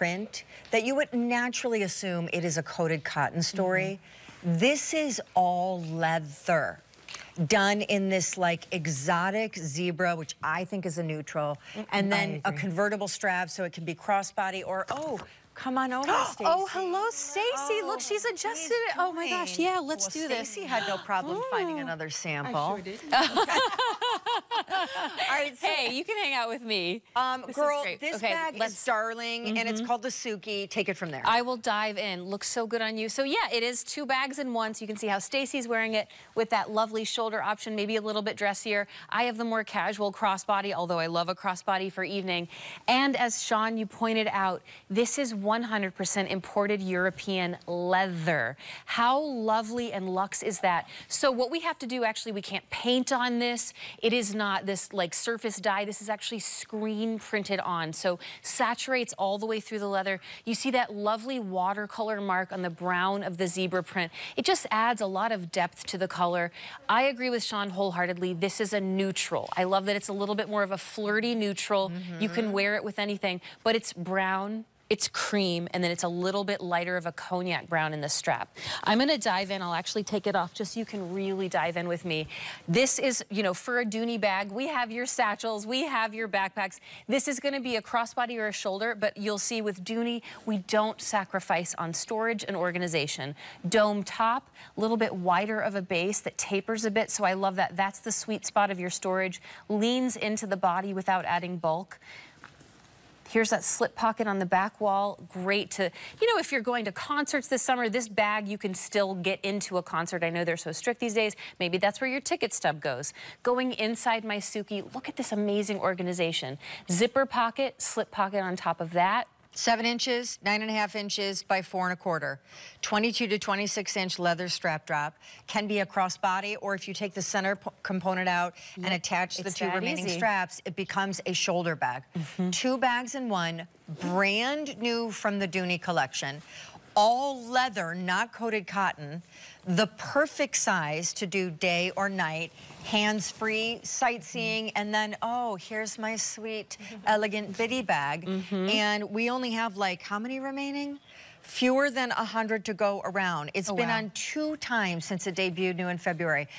print that you would naturally assume it is a coated cotton story. This is all leather, done in this like exotic zebra, which I think is a neutral, and then a convertible strap so it can be crossbody or, oh, come on over, Stacey. Oh, hello, Stacey. Look, she's adjusted it. Oh my gosh, yeah, let's do this. Stacey had no problem finding another sample. I sure did. All right, so, hey, you can hang out with me. Girl, this bag is darling, and it's called the Suki. Take it from there. I will dive in. Looks so good on you. So yeah, it is 2 bags in one. So you can see how Stacey's wearing it with that lovely shoulder option, maybe a little bit dressier. I have the more casual crossbody, although I love a crossbody for evening. And as Sean, you pointed out, this is 100% imported European leather. How lovely and luxe is that? So what we have to do, actually, we can't paint on this. It is not this like surface dye. This is actually screen printed on. So saturates all the way through the leather. You see that lovely watercolor mark on the brown of the zebra print. It just adds a lot of depth to the color. I agree with Sean wholeheartedly. This is a neutral. I love that it's a little bit more of a flirty neutral. You can wear it with anything, but it's brown. It's cream, and then it's a little bit lighter of a cognac brown in the strap. I'm gonna dive in. I'll actually take it off just so you can really dive in with me. This is, you know, for a Dooney bag, we have your satchels, we have your backpacks. This is gonna be a crossbody or a shoulder, but you'll see with Dooney, we don't sacrifice on storage and organization. Dome top, a little bit wider of a base that tapers a bit, so I love that. That's the sweet spot of your storage. Leans into the body without adding bulk. Here's that slip pocket on the back wall. Great to, you know, if you're going to concerts this summer, this bag, you can still get into a concert. I know they're so strict these days. Maybe that's where your ticket stub goes. Going inside my Suki, look at this amazing organization. Zipper pocket, slip pocket on top of that. 7 inches, 9.5 inches by 4 1/4. 22 to 26 inch leather strap drop. Can be a crossbody, or if you take the center component out and attach the 2 remaining straps, it becomes a shoulder bag. 2 bags in one, brand new from the Dooney collection. All leather, not coated cotton. The perfect size to do day or night, hands-free, sightseeing, and then, oh, here's my sweet, elegant biddy bag. And we only have like, how many remaining? Fewer than 100 to go around. It's been on 2 times since it debuted new in February.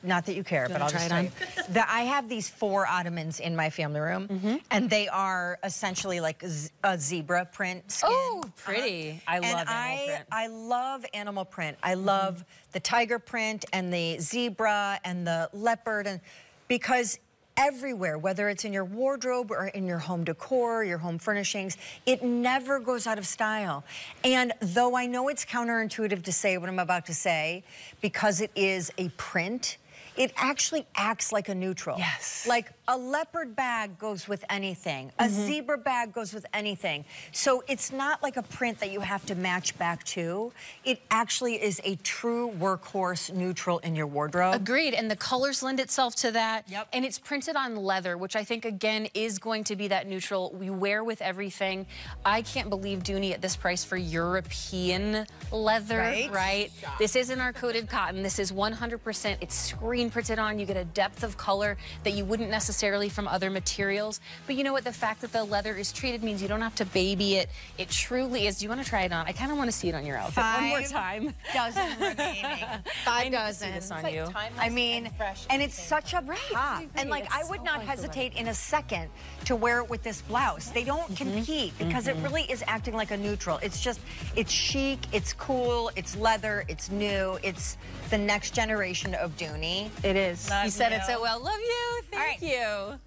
Not that you care, but I'll just tell you that I have these 4 ottomans in my family room, and they are essentially like a zebra print skin. Oh, pretty. I love animal print. I love animal print. I love the tiger print and the zebra and the leopard, and because everywhere, whether it's in your wardrobe or in your home decor, your home furnishings, it never goes out of style. And though I know it's counterintuitive to say what I'm about to say, because it is a print, it actually acts like a neutral. Yes. Like a leopard bag goes with anything. A zebra bag goes with anything. So it's not like a print that you have to match back to. It actually is a true workhorse neutral in your wardrobe. Agreed, and the colors lend itself to that. Yep. And it's printed on leather, which I think, again, is going to be that neutral. We wear with everything. I can't believe Dooney at this price for European leather, right? This isn't our coated cotton. This is 100%. It's screen printed on. You get a depth of color that you wouldn't necessarily from other materials. But you know what? The fact that the leather is treated means you don't have to baby it. It truly is. Do you want to try it on? I kind of want to see it on your outfit one more time. 5 dozen remaining. 5 dozen. This on you. I mean, and it's such a pop. And like, I would not hesitate in a second to wear it with this blouse. They don't compete because it really is acting like a neutral. It's just, it's chic, it's cool, it's leather, it's new, it's the next generation of Dooney. It is. Love you said you. it so well. Love you. Thank you.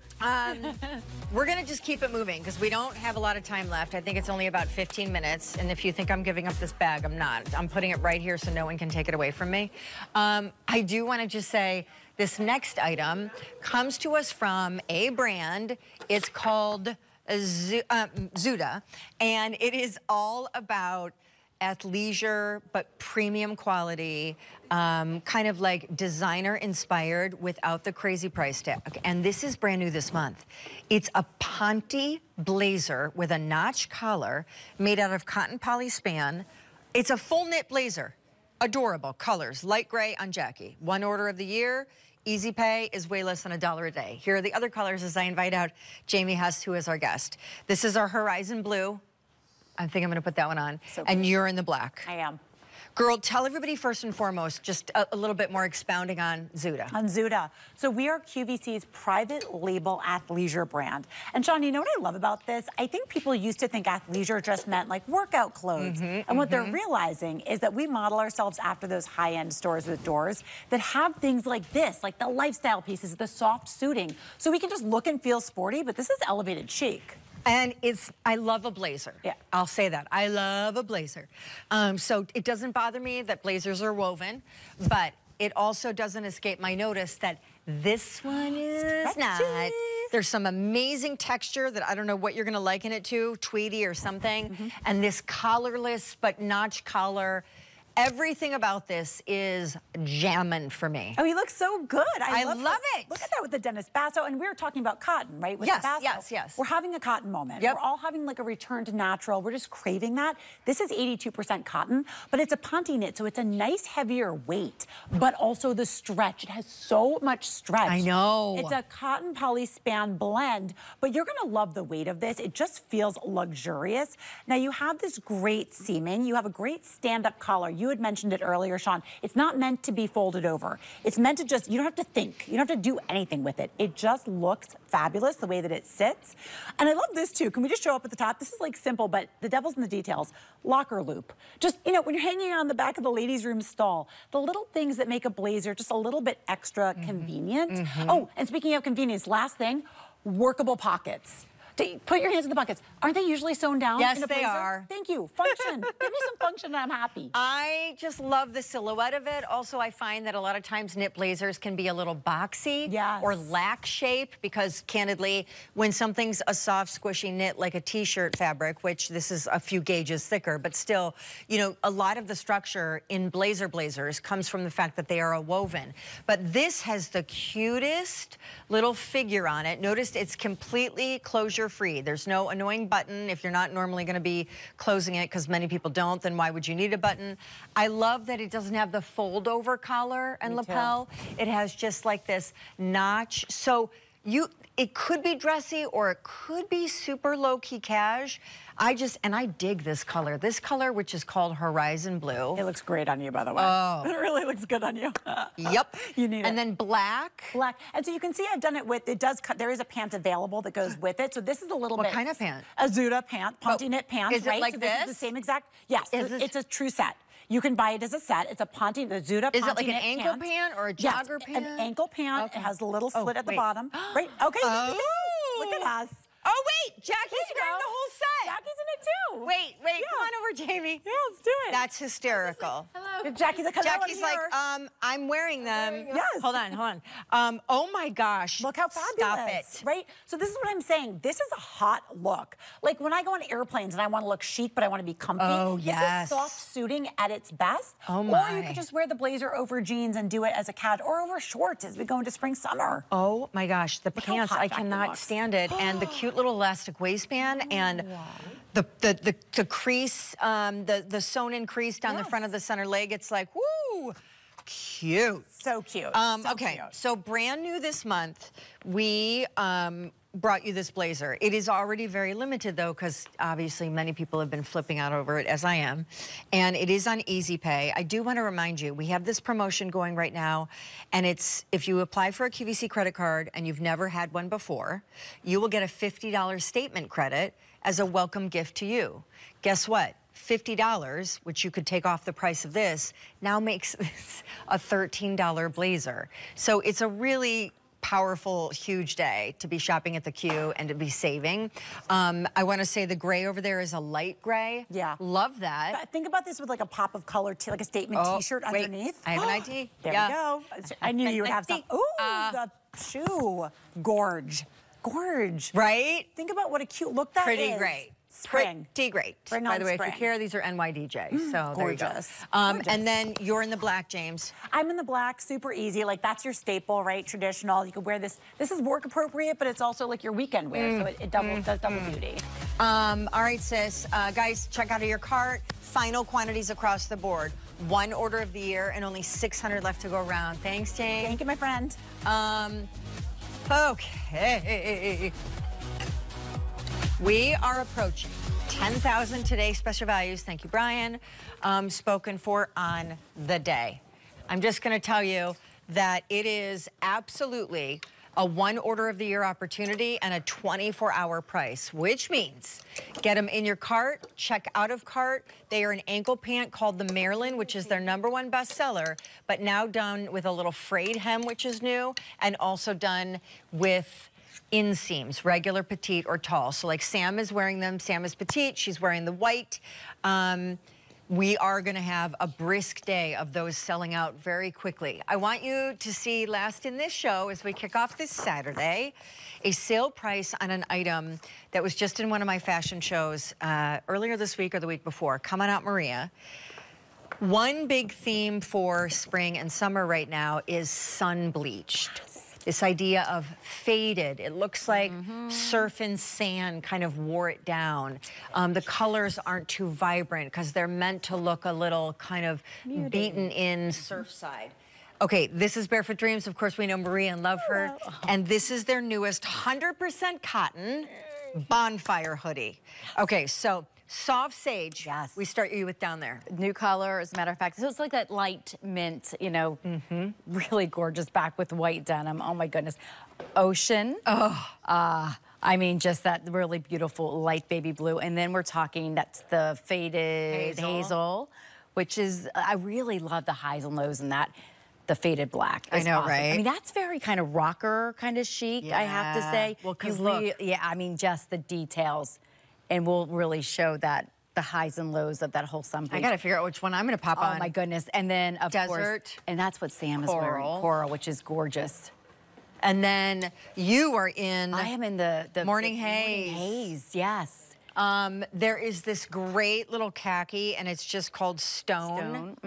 We're gonna just keep it moving because we don't have a lot of time left. I think it's only about 15 minutes. And if you think I'm giving up this bag, I'm not. I'm putting it right here so no one can take it away from me. I do wanna just say this next item comes to us from a brand. It's called Zuda, and it is all about athleisure, but premium quality, kind of like designer inspired without the crazy price tag. And this is brand new this month. It's a Ponte blazer with a notch collar made out of cotton poly span. It's a full knit blazer. Adorable colors, light gray on Jackie. 1 order of the year. Easy pay is way less than $1 a day. Here are the other colors as I invite out Jamie Hess, who is our guest. This is our Horizon Blue. I think I'm gonna put that one on. So and you're in the black. I am. Girl, tell everybody first and foremost, just a little bit more expounding on Zuda. On Zuda. So we are QVC's private label athleisure brand. And Sean, you know what I love about this? I think people used to think athleisure just meant like workout clothes. And what they're realizing is that we model ourselves after those high-end stores with doors that have things like this, like the lifestyle pieces, the soft suiting. So we can just look and feel sporty, but this is elevated chic. And I love a blazer. Yeah. I'll say that. I love a blazer. So it doesn't bother me that blazers are woven, but it also doesn't escape my notice that this one is not. There's some amazing texture that I don't know what you're gonna liken it to, tweedy or something. And this collarless but notch collar. Everything about this is jamming for me. Oh, he looks so good. I love it. Look at that with the Dennis Basso. And we were talking about cotton, right? With the Basso. Yes. We're having a cotton moment. We're all having like a return to natural. We're just craving that. This is 82% cotton, but it's a ponte knit, so it's a nice heavier weight, but also the stretch. It has so much stretch. I know. It's a cotton poly span blend, but you're gonna love the weight of this. It just feels luxurious. Now you have this great seaming. You have a great stand-up collar. You had mentioned it earlier, Sean. It's not meant to be folded over. It's meant to just, you don't have to think. You don't have to do anything with it. It just looks fabulous the way that it sits. And I love this too. Can we just show up at the top? This is like simple, but the devil's in the details. Locker loop. Just, you know, when you're hanging on the back of the ladies' room stall, the little things that make a blazer just a little bit extra convenient. Oh, and speaking of convenience, last thing, workable pockets. Put your hands in the pockets. Aren't they usually sewn down? Yes, in a they blazer? are. Thank you. Function. Give me some function and I'm happy. I just love the silhouette of it. Also, I find that a lot of times knit blazers can be a little boxy or lack shape because, candidly, when something's a soft, squishy knit like a t-shirt fabric, which this is a few gauges thicker, but still, you know, a lot of the structure in blazers comes from the fact that they are a woven. But this has the cutest little figure on it. Notice it's completely closure-free. There's no annoying button. If you're not normally going to be closing it, because many people don't, then why would you need a button? I love that it doesn't have the fold-over collar and lapel. It has just like this notch. So it could be dressy or it could be super low-key cash. I dig this color. This color, which is called Horizon Blue. It looks great on you, by the way. Oh. It really looks good on you. Yep. You need it. And then black. Black. And so you can see I've done it with, there is a pant available that goes with it. So this is a little bit. What kind of pant? A Zuda pant, ponte knit pants, is it like so this? Is the same exact, yes. It's a true set. You can buy it as a set. It's a ponte, the Zuda ponte knit Is it like an ankle pant or a jogger pant? An ankle pant. Okay. It has a little slit at the bottom. Right, okay. Look at us. Oh, wait, Jackie's wearing the whole set. Jackie's in it too. Wait, come on over, Jamie. Yeah, let's do it. That's hysterical. Hello. Jackie's like, I'm wearing them. Yes. Hold on. Oh my gosh. Look how fabulous. Stop it. Right? So this is what I'm saying. This is a hot look. Like when I go on airplanes and I want to look chic, but I want to be comfy. Oh, yes. This is soft suiting at its best. Oh my. Or you could just wear the blazer over jeans and do it as a cat or over shorts as we go into spring, summer. Oh my gosh. The pants, I cannot stand it. And the cute little elastic waistband and the crease, the sewn-in crease down the front of the center leg. It's like, woo, cute. So cute. So brand new this month, we brought you this blazer. It is already very limited though, because obviously many people have been flipping out over it, as I am. And it is on Easy Pay. I do want to remind you, we have this promotion going right now, and it's if you apply for a QVC credit card and you've never had one before, you will get a $50 statement credit as a welcome gift to you. Guess what? $50, which you could take off the price of this, now makes this a $13 blazer. So it's a really powerful, huge day to be shopping at the Q and to be saving. I want to say the gray over there is a light gray. Yeah. Love that. Think about this with like a pop of color, like a statement t-shirt underneath. I have an ID. There we go. I knew you would have some. Ooh, the shoe. Gorge. Right? Think about what a cute look that is. Pretty great. Spring. Pretty great. Spring By the way, spring. if you care, these are NYDJ. So gorgeous. There you go. And then you're in the black, James. I'm in the black, super easy. Like that's your staple, right? Traditional. You could wear this. This is work appropriate, but it's also like your weekend wear. So it does double duty. All right, sis. Guys, check out of your cart. Final quantities across the board. one order of the year and only 600 left to go around. Thanks, Jane. Thank you, my friend. Okay. We are approaching 10,000 today special values. Thank you, Brian. Spoken for on the day. I'm just going to tell you that it is absolutely a one order of the year opportunity and a 24-hour price, which means get them in your cart, check out of cart. They are an ankle pant called the Maryland, which is their #1 bestseller, but now done with a little frayed hem, which is new, and also done with inseams, regular, petite, or tall. So like Sam is wearing them. Sam is petite. She's wearing the white. We are going to have a brisk day of those selling out very quickly. I want you to see last in this show, as we kick off this Saturday, a sale price on an item that was just in one of my fashion shows earlier this week or the week before. Come on out, Maria. One big theme for spring and summer right now is sun-bleached. This idea of faded. It looks like surf and sand kind of wore it down. The colors aren't too vibrant because they're meant to look a little kind of beaten in surfside. Okay, this is Barefoot Dreams. Of course, we know Maria and love her. And this is their newest 100% cotton bonfire hoodie. Okay, so soft sage. Yes. We start you with down there. New color, as a matter of fact. So it's like that light mint, you know, really gorgeous back with white denim. Oh my goodness. Ocean. I mean, just that really beautiful light baby blue. And then we're talking, that's the faded hazel, which is, I really love the highs and lows in that. The faded black. I know, awesome. right? I mean, that's very kind of rocker kind of chic, I have to say. Well, because look. Yeah, I mean, just the details. And we'll really show that the highs and lows of that whole sunbleach. I got to figure out which one I'm going to pop on. Oh my goodness. And then of Desert, course, and that's what Sam is wearing, coral, which is gorgeous. And then you are in... I am in the Morning Haze. Morning Haze, yes. There is this great little khaki, and it's just called Stone.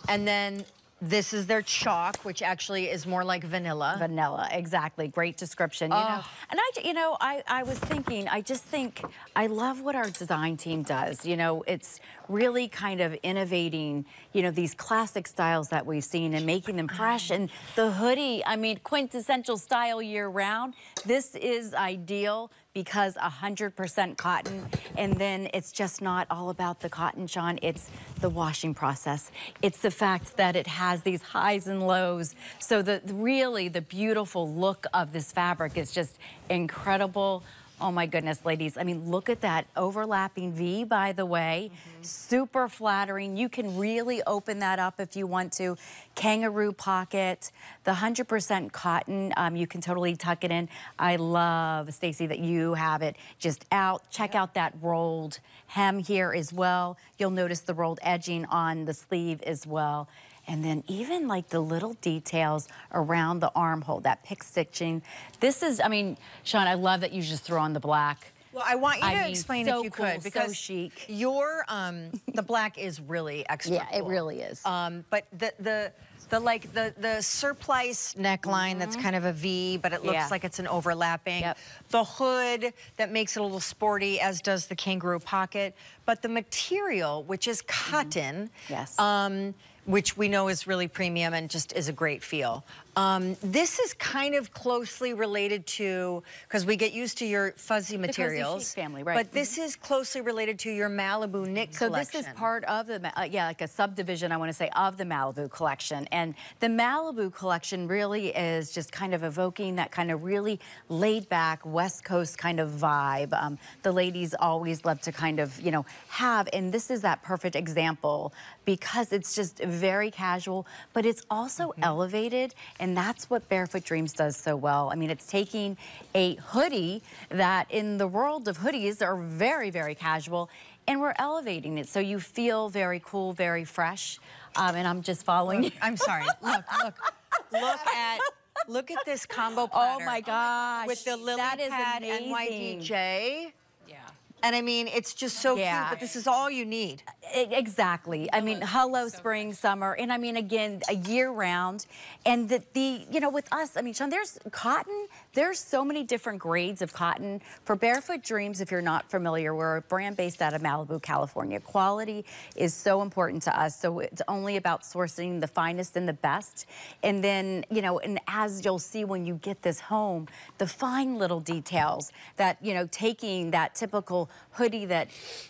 And then this is their chalk, which actually is more like vanilla. Vanilla, exactly. Great description. You know, and I was thinking, I just think I love what our design team does. You know, it's really kind of innovating, you know, these classic styles that we've seen and making them fresh. And the hoodie, I mean, quintessential style year round. This is ideal because 100% cotton, and then it's just not all about the cotton, Sean. It's the washing process. It's the fact that it has these highs and lows. So really the beautiful look of this fabric is just incredible. Oh my goodness, ladies. I mean, look at that overlapping V, by the way. Super flattering. You can really open that up if you want to. Kangaroo pocket, the 100% cotton, you can totally tuck it in. I love, Stacey, that you have it just out. Check out that rolled hem here as well. You'll notice the rolled edging on the sleeve as well. And then even like the little details around the armhole, that pick stitching. This is, I mean, Sean, I love that you just throw on the black. Well, I want you to explain if you could, because so chic. Your the black is really extra. Yeah, it really is. But the surplice neckline that's kind of a V, but it looks like it's an overlapping. The hood that makes it a little sporty, as does the kangaroo pocket. But the material, which is cotton, which we know is really premium and just is a great feel. This is kind of closely related to, because we get used to your fuzzy materials. The family, right. But this is closely related to your Malibu knit collection. So this is part of the, like a subdivision, I want to say, of the Malibu collection. And the Malibu collection really is just kind of evoking that kind of really laid back West Coast kind of vibe. The ladies always love to kind of, you know, have, and this is that perfect example because it's just very casual, but it's also elevated. And that's what Barefoot Dreams does so well. I mean, it's taking a hoodie that in the world of hoodies are very, very casual, and we're elevating it so you feel very cool, very fresh. And I'm just following you. I'm sorry. Look at this combo platter. Oh my gosh. With the lily that is pad amazing. and YDJ. And I mean, it's just so cute, but this is all you need. Exactly. I mean, hello, spring, summer. And I mean, again, a year round. And you know, with us, I mean, Sean, there's cotton There's so many different grades of cotton. For Barefoot Dreams, if you're not familiar, we're a brand based out of Malibu, California. Quality is so important to us, so it's only about sourcing the finest and the best. And then, you know, and as you'll see when you get this home, the fine little details that, you know, taking that typical hoodie that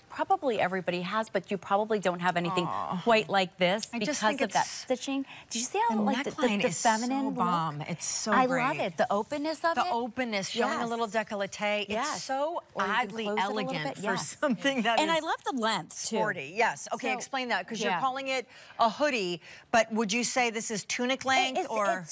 probably everybody has, but you probably don't have anything quite like this because of that stitching. Did you see how like the feminine so bomb. It's so I great. love it. The openness of it. The openness, showing a little décolleté. It's so oddly elegant for something that and I love the length too. Sporty. Yes. Okay, so, explain that because you're calling it a hoodie, but would you say this is tunic length or?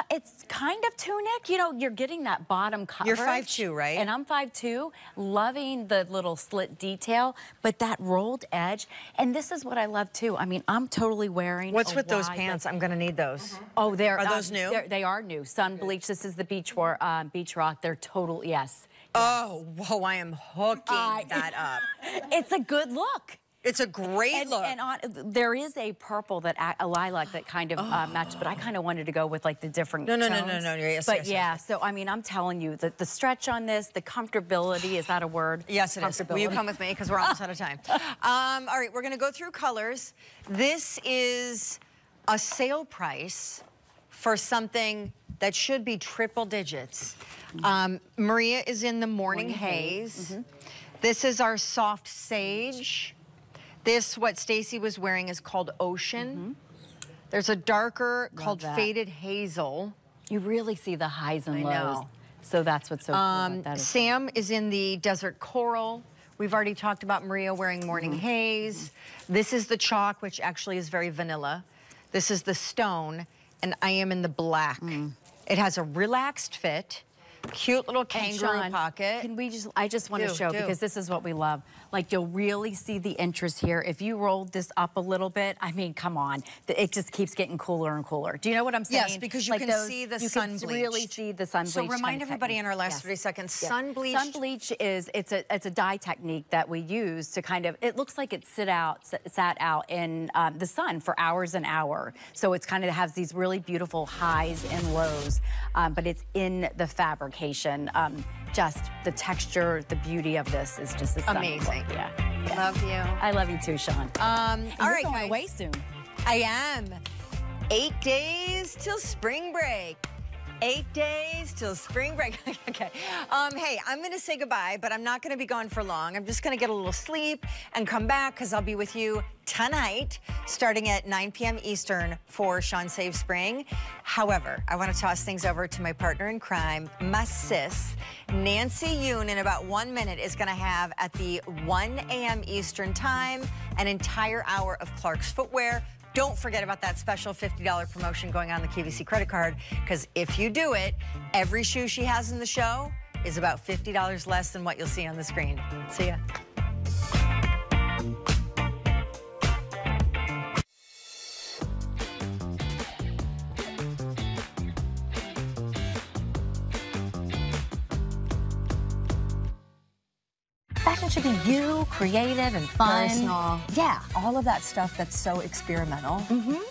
It's kind of tunic, you know, you're getting that bottom coverage. You're 5'2", right? And I'm 5'2", loving the little slit detail, but that rolled edge, and this is what I love too. I mean, I'm totally wearing What's with those pants? I'm gonna need those. Oh, are those new? They are new. Sun bleach, this is the beach rock. They're total, yes. Oh, whoa, I am hooking that up. It's a good look. It's a great look. And there is a purple that a lilac that kind of matches, but I kind of wanted to go with like the different tones. No. Yes, but so I mean, I'm telling you that the stretch on this, the comfortability, is that a word? Yes, it is. Will you come with me? Because we're almost out of time. All right, we're gonna go through colors. This is a sale price for something that should be triple digits. Maria is in the Morning Haze. This is our soft sage. This, what Stacy was wearing, is called Ocean. There's a darker called Faded Hazel. You really see the highs and lows. So that's what's so cool about that. Sam is in the Desert Coral. We've already talked about Maria wearing Morning Haze. This is the chalk, which actually is very vanilla. This is the stone, and I am in the black. It has a relaxed fit. Cute little kangaroo pocket. Can we I just want to show, because this is what we love. Like, you'll really see the interest here. If you rolled this up a little bit, I mean, come on. It just keeps getting cooler and cooler. Do you know what I'm saying? Yes, because you can see the sun bleach. You can really see the sun bleach. So remind everybody in our last 30 seconds, sun bleach. Sun bleach is, it's a dye technique that we use to kind of, it looks like it sat out in the sun for hours and hours. So it's kind of has these really beautiful highs and lows, but it's in the fabrication. Just the texture, the beauty of this is just amazing. Yeah. Love you. I love you too, Sean. All right, going guys. away soon. I am. 8 days till spring break. 8 days till spring break. Okay. Hey, I'm going to say goodbye, but I'm not going to be gone for long. I'm just going to get a little sleep and come back because I'll be with you tonight, starting at 9 p.m. Eastern for Sean Save Spring. However, I want to toss things over to my partner in crime, my sis, Nancy Yoon. In about 1 minute is going to have at the 1 a.m. Eastern time an entire hour of Clark's footwear. Don't forget about that special $50 promotion going on the QVC credit card, because if you do it, every shoe she has in the show is about $50 less than what you'll see on the screen. See ya. Fashion should be you, creative and fun. Personal. Yeah, all of that stuff that's so experimental.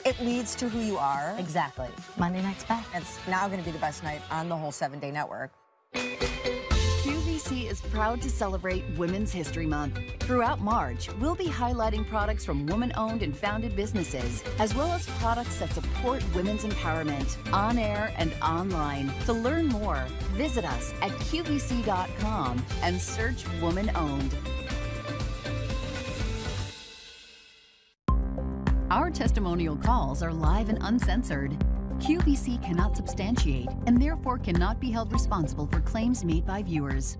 It leads to who you are. Exactly. Monday night's back. It's now going to be the best night on the whole 7-day network. QVC is proud to celebrate Women's History Month. Throughout March, we'll be highlighting products from woman-owned and founded businesses, as well as products that support women's empowerment, on air and online. To learn more, visit us at QVC.com and search Woman-Owned. Our testimonial calls are live and uncensored. QVC cannot substantiate and therefore cannot be held responsible for claims made by viewers.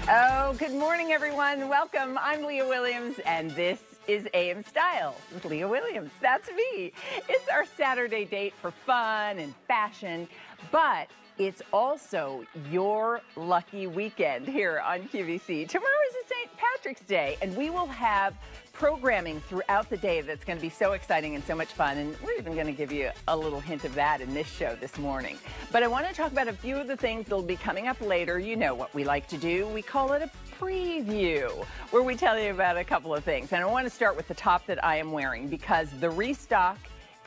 Oh, good morning, everyone. Welcome. I'm Leah Williams, and this is AM Style with Leah Williams. That's me. It's our Saturday date for fun and fashion, but it's also your lucky weekend here on QVC. Tomorrow is St. Patrick's Day, and we will have programming throughout the day that's going to be so exciting and so much fun, and we're even going to give you a little hint of that in this show this morning. But I want to talk about a few of the things that will be coming up later. You know what we like to do. We call it a preview, where we tell you about a couple of things. And I want to start with the top that I am wearing, because the restock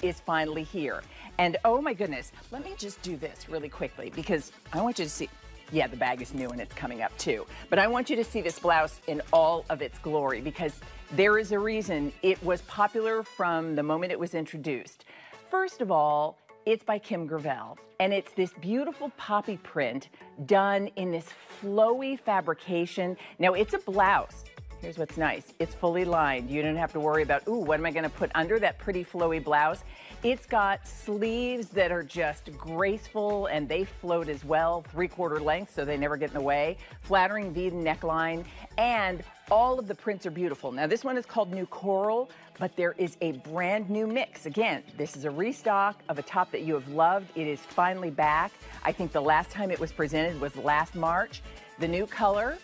is finally here. And oh my goodness, let me just do this really quickly, because I want you to see. Yeah, the bag is new and it's coming up too. But I want you to see this blouse in all of its glory, because there is a reason it was popular from the moment it was introduced. First of all, it's by Kim Gravel, and it's this beautiful poppy print done in this flowy fabrication. Now, it's a blouse. Here's what's nice. It's fully lined. You don't have to worry about, ooh, what am I going to put under that pretty flowy blouse? It's got sleeves that are just graceful, and they float as well, 3/4 length, so they never get in the way. Flattering V neckline, and all of the prints are beautiful. Now, this one is called New Coral, but there is a brand new mix. Again, this is a restock of a top that you have loved. It is finally back. I think the last time it was presented was last March. The new color,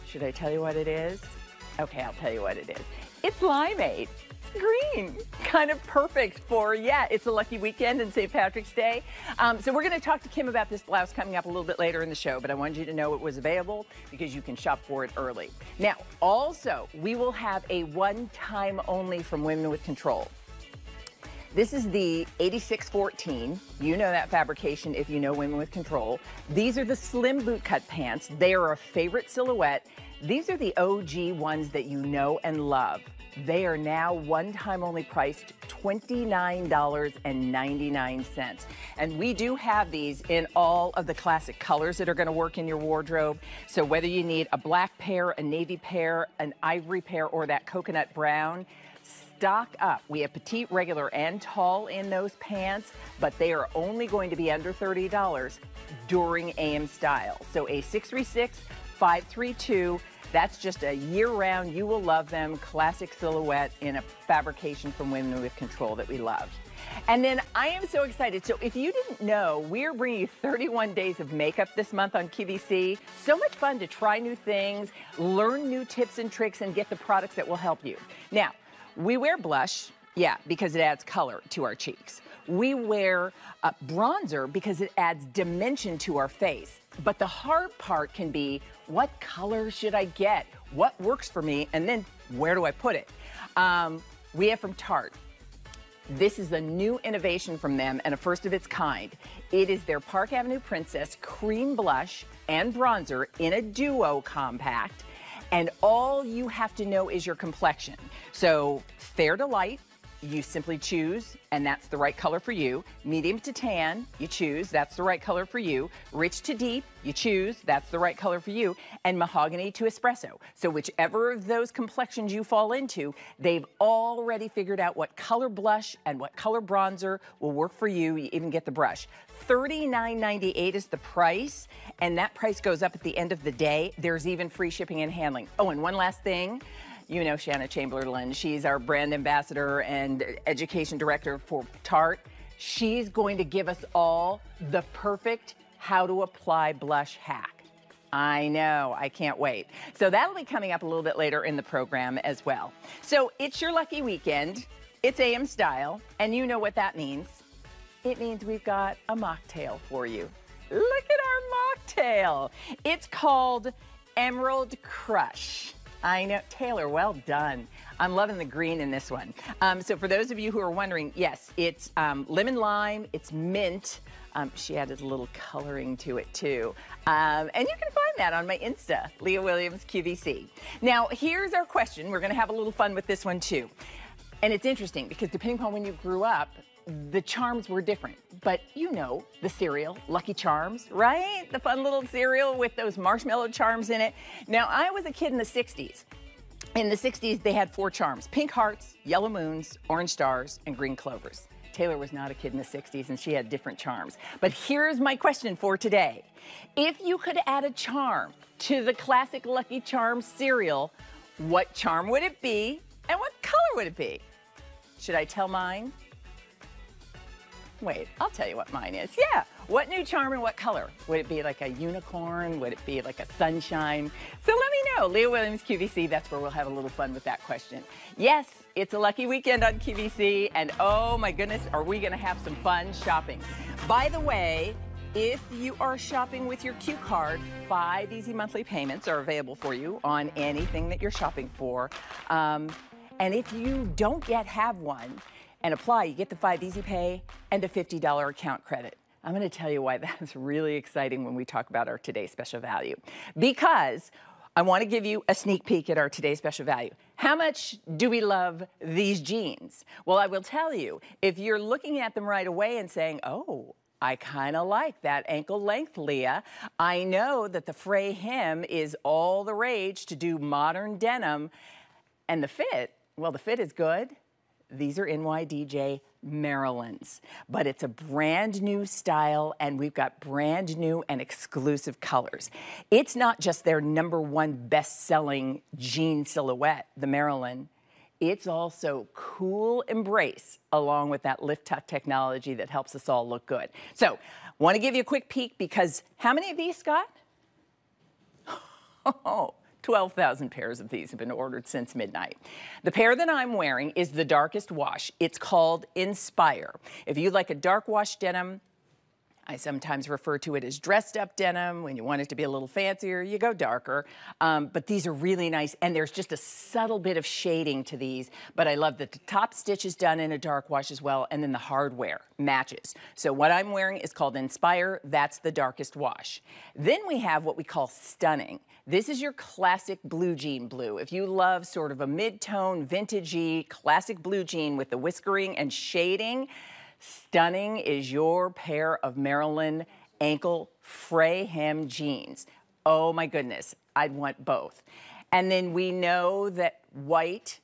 should I tell you what it is? Okay, I'll tell you what it is. It's limeade. It's green. Kind of perfect for, yeah, it's a lucky weekend and St. Patrick's Day. So we're going to talk to Kim about this blouse coming up a little bit later in the show, but I wanted you to know it was available because you can shop for it early. Now, also, we will have a one-time only from Women with Control. This is the 8614. You know that fabrication if you know Women with Control. These are the slim boot cut pants. They are a favorite silhouette. These are the OG ones that you know and love. They are now one-time only priced $29.99. And we do have these in all of the classic colors that are going to work in your wardrobe. So whether you need a black pair, a navy pair, an ivory pair, or that coconut brown, stock up. We have petite, regular, and tall in those pants, but they are only going to be under $30 during AM Style. So a 636-532. That's just a year-round, you will love them, classic silhouette in a fabrication from Women with Control that we love. And then I am so excited. So if you didn't know, we're bringing you 31 days of makeup this month on QVC. So much fun to try new things, learn new tips and tricks, and get the products that will help you. Now, we wear blush, yeah, because it adds color to our cheeks. We wear bronzer because it adds dimension to our face. But the hard part can be, what color should I get? What works for me? And then where do I put it? We have from Tarte. This is a new innovation from them and a first of its kind. It is their Park Avenue Princess Cream Blush and Bronzer in a duo compact. And all you have to know is your complexion. So fair to light, you simply choose, and that's the right color for you. Medium to tan, you choose, that's the right color for you. Rich to deep, you choose, that's the right color for you. And mahogany to espresso. So whichever of those complexions you fall into, they've already figured out what color blush and what color bronzer will work for you. You even get the brush. $39.98 is the price, and that price goes up at the end of the day. There's even free shipping and handling. Oh, and one last thing. You know Shanna Chamberlain. She's our brand ambassador and education director for Tarte. She's going to give us all the perfect how to apply blush hack. I know, I can't wait. So that'll be coming up a little bit later in the program as well. So it's your lucky weekend. It's AM Style, and you know what that means. It means we've got a mocktail for you. Look at our mocktail. It's called Emerald Crush. I know, Taylor, well done. I'm loving the green in this one. So for those of you who are wondering, yes, it's lemon lime, it's mint. She added a little coloring to it too. And you can find that on my Insta, Leah Williams QVC. Now, here's our question. We're gonna have a little fun with this one too. And it's interesting because depending upon when you grew up, the charms were different. But you know the cereal, Lucky Charms, right? The fun little cereal with those marshmallow charms in it. Now, I was a kid in the 60s. In the 60s, they had 4 charms: pink hearts, yellow moons, orange stars, and green clovers. Taylor was not a kid in the 60s, and she had different charms. But here's my question for today. If you could add a charm to the classic Lucky Charms cereal, what charm would it be, and what color would it be? Should I tell mine? Wait, I'll tell you what mine is. Yeah, what new charm and what color? Would it be like a unicorn? Would it be like a sunshine? So let me know. Leah Williams, QVC, that's where we'll have a little fun with that question. Yes, it's a lucky weekend on QVC, and oh my goodness, are we gonna have some fun shopping. By the way, if you are shopping with your Q card, 5 easy monthly payments are available for you on anything that you're shopping for. And if you don't yet have one and apply, you get the 5 easy pay and a $50 account credit. I'm going to tell you why that's really exciting when we talk about our today's special value. Because I want to give you a sneak peek at our today's special value. How much do we love these jeans? Well, I will tell you, if you're looking at them right away and saying, oh, I kind of like that ankle length, Leah. I know that the fray hem is all the rage to do modern denim. And the fit, well, the fit is good. These are NYDJ Marylands, but it's a brand new style, and we've got brand new and exclusive colors. It's not just their #1 best-selling jean silhouette, the Maryland. It's also cool embrace along with that lift tuck technology that helps us all look good. So, want to give you a quick peek because how many of these, Scott? Oh, 12,000 pairs of these have been ordered since midnight. The pair that I'm wearing is the darkest wash. It's called Inspire. If you like a dark wash denim, I sometimes refer to it as dressed up denim. When you want it to be a little fancier, you go darker. But these are really nice, and there's just a subtle bit of shading to these. But I love that the top stitch is done in a dark wash as well, and then the hardware matches. So what I'm wearing is called Inspire. That's the darkest wash. Then we have what we call Stunning. This is your classic blue jean blue. If you love sort of a mid-tone, vintagey, classic blue jean with the whiskering and shading, Stunning is your pair of Maryland ankle fray hem jeans. Oh my goodness, I'd want both. And then we know that white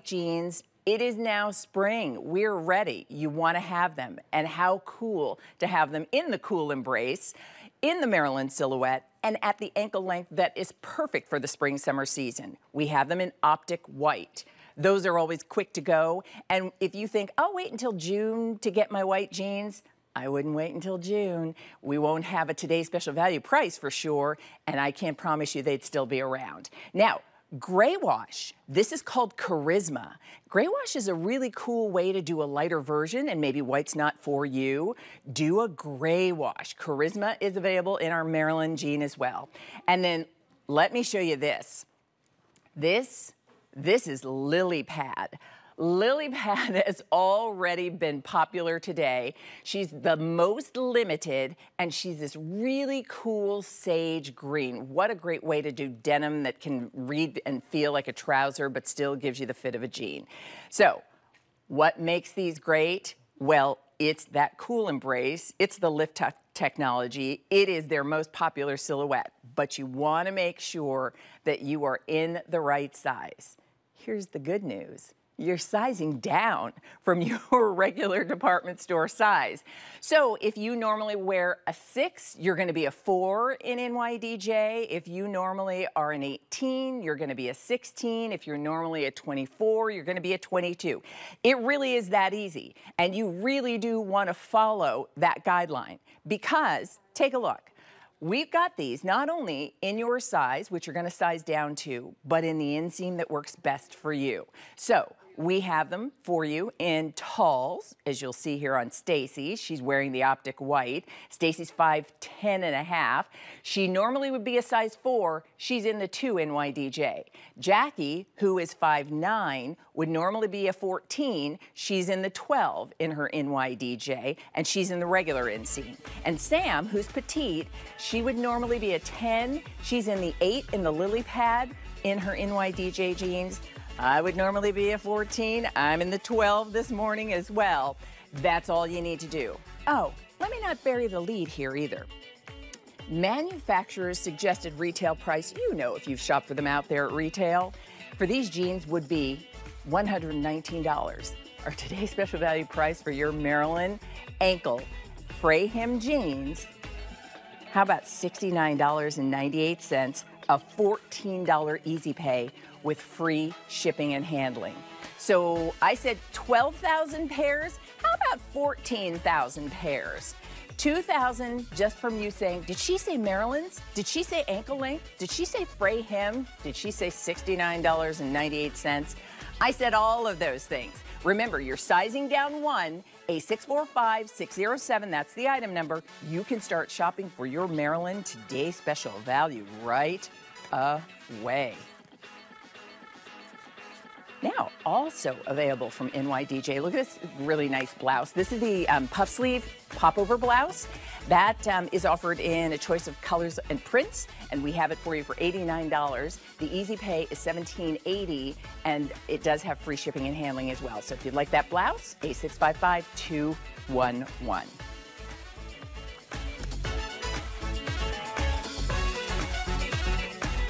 jeans, it is now spring. We're ready. You want to have them. And how cool to have them in the cool embrace, in the Maryland silhouette, and at the ankle length that is perfect for the spring-summer season. We have them in optic white. Those are always quick to go. And if you think, I'll wait until June to get my white jeans, I wouldn't wait until June. We won't have a today's special value price for sure, and I can't promise you they'd still be around. Now, gray wash, this is called Charisma. Gray wash is a really cool way to do a lighter version, and maybe white's not for you. Do a gray wash. Charisma is available in our Maryland jean as well. And then let me show you this. This is Lily Pad. Lily Pad has already been popular today. She's the most limited, and she's this really cool sage green. What a great way to do denim that can read and feel like a trouser, but still gives you the fit of a jean. So, what makes these great? Well, it's that cool embrace. It's the lift tuck technology. It is their most popular silhouette, but you want to make sure that you are in the right size. Here's the good news. You're sizing down from your regular department store size. So if you normally wear a 6, you're going to be a 4 in NYDJ. If you normally are an 18, you're going to be a 16. If you're normally a 24, you're going to be a 22. It really is that easy. And you really do want to follow that guideline because, take a look. We've got these not only in your size, which you're going to size down to, but in the inseam that works best for you. So we have them for you in talls, as you'll see here on Stacy. She's wearing the optic white. Stacy's 5'10½". She normally would be a size 4. She's in the 2 NYDJ. Jackie, who is 5'9", would normally be a 14. She's in the 12 in her NYDJ, and she's in the regular inseam. And Sam, who's petite, she would normally be a 10. She's in the 8 in the Lily Pad in her NYDJ jeans. I would normally be a 14. I'm in the 12 this morning as well. That's all you need to do. Oh, let me not bury the lead here either. Manufacturer's suggested retail price, you know if you've shopped for them out there at retail, for these jeans would be $119. Our today's special value price for your Maryland ankle fray hem jeans, how about $69.98, a $14 easy pay with free shipping and handling. So I said 12,000 pairs. How about 14,000 pairs? 2,000 just from you saying, did she say Maryland's? Did she say ankle length? Did she say fray hem? Did she say $69.98? I said all of those things. Remember, you're sizing down one, A645607, that's the item number. You can start shopping for your Maryland Today special value right away. Now, also available from NYDJ, look at this really nice blouse. This is the puff sleeve popover blouse. That is offered in a choice of colors and prints, and we have it for you for $89. The easy pay is $17.80, and it does have free shipping and handling as well. So if you'd like that blouse, A655211.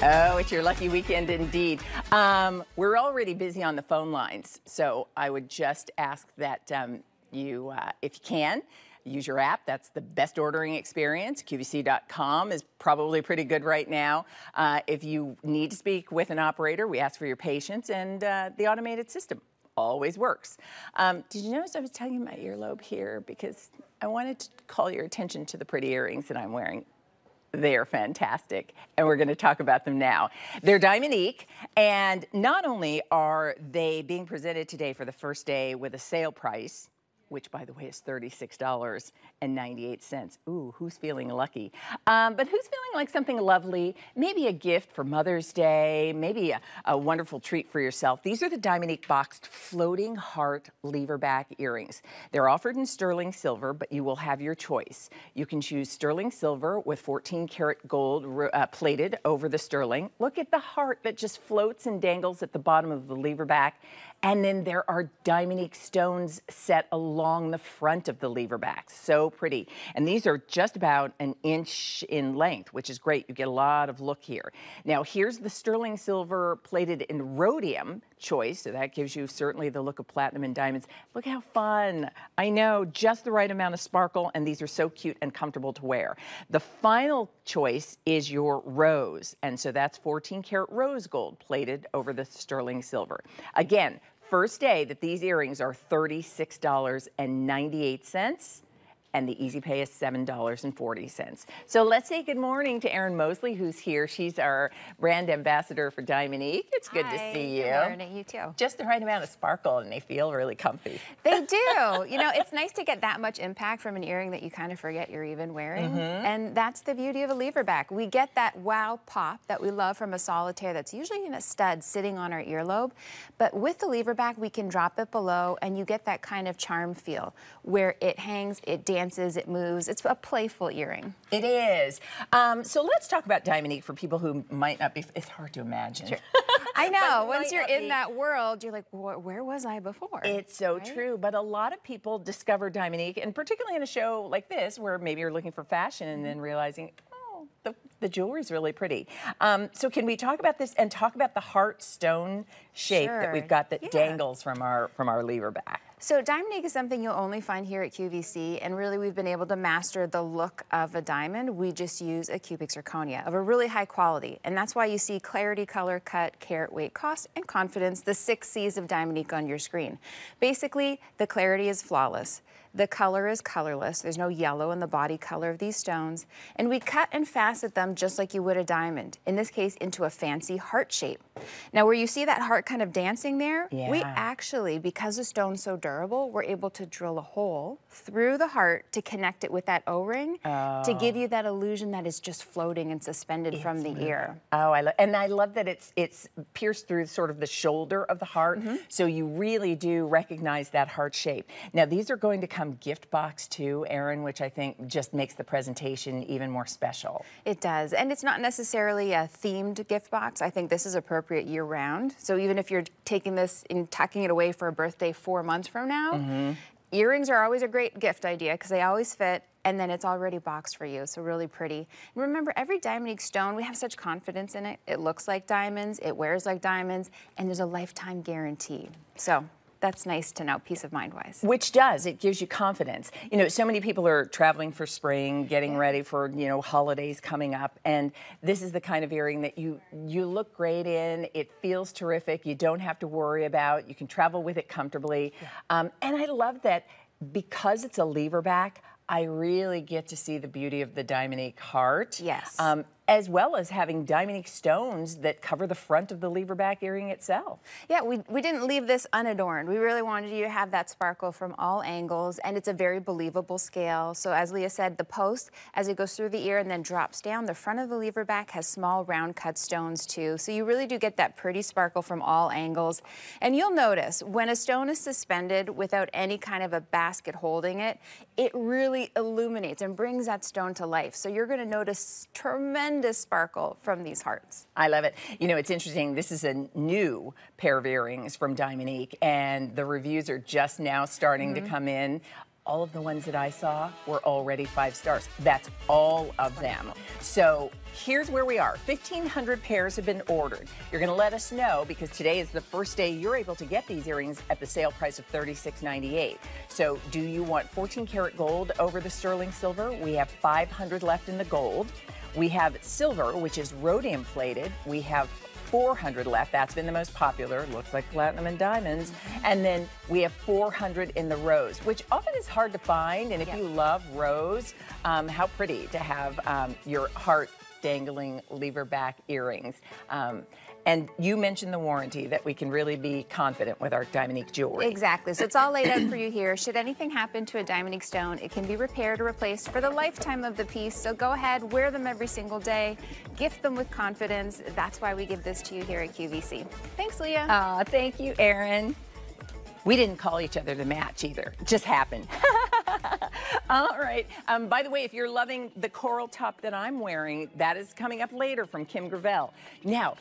Oh, it's your lucky weekend indeed. We're already busy on the phone lines, so I would just ask that you, if you can, use your app. That's the best ordering experience. QVC.com is probably pretty good right now. If you need to speak with an operator, we ask for your patience, and the automated system always works. Did you notice I was tugging my earlobe here because I wanted to call your attention to the pretty earrings that I'm wearing? They're fantastic, and we're going to talk about them now. They're Diamonique, and not only are they being presented today for the first day with a sale price, which, by the way, is $36.98. Ooh, who's feeling lucky? But who's feeling like something lovely, maybe a gift for Mother's Day, maybe a wonderful treat for yourself? These are the Diamonique boxed floating heart lever back earrings. They're offered in sterling silver, but you will have your choice. You can choose sterling silver with 14 karat gold plated over the sterling. Look at the heart that just floats and dangles at the bottom of the lever back. And then there are Diamonique stones set along the front of the lever back. So pretty. And these are just about an inch in length, which is great. You get a lot of look here. Now, here's the sterling silver plated in rhodium choice. So that gives you certainly the look of platinum and diamonds. Look how fun. I know, just the right amount of sparkle, and these are so cute and comfortable to wear. The final choice is your rose. And so that's 14 karat rose gold plated over the sterling silver. Again, first day that these earrings are $36.98, and the easy pay is $7.40. So let's say good morning to Erin Mosley, who's here. She's our brand ambassador for Diamonique. It's good to see you. Good morning, you too. Just the right amount of sparkle, and they feel really comfy. They do. You know, it's nice to get that much impact from an earring that you kind of forget you're even wearing. And that's the beauty of a lever back. We get that wow pop that we love from a solitaire that's usually in a stud sitting on our earlobe. But with the lever back, we can drop it below, and you get that kind of charm feel where it hangs, it dances, it moves. It's a playful earring. It is. So let's talk about Diamonique for people who might not be, it's hard to imagine. Sure. I know, once you're in that world, you're like, where was I before? It's so true, but a lot of people discover Diamonique, and particularly in a show like this, where maybe you're looking for fashion and then realizing, oh, the jewelry's really pretty. So can we talk about this and talk about the heart stone shape that we've got that dangles from our lever back? So Diamonique is something you'll only find here at QVC, and really we've been able to master the look of a diamond. We just use a cubic zirconia of a really high quality, and that's why you see clarity, color, cut, carat, weight, cost, and confidence, the 6 C's of Diamonique on your screen. Basically, the clarity is flawless. The color is colorless. There's no yellow in the body color of these stones. And we cut and facet them just like you would a diamond, in this case into a fancy heart shape. Now where you see that heart kind of dancing there, we actually, because the stone's so durable, we're able to drill a hole through the heart to connect it with that O-ring to give you that illusion that is just floating and suspended from the ear. Oh, I love that it's pierced through sort of the shoulder of the heart, so you really do recognize that heart shape. Now these are going to come gift box too, Erin, which I think just makes the presentation even more special. It does, and it's not necessarily a themed gift box. I think this is appropriate year-round. So even if you're taking this and tucking it away for a birthday 4 months from now, earrings are always a great gift idea because they always fit, and then it's already boxed for you, so really pretty. And remember, every Diamonique stone, we have such confidence in it. It looks like diamonds, it wears like diamonds, and there's a lifetime guarantee. So that's nice to know, peace of mind-wise. Which does, it gives you confidence. You know, so many people are traveling for spring, getting ready for, you know, holidays coming up, and this is the kind of earring that you look great in, it feels terrific, you don't have to worry about, you can travel with it comfortably. And I love that because it's a lever back, I really get to see the beauty of the Diamonique heart. Yes. As well as having Diamonique stones that cover the front of the lever back earring itself. Yeah, we didn't leave this unadorned. We really wanted you to have that sparkle from all angles, and it's a very believable scale. So as Leah said, the post, as it goes through the ear and then drops down, the front of the lever back has small round cut stones too. So you really do get that pretty sparkle from all angles. And you'll notice when a stone is suspended without any kind of a basket holding it, it really illuminates and brings that stone to life. So you're gonna notice tremendous sparkle from these hearts. I love it. You know, it's interesting. This is a new pair of earrings from Diamonique, and the reviews are just now starting to come in. All of the ones that I saw were already 5 stars. That's all of them. So here's where we are. 1,500 pairs have been ordered. You're going to let us know because today is the first day you're able to get these earrings at the sale price of $36.98. So do you want 14 karat gold over the sterling silver? We have 500 left in the gold. We have silver, which is rhodium plated. We have 400 left. That's been the most popular. Looks like platinum and diamonds. And then we have 400 in the rose, which often is hard to find. And if you love rose, how pretty to have your heart dangling lever back earrings. And you mentioned the warranty, that we can really be confident with our Diamonique jewelry. Exactly. So it's all laid out for you here. Should anything happen to a Diamonique stone, it can be repaired or replaced for the lifetime of the piece. So go ahead, wear them every single day, gift them with confidence. That's why we give this to you here at QVC. Thanks, Leah. Aw, thank you, Erin. We didn't call each other to match either. It just happened. All right. By the way, if you're loving the coral top that I'm wearing, that is coming up later from Kim Gravel. Now,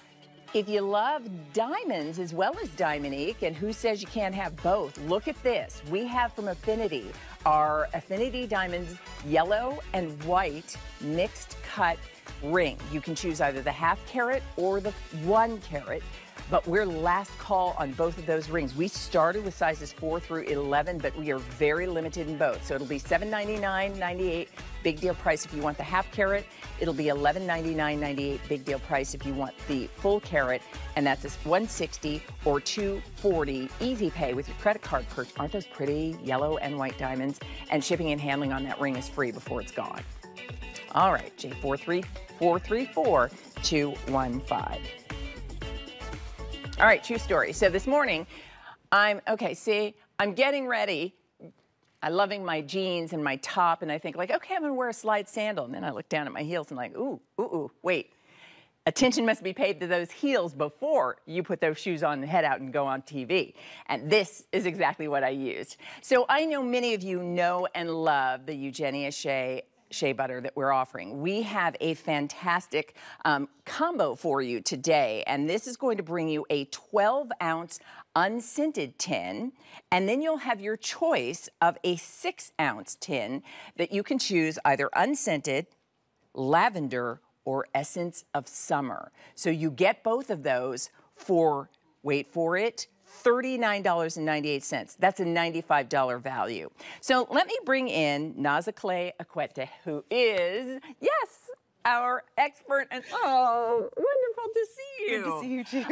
if you love diamonds as well as Diamonique, and who says you can't have both, look at this. We have from Affinity our Affinity Diamonds yellow and white mixed cut ring. You can choose either the ½ carat or the 1 carat. But we're last call on both of those rings. We started with sizes 4 through 11, but we are very limited in both. So it'll be $799.98, big deal price if you want the ½ carat. It'll be $1199.98, big deal price if you want the full carat, and that's $160 or $240, easy pay with your credit card purchase. Aren't those pretty yellow and white diamonds? And shipping and handling on that ring is free before it's gone. All right, J43434-215. All right, true story. So this morning, I'm getting ready. I'm loving my jeans and my top, and I think like, okay, I'm gonna wear a slide sandal. And then I look down at my heels and like, wait. Attention must be paid to those heels before you put those shoes on and head out and go on TV. And this is exactly what I used. So I know many of you know and love the Eugenia Shea Butter that we're offering. We have a fantastic combo for you today, and this is going to bring you a 12-ounce unscented tin, and then you'll have your choice of a 6-ounce tin that you can choose either unscented, lavender, or essence of summer. So you get both of those for, wait for it, $39.98. That's a $95 value. So let me bring in Nazakle Akwete, who is, yes, our expert. And oh, wonderful to see you. Good to see you too.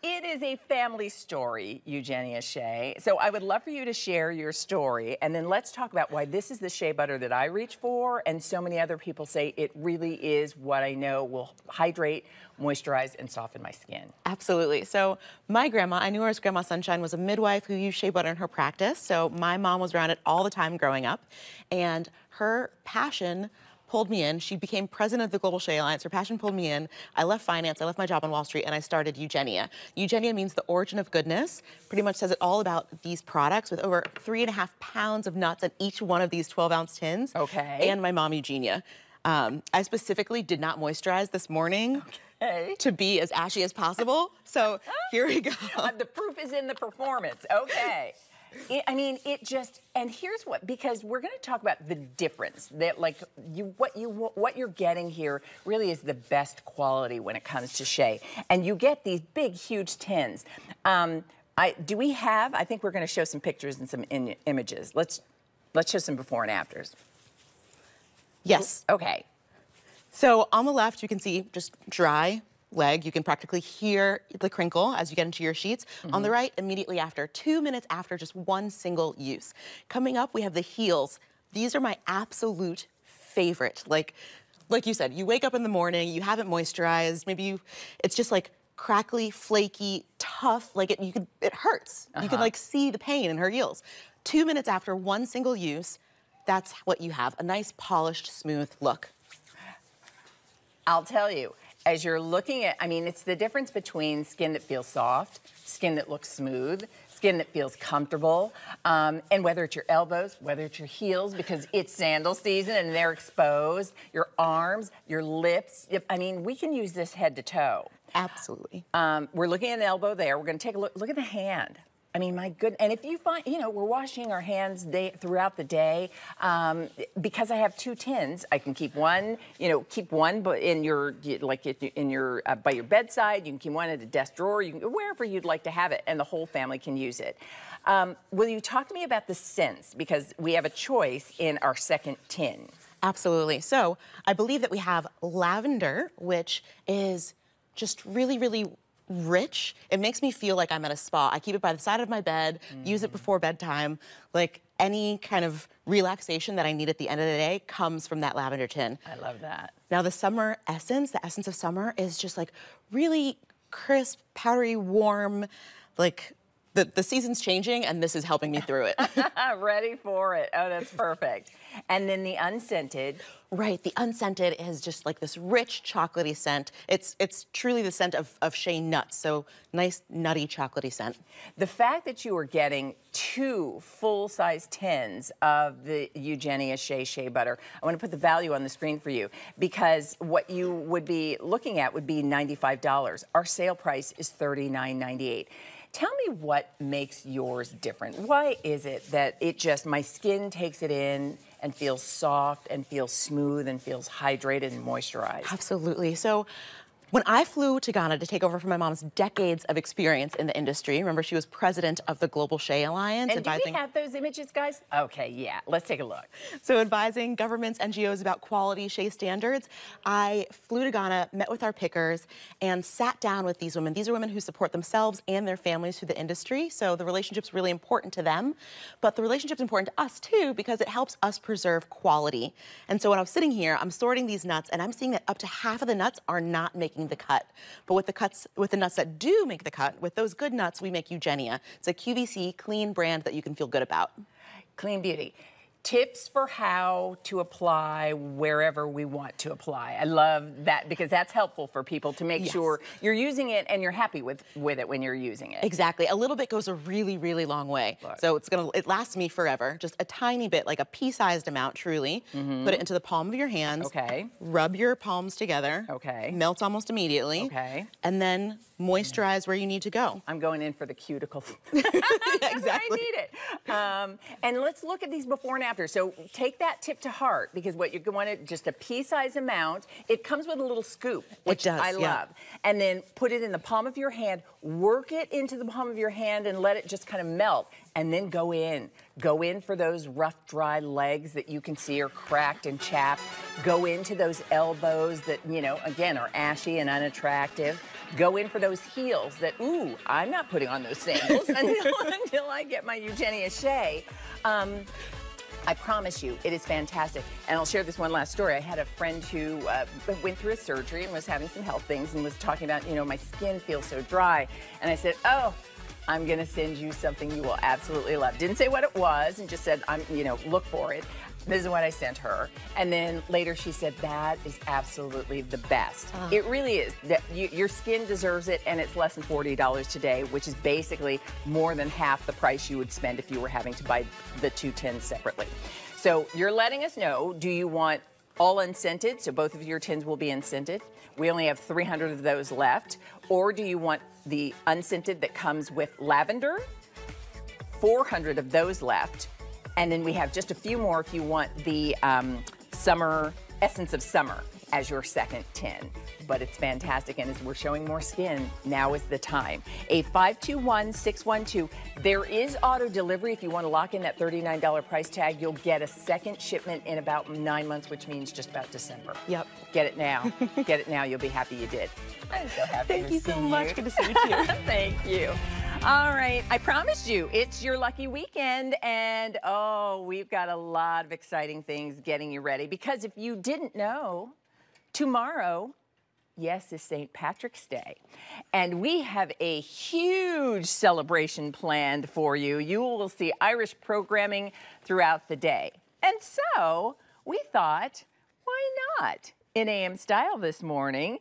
It is a family story, Eugenia Shea. So I would love for you to share your story, and then let's talk about why this is the shea butter that I reach for, and so many other people say it really is what I know will hydrate, moisturize, and soften my skin. Absolutely. So my grandma, I knew her as Grandma Sunshine, was a midwife who used shea butter in her practice. So my mom was around it all the time growing up, and her passion pulled me in. She became president of the Global Shea Alliance. Her passion pulled me in. I left finance, I left my job on Wall Street, and I started Eugenia. Eugenia means the origin of goodness. Pretty much says it all about these products with over 3.5 pounds of nuts in each one of these 12-ounce tins. Okay. And my mom, Eugenia. I specifically did not moisturize this morning to be as ashy as possible. So here we go. The proof is in the performance. Okay. And here's what, because we're going to talk about the difference that, like, what you're getting here really is the best quality when it comes to shea, and you get these big, huge tins. Do we have, I think we're going to show some pictures and some images. Let's show some before and afters. Yes. Okay. So on the left, you can see just dry leg. You can practically hear the crinkle as you get into your sheets. On the right, immediately after, 2 minutes after just one single use. Coming up, we have the heels. These are my absolute favorite. Like you said, you wake up in the morning, you haven't moisturized, maybe it's just like crackly, flaky, tough, like it hurts. You can like see the pain in her heels. 2 minutes after one single use, that's what you have, a nice polished, smooth look. I'll tell you, as you're looking at, I mean, it's the difference between skin that feels soft, skin that looks smooth, skin that feels comfortable, and whether it's your elbows, whether it's your heels, because it's sandal season and they're exposed, your arms, your lips. I mean, we can use this head to toe. Absolutely. We're looking at an elbow there. We're going to take a look. Look at the hand. I mean, my goodness. And if you find, you know, we're washing our hands throughout the day. Because I have 2 tins, I can keep one, you know, but in your, like in your, by your bedside. You can keep one in a desk drawer, you can, wherever you'd like to have it, and the whole family can use it. Will you talk to me about the scents? Because we have a choice in our second tin. Absolutely. So I believe that we have lavender, which is just really, really rich. It makes me feel like I'm at a spa. I keep it by the side of my bed, use it before bedtime. Like any kind of relaxation that I need at the end of the day comes from that lavender tin. I love that. Now the summer essence, the essence of summer is just like really crisp, powdery, warm, like the season's changing and this is helping me through it. Ready for it. Oh, that's perfect. And then the unscented. Right, the unscented is just like this rich chocolatey scent. It's truly the scent of shea nuts, so nice nutty chocolatey scent. The fact that you are getting 2 full-size tins of the Eugenia shea butter, I want to put the value on the screen for you because what you would be looking at would be $95. Our sale price is $39.98. Tell me what makes yours different. Why is it that my skin takes it in and feels soft and feels smooth and feels hydrated and moisturized? Absolutely. So when I flew to Ghana to take over from my mom's decades of experience in the industry, remember she was president of the Global Shea Alliance. And do we have those images, guys? Okay, yeah, let's take a look. So advising governments, NGOs about quality shea standards, I flew to Ghana, met with our pickers, and sat down with these women. These are women who support themselves and their families through the industry, so the relationship's really important to them. But the relationship's important to us, too, because it helps us preserve quality. And so when I was sitting here, I'm sorting these nuts, and I'm seeing that up to half of the nuts are not making the cut. But with the nuts that do make the cut, with those good nuts, we make Eugenia. It's a QVC clean brand that you can feel good about. Clean beauty. Tips for how to apply wherever we want to apply. I love that because that's helpful for people to make sure you're using it and you're happy with it when you're using it. Exactly. A little bit goes a really, really long way. Look. So it lasts me forever. Just a tiny bit, like a pea-sized amount, truly. Put it into the palm of your hands. Okay. Rub your palms together. Okay. Melts almost immediately. Okay. And then moisturize where you need to go. I'm going in for the cuticle. Exactly. I need it. And let's look at these before and after. So take that tip to heart because what you're going to, just a pea-sized amount, it comes with a little scoop, which I love. And then put it in the palm of your hand, work it into the palm of your hand and let it just kind of melt. And then go in. Go in for those rough, dry legs that you can see are cracked and chapped. Go into those elbows that, you know, again, are ashy and unattractive. Go in for those heels that, ooh, I'm not putting on those sandals until I get my Eugenia shea. I promise you, it is fantastic. And I'll share this one last story. I had a friend who went through a surgery and was having some health things and was talking about, you know, my skin feels so dry. And I said, oh, I'm going to send you something you will absolutely love. Didn't say what it was and just said, you know, look for it. This is what I sent her. And then later she said, that is absolutely the best. It really is. Your skin deserves it, and it's less than $40 today, which is basically more than half the price you would spend if you were having to buy the 2 tins separately. So you're letting us know, do you want all unscented? So both of your tins will be unscented. We only have 300 of those left. Or do you want the unscented that comes with lavender? 400 of those left. And then we have just a few more if you want the summer, essence of summer. as your second 10. But it's fantastic, and as we're showing more skin, now is the time. 852-612. There is auto delivery. If you want to lock in that $39 price tag, you'll get a second shipment in about 9 months, which means just about December. Yep. Get it now. Get it now. You'll be happy you did. I'm so happy Thank you so much. Good to see you too. Thank you. All right, I promised you, it's your lucky weekend, and oh, we've got a lot of exciting things getting you ready, because if you didn't know, tomorrow, yes, is St. Patrick's Day, and we have a huge celebration planned for you. You will see Irish programming throughout the day, and so we thought, why not? In AM Style this morning,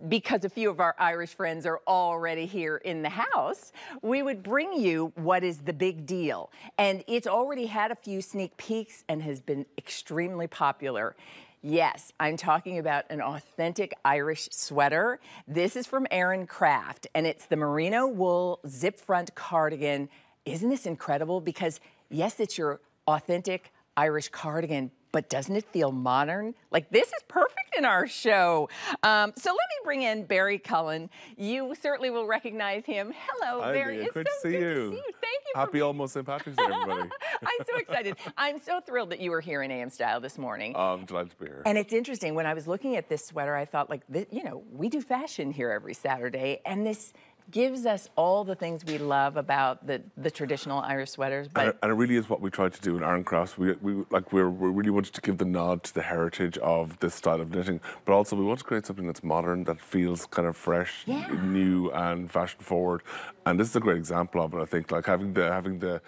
because a few of our Irish friends are already here in the house, we would bring you what is the big deal. And it's already had a few sneak peeks and has been extremely popular. Yes, I'm talking about an authentic Irish sweater. This is from Erin Craft, and it's the merino wool zip front cardigan. Isn't this incredible? Because yes, it's your authentic Irish cardigan, but doesn't it feel modern? Like, this is perfect in our show. So let me bring in Barry Cullen. You certainly will recognize him. Hello, Hi, Barry. Leah. It's Good so to see good you. to see you. Thank you. Happy almost St. Patrick's Day, everybody. I'm so excited. I'm so thrilled that you were here in AM Style this morning. I'm delighted to be here. And it's interesting, when I was looking at this sweater, I thought, like, you know, we do fashion here every Saturday, and this gives us all the things we love about the traditional Irish sweaters. But and it really is what we tried to do in Iron Crafts. We really wanted to give the nod to the heritage of this style of knitting, but also we want to create something that's modern, that feels kind of fresh, new, and fashion forward. And this is a great example of it. I think, like having the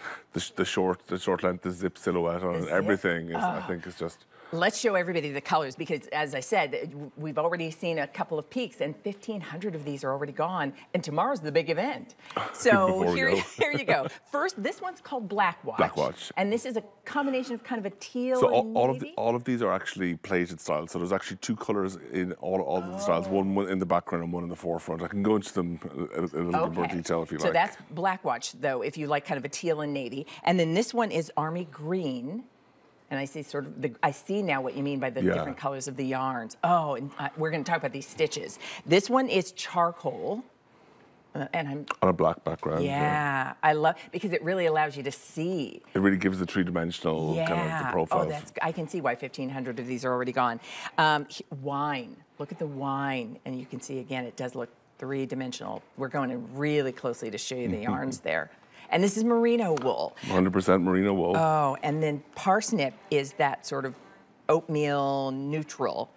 short length, the zip silhouette on it, everything is, I think, is just. Let's show everybody the colors, because, as I said, we've already seen a couple of peaks, and 1,500 of these are already gone, and tomorrow's the big event. So here you go. First, this one's called Black Watch. Black Watch. And this is a combination of kind of a teal So and navy? all of these are actually plated styles. So there's actually two colors in all of the styles, one in the background and one in the forefront. I can go into them in a little bit more detail if you like. So that's Black Watch, though, if you like kind of a teal and navy. And then this one is Army Green. And I see sort of I see now what you mean by the different colors of the yarns. Oh, and we're going to talk about these stitches. This one is charcoal. And I'm on a black background. Yeah, I love, because it really allows you to see. It really gives the three-dimensional kind of the profile. Oh, I can see why 1,500 of these are already gone. Wine. Look at the wine, and you can see again it does look three-dimensional. We're going in really closely to show you the yarns there. And this is merino wool. 100% merino wool. Oh, and then parsnip is that sort of oatmeal neutral.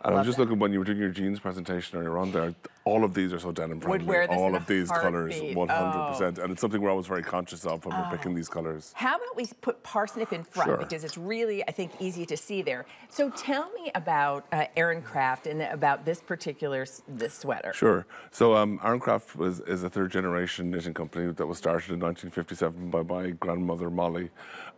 And I was just looking, when you were doing your jeans presentation earlier on there, all of these are so denim friendly. Would wear this all in of a these colors, heartbeat. 100%. And it's something we're always very conscious of when we're picking these colors. How about we put parsnip in front, because it's really, I think, easy to see there. So tell me about Erin Craft and about this particular sweater. Sure. So Erin Craft is a third-generation knitting company that was started in 1957 by my grandmother, Molly.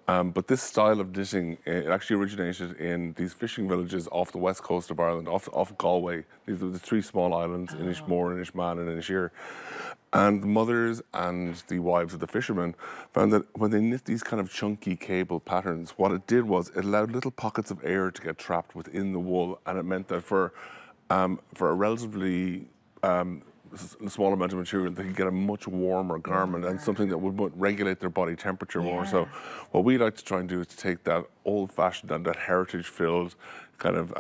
But this style of knitting, it actually originated in these fishing villages off the west coast of Ireland, off Galway. These are the three small islands, Inishmore, Inishmaan, and Inisheer. And the mothers and the wives of the fishermen found that when they knit these kind of chunky cable patterns, what it did was it allowed little pockets of air to get trapped within the wool, and it meant that for a relatively small amount of material, they could get a much warmer garment and something that would regulate their body temperature more. So what we like to try and do is to take that old-fashioned and that heritage-filled kind of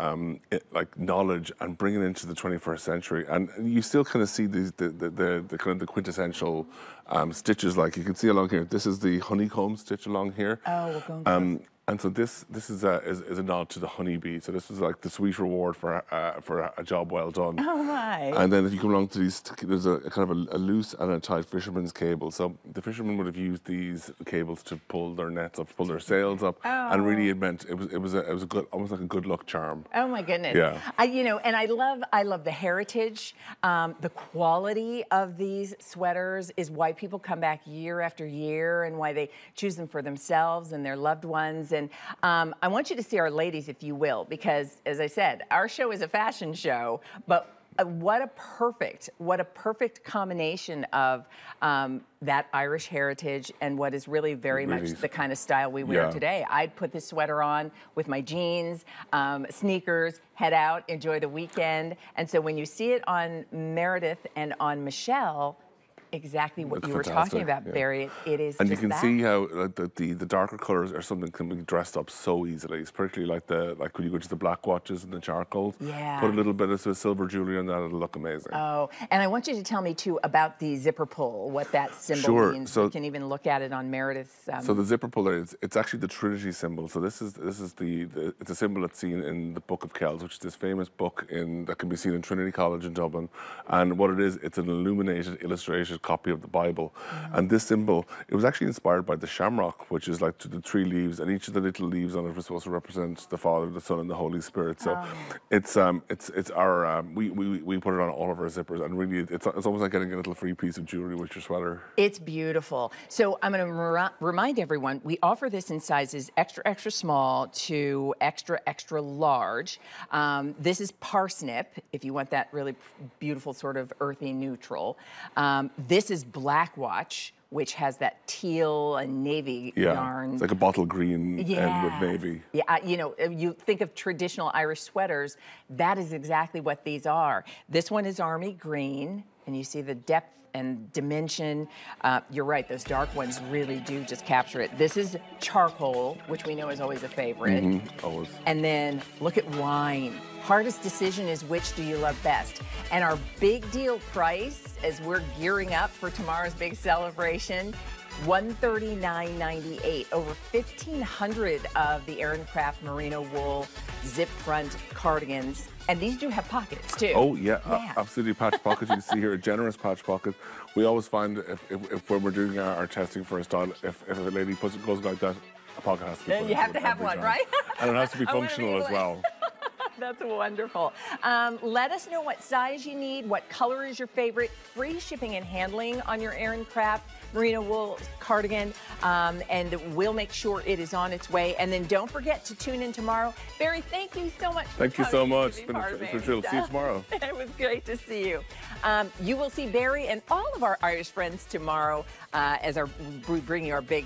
like knowledge and bring it into the 21st century. And you still kind of see the kind of the quintessential stitches. Like you can see along here, this is the honeycomb stitch along here. Oh, we're going and so this is a nod to the honeybee. So this is like the sweet reward for a job well done. Oh my! And then if you come along to these, there's a kind of a loose and a tight fisherman's cable. So the fishermen would have used these cables to pull their nets up, pull their sails up, and really it meant it was a good, almost like a good luck charm. Oh my goodness! Yeah. And I love the heritage, the quality of these sweaters is why people come back year after year, and why they choose them for themselves and their loved ones. And I want you to see our ladies, if you will, because, as I said, our show is a fashion show, but what a perfect combination of that Irish heritage and what is really very much the kind of style we wear today. I'd put this sweater on with my jeans, sneakers, head out, enjoy the weekend. And so when you see it on Meredith and on Michelle, exactly what you were talking about, Barry. It is and just you can see how the darker colours are something that can be dressed up so easily. It's particularly like when you go to the black watches and the charcoals. Yeah. Put a little bit of silver jewellery on that, it'll look amazing. Oh, and I want you to tell me too about the zipper pull, what that symbol means. So we can even look at it on Meredith's. So the zipper pull, it's actually the Trinity symbol. So it's a symbol that's seen in the Book of Kells, which is this famous book that can be seen in Trinity College in Dublin. And what it is, it's an illuminated, illustrated copy of the Bible. And this symbol, it was actually inspired by the shamrock, which is like the 3 leaves, and each of the little leaves on it was supposed to represent the Father, the Son, and the Holy Spirit. So it's our we put it on all of our zippers, and really it's almost like getting a little free piece of jewelry with your sweater. It's beautiful. So I'm going to remind everyone, we offer this in sizes extra, extra small to extra, extra large. This is parsnip, if you want that really beautiful sort of earthy neutral. This is black watch, which has that teal and navy yarn. It's like a bottle green end with navy. Yeah, you know, you think of traditional Irish sweaters, that is exactly what these are. This one is army green, and you see the depth and dimension. You're right, those dark ones really do just capture it. This is charcoal, which we know is always a favorite. Always. And then look at wine. Hardest decision is which do you love best. And our big deal price, as we're gearing up for tomorrow's big celebration, $139.98. Over 1,500 of the Erin Craft merino wool zip front cardigans. And these do have pockets too. Oh yeah, absolutely, patch pockets. You see here a generous patch pocket. We always find if when we're doing our testing for a style, if a lady goes like that, a pocket has to be put You have to have one, right? And it has to be functional as well. That's wonderful. Let us know what size you need, what color is your favorite. Free shipping and handling on your Erin Craft merino wool cardigan, and we'll make sure it is on its way. And then don't forget to tune in tomorrow. Barry, thank you so much. Thank you so much. It's been a thrill. See you tomorrow. It was great to see you. You will see Barry and all of our Irish friends tomorrow as we're bringing our big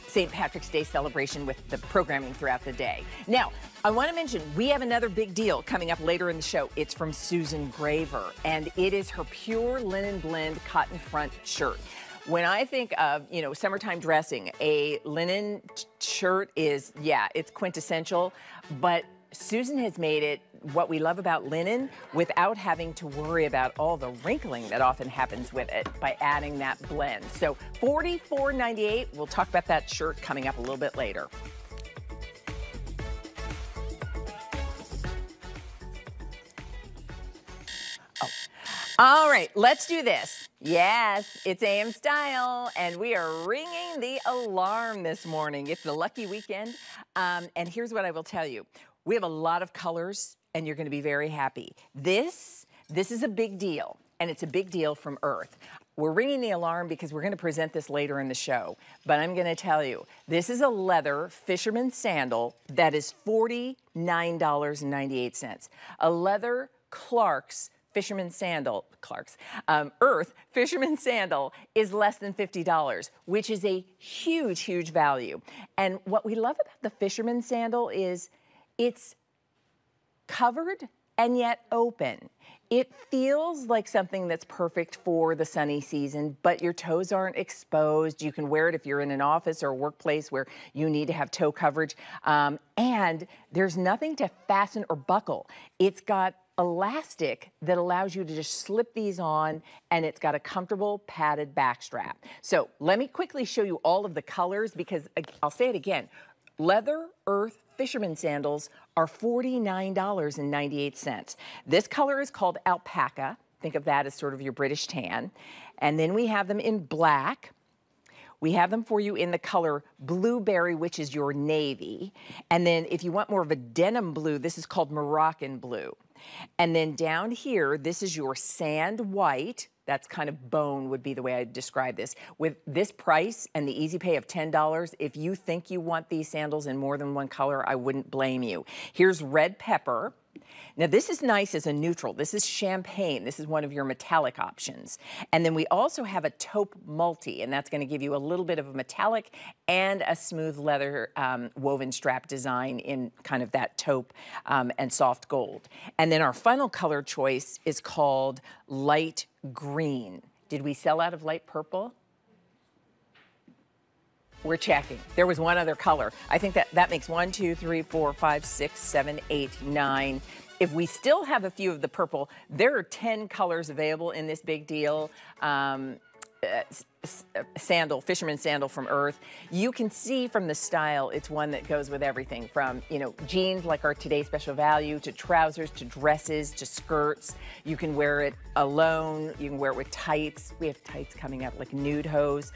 St. Patrick's Day celebration with the programming throughout the day. Now, I want to mention, we have another big deal coming up later in the show. It's from Susan Graver, and it is her pure linen blend cotton front shirt. When I think of, you know, summertime dressing, a linen shirt is, it's quintessential, but Susan has made it what we love about linen without having to worry about all the wrinkling that often happens with it by adding that blend. So $44.98. We'll talk about that shirt coming up a little bit later. All right, let's do this. Yes, it's AM Style, and we are ringing the alarm this morning. It's the lucky weekend, and here's what I will tell you. We have a lot of colors, and you're going to be very happy. This is a big deal, and it's a big deal from Earth. We're ringing the alarm because we're going to present this later in the show, but I'm going to tell you, this is a leather fisherman sandal that is $49.98. A leather Clark's fisherman sandal, Earth fisherman sandal is less than $50, which is a huge, huge value. And what we love about the fisherman sandal is it's covered and yet open. It feels like something that's perfect for the sunny season, but your toes aren't exposed. You can wear it if you're in an office or a workplace where you need to have toe coverage. And there's nothing to fasten or buckle. It's got elastic that allows you to just slip these on, and it's got a comfortable padded back strap. So let me quickly show you all of the colors, because I'll say it again. Leather Earth fisherman sandals are $49.98. This color is called alpaca. Think of that as sort of your British tan. And then we have them in black. We have them for you in the color blueberry, which is your navy. And then if you want more of a denim blue, this is called Moroccan blue. And then down here, this is your sand white. That's kind of bone would be the way I'd describe this. With this price and the easy pay of $10, if you think you want these sandals in more than one color, I wouldn't blame you. Here's red pepper. Now this is nice as a neutral. This is champagne. This is one of your metallic options. And then we also have a taupe multi, and that's going to give you a little bit of a metallic and a smooth leather woven strap design in kind of that taupe and soft gold. And then our final color choice is called light green. Did we sell out of light purple? We're checking. There was one other color. I think that makes 1, 2, 3, 4, 5, 6, 7, 8, 9. If we still have a few of the purple, there are 10 colors available in this big deal. Sandal, fisherman sandal from Earth. You can see from the style, it's one that goes with everything from, you know, jeans like our Today Special Value, to trousers, to dresses, to skirts. You can wear it alone. You can wear it with tights. We have tights coming up like nude hose.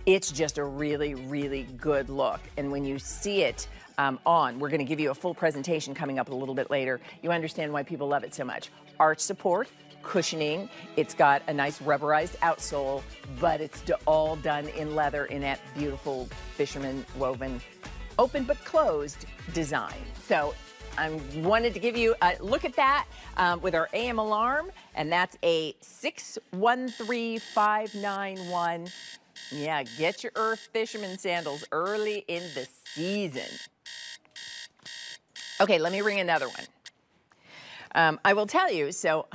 It's just a really, really good look. And when you see it on, we're going to give you a full presentation coming up a little bit later. You understand why people love it so much. Arch support, cushioning. It's got a nice rubberized outsole, but it's all done in leather in that beautiful fisherman woven, open but closed design. So I wanted to give you a look at that with our AM alarm, and that's a 613591. Yeah, get your Earth fisherman sandals early in the season. Okay, let me ring another one. I will tell you, so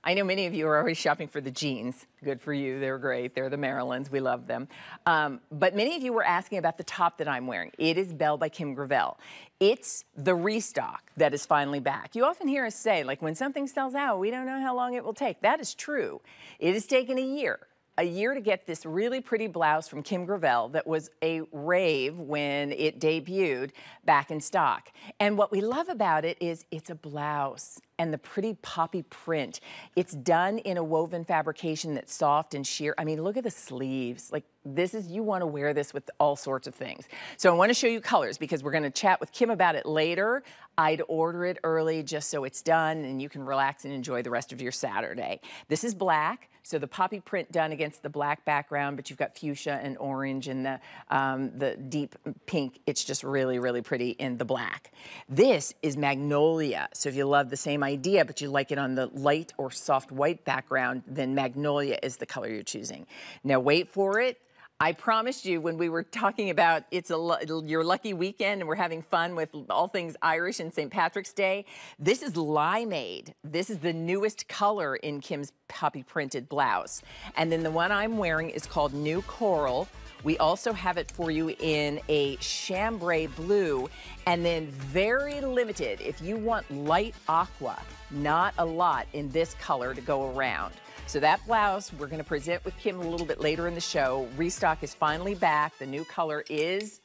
I know many of you are already shopping for the jeans. Good for you, they're great. They're the Marilyns, we love them. But many of you were asking about the top that I'm wearing. It is Belle by Kim Gravel. It's the restock that is finally back. You often hear us say, like, when something sells out, we don't know how long it will take. That is true. It has taken a year to get this really pretty blouse from Kim Gravel that was a rave when it debuted back in stock. And what we love about it is it's a blouse and the pretty poppy print. It's done in a woven fabrication that's soft and sheer. I mean, look at the sleeves. Like, this is, you want to wear this with all sorts of things. So I want to show you colors because we're going to chat with Kim about it later. I'd order it early just so it's done and you can relax and enjoy the rest of your Saturday. This is black. So the poppy print done against the black background, but you've got fuchsia and orange and the deep pink. It's just really, really pretty in the black. This is magnolia. So if you love the same idea, but you like it on the light or soft white background, then magnolia is the color you're choosing. Now wait for it. I promised you when we were talking about your lucky weekend and we're having fun with all things Irish and St. Patrick's Day. This is limeade. This is the newest color in Kim's poppy printed blouse. And then the one I'm wearing is called New Coral. We also have it for you in a chambray blue, and then very limited, if you want light aqua, not a lot in this color to go around. So that blouse we're going to present with Kim a little bit later in the show. Restock is finally back. The new color is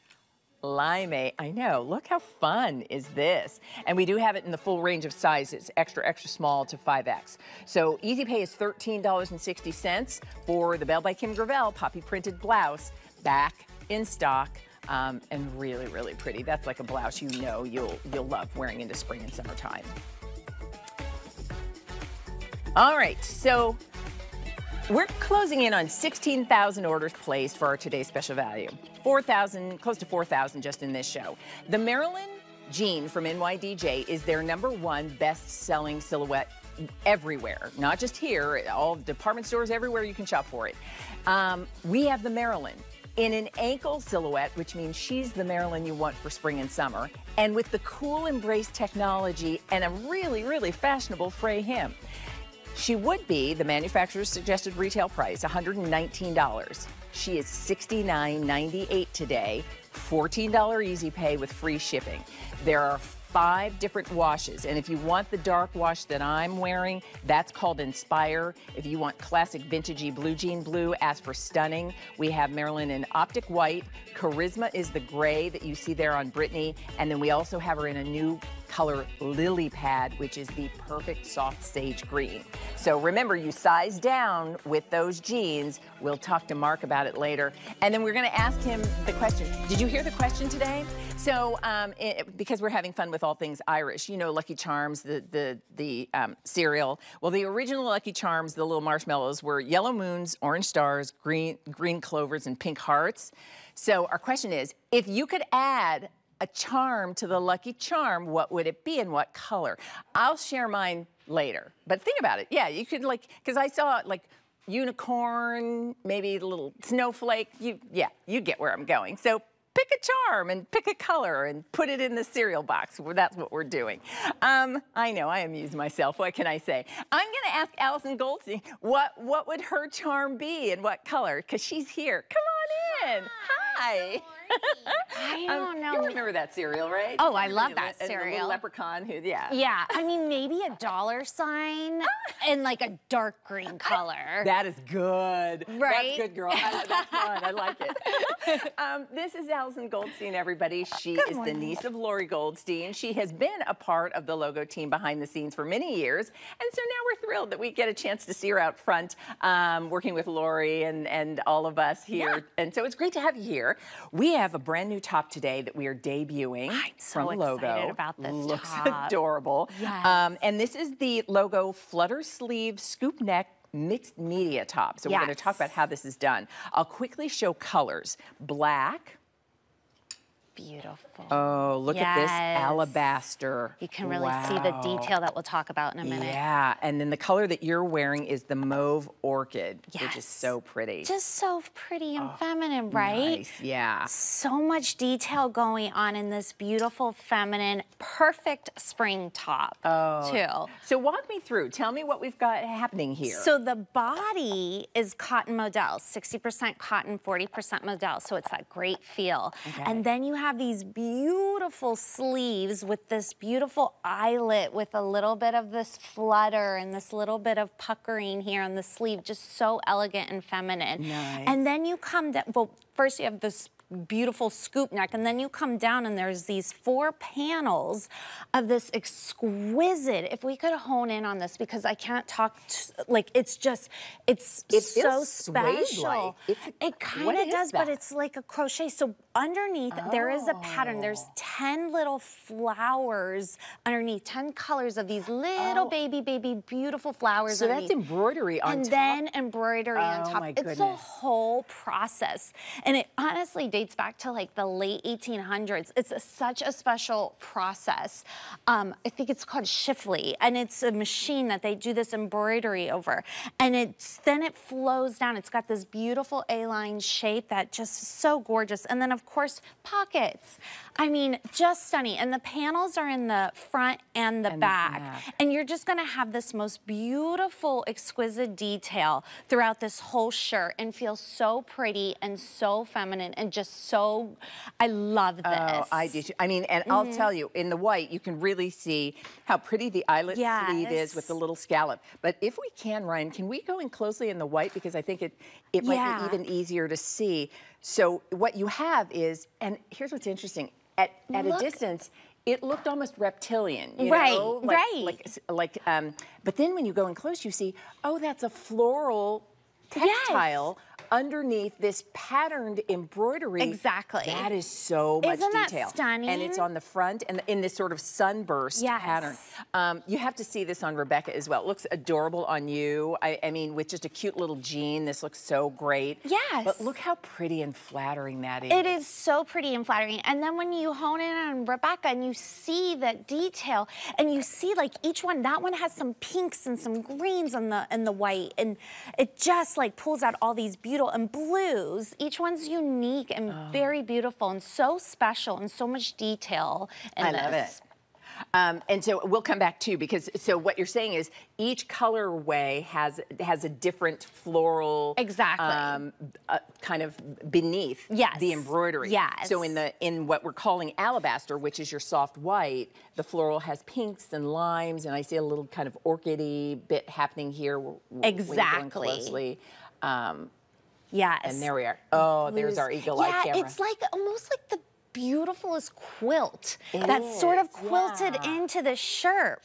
limeade. I know, look how fun is this. And we do have it in the full range of sizes, extra, extra small to 5X. So Easy Pay is $13.60 for the Belle by Kim Gravel poppy printed blouse, back in stock. And really, really pretty. That's like a blouse you know you'll love wearing into spring and summertime. All right, so we're closing in on 16,000 orders placed for our today's special value. 4,000, close to 4,000 just in this show. The Marilyn jean from NYDJ is their #1 best-selling silhouette everywhere, not just here, all department stores everywhere you can shop for it. We have the Marilyn in an ankle silhouette, which means she's the Marilyn you want for spring and summer, and with the cool embrace technology and a really, really fashionable fray hem. She would be the manufacturer's suggested retail price, $119. She is $69.98 today, $14 Easy Pay with free shipping. There are 5 different washes, and if you want the dark wash that I'm wearing, that's called Inspire. If you want classic vintagey blue jean blue, ask for Stunning. We have Marilyn in Optic White. Charisma is the gray that you see there on Brittany, and then we also have her in a new color Lily Pad, which is the perfect soft sage green. So remember, you size down with those jeans. We'll talk to Mark about it later. And then we're gonna ask him the question. Did you hear the question today? So because we're having fun with all things Irish, you know, Lucky Charms, the cereal. Well, the original Lucky Charms, the little marshmallows, were yellow moons, orange stars, green clovers, and pink hearts. So our question is, if you could add a charm to the lucky charm, what would it be and what color? I'll share mine later. But think about it. Yeah, you could like, because I saw like unicorn, maybe a little snowflake. You get where I'm going. So pick a charm and pick a color and put it in the cereal box. That's what we're doing. I know, I amuse myself. What can I say? I'm going to ask Allison Goldstein what would her charm be and what color, because she's here. Come on in. Hi. I don't know. You remember that cereal, right? Oh, I love that And the cereal. little leprechaun who, Yeah, I mean, maybe a dollar sign in like a dark green color. That is good. Right? That's good, girl. That's fun. I like it. This is Allison Goldstein, everybody. She is the niece of Lori Goldstein. She has been a part of the logo team behind the scenes for many years. And so now we're thrilled that we get a chance to see her out front, working with Lori and all of us here. Yeah. And so it's great to have you here. We have a brand new top today that we are debuting from Logo. Excited about this Looks top. adorable. Yes. And this is the Logo flutter sleeve scoop neck mixed media top. So we're going to talk about how this is done. I'll quickly show colors. Black. Beautiful. Oh, look at this alabaster. You can really see the detail that we'll talk about in a minute. Yeah, and then the color that you're wearing is the mauve orchid, which is so pretty. Just so pretty and feminine, right? Nice, yeah. So much detail going on in this beautiful, feminine, perfect spring top, too. So walk me through. Tell me what we've got happening here. So the body is cotton modal, 60% cotton, 40% modal, so it's that great feel. Okay. And then you have these beautiful sleeves with this beautiful eyelet with a little bit of this flutter and this little bit of puckering here on the sleeve, just so elegant and feminine. Nice. And then you come down, well, first you have this beautiful scoop neck, and then you come down and there's these 4 panels of this exquisite, if we could hone in on this, because I can't talk, like it's just, it's so special. It kind of does, but it's like a crochet. So underneath there is a pattern. There's 10 little flowers underneath, 10 colors of these little baby beautiful flowers. So that's embroidery on top? And then embroidery on top. My it's a whole process. And it honestly dates back to like the late 1800s. It's such a special process. I think it's called Shifley, and it's a machine that they do this embroidery over. And then it flows down. It's got this beautiful A-line shape that just so gorgeous. And then of course, pockets. I mean, just stunning. And the panels are in the front and the back. And you're just gonna have this most beautiful, exquisite detail throughout this whole shirt and feel so pretty and so feminine and just so, I love this. Oh, I do too. I mean, and I'll tell you, in the white, you can really see how pretty the eyelet sleeve is with the little scallop. But if we can, Ryan, can we go in closely in the white? Because I think it might be even easier to see. So what you have is, and here's what's interesting, at a distance, it looked almost reptilian, you know? But then when you go in close, you see, oh, that's a floral textile underneath this patterned embroidery. Exactly. That is so much detail. Isn't that stunning? And it's on the front and in this sort of sunburst pattern. You have to see this on Rebecca as well. It looks adorable on you. I mean, with just a cute little jean, this looks so great. Yes. But look how pretty and flattering that is. It is so pretty and flattering. And then when you hone in on Rebecca and you see that detail, and you see like each one, that one has some pinks and some greens in the white, and it just like pulls out all these beautiful and blues. Each one's unique and very beautiful and so special and so much detail in this. I love it. And so we'll come back too, because so what you're saying is each colorway has a different floral kind of beneath the embroidery. Yes. So in what we're calling alabaster, which is your soft white, the floral has pinks and limes, and I see a little kind of orchidy bit happening here. When you're going closely. Yes. And there we are. Oh, there's our eagle-eye camera. Yeah, it's like almost like the beautifulest quilt that's sort of quilted into the shirt.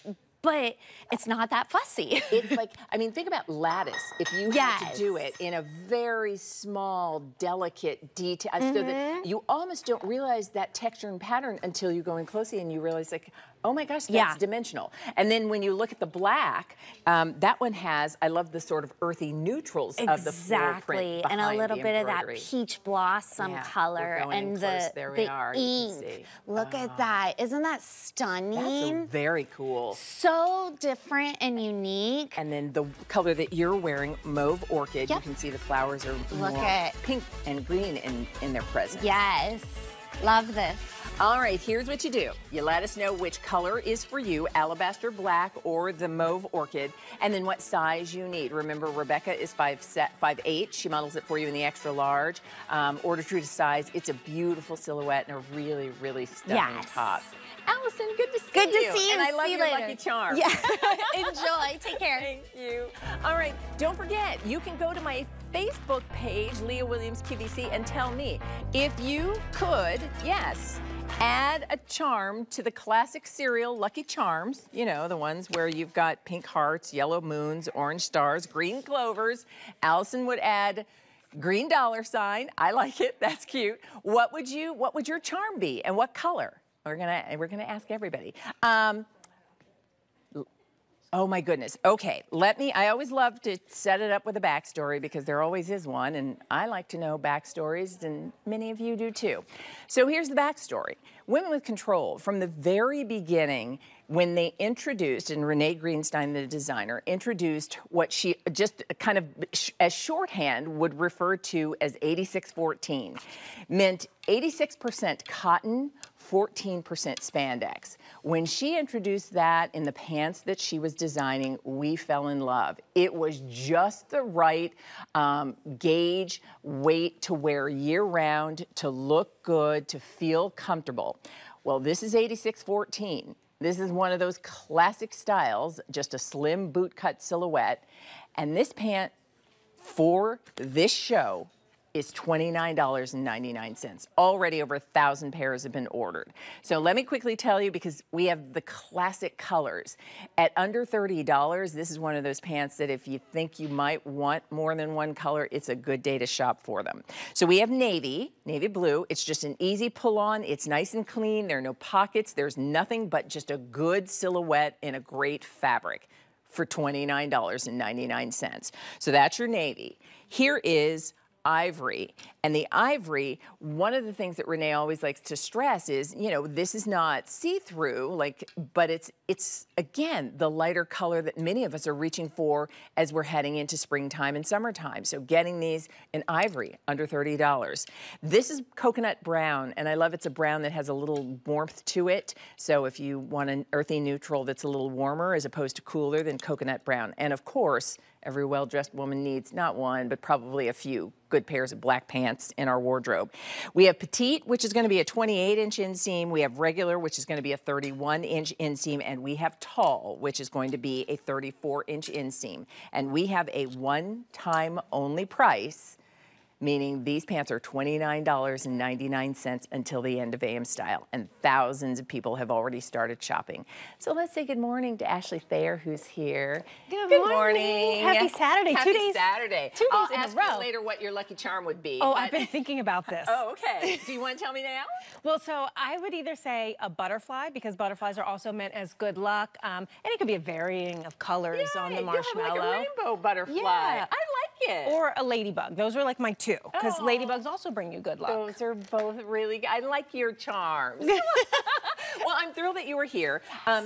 but it's not that fussy. It's like, I mean, think about lattice. If you had to do it in a very small, delicate detail, so that you almost don't realize that texture and pattern until you go in closely and you realize, like, oh my gosh, that's dimensional. And then when you look at the black, that one has, I love the sort of earthy neutrals of the floral print behind and a little the bit of that embroidery. peach blossom color and the ink. Look at that. Isn't that stunning? That's very cool. So different and unique. And then the color that you're wearing, mauve orchid, you can see the flowers are more pink and green in their presence. Yes. Love this. All right, here's what you do. You let us know which color is for you, alabaster black or the mauve orchid, and then what size you need. Remember, Rebecca is 5'8". She models it for you in the extra large. Order true to size. It's a beautiful silhouette and a really, really stunning top. Allison, good to see you. Good to see you. And I love your Lucky Charm. Yeah. Enjoy. Take care. Thank you. All right, don't forget, you can go to my Facebook page, Leah Williams QVC, and tell me if you could, add a charm to the classic cereal Lucky Charms, you know, the ones where you've got pink hearts, yellow moons, orange stars, green clovers. Allison would add green $sign. I like it. That's cute. What would your charm be, and what color? We're gonna ask everybody. Oh my goodness. Okay, I always love to set it up with a backstory because there always is one, and I like to know backstories, and many of you do too. So here's the backstory. Women with Control, from the very beginning, when they introduced, and Renee Greenstein, the designer, introduced what she just kind of as shorthand would refer to as 86-14, meant 86% cotton, 14% spandex. When she introduced that in the pants that she was designing, we fell in love. It was just the right gauge, weight to wear year-round, to look good, to feel comfortable. Well, this is 86-14. This is one of those classic styles, just a slim boot cut silhouette. And this pant for this show is $29.99. Already over 1,000 pairs have been ordered. So let me quickly tell you, because we have the classic colors. At under $30, this is one of those pants that if you think you might want more than one color, it's a good day to shop for them. So we have navy blue. It's just an easy pull on. It's nice and clean. There are no pockets. There's nothing but just a good silhouette in a great fabric for $29.99. So that's your navy. Here is ivory. And the ivory, one of the things that Renee always likes to stress is, you know, this is not see-through, but it's again, the lighter color that many of us are reaching for as we're heading into springtime and summertime. So getting these in ivory, under $30. This is coconut brown, and I love it's a brown that has a little warmth to it. So if you want an earthy neutral that's a little warmer as opposed to cooler, then coconut brown. And of course, every well-dressed woman needs not one, but probably a few good pairs of black pants in our wardrobe. We have petite, which is going to be a 28-inch inseam. We have regular, which is going to be a 31-inch inseam. And we have tall, which is going to be a 34-inch inseam. And we have a one-time only price, meaning these pants are $29.99 until the end of AM Style, and thousands of people have already started shopping. So let's say good morning to Ashley Thayer, who's here. Good morning. Happy Saturday. Happy Saturday. 2 days I'll in a row. ask you later what your lucky charm would be. Oh, I've been thinking about this. Oh, okay. Do you want to tell me now? Well, so I would either say a butterfly, because butterflies are also meant as good luck, and it could be a varying of colors on the marshmallow. You have like a rainbow butterfly. Yeah. I like it. Or a ladybug. Those are like my two, because ladybugs also bring you good luck. Those are both really good. I like your charms. Well, I'm thrilled that you were here.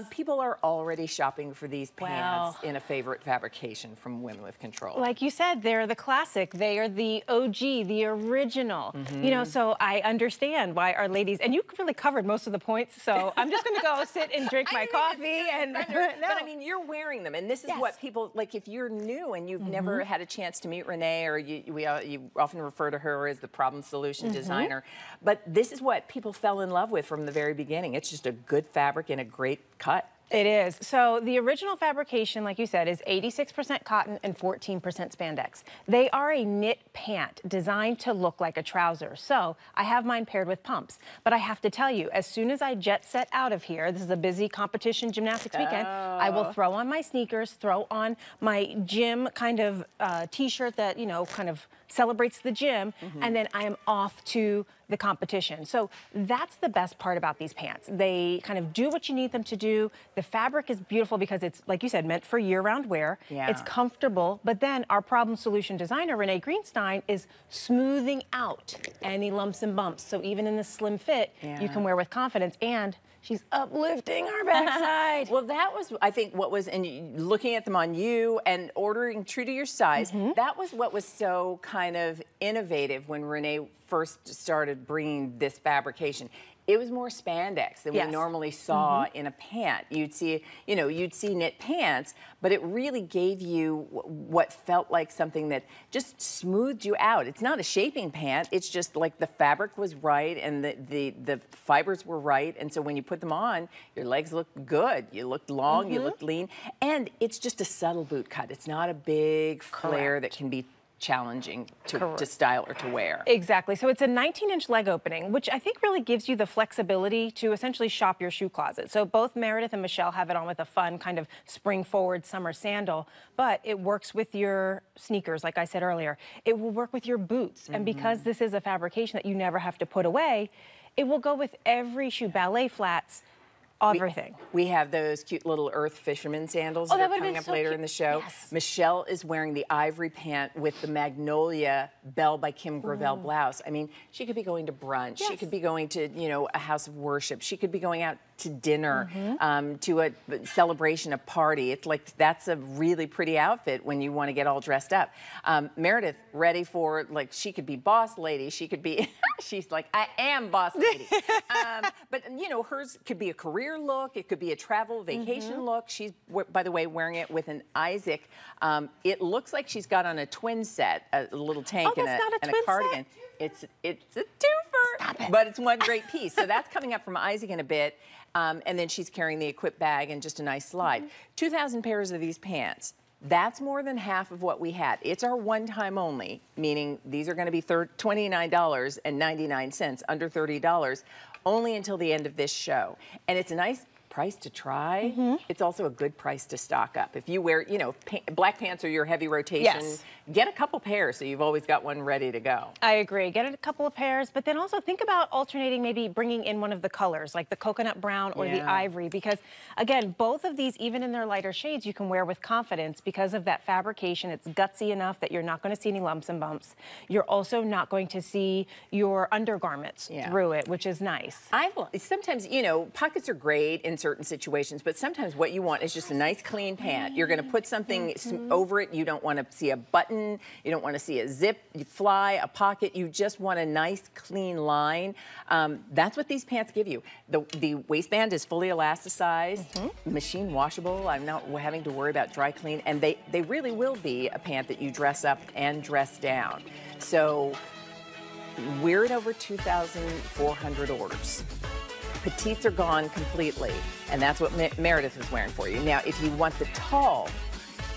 People are already shopping for these pants in a favorite fabrication from Women with Control. Like you said, they're the classic. They are the OG, the original. You know, so I understand why our ladies, and you really covered most of the points, so I'm just going to go sit and drink my coffee. But I mean, you're wearing them, and this is what people, like if you're new and you've never had a chance to meet Renee, or you often refer to her as the problem solution designer, but this is what people fell in love with from the very beginning. It's just a good fabric and a great cut. It is. So the original fabrication, like you said, is 86% cotton and 14% spandex. They are a knit pant designed to look like a trouser. So I have mine paired with pumps. But I have to tell you, as soon as I jet set out of here, this is a busy competition gymnastics weekend, I will throw on my sneakers, throw on my gym kind of t-shirt that, you know, kind of celebrates the gym, and then I am off to the competition. So that's the best part about these pants. They kind of do what you need them to do. The fabric is beautiful because it's, like you said, meant for year-round wear. Yeah. It's comfortable, but then our problem solution designer, Renee Greenstein, is smoothing out any lumps and bumps. So even in this slim fit, you can wear with confidence, and she's uplifting our backside. Well, that was, I think, what was, and looking at them on you and ordering true to your size, that was what was so kind of innovative when Renee first started bringing this fabrication. It was more spandex than we normally saw in a pant. You'd see, you know, you'd see knit pants, but it really gave you what felt like something that just smoothed you out. It's not a shaping pant. It's just like the fabric was right and the fibers were right. And so when you put them on, your legs looked good. You looked long, you looked lean. And it's just a subtle boot cut. It's not a big flare that can be challenging to style or to wear. Exactly. So it's a 19-inch leg opening, which I think really gives you the flexibility to essentially shop your shoe closet. So both Meredith and Michelle have it on with a fun kind of spring-forward summer sandal, but it works with your sneakers, like I said earlier. It will work with your boots. And because this is a fabrication that you never have to put away, it will go with every shoe, ballet flats, everything. We have those cute little Earth Fisherman sandals that are coming up later in the show. Michelle is wearing the ivory pant with the Magnolia Belle by Kim Gravel blouse. I mean, she could be going to brunch. She could be going to, you know, a house of worship. She could be going out to dinner, to a celebration, a party. It's like, that's a really pretty outfit when you want to get all dressed up. Meredith, ready for, like, she could be boss lady. She could be, she's like, I am boss lady. But, you know, hers could be a career look. It could be a travel vacation look. She's, by the way, wearing it with an Isaac. It looks like she's got on a twin set, a little tank and a cardigan. It's a twofer, but it's one great piece. So that's coming up from Isaac in a bit. And then she's carrying the equip bag and just a nice slide. 2,000 pairs of these pants. That's more than half of what we had. It's our one time only, meaning these are going to be $29.99, under $30, only until the end of this show. And it's a nice price to try. It's also a good price to stock up. If you wear, you know, black pants are your heavy rotation, get a couple pairs so you've always got one ready to go. I agree. Get a couple of pairs, but then also think about alternating, maybe bringing in one of the colors, like the coconut brown or the ivory, because again, both of these, even in their lighter shades, you can wear with confidence because of that fabrication. It's gutsy enough that you're not going to see any lumps and bumps. You're also not going to see your undergarments through it, which is nice. Sometimes, you know, pockets are great in certain situations, but sometimes what you want is just a nice clean pant. You're going to put something over it. You don't want to see a button. You don't want to see a zip, fly, a pocket. You just want a nice clean line. That's what these pants give you. The waistband is fully elasticized, machine washable. I'm not having to worry about dry clean, and they really will be a pant that you dress up and dress down. So we're at over 2,400 orders. Petites are gone completely, and that's what Meredith is wearing for you. Now, if you want the tall,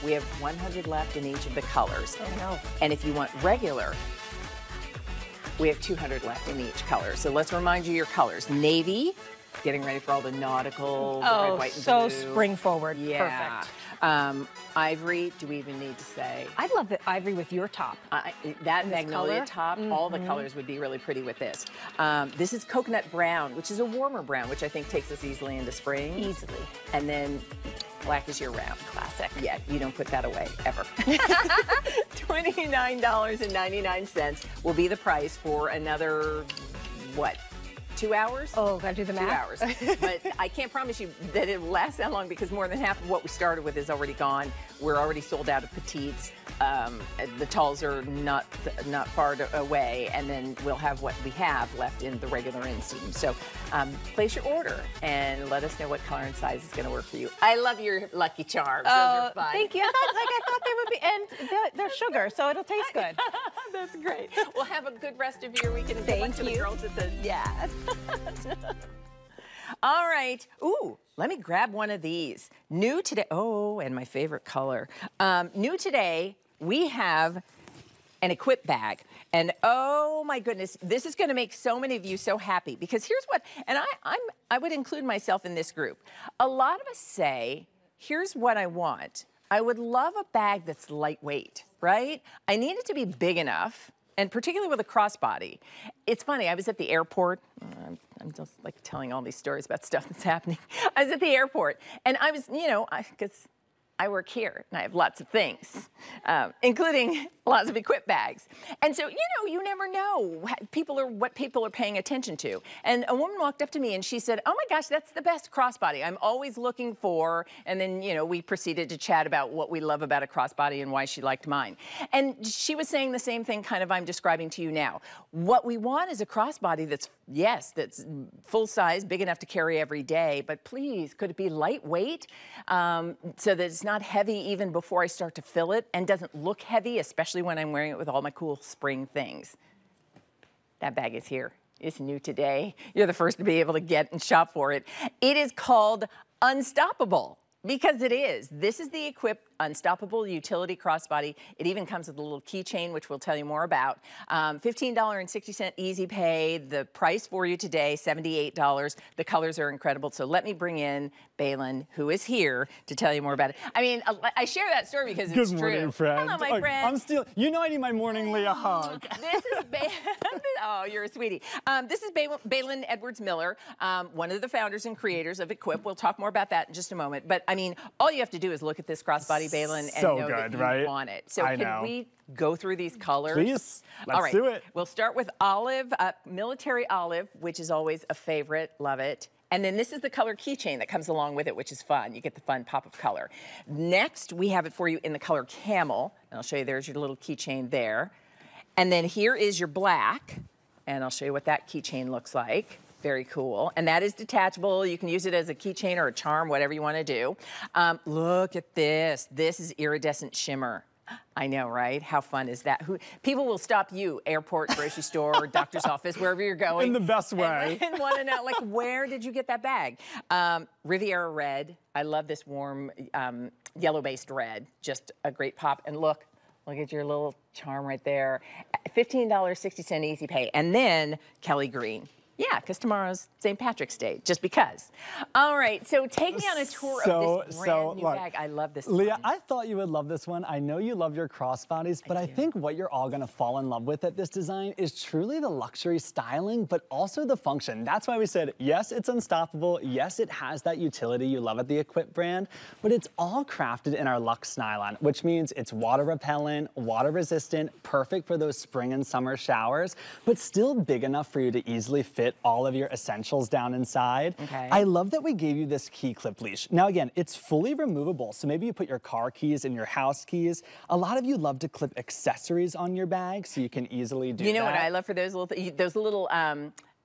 we have 100 left in each of the colors. And if you want regular, we have 200 left in each color. So let's remind you your colors. Navy, getting ready for all the nautical, the red, white, and blue. So spring forward. Perfect. Ivory, do we even need to say? I love the ivory with your top. That magnolia top, all the colors would be really pretty with this. This is coconut brown, which is a warmer brown, which I think takes us easily into spring. Easily. And then black is year-round. Classic. Yeah, you don't put that away, ever. $29.99 will be the price for another, what? 2 hours? Oh, gotta do the math. 2 hours. But I can't promise you that it'll last that long because more than half of what we started with is already gone. We're already sold out of petites. The talls are not far away, and then we'll have what we have left in the regular inseam. So place your order and let us know what color and size is going to work for you. I love your Lucky Charms. Those are fun. Thank you. I thought they would be, and they're sugar, so it'll taste good. That's great. Well, have a good rest of your weekend. Thank you. The girls at the All right. Ooh, let me grab one of these. New today. Oh, and my favorite color. New today, we have an Equip bag. And oh my goodness, this is gonna make so many of you so happy, because here's what, and I would include myself in this group. A lot of us say, here's what I want. I would love a bag that's lightweight, right? I need it to be big enough, and particularly with a crossbody. It's funny, I was at the airport. I'm just like telling all these stories about stuff that's happening. I was at the airport, and I was, you know, because I work here and I have lots of things, including lots of Equip bags. And so, you know, you never know what people are paying attention to. And a woman walked up to me and she said, oh my gosh, that's the best crossbody. I'm always looking for, and then, you know, we proceeded to chat about what we love about a crossbody and why she liked mine. And she was saying the same thing kind of I'm describing to you now. What we want is a crossbody that's, yes, that's full size, big enough to carry every day, but please, could it be lightweight so that it's not heavy even before I start to fill it, and doesn't look heavy, especially when I'm wearing it with all my cool spring things. That bag is here. It's new today. You're the first to be able to get and shop for it. It is called Unstoppable, because it is. This is the Equip Unstoppable Utility Crossbody. It even comes with a little keychain, which we'll tell you more about. $15.60 easy pay. The price for you today, $78. The colors are incredible. So let me bring in Balin, who is here to tell you more about it. I mean, I share that story because it's true. Good morning, friend. Hello, my friend. I'm still, you know I need my morning Leah hug. This is oh, you're a sweetie. This is Balin Edwards-Miller, one of the founders and creators of Equip. We'll talk more about that in just a moment. But I mean, all you have to do is look at this crossbody, Balin, and know that you want it. So can we go through these colors? Please, let's all right. do it. We'll start with olive, military olive, which is always a favorite. Love it. And then this is the color keychain that comes along with it, which is fun. You get the fun pop of color. Next, we have it for you in the color camel. And I'll show you, there's your little keychain there. And then here is your black. And I'll show you what that keychain looks like. Very cool. And that is detachable. You can use it as a keychain or a charm, whatever you want to do. Look at this. This is iridescent shimmer. I know, right? How fun is that? People will stop you, airport, grocery store, doctor's office, wherever you're going. In the best way. And want to know, like, where did you get that bag? Riviera red. I love this warm yellow-based red. Just a great pop. And look at your little charm right there. $15.60 easy pay. And then Kelly green. Yeah, because tomorrow's St. Patrick's Day, just because. All right, so take me on a tour of this brand new bag. I love this Leah, I thought you would love this one. I know you love your crossbodies, but I think what you're all gonna fall in love with at this design is truly the luxury styling, but also the function. That's why we said, yes, it's unstoppable. Yes, it has that utility you love at the Equip brand, but it's all crafted in our Luxe nylon, which means it's water repellent, water resistant, perfect for those spring and summer showers, but still big enough for you to easily fit all of your essentials down inside. Okay. I love that we gave you this key clip leash. Now again, it's fully removable, so maybe you put your car keys and your house keys. A lot of you love to clip accessories on your bag, so you can easily do that. You know what I love for those little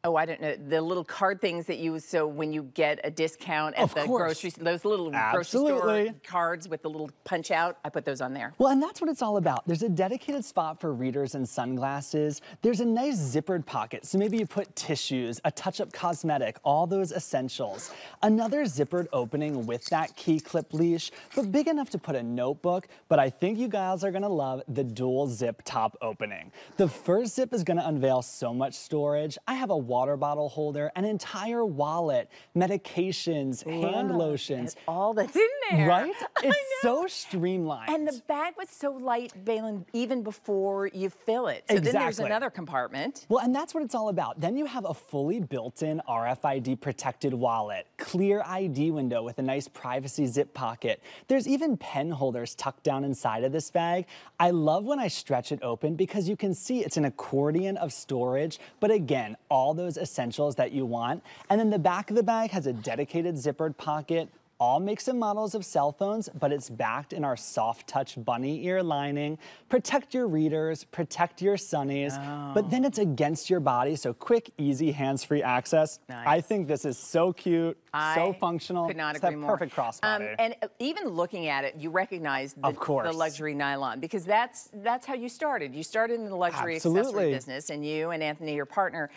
oh, I don't know, the little card things that you use so when you get a discount at the grocery store, those little grocery store cards with the little punch out, I put those on there. Well, and that's what it's all about. There's a dedicated spot for readers and sunglasses. There's a nice zippered pocket, so maybe you put tissues, a touch-up cosmetic, all those essentials. Another zippered opening with that key clip leash, but big enough to put a notebook, but I think you guys are gonna love the dual zip top opening. The first zip is gonna unveil so much storage. I have a water bottle holder, an entire wallet, medications, hand lotions. And all that's in there. Right? It's so streamlined. And the bag was so light, Balin, even before you fill it. So then there's another compartment. Well, and that's what it's all about. Then you have a fully built-in RFID protected wallet, clear ID window with a nice privacy zip pocket. There's even pen holders tucked down inside of this bag. I love when I stretch it open because you can see it's an accordion of storage, but again, all those essentials that you want. And then the back of the bag has a dedicated zippered pocket, all makes and models of cell phones, but it's backed in our soft touch bunny ear lining. Protect your readers, protect your sunnies, but then it's against your body, so quick, easy, hands-free access. Nice. I think this is so cute, so functional. Could not it's agree that more. perfect crossbody. And even looking at it, you recognize the luxury nylon, because that's how you started. You started in the luxury accessory business, and you and Anthony, your partner,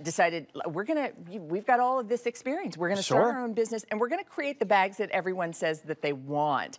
decided we've got all of this experience. We're going to start our own business, and we're going to create the bags that everyone says that they want.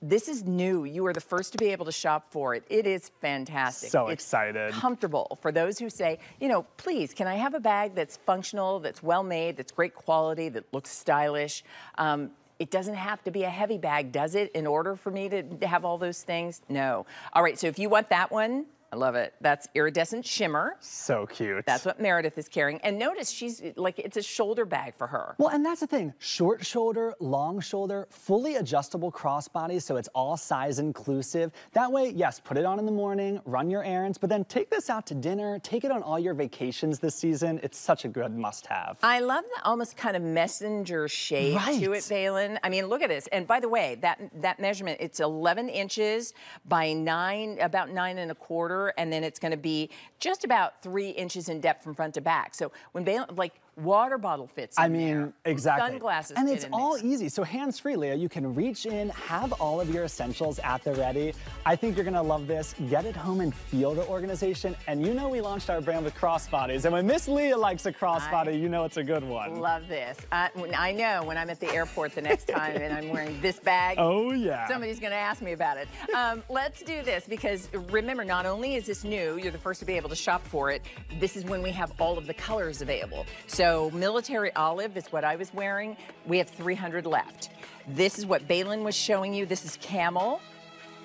This is new. You are the first to be able to shop for it. It is fantastic. So excited. Comfortable for those who say, you know, please, can I have a bag that's functional, that's well made, that's great quality, that looks stylish? It doesn't have to be a heavy bag, does it, in order for me to have all those things? No. All right, so if you want that one, I love it. That's iridescent shimmer. So cute. That's what Meredith is carrying. And notice she's like, it's a shoulder bag for her. Well, and that's the thing. Short shoulder, long shoulder, fully adjustable crossbody, so it's all size inclusive. That way, yes, put it on in the morning, run your errands, but then take this out to dinner, take it on all your vacations this season. It's such a good must-have. I love the almost kind of messenger shade to it, Balin. I mean, look at this. And by the way, that measurement, it's 11 inches by about 9 1/4. And then it's going to be just about 3 inches in depth from front to back. So when Balin, like, water bottle fits in there. Exactly. Sunglasses and fit it's in all there. easy. So hands-free, Leah. You can reach in, have all of your essentials at the ready. I think you're gonna love this. Get it home and feel the organization. And you know we launched our brand with crossbodies. And when Miss Leah likes a crossbody, you know it's a good one. Love this. I know when I'm at the airport the next time and I'm wearing this bag. Oh, yeah. Somebody's gonna ask me about it. Let's do this, because remember, not only is this new, you're the first to be able to shop for it, this is when we have all of the colors available. So military olive is what I was wearing. We have 300 left. This is what Balin was showing you. This is camel.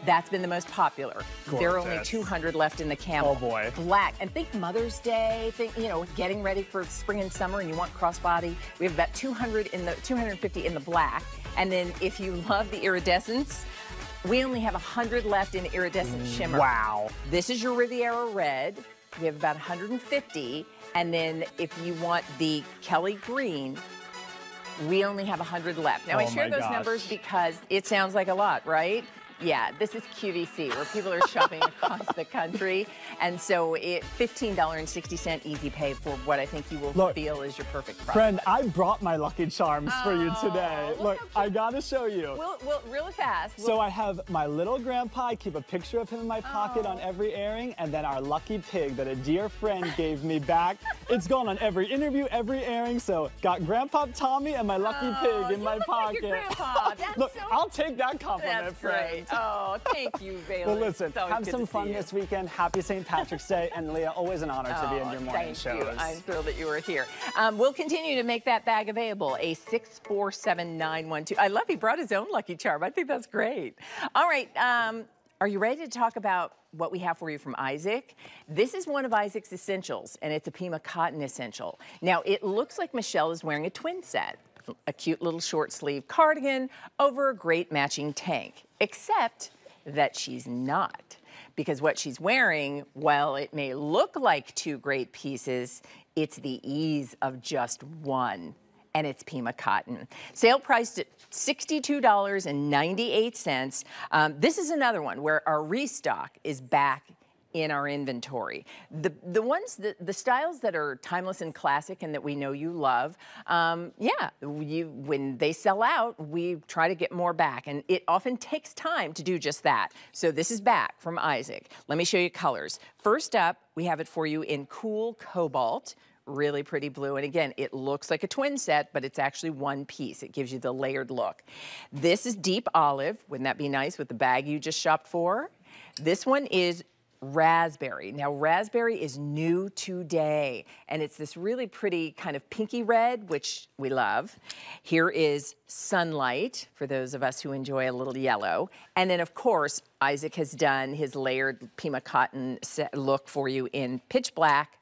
That's been the most popular. Gorgeous. There are only 200 left in the camel. Oh boy. Black. And think Mother's Day, think, you know, getting ready for spring and summer and you want crossbody. We have about 250 in the black. And then if you love the iridescence, we only have 100 left in iridescent shimmer. Wow. This is your Riviera red. We have about 150. And then if you want the Kelly green, we only have 100 left. Now, I share those numbers because it sounds like a lot, right? Yeah, this is QVC, where people are shopping across the country. And so $15.60 easy pay for what I think you will feel is your perfect price. Friend, I brought my Lucky Charms for you today. Look, I gotta show you. Well, really fast. So I have my little grandpa. I keep a picture of him in my pocket on every airing, and then our lucky pig that a dear friend gave me back. It's gone on every interview, every airing, so got Grandpa Tommy and my lucky pig in my pocket. Like your grandpa. That's Look, I'll take that compliment, That's friend. great. Oh, thank you, Bailey. Well, listen, have some fun you. this weekend. Happy St. Patrick's Day. And Leah, always an honor to be in your morning shows. Thank you. I'm thrilled that you were here. We'll continue to make that bag available, a 647912. I love he brought his own Lucky Charm. I think that's great. All right. Are you ready to talk about what we have for you from Isaac? This is one of Isaac's essentials, and it's a Pima cotton essential. Now, it looks like Michelle is wearing a twin set. A cute little short sleeve cardigan over a great matching tank, except that she's not. Because what she's wearing, while it may look like two great pieces, it's the ease of just one. And it's Pima cotton. Sale priced at $62.98. This is another one where our restock is back in our inventory. The styles that are timeless and classic and that we know you love, when they sell out, we try to get more back, and it often takes time to do just that. So this is back from Isaac. Let me show you colors. First up, we have it for you in cool cobalt. Really pretty blue. And again, it looks like a twin set, but it's actually one piece. It gives you the layered look. This is deep olive. Wouldn't that be nice with the bag you just shopped for? This one is raspberry. Now, raspberry is new today, and it's this really pretty kind of pinky red, which we love. Here is sunlight, for those of us who enjoy a little yellow. And then, of course, Isaac has done his layered Pima cotton look for you in pitch black,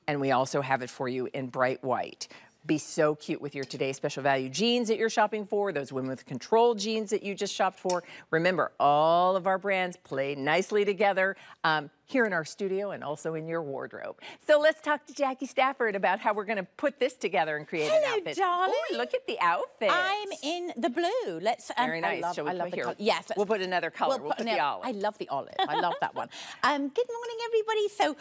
and we also have it for you in bright white. be so cute with your Today's Special Value jeans that you're shopping for, those women with control jeans that you just shopped for. Remember, all of our brands play nicely together here in our studio and also in your wardrobe. So let's talk to Jackie Stafford about how we're going to put this together and create an outfit. Darling. Ooh, look at the outfit. I'm in the blue. Let's. Very nice. Shall we put here? Yes. We'll put another color. We'll put the olive. I love the olive. I love that one. Good morning, everybody. So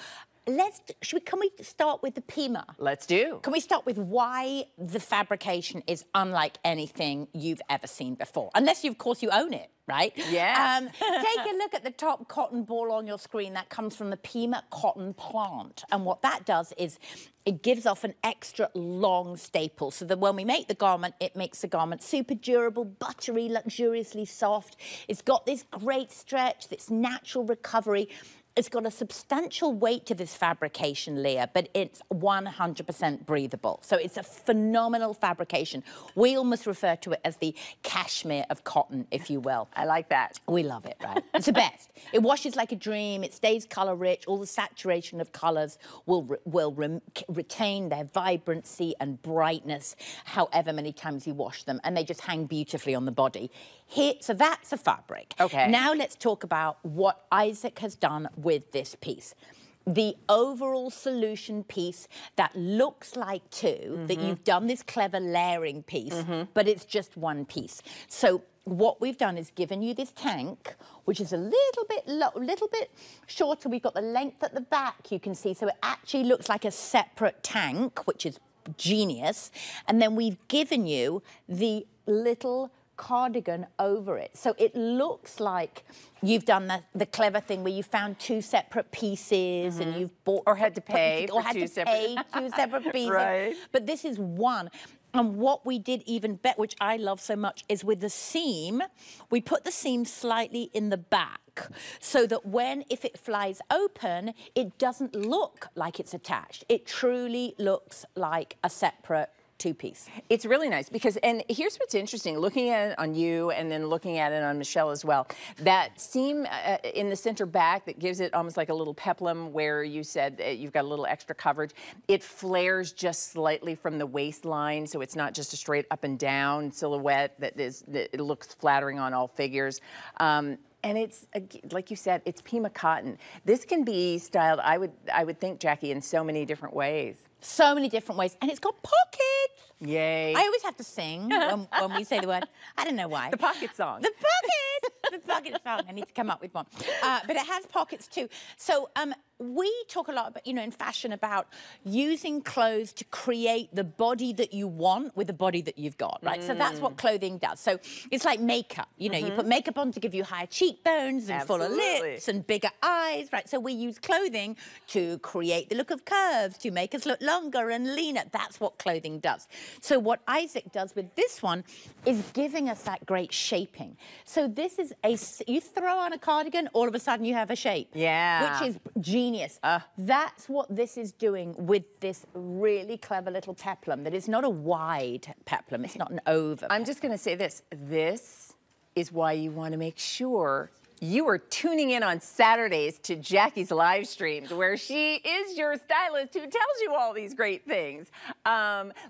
can we start with the Pima? Let's do. Can we start with why the fabrication is unlike anything you've ever seen before? Unless, of course, you own it, right? Yeah. Take a look at the top cotton ball on your screen. That comes from the Pima cotton plant. And what that does is it gives off an extra long staple so that when we make the garment, it makes the garment super durable, buttery, luxuriously soft. It's got this great stretch, this natural recovery. It's got a substantial weight to this fabrication, Leah, but it's 100% breathable. So it's a phenomenal fabrication. We almost refer to it as the cashmere of cotton, if you will. I like that. We love it, right? It's the best. It washes like a dream. It stays color rich. All the saturation of colors will retain their vibrancy and brightness however many times you wash them, and they just hang beautifully on the body. So that's a fabric. Okay. Now let's talk about what Isaac has done with this piece. The overall solution piece that looks like two, that you've done this clever layering piece, but it's just one piece. So what we've done is given you this tank, which is a little bit shorter. We've got the length at the back, you can see. So it actually looks like a separate tank, which is genius. And then we've given you the little cardigan over it. So it looks like you've done the clever thing where you found two separate pieces and you've bought... Or had to pay for two separate pieces. Right. But this is one. And what we did even better, which I love so much, is with the seam, we put the seam slightly in the back so that if it flies open, it doesn't look like it's attached. It truly looks like a separate two-piece. It's really nice because, and here's what's interesting, looking at it on you and then looking at it on Michelle as well, that seam in the center back that gives it almost like a little peplum where you said you've got a little extra coverage, it flares just slightly from the waistline, so it's not just a straight up and down silhouette that it looks flattering on all figures. And it's, like you said, it's Pima cotton. This can be styled, I would think, Jackie, in so many different ways. So many different ways. And it's got pockets. Yay. I always have to sing when we say the word. I don't know why. The pocket song. The pocket. The pocket song. I need to come up with one. But it has pockets too. So we talk a lot about, in fashion about using clothes to create the body that you want with the body that you've got, right? So that's what clothing does. So it's like makeup. You put makeup on to give you higher cheekbones and fuller lips and bigger eyes, right? So we use clothing to create the look of curves, to make us look longer and leaner. That's what clothing does. So what Isaac does with this one is giving us that great shaping. So this is you throw on a cardigan, all of a sudden you have a shape. Yeah. Which is genius. That's what this is doing with this really clever little peplum. That is not a wide peplum. It's not an over. I'm just going to say this. This is why you want to make sure you are tuning in on Saturdays to Jackie's live streams, where she is your stylist who tells you all these great things.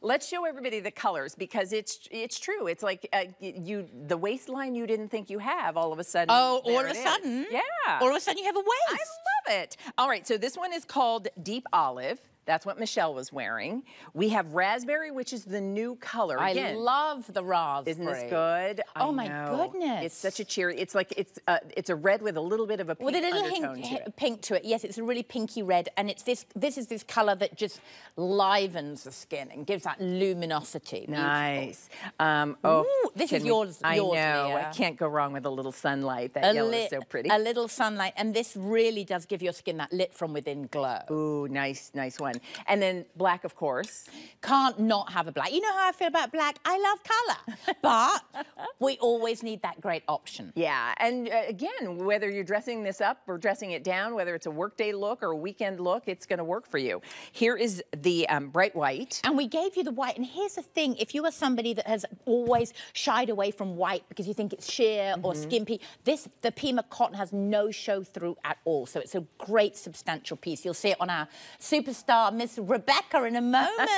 Let's show everybody the colors because it's true. It's like the waistline you didn't think you have, all of a sudden. Oh, all of a sudden? Yeah. All of a sudden you have a waist. I love it. All right, so this one is called Deep Olive. That's what Michelle was wearing. We have raspberry, which is the new color. I love the raspberry. Isn't this good? Oh my goodness! It's such a cheery. It's like it's a red with a little bit of a pink undertone to it. Pink to it. Yes, it's a really pinky red, and it's this is this color that just livens the skin and gives that luminosity. Nice. Ooh, this is yours. I know. Leah. I can't go wrong with a little sunlight. That yellow is so pretty. A little sunlight, and this really does give your skin that lit from within glow. Ooh, nice one. And then black, of course. Can't not have a black. You know how I feel about black? I love color. But we always need that great option. Yeah, and again, whether you're dressing this up or dressing it down, whether it's a workday look or a weekend look, it's going to work for you. Here is the bright white. And we gave you the white. And here's the thing. If you are somebody that has always shied away from white because you think it's sheer or skimpy, the Pima cotton has no show through at all. So it's a great substantial piece. You'll see it on our superstar Oh, Miss Rebecca in a moment.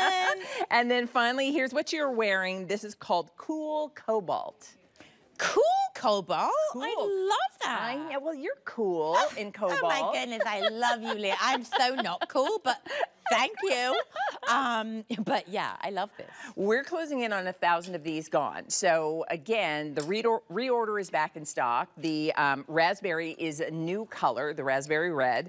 And then finally, here's what you're wearing. This is called Cool Cobalt. Cool Cobalt? Cool. I love that. I know. Well, you're cool in Cobalt. Oh my goodness, I love you, Leah. I'm so not cool, but thank you. But yeah, I love this. We're closing in on 1,000 of these gone. So again, the reorder is back in stock. The raspberry is a new color, the raspberry red.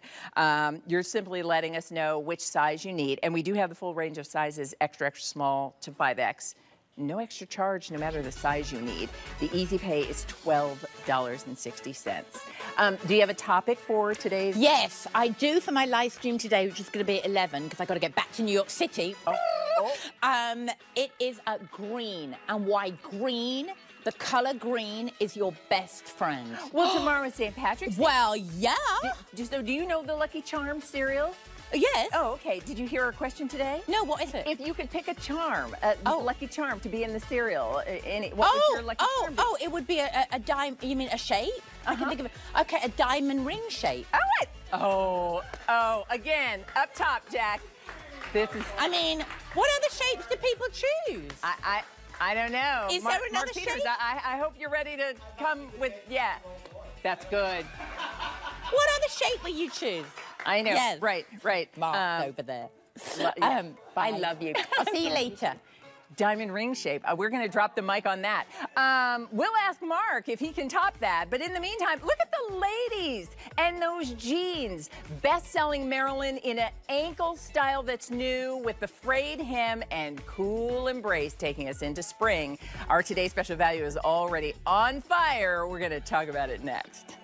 You're simply letting us know which size you need. And we do have the full range of sizes, extra, extra small to 5X. No extra charge, no matter the size you need. The easy pay is $12.60. Do you have a topic for today's? Yes, I do for my live stream today, which is going to be at 11 because I got to get back to New York City. It is a green, and why green? The color green is your best friend. Well, tomorrow is St. Patrick's Day. Well, yeah. So do you know the Lucky Charms cereal? Yes. Oh, okay. Did you hear our question today? No, what is it? If you could pick a charm, lucky charm to be in the cereal, what would your lucky charm be? Oh, it would be a diamond. You mean a shape? I can think of it. Okay, a diamond ring shape. Oh, again, up top, Jack. This is. I mean, what other shapes do people choose? I don't know. Is there another Mark Peters, shape? I hope you're ready to come with, yeah. That's good. What other shape will you choose? I know. Yes. Right. Mark over there. I love you. I'll see you later. Diamond ring shape. We're going to drop the mic on that. We'll ask Mark if he can top that. But in the meantime, look at the ladies and those jeans. Best-selling Maryland in an ankle style that's new with the frayed hem and cool embrace taking us into spring. Our today's special value is already on fire. We're going to talk about it next.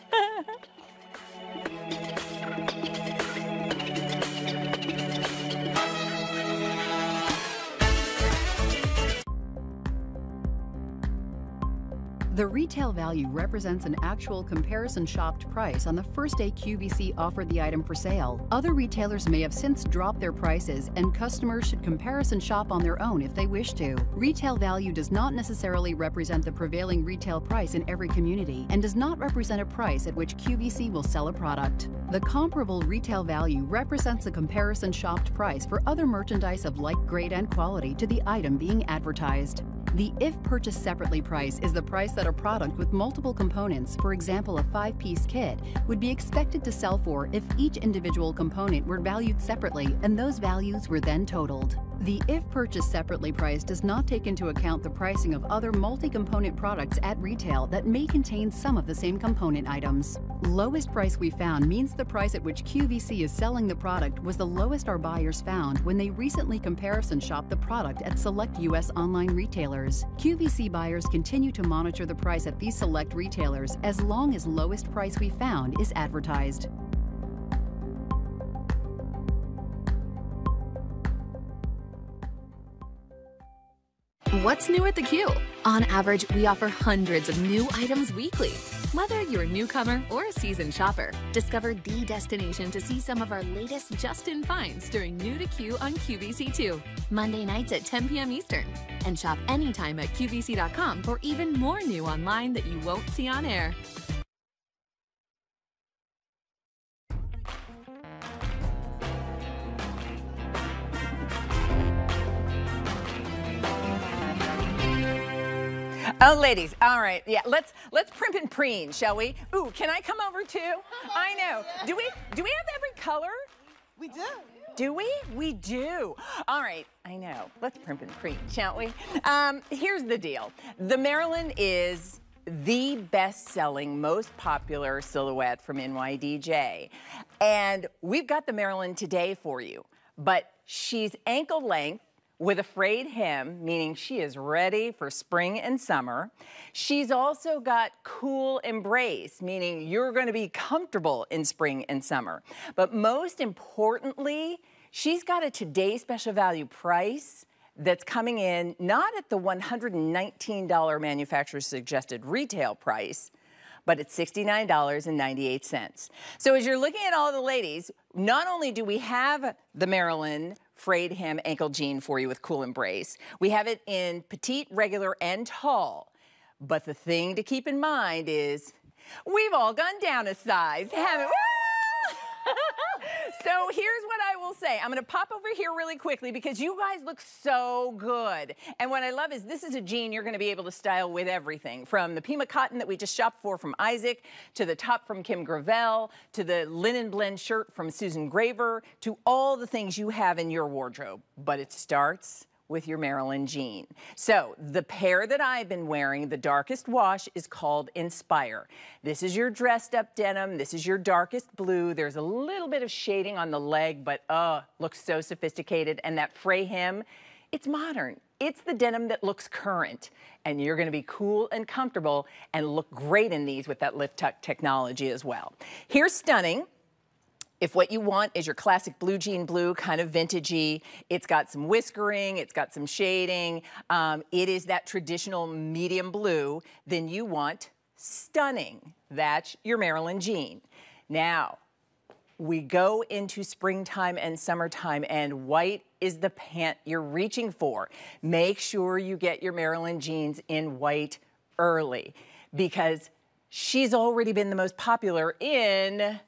The retail value represents an actual comparison shopped price on the first day QVC offered the item for sale. Other retailers may have since dropped their prices, and customers should comparison shop on their own if they wish to. Retail value does not necessarily represent the prevailing retail price in every community and does not represent a price at which QVC will sell a product. The comparable retail value represents a comparison shopped price for other merchandise of like grade and quality to the item being advertised. The if purchased separately price is the price that a product with multiple components, for example a 5-piece kit, would be expected to sell for if each individual component were valued separately and those values were then totaled. The if purchased separately price does not take into account the pricing of other multi-component products at retail that may contain some of the same component items. Lowest price we found means the price at which QVC is selling the product was the lowest our buyers found when they recently comparison shopped the product at select U.S. online retailers. QVC buyers continue to monitor the price at these select retailers as long as lowest price we found is advertised. What's new at the Q? On average, we offer hundreds of new items weekly. Whether you're a newcomer or a seasoned shopper, discover the destination to see some of our latest just-in finds during New to Q on QVC2, Monday nights at 10 p.m. Eastern. And shop anytime at QVC.com for even more new online that you won't see on air. Oh, ladies, all right, yeah, let's primp and preen, shall we? Ooh, can I come over too? I know. Do we have every color? We do. Do we? We do. All right, I know. Let's primp and preen, shall we? Here's the deal. The Maryland is the best-selling, most popular silhouette from NYDJ. And we've got the Maryland today for you, but she's ankle length, with a frayed hem, meaning she is ready for spring and summer. She's also got cool embrace, meaning you're going to be comfortable in spring and summer. But most importantly, she's got a today special value price that's coming in not at the $119 manufacturer's suggested retail price, but it's $69.98. So as you're looking at all the ladies, not only do we have the Maryland frayed hem ankle jean for you with cool embrace, we have it in petite, regular, and tall. But the thing to keep in mind is we've all gone down a size, haven't we? So here's what I will say. I'm going to pop over here really quickly because you guys look so good. And what I love is this is a jean you're going to be able to style with everything. From the Pima cotton that we just shopped for from Isaac, to the top from Kim Gravel, to the linen blend shirt from Susan Graver, to all the things you have in your wardrobe. But it starts with your Maryland jean. So the pair that I've been wearing, the darkest wash, is called Inspire. This is your dressed up denim. This is your darkest blue. There's a little bit of shading on the leg, but looks so sophisticated. And that fray hem, it's modern. It's the denim that looks current. And you're gonna be cool and comfortable and look great in these with that lift tuck technology as well. Here's Stunning. If what you want is your classic blue jean blue, kind of vintagey, it's got some whiskering, it's got some shading, it is that traditional medium blue, then you want Stunning. That's your Maryland jean. Now, we go into springtime and summertime, and white is the pant you're reaching for. Make sure you get your Maryland jeans in white early, because she's already been the most popular in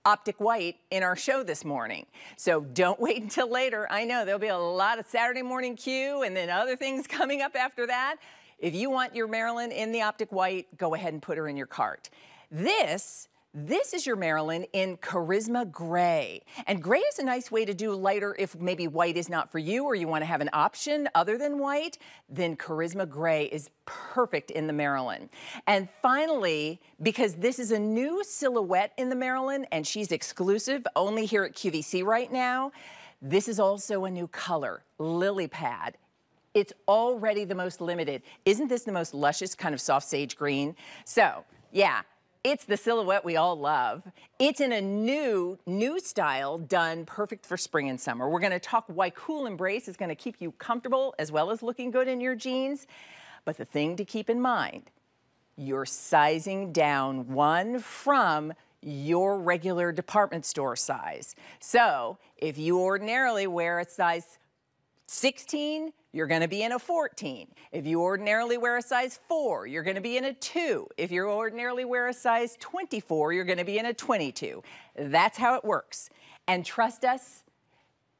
Optic White in our show this morning. So don't wait until later. I know there'll be a lot of Saturday morning queue and then other things coming up after that. If you want your Maryland in the Optic White, go ahead and put her in your cart. This is your Maryland in Charisma Gray. And gray is a nice way to do lighter if maybe white is not for you or you want to have an option other than white, then Charisma Gray is perfect in the Maryland. And finally, because this is a new silhouette in the Maryland and she's exclusive only here at QVC right now, this is also a new color, Lily Pad. It's already the most limited. Isn't this the most luscious kind of soft sage green? So, yeah. It's the silhouette we all love. It's in a new style done perfect for spring and summer. We're gonna talk why Cool Embrace is gonna keep you comfortable as well as looking good in your jeans. But the thing to keep in mind, you're sizing down one from your regular department store size. So if you ordinarily wear a size 16, you're gonna be in a 14. If you ordinarily wear a size 4, you're gonna be in a 2. If you ordinarily wear a size 24, you're gonna be in a 22. That's how it works. And trust us,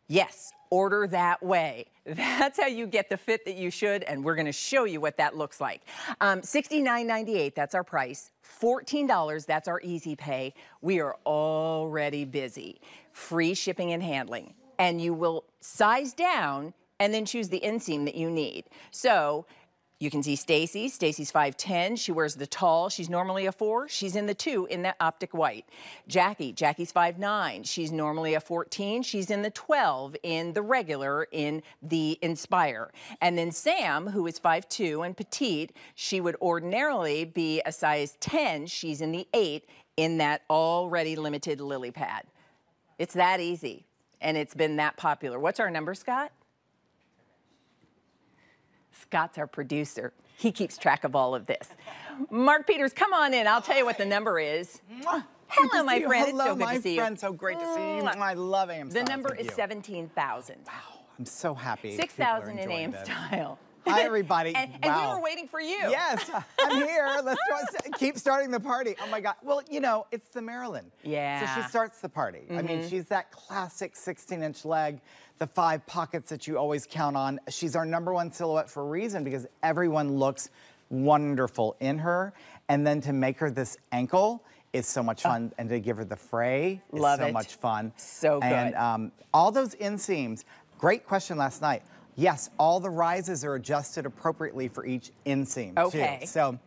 yes, order that way. That's how you get the fit that you should, and we're gonna show you what that looks like. $69.98, that's our price. $14, that's our easy pay. We are already busy. Free shipping and handling. And you will size down and then choose the inseam that you need. So you can see Stacy. Stacy's 5'10". She wears the tall. She's normally a 4. She's in the 2 in that Optic White. Jackie. Jackie's 5'9". She's normally a 14. She's in the 12 in the regular in the Inspire. And then Sam, who is 5'2" and petite, she would ordinarily be a size 10. She's in the 8 in that already limited Lily Pad. It's that easy. And it's been that popular. What's our number, Scott? Scott's our producer. He keeps track of all of this. Mark Peters, come on in. I'll tell you what the number is. Hello, my friend. It's so good to see you. Hello, my friend. So great to see you. I love AM Style. The number is 17,000. Wow. I'm so happy. 6,000 in AM Style. Hi, everybody. And we were waiting for you. Yes, I'm here. Let's keep starting the party. Oh, my God. Well, you know, it's the Maryland. Yeah. So she starts the party. I mean, she's that classic 16-inch leg, the 5 pockets that you always count on. She's our #1 silhouette for a reason, because everyone looks wonderful in her. And then to make her this ankle is so much fun. And to give her the fray is so much fun. So good. And all those inseams, great question last night. Yes, all the rises are adjusted appropriately for each inseam, too. So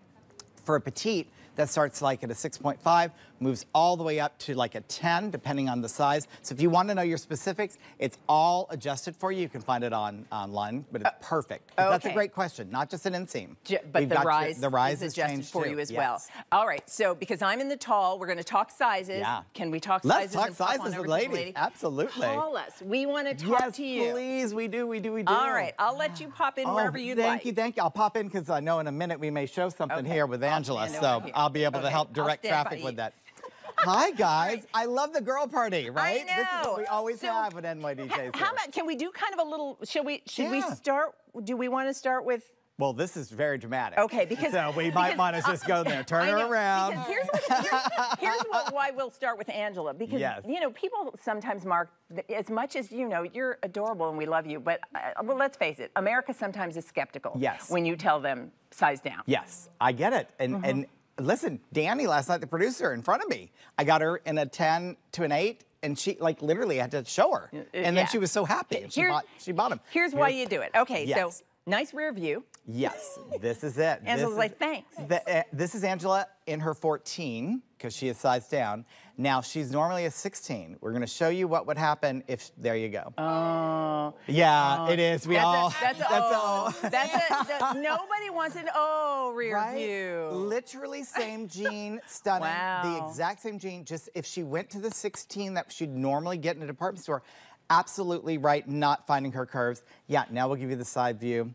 for a petite, that starts like at a 6.5, moves all the way up to like a 10, depending on the size. So if you want to know your specifics, it's all adjusted for you. You can find it online, but it's perfect. That's a great question, not just an inseam. But the rise is adjusted for you as well. All right, so because I'm in the tall, we're going to talk sizes. Yeah. Can we talk sizes? sizes? Let's talk sizes with ladies. Absolutely. Call us. We want to talk to you. Yes, please. We do. All right, I'll let you pop in wherever you'd like. Thank you. I'll pop in because I know in a minute we may show something here with Angela, so I'll be able to help direct traffic with that. Hi, guys. I love the girl party, right? I know. This is what we always have at NYDJ. How about, can we do kind of a little, should we start, do we want to start with Well, this is very dramatic. Okay, because so we might want to just go there, turn her around. Because here's why we'll start with Angela. Because you know, people sometimes mark, as much as you know, you're adorable and we love you, but well, let's face it, America sometimes is skeptical. Yes. When you tell them size down. Yes, I get it. And listen, Danny last night, the producer, in front of me, I got her in a 10 to an 8. And she, like, literally had to show her. And then she was so happy. And she bought them. Here's why you do it. Okay, so nice rear view. Yes, this is it. Angela's like, thanks. This is Angela in her 14, because she is sized down. Now, she's normally a 16. We're going to show you what would happen if, there you go. Oh. Yeah, it is. We all. Nobody wants an rear view. Literally same jean, stunning. Wow. The exact same jean, just if she went to the 16 that she'd normally get in a department store, absolutely right, not finding her curves. Yeah, now we'll give you the side view.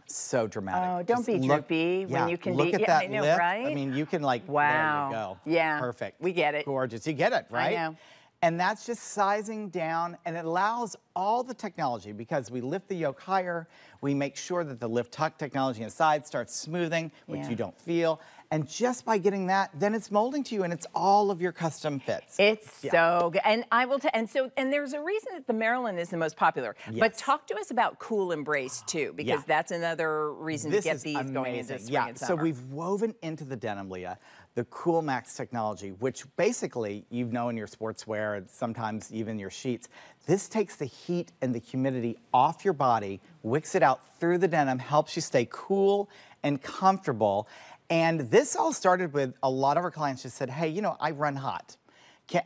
So dramatic. Oh, don't be droopy when you can look be. Look at that I know, lift. right? I mean, you can like, wow. There you go. Yeah. Perfect. We get it. Gorgeous. You get it, right? I know. And that's just sizing down, and it allows all the technology, because we lift the yoke higher, we make sure that the lift tuck technology inside starts smoothing, which you don't feel. And just by getting that, then it's molding to you, and it's all of your custom fits. It's so good. And I will and there's a reason that the Maryland is the most popular. Yes. But talk to us about Cool Embrace too, because that's another reason to get these going into spring and summer. So we've woven into the denim, Leah, the Cool Max technology, which basically, you know, in your sportswear and sometimes even your sheets, this takes the heat and the humidity off your body, wicks it out through the denim, helps you stay cool and comfortable. And this all started with a lot of our clients just said, hey, you know, I run hot.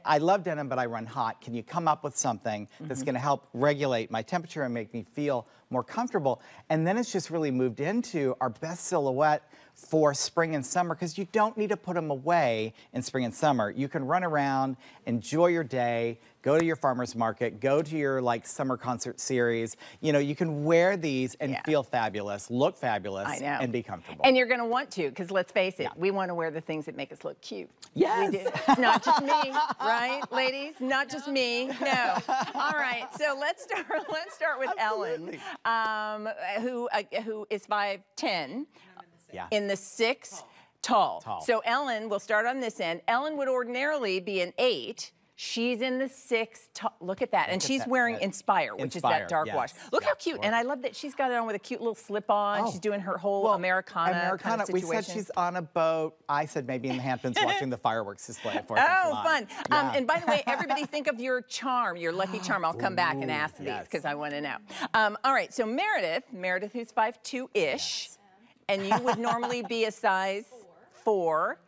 I love denim, but I run hot. Can you come up with something that's going to help regulate my temperature and make me feel more comfortable? And then it's just really moved into our best silhouette for spring and summer, because you don't need to put them away in spring and summer. You can run around, enjoy your day, go to your farmer's market, go to your like summer concert series. You know, you can wear these and feel fabulous, look fabulous, and be comfortable. And you're going to want to, because let's face it, we want to wear the things that make us look cute. Yes. We do. It's not just me, right, ladies? Not just me. No. All right. So let's start with Ellen, who is 5'10". In the 6 tall. So Ellen, we'll start on this end. Ellen would ordinarily be an 8. She's in the 6 tall. Look at that. And she's wearing Inspire, which is that dark wash. Look how cute. And I love that she's got it on with a cute little slip-on. She's doing her whole Americana kind of situation. We said she's on a boat. I said maybe in the Hamptons watching the fireworks display at 4th of July. Fun. And by the way, everybody think of your charm, your lucky charm. I'll come back and ask these because I want to know. All right, so Meredith who's 5'2"-ish. And you would normally be a size 4.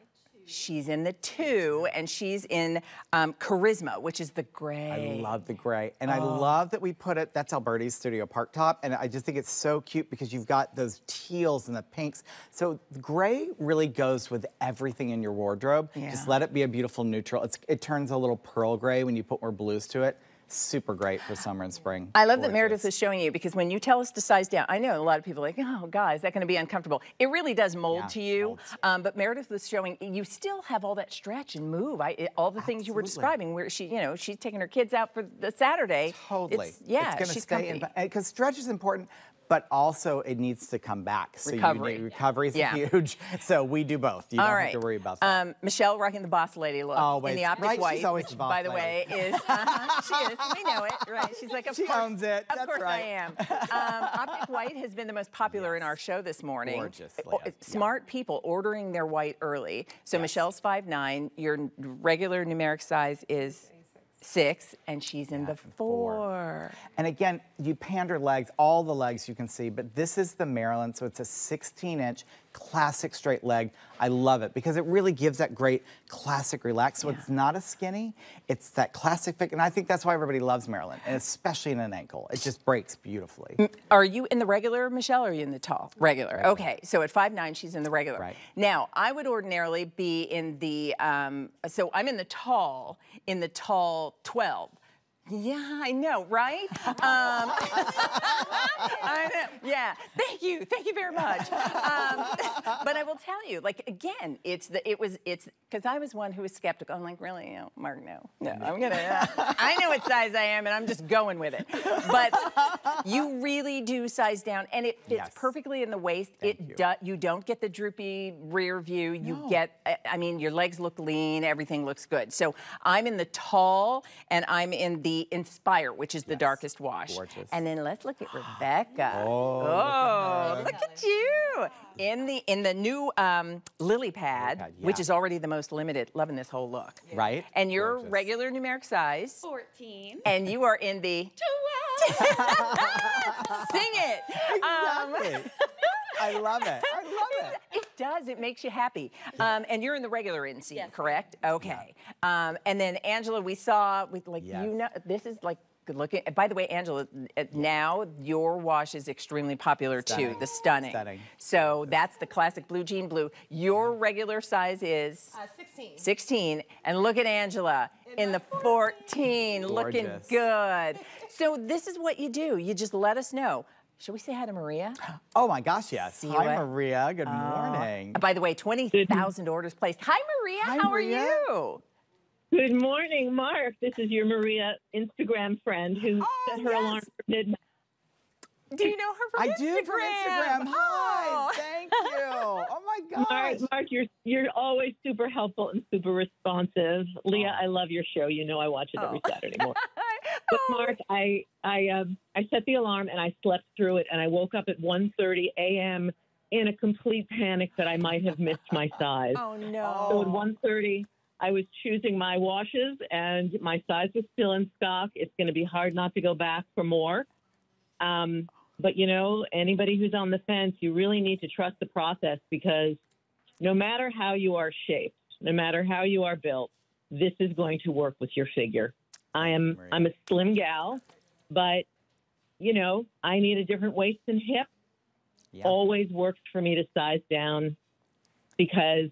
She's in the 2, and she's in Charisma, which is the gray. I love the gray. And I love that we put it, that's Alberti's Studio Park Top, and I just think it's so cute because you've got those teals and the pinks. So the gray really goes with everything in your wardrobe. Just let it be a beautiful neutral. It turns a little pearl gray when you put more blues to it. Super great for summer and spring. I love that Meredith is showing you, because when you tell us to size down, I know a lot of people are like, oh, God, is that going to be uncomfortable? It really does mold to you. But Meredith was showing you still have all that stretch and move. All the things you were describing, where she, you know, she's taking her kids out for the Saturday. Totally. It's going to stay in, because stretch is important. But also, it needs to come back. So recovery is huge. So we do both. You don't have to worry about that. Michelle rocking the boss lady look in the optic white. She's always the boss by the way, is she is. We know it, right? She's like, she owns it. Of course I am. Optic white has been the most popular in our show this morning. Gorgeous. Smart people ordering their white early. So Michelle's 5'9". Your regular numeric size is 6, and she's in the 4. And again, you pander legs, all the legs you can see, but this is the Maryland, so it's a 16-inch classic straight leg. I love it because it really gives that great classic relax. So it's not a skinny, it's that classic fit, and I think that's why everybody loves Maryland, and especially in an ankle. It just breaks beautifully. Are you in the regular, Michelle, or are you in the tall? Regular. Okay, so at 5'9", she's in the regular. Right. Now, I would ordinarily be in the, so I'm in the tall 12. Yeah, I know, right? I know. Yeah, thank you very much. But I will tell you, like again, it's because I was one who was skeptical. I'm like, really, no, Mark, no, I'm gonna. I know what size I am, and I'm just going with it. But you really do size down, and it fits perfectly in the waist. You don't get the droopy rear view. You get, I mean, your legs look lean. Everything looks good. So I'm in the tall, and I'm in the Inspire, which is the darkest wash. Gorgeous. And then let's look at Rebecca. Look at you in the new Lily Pad, which is already the most limited. Loving this whole look. Right. And your regular numeric size. 14. And you are in the 12. Sing it. Exactly. I love it. I love it. It does. It makes you happy. And you're in the regular inseam, correct? Okay. And then Angela, we saw, you know, this is like good looking. By the way, Angela, now your wash is extremely popular too. The stunning. So that's the classic blue jean blue. Your regular size is 16. 16. And look at Angela in the 14, looking good. So this is what you do. You just let us know. Should we say hi to Maria? Oh my gosh, yes. Hi, Maria. Good morning. By the way, 20,000 orders placed. Hi, Maria. How are you? Good morning, Mark. This is your Maria Instagram friend who set her alarm for midnight. Do you know her from Instagram? I do from Instagram. Hi, thank you. Oh my gosh. Mark, you're always super helpful and super responsive. Leah, I love your show. You know I watch it every Saturday morning. But Mark, I set the alarm and I slept through it, and I woke up at 1:30 a.m. in a complete panic that I might have missed my size. Oh no. So at 1:30, I was choosing my washes, and my size was still in stock. It's going to be hard not to go back for more. But, you know, anybody who's on the fence, you really need to trust the process, because no matter how you are shaped, no matter how you are built, this is going to work with your figure. I'm a slim gal, but, you know, I need a different waist and hip. Always works for me to size down, because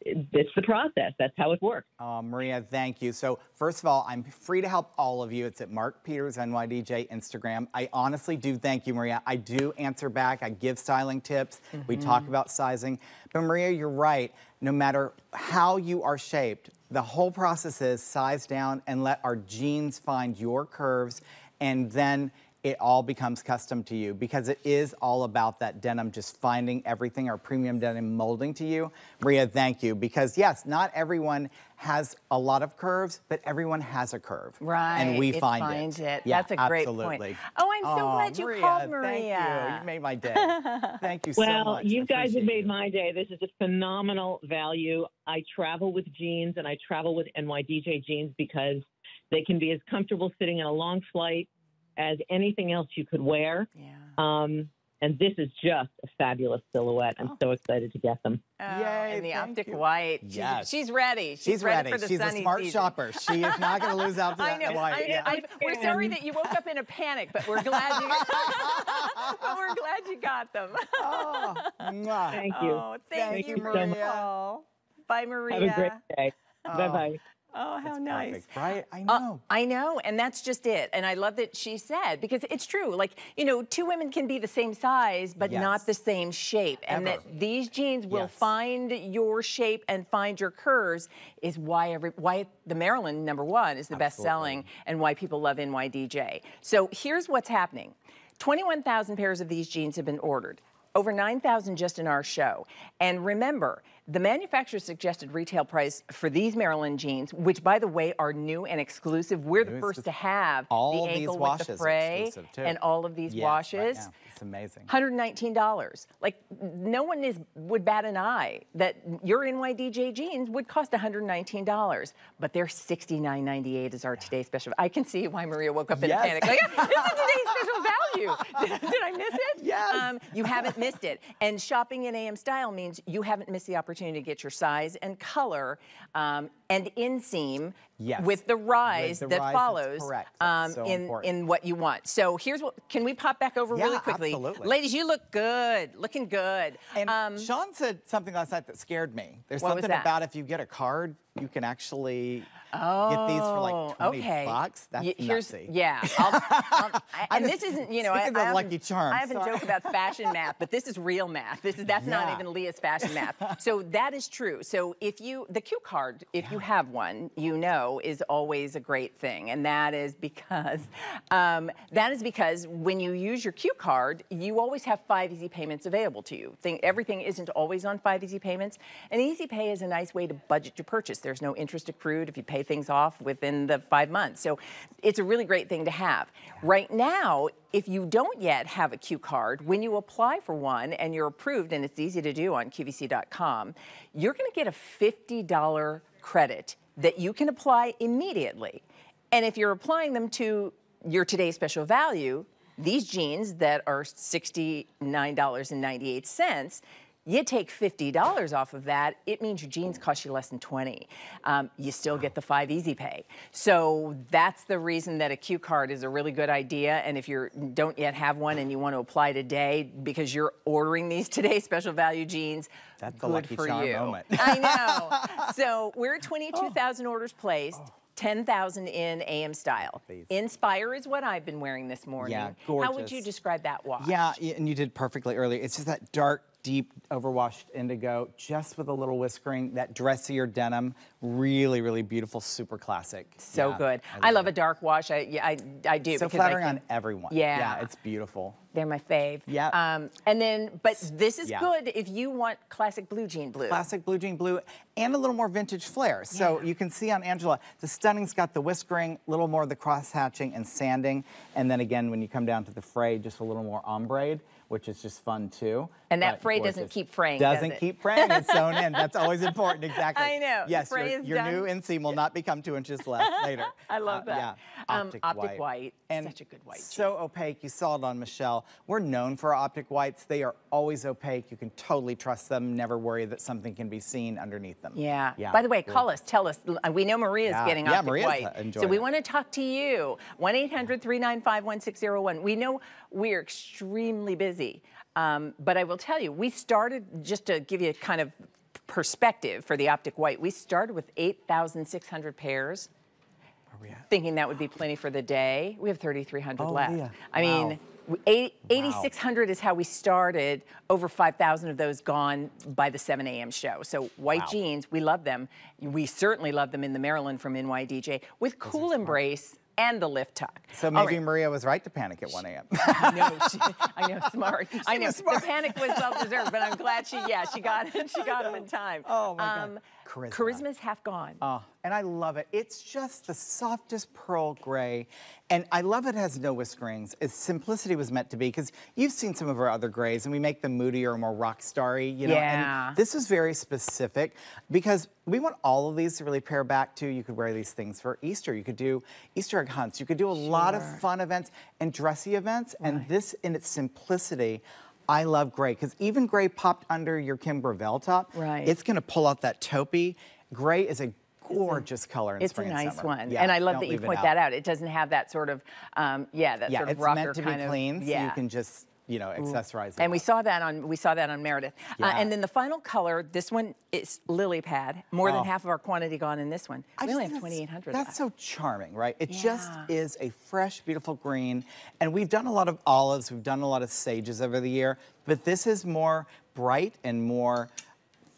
it's the process. That's how it works. Maria, thank you. So first of all, I'm free to help all of you. It's at Mark Peters NYDJ Instagram. I honestly do thank you, Maria. I do answer back. I give styling tips. We talk about sizing. But Maria, you're right. No matter how you are shaped, the whole process is size down and let our jeans find your curves, and then it all becomes custom to you, because it is all about that denim, just finding everything, our premium denim molding to you. Maria, thank you, because yes, not everyone has a lot of curves, but everyone has a curve. Right. And we find finds it. Yeah, that's a great absolutely. point. Oh, I'm so glad you called, Maria. Thank you. You made my day. Thank you so much. Well, you guys have made my day. This is a phenomenal value. I travel with jeans, and I travel with NYDJ jeans because they can be as comfortable sitting in a long flight as anything else you could wear. And this is just a fabulous silhouette. I'm so excited to get them. Yay, and the optic white. She's ready. She's ready for the She's sunny a smart season. shopper. She is not going to lose out to that white. We're sorry that you woke up in a panic, but we're glad you got them. Thank you. Oh, thank you, Maria. so much. Bye, Maria. Have a great day. Bye-bye. Oh, how nice. Perfect, right? I know. I know, and that's just it. And I love that she said, because it's true. Like, you know, two women can be the same size, but not the same shape. And that these jeans will find your shape and find your curves is why the Maryland #1 is the best selling, and why people love NYDJ. So here's what's happening. 21,000 pairs of these jeans have been ordered. Over 9,000 just in our show. And remember, the manufacturer's suggested retail price for these Maryland jeans, which by the way are new and exclusive. We're the first to have all the of ankle these with washes the fray and all of these washes. Right now. It's amazing. $119. Like, no one would bat an eye that your NYDJ jeans would cost $119, but they're $69.98 is our today's special. I can see why Maria woke up in a panic. Like, this is today's special value. Did I miss it? Yes. You haven't missed it. And shopping in AM Style means you haven't missed the opportunity to get your size and color and inseam Yes. with the rise With the that rise, follows that's correct. That's so in what you want. So here's what, can we pop back over really quickly? Absolutely. Ladies, you look good, looking good. And Sean said something last night that scared me. There's What was something that? about if you get a card, you can actually get these for like 20 bucks. That's nutsy. Yeah. And this isn't, you know, I Lucky Charms. I have a joke about fashion math, but this is real math. That's not even Leah's fashion math. So that is true. So if you, the Q card, if you have one, you know, is always a great thing. And that is because when you use your Q card, you always have 5 easy payments available to you. Everything isn't always on 5 easy payments. And Easy Pay is a nice way to budget your purchase. There's no interest accrued if you pay things off within the 5 months. So it's a really great thing to have. Right now, if you don't yet have a Q card, when you apply for one and you're approved, and it's easy to do on QVC.com, you're going to get a $50 credit that you can apply immediately. And if you're applying them to your today's special value, these jeans that are $69.98, you take $50 off of that, it means your jeans cost you less than $20. You still get the 5 Easy Pay. So that's the reason that a Q card is a really good idea. And if you don't yet have one and you want to apply today because you're ordering these today special value jeans, that's a lucky charm moment. I know. So we're at 22,000 orders placed. 10,000 in AM style. Inspire is what I've been wearing this morning. Yeah, gorgeous. How would you describe that wash? Yeah, and you did perfectly earlier. It's just that dark, deep, overwashed indigo, just with a little whiskering, that dressier denim, really, really beautiful, super classic. So good. I love a dark wash. I do. So flattering on everyone. Yeah. It's beautiful. They're my fave. Yeah. And then, but this is good if you want classic blue jean blue. Classic blue jean blue and a little more vintage flair. So you can see on Angela, the stunning's got the whiskering, a little more of the cross hatching and sanding. And then again, when you come down to the fray, just a little more ombre, which is just fun too. And that fray doesn't keep fraying, does Doesn't it? keep fraying, it's sewn in. That's always important, exactly. I know. Yes, Fray your new inseam will not become 2 inches less later. I love that. Yeah, optic white. And such a good white. So opaque, you saw it on Michelle. We're known for our optic whites. They are always opaque. You can totally trust them, never worry that something can be seen underneath them. Yeah. By the way, call us, tell us. We know Maria's getting optic Maria's white. So we want to talk to you. 1-800-395-1601. We know we're extremely busy. But I will tell you, we started, just to give you kind of perspective for the optic white, we started with 8,600 pairs, thinking that would be plenty for the day. We have 3,300 left. Yeah. I mean, 8,600 is how we started. Over 5,000 of those gone by the 7 a.m. show. So white jeans, we love them. We certainly love them in the Maryland from NYDJ with Cool Embrace and the lift tuck. So maybe Maria was right to panic at 1 a.m. No, I know, smart. I know, the panic was well-deserved, but I'm glad she got them in time. Oh my God. Charisma's half gone. Oh, and I love it. It's just the softest pearl gray. And I love it has no whiskerings. Its simplicity was meant to be, because you've seen some of our other grays and we make them moodier or more rock starry, you know. Yeah. And this is very specific because we want all of these to really pair back to, you could wear these things for Easter. You could do Easter egg hunts. You could do a lot of fun events and dressy events. And this in its simplicity, I love gray, because even gray popped under your Kim Gravel top. Right. It's going to pull out that taupey. Gray is a gorgeous color in spring and summer. It's a nice one. Yeah, and I love that you point that out. It doesn't have that sort of, sort of rocker kind of. It's meant to be clean, so you can just, you know, accessorize it. And we saw that on Meredith. And then the final color, this one is lily pad. More than half of our quantity gone in this one. We only have 2,800 left. That's so charming, right? It just is a fresh, beautiful green. And we've done a lot of olives, we've done a lot of sages over the year, but this is more bright and more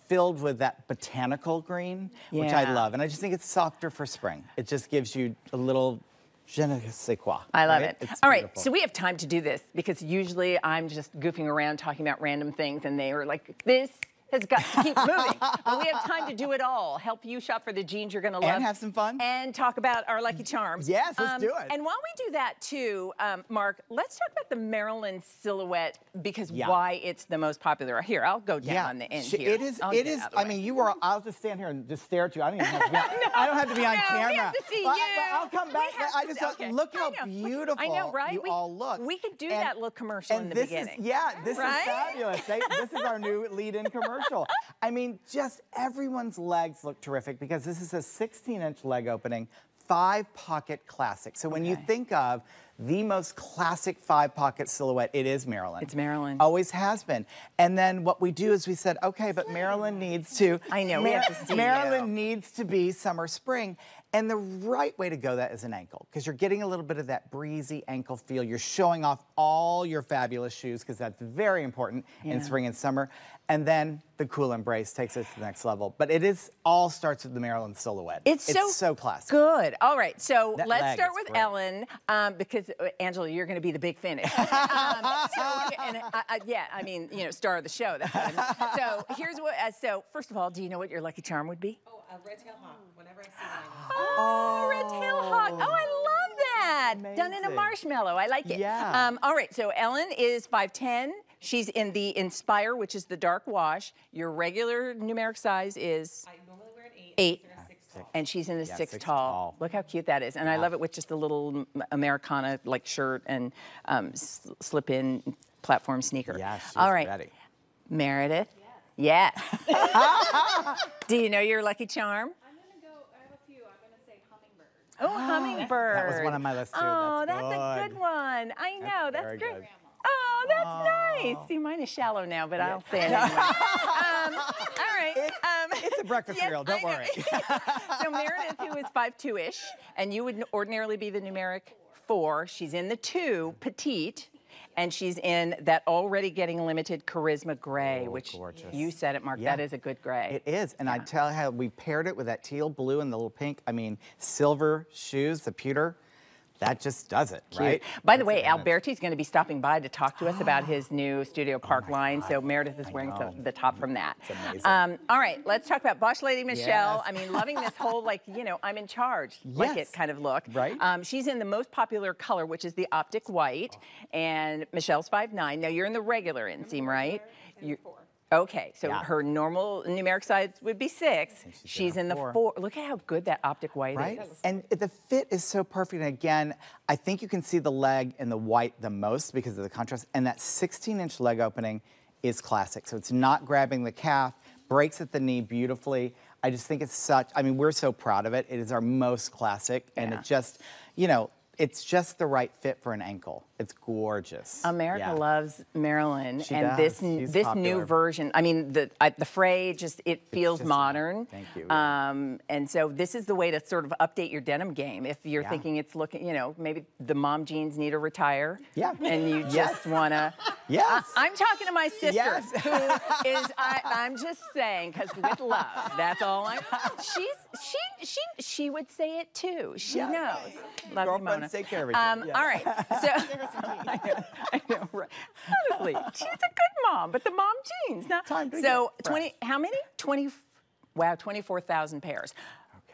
filled with that botanical green, which I love. And I just think it's softer for spring. It just gives you a little je ne sais quoi. I love it. It's All right, beautiful. so we have time to do this, because usually I'm just goofing around talking about random things and they are like, this has got to keep moving. But we have time to do it all. Help you shop for the jeans you're going to love. And have some fun. And talk about our Lucky Charms. Yes, let's do it. And while we do that too, Mark, let's talk about the Maryland silhouette, because why it's the most popular. Here, I'll go down on the end here. It is, I mean, I'll just stand here and just stare at you. I don't even have to be on, I don't have to be on camera. We have to see you. But I'll come back. I just look how beautiful I know, right? you all look. We could do that little commercial in the beginning. This is fabulous. This is our new lead-in commercial. I mean, just everyone's legs look terrific because this is a 16-inch leg opening, 5-pocket classic. So when you think of the most classic 5-pocket silhouette, it is Marilyn. It's Marilyn. Always has been. And then what we do is we said, okay, but Marilyn needs to. I know, we have to see Marilyn needs to be summer, spring. And the right way to go that is an ankle, because you're getting a little bit of that breezy ankle feel. You're showing off all your fabulous shoes, because that's very important in spring and summer. And then the cool embrace takes it to the next level. But it is all starts with the Marilyn silhouette. It's so classic. Good. All right, so That let's leg start is with great. Ellen, because Angela, you're going to be the big finish. Yeah, I mean, you know, star of the show. That's what I mean. So here's what. So first of all, do you know what your lucky charm would be? Oh, a red tail hawk. Whenever I see one. Oh, red tail hawk. Oh, I love that. Done in a marshmallow. I like it. Yeah. All right, so Ellen is 5'10". She's in the Inspire, which is the dark wash. Your regular numeric size is? I normally wear an 8. 8. And she's in the 6 tall. Look how cute that is. And I love it with just a little Americana like shirt and slip-in platform sneaker. Yeah, she's all right. ready. Meredith? Yes. Do you know your lucky charm? Oh, hummingbird. That was one on my list too. Oh, that's good. a good one. I know, that's very great. good. Oh, that's nice. See, mine is shallow now, but I'll say it anyway. All right. It's a breakfast cereal, don't worry. So Meredith, who is 5'2"-ish, and you would ordinarily be the numeric 4. She's in the 2, petite. And she's in that already getting limited Charisma Gray, which gorgeous. you said it, Mark. That is a good gray. It is, and I tell you how we paired it with that teal blue and the little pink. I mean, silver shoes, the pewter. That just does it, right? By the way, Alberti's going to be stopping by to talk to us about his new Studio Park line. So Meredith is wearing the top from that. It's amazing. All right, let's talk about Bosch Lady Michelle. Yes. I mean, loving this whole, like, you know, I'm in charge, like it kind of look. Right. She's in the most popular color, which is the Optic White, and Michelle's 5'9". Now, you're in the regular inseam, right? You're 4. Okay, so her normal numeric size would be 6. She's in the 4. Look at how good that Optic White is. And the fit is so perfect. And again, I think you can see the leg in the white the most because of the contrast. And that 16-inch leg opening is classic. So it's not grabbing the calf, breaks at the knee beautifully. I just think it's such, I mean, we're so proud of it. It is our most classic. And it just, you know, it's just the right fit for an ankle. It's gorgeous. America loves Marilyn, She and does. this She's new popular. version. I mean, the fray just feels just modern. Thank you. And so this is the way to sort of update your denim game. If you're thinking it's looking, you know, maybe the mom jeans need to retire. Yeah. And you just wanna. Yes. I'm talking to my sister, Yes. who is. I'm just saying, because with love, that's all I'm. She would say it too. She knows. Love you, Mona. Girlfriends take care of each other. All right. So. I know, right. Honestly, she's a good mom, but the mom jeans. Not, so 20, how many? 20, wow, 24,000 pairs.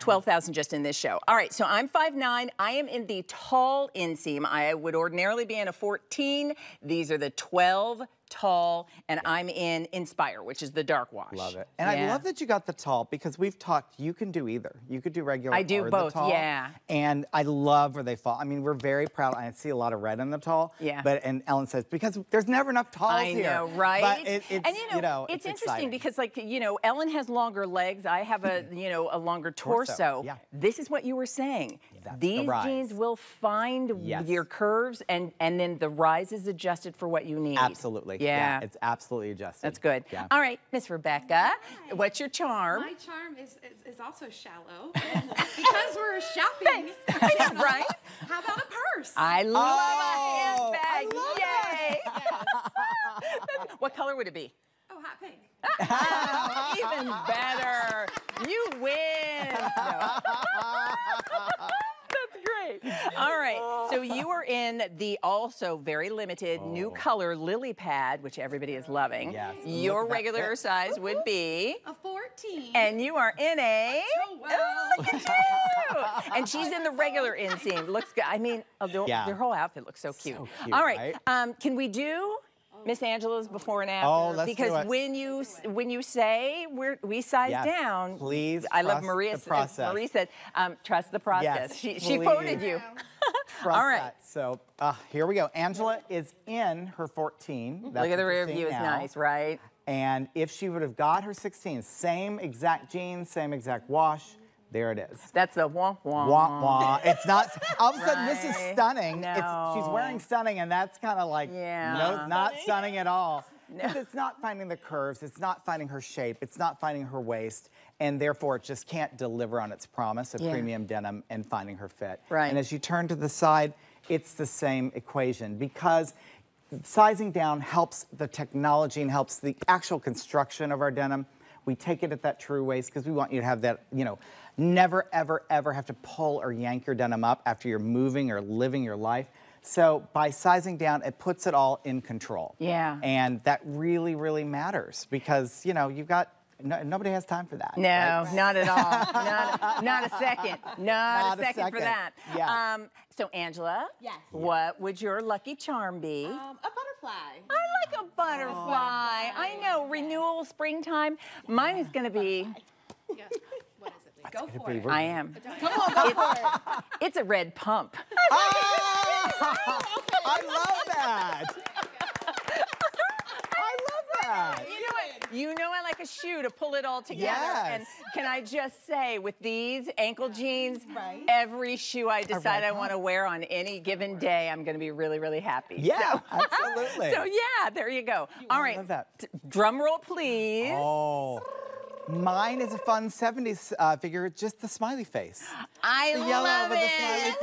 12,000 just in this show. All right, so I'm 5'9". I am in the tall inseam. I would ordinarily be in a 14. These are the 12 tall, and I'm in Inspire, which is the dark wash. Love it. And I love that you got the tall because we've talked, you can do either. You could do regular I do or both, the tall. yeah. And I love where they fall. I mean, we're very proud. I see a lot of red in the tall. Yeah. But, and Ellen says, because there's never enough talls here. I know, right? But it's, and you know, it's interesting exciting. because, like, you know, Ellen has longer legs. I have a, you know, a longer torso. Yeah. This is what you were saying. These jeans will find your curves, and then the rise is adjusted for what you need. Absolutely. Yeah. It's absolutely adjusted. That's good. Yeah. All right, Miss Rebecca, what's your charm? My charm is also shallow because we're shopping. I know, right? How about a purse? I love a handbag. Yay! What color would it be? Oh, hot pink. Even better. You win. That's great. All right. So you are in the also very limited new color lily pad, which everybody is loving. Yes. Your regular size would be a 14. And you are in a. Oh, well. Look at you. And she's in the regular inseam. Looks good. I mean, their whole outfit looks so cute. So cute, All right. Can we do? Oh, Miss Angela's before and after. Oh, let's because do it. when you say we size down, please. I love Maria. Marie said, trust the process. Yes, she quoted you. Trust All right. that. So here we go. Angela is in her 14. That's Look at the what rear you're view. seeing It's now. nice, right? And if she would have got her 16, same exact jeans, same exact wash, there it is. That's the wah wah. Wah wah. It's not. All of a sudden, this is Right. stunning. No. She's wearing stunning, and that's kind of like no, not stunning at all. Because it's not finding the curves. It's not finding her shape. It's not finding her waist, and therefore it just can't deliver on its promise of premium denim and finding her fit. Right. And as you turn to the side, it's the same equation because sizing down helps the technology and helps the actual construction of our denim. We take it at that true waist because we want you to have that, you know, never, ever, ever have to pull or yank your denim up after you're moving or living your life. So by sizing down, it puts it all in control. Yeah. And that really, really matters because, you know, you've got, nobody has time for that. No, right? not at all. not a second. Not a second for that. Yeah. So Angela, yes. What would your lucky charm be? A butterfly. I like a butterfly. I know, renewal, springtime. Mine is going to be... Yeah. What is it? Go for it. I am. Come on, go for it. It's a red pump. I love that. I love that. You know what? You know I like a shoe to pull it all together. Yes. And can I just say, with these ankle jeans, every shoe I decide I want to wear on any given day, I'm going to be really, really happy. Yeah, so, absolutely. So yeah, there you go. All right. love that. Drum roll, please. Oh. Mine is a fun 70s figure, just the smiley face. I the yellow love with the it. smiley face,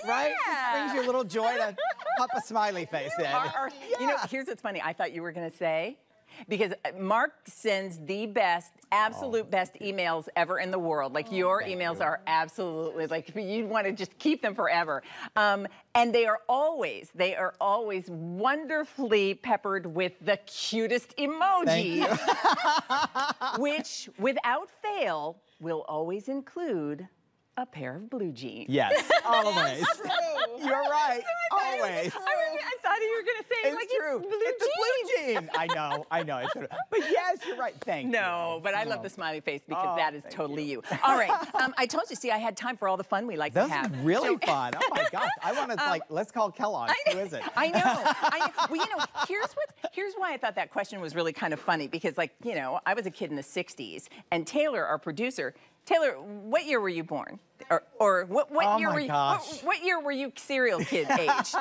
Oh, right? yeah. Just brings you a little joy to pop a smiley face in. You know, here's what's funny. I thought you were going to say, because Mark sends the best, absolute best emails ever in the world. Like your emails are absolutely, like you want to just keep them forever. And they are always wonderfully peppered with the cutest emojis, which without fail will always include a pair of blue jeans. Yes, always. You're right, always. I thought you were going to say It's like true. it's blue jeans. Blue jean. I know. But yes, you're right. Thank you. No, but I love the smiley face because that is totally you. All right. I told you, see, I had time for all the fun we like to have. That's really fun. Oh my gosh. I want to let's call Kellogg's. Who is it? I know. Well, you know, here's why I thought that question was really kind of funny because, like, you know, I was a kid in the 60s and Taylor, our producer, Taylor, what year were you born? Or what year were you? What year were you cereal kid age?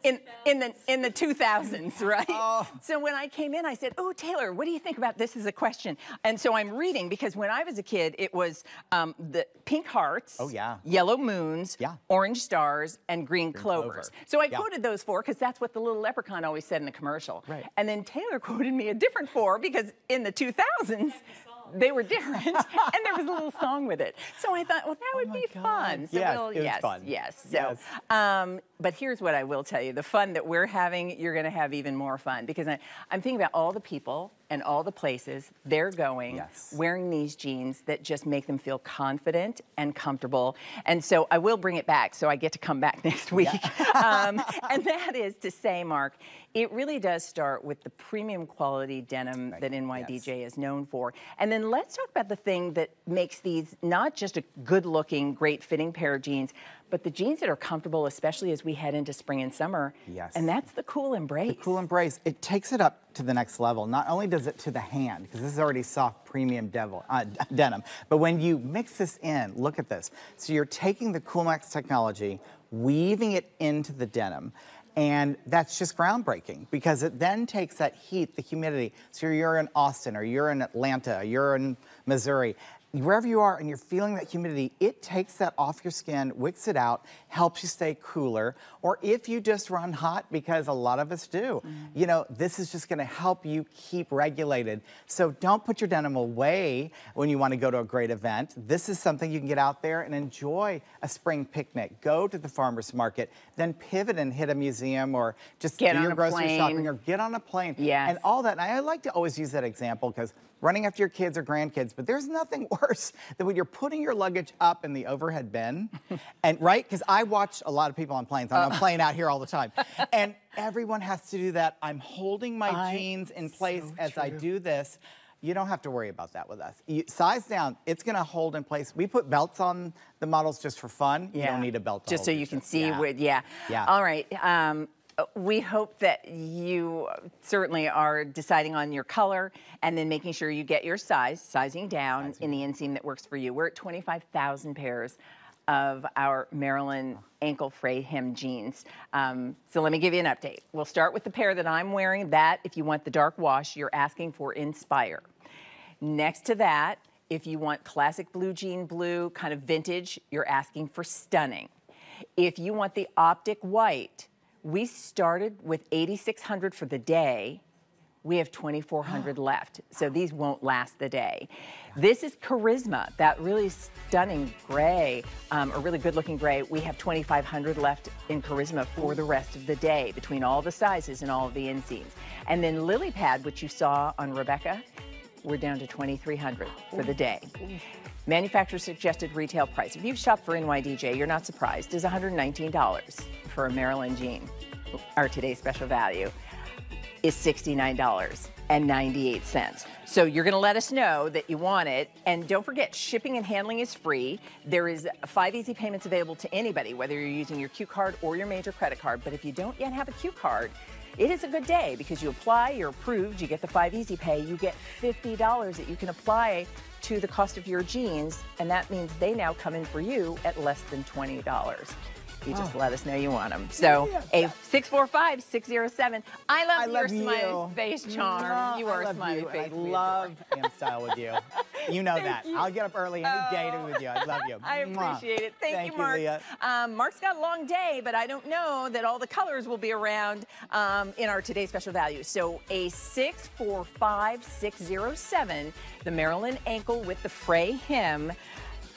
in the 2000s, right? Oh. So when I came in, I said, "Oh, Taylor, what do you think about this as a question?" And so I'm reading because when I was a kid, it was the pink hearts, yellow moons, orange stars, and green clovers. So I quoted those four because that's what the little leprechaun always said in the commercial. Right. And then Taylor quoted me a different four because in the 2000s. They were different, and there was a little song with it. So I thought, well, that would be fun. So yes, it was fun. Yes. So, but here's what I will tell you. The fun that we're having, you're going to have even more fun because I'm thinking about all the people and all the places they're going wearing these jeans that just make them feel confident and comfortable. And so I will bring it back so I get to come back next week. And that is to say, Mark, it really does start with the premium quality denim that NYDJ is known for. And then let's talk about the thing that makes these not just a good-looking, great-fitting pair of jeans, but the jeans that are comfortable, especially as we head into spring and summer. Yes. And that's the cool embrace. The cool embrace. It takes it up to the next level. Not only does it to the hand, because this is already soft premium denim, but when you mix this in, look at this. So you're taking the CoolMax technology, weaving it into the denim, and that's just groundbreaking because it then takes that heat, the humidity. So you're in Austin or you're in Atlanta, or you're in Missouri, wherever you are and you're feeling that humidity, it takes that off your skin, wicks it out, helps you stay cooler. Or if you just run hot, because a lot of us do, you know, this is just gonna help you keep regulated. So don't put your denim away when you wanna go to a great event. This is something you can get out there and enjoy a spring picnic. Go to the farmer's market, then pivot and hit a museum or just do your grocery shopping or get on a plane. Yes. And all that. And I like to always use that example because running after your kids or grandkids, but there's nothing worse than when you're putting your luggage up in the overhead bin, and right? Because I watch a lot of people on planes. I'm on a plane out here all the time. And everyone has to do that. I'm holding my jeans in place as I do this. You don't have to worry about that with us. Size down, it's gonna hold in place. We put belts on the models just for fun. You don't need a belt to just so you can see where, Yeah. All right. We hope that you certainly are deciding on your color and then making sure you get your sizing down in the inseam that works for you. We're at 25,000 pairs of our Maryland ankle fray hem jeans. So let me give you an update. We'll start with the pair that I'm wearing. That, if you want the dark wash, you're asking for Inspire. Next to that, if you want classic blue jean blue, kind of vintage, you're asking for Stunning. If you want the optic white, we started with 8,600 for the day. We have 2,400 left, so these won't last the day. This is Charisma, that really stunning gray, a really good-looking gray. We have 2,500 left in Charisma for the rest of the day, between all the sizes and all of the inseams. And then Lily Pad, which you saw on Rebecca, we're down to 2,300 for the day. Manufacturer suggested retail price, if you've shopped for NYDJ, you're not surprised, is $119 for a Maryland jean. Our today's special value is $69.98. So you're gonna let us know that you want it. And don't forget, shipping and handling is free. There is 5 easy payments available to anybody, whether you're using your Q card or your major credit card. But if you don't yet have a Q card, it is a good day because you apply, you're approved, you get the 5 easy pay, you get $50 that you can apply to the cost of your jeans, and that means they now come in for you at less than $20. You just let us know you want them. So, 645-607. I love your smiley face charm. You are a smiley face. I love style with you. You know that. I'll get up early any day to be with you. I love you. I appreciate it. Thank you, Mark. Leah. Mark's got a long day, but I don't know that all the colors will be around in our today's special value. So a 645-607, the Maryland ankle with the fray hem.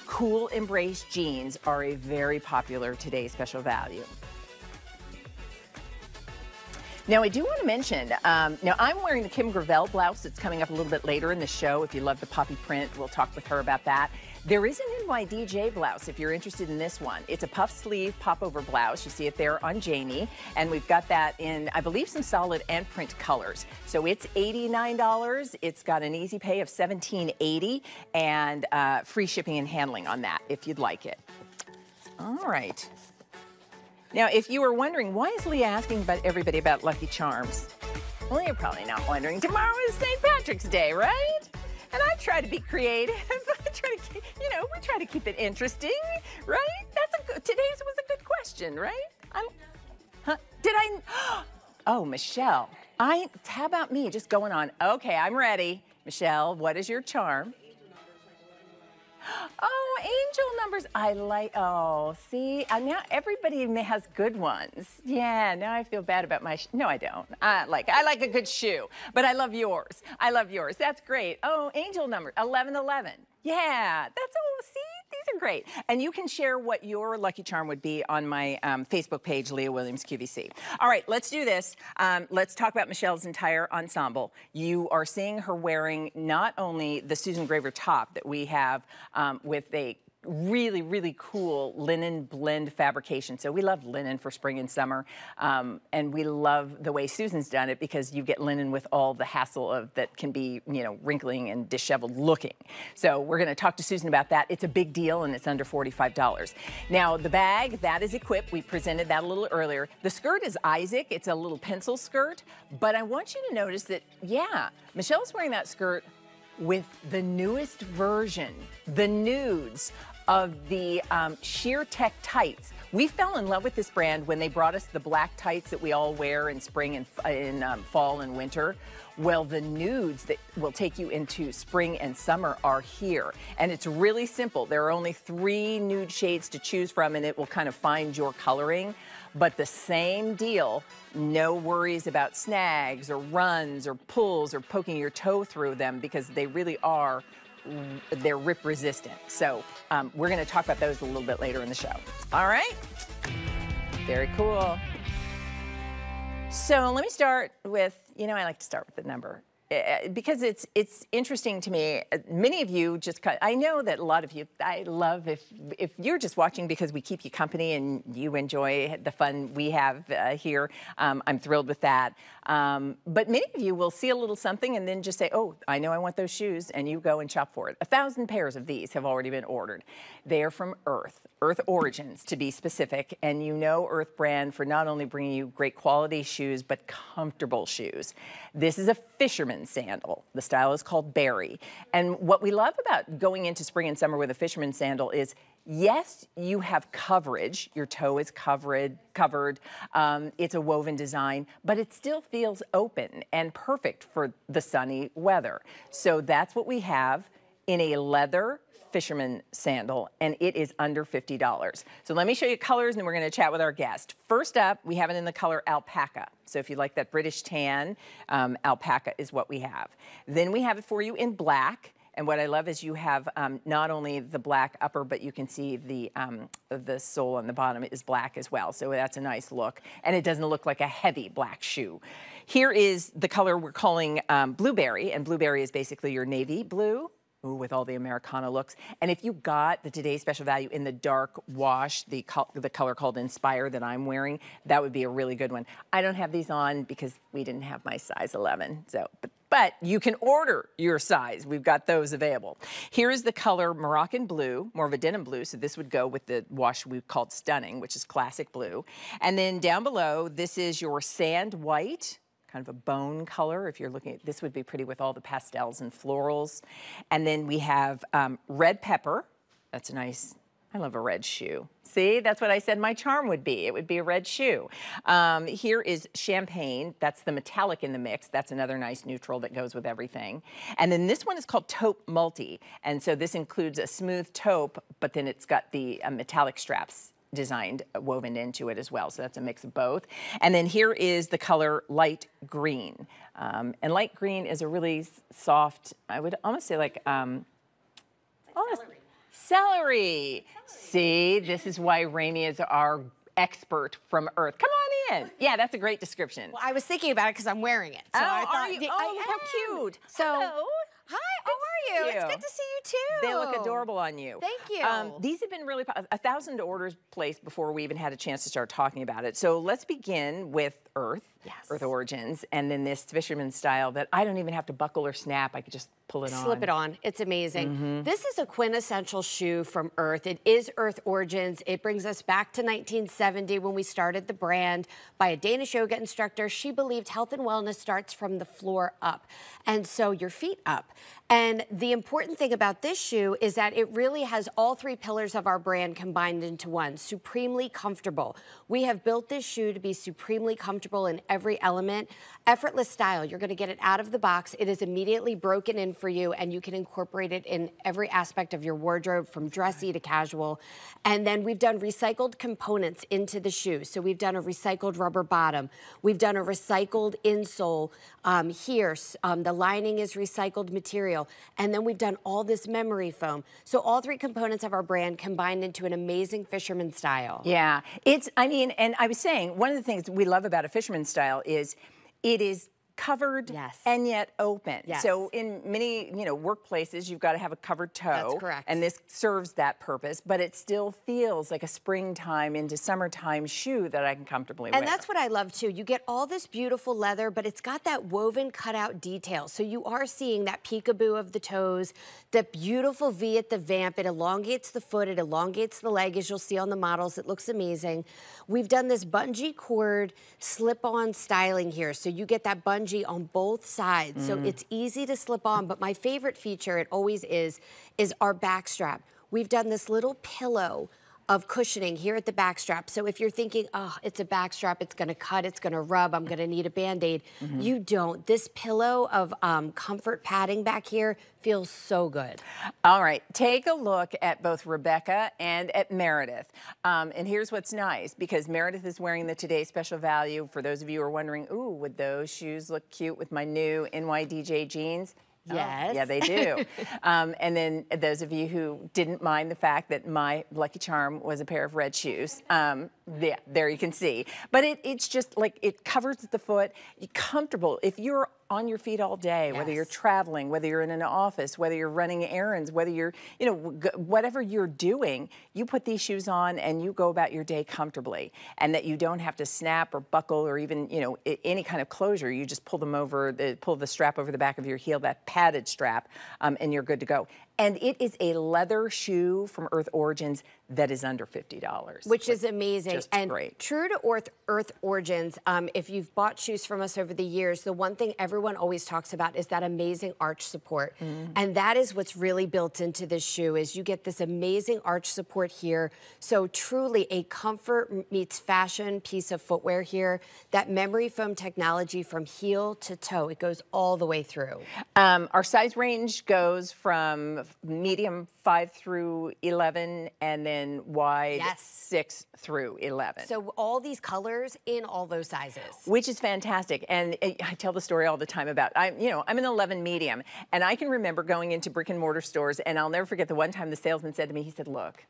Cool Embrace jeans are a very popular today's special value. Now, I do want to mention, now I'm wearing the Kim Gravel blouse that's coming up a little bit later in the show. If you love the poppy print, we'll talk with her about that. There is an NYDJ blouse if you're interested in this one. It's a puff sleeve pop-over blouse. You see it there on Jamie. And we've got that in, I believe, some solid and print colors. So it's $89. It's got an easy pay of $17.80 and free shipping and handling on that if you'd like it. All right. Now, if you were wondering, why is Leah asking about everybody about Lucky Charms? Well, you're probably not wondering. Tomorrow is St. Patrick's Day, right? And I try to be creative. I try to, we try to keep it interesting, right? Today's was a good question, right? Oh, Michelle. How about me just going on? Okay, I'm ready. Michelle, what is your charm? Oh, angel numbers. See, now everybody has good ones. Yeah, now I feel bad about my, no, I don't. I like a good shoe, but I love yours. I love yours. That's great. Oh, angel number, 1111. Yeah, that's all, see? These are great. And you can share what your lucky charm would be on my Facebook page, Leah Williams QVC. All right, let's do this. Let's talk about Michelle's entire ensemble. You are seeing her wearing not only the Susan Graver top that we have with a really, really cool linen blend fabrication. So we love linen for spring and summer. And we love the way Susan's done it because you get linen with all the hassle of that can be, wrinkling and disheveled looking. So we're gonna talk to Susan about that. It's a big deal and it's under $45. Now the bag, that is equipped. We presented that a little earlier. The skirt is Isaac. It's a little pencil skirt, but I want you to notice that, yeah, Michelle's wearing that skirt with the newest version, the nudes of the sheer tech tights. We fell in love with this brand when they brought us the black tights that we all wear in spring and fall and winter. Well, the nudes that will take you into spring and summer are here. And it's really simple. There are only 3 nude shades to choose from and it will kind of find your coloring. But the same deal, no worries about snags or runs or pulls or poking your toe through them because they really are, they're rip resistant. So we're gonna talk about those a little bit later in the show. All right, very cool. So let me start with, I like to start with the number. because it's interesting to me. Many of you I know that a lot of you, I love if you're just watching because we keep you company and you enjoy the fun we have here. I'm thrilled with that. But many of you will see a little something and then just say, oh, I know I want those shoes, and you go and shop for it. 1,000 pairs of these have already been ordered. They are from Earth Origins to be specific, and you know Earth brand for not only bringing you great quality shoes, but comfortable shoes. This is a fisherman's sandal. The style is called Berry. And what we love about going into spring and summer with a fisherman's sandal is, yes, you have coverage. Your toe is covered. It's a woven design, but it still feels open and perfect for the sunny weather. So that's what we have in a leather fisherman sandal, and it is under $50. So let me show you colors, and then we're going to chat with our guest. First up, we have it in the color alpaca. So if you like that British tan, alpaca is what we have. Then we have it for you in black. And what I love is you have not only the black upper, but you can see the sole on the bottom is black as well. So that's a nice look. And it doesn't look like a heavy black shoe. Here is the color we're calling blueberry. And blueberry is basically your navy blue. Ooh, with all the Americana looks. And if you got the Today's Special Value in the dark wash, the color called Inspire that I'm wearing, that would be a really good one. I don't have these on because we didn't have my size 11. So, but you can order your size. We've got those available. Here is the color Moroccan blue, more of a denim blue. So this would go with the wash we called Stunning, which is classic blue. And then down below, this is your sand white. Kind of a bone color. If you're looking at this, would be pretty with all the pastels and florals. And then we have red pepper. That's a nice, I love a red shoe. See, that's what I said my charm would be. It would be a red shoe. Here is champagne. That's the metallic in the mix. That's another nice neutral that goes with everything. And then this one is called taupe multi. And so this includes a smooth taupe, but then it's got the metallic straps designed, woven into it as well. So that's a mix of both. And then here is the color light green. And light green is a really soft, I would almost say like, celery. See, this is why Raimi is our expert from Earth. Come on in. Yeah, that's a great description. Well, I was thinking about it because I'm wearing it. So I thought, how cute. So, hello. Hi, how are you? It's good to see you too. They look adorable on you. Thank you. These have been really, 1,000 orders placed before we even had a chance to start talking about it. So let's begin with Earth. Yes. Earth Origins, and then this fisherman style that I don't even have to buckle or snap. I could just pull it on. Slip it on. It's amazing. This is a quintessential shoe from Earth. It is Earth Origins. It brings us back to 1970 when we started the brand by a Danish yoga instructor. She believed health and wellness starts from the floor up, and so your feet up. And the important thing about this shoe is that it really has all three pillars of our brand combined into one. Supremely comfortable. We have built this shoe to be supremely comfortable in every element. Effortless style. You're going to get it out of the box. It is immediately broken in for you, and you can incorporate it in every aspect of your wardrobe, from dressy to casual. And then we've done recycled components into the shoe. So we've done a recycled rubber bottom. We've done a recycled insole. Here, the lining is recycled material. And then we've done all this memory foam. So all three components of our brand combined into an amazing fisherman style. Yeah, I mean, and I was saying, one of the things we love about a fisherman style is it is covered and yet open. Yes. So in many, workplaces, you've got to have a covered toe. That's correct. And this serves that purpose, but it still feels like a springtime into summertime shoe that I can comfortably wear. And that's what I love too. You get all this beautiful leather, but it's got that woven cutout detail. So you are seeing that peekaboo of the toes, the beautiful V at the vamp. It elongates the foot, it elongates the leg, as you'll see on the models. It looks amazing. We've done this bungee cord slip-on styling here. So you get that bungee on both sides. So it's easy to slip on, but my favorite feature, it always is our back strap. We've done this little pillow of cushioning here at the back strap. So if you're thinking, oh, it's a back strap, it's gonna cut, it's gonna rub, I'm gonna need a Band-Aid, you don't. This pillow of comfort padding back here feels so good. All right, take a look at both Rebecca and at Meredith. And here's what's nice, because Meredith is wearing the Today's Special Value. For those of you who are wondering, ooh, would those shoes look cute with my new NYDJ jeans? Yes. Oh, yeah, they do. And then those of you who didn't mind the fact that my lucky charm was a pair of red shoes, there you can see. But it's just like, it covers the foot, comfortable. If you're on your feet all day, whether you're traveling, whether you're in an office, whether you're running errands, whether you're, you know, whatever you're doing, you put these shoes on and you go about your day comfortably, and that you don't have to snap or buckle or even, you know, any kind of closure. You just pull them over, pull the strap over the back of your heel, that padded strap, and you're good to go. And it is a leather shoe from Earth Origins that is under $50. Which is amazing. Just and great. True to Earth Origins, if you've bought shoes from us over the years, the one thing everyone always talks about is that amazing arch support. And that is what's really built into this shoe, is you get this amazing arch support here. So truly a comfort meets fashion piece of footwear here. That memory foam technology from heel to toe, it goes all the way through. Our size range goes from medium 5 through 11, and then wide 6 through 11. So all these colors in all those sizes. Which is fantastic. And I tell the story all the time about, I'm an 11 medium, and I can remember going into brick and mortar stores, and I'll never forget the one time the salesman said to me, he said, look,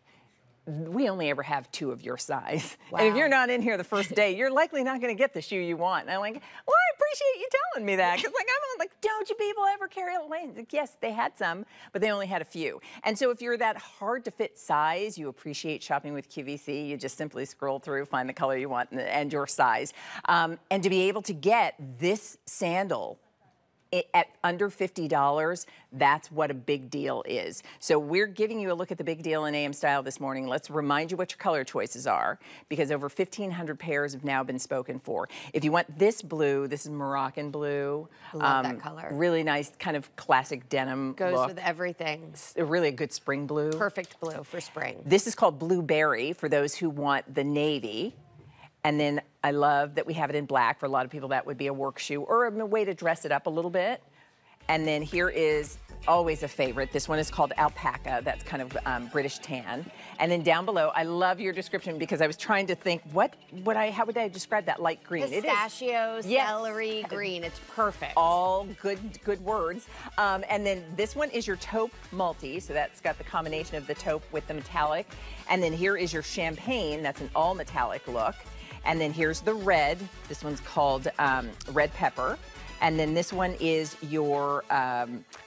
we only ever have 2 of your size. Wow. And if you're not in here the first day, you're likely not going to get the shoe you want. And I'm like, well, I appreciate you telling me that. Because I'm like, don't you people ever carry a lane? Like, yes, they had some, but they only had a few. And so if you're that hard to fit size, you appreciate shopping with QVC, you just simply scroll through, find the color you want and your size. And to be able to get this sandal at under $50, that's what a big deal is. So we're giving you a look at the big deal in AM Style this morning. Let's remind you what your color choices are, because over 1,500 pairs have now been spoken for. If you want this blue, this is Moroccan blue. Love that color. Really nice kind of classic denim Goes look. with everything. It's really a good spring blue. Perfect blue for spring. This is called Blueberry for those who want the navy. And then I love that we have it in black. For a lot of people, that would be a work shoe or a way to dress it up a little bit. And then here is always a favorite. This one is called Alpaca. That's kind of British tan. And then down below, I love your description, because I was trying to think, how would I describe that light green? Pistachio, celery, green. It's perfect. All good words. And then this one is your taupe multi. So that's got the combination of the taupe with the metallic. And then here is your champagne. That's an all metallic look. And then here's the red. This one's called Red Pepper. And then this one is your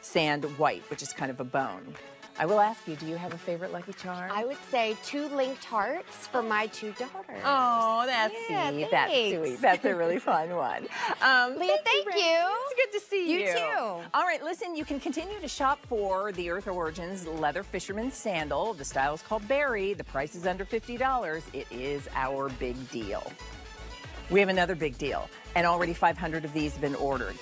sand white, which is kind of a bone. I will ask you, do you have a favorite Lucky Charm? I would say 2 linked hearts for my 2 daughters. Oh, that's sweet. That's sweet. That's a really fun one. Leah, thank you. It's good to see you. You too. All right, listen, you can continue to shop for the Earth Origins leather fisherman sandal. The style is called Berry. The price is under $50. It is our big deal. We have another big deal, and already 500 of these have been ordered.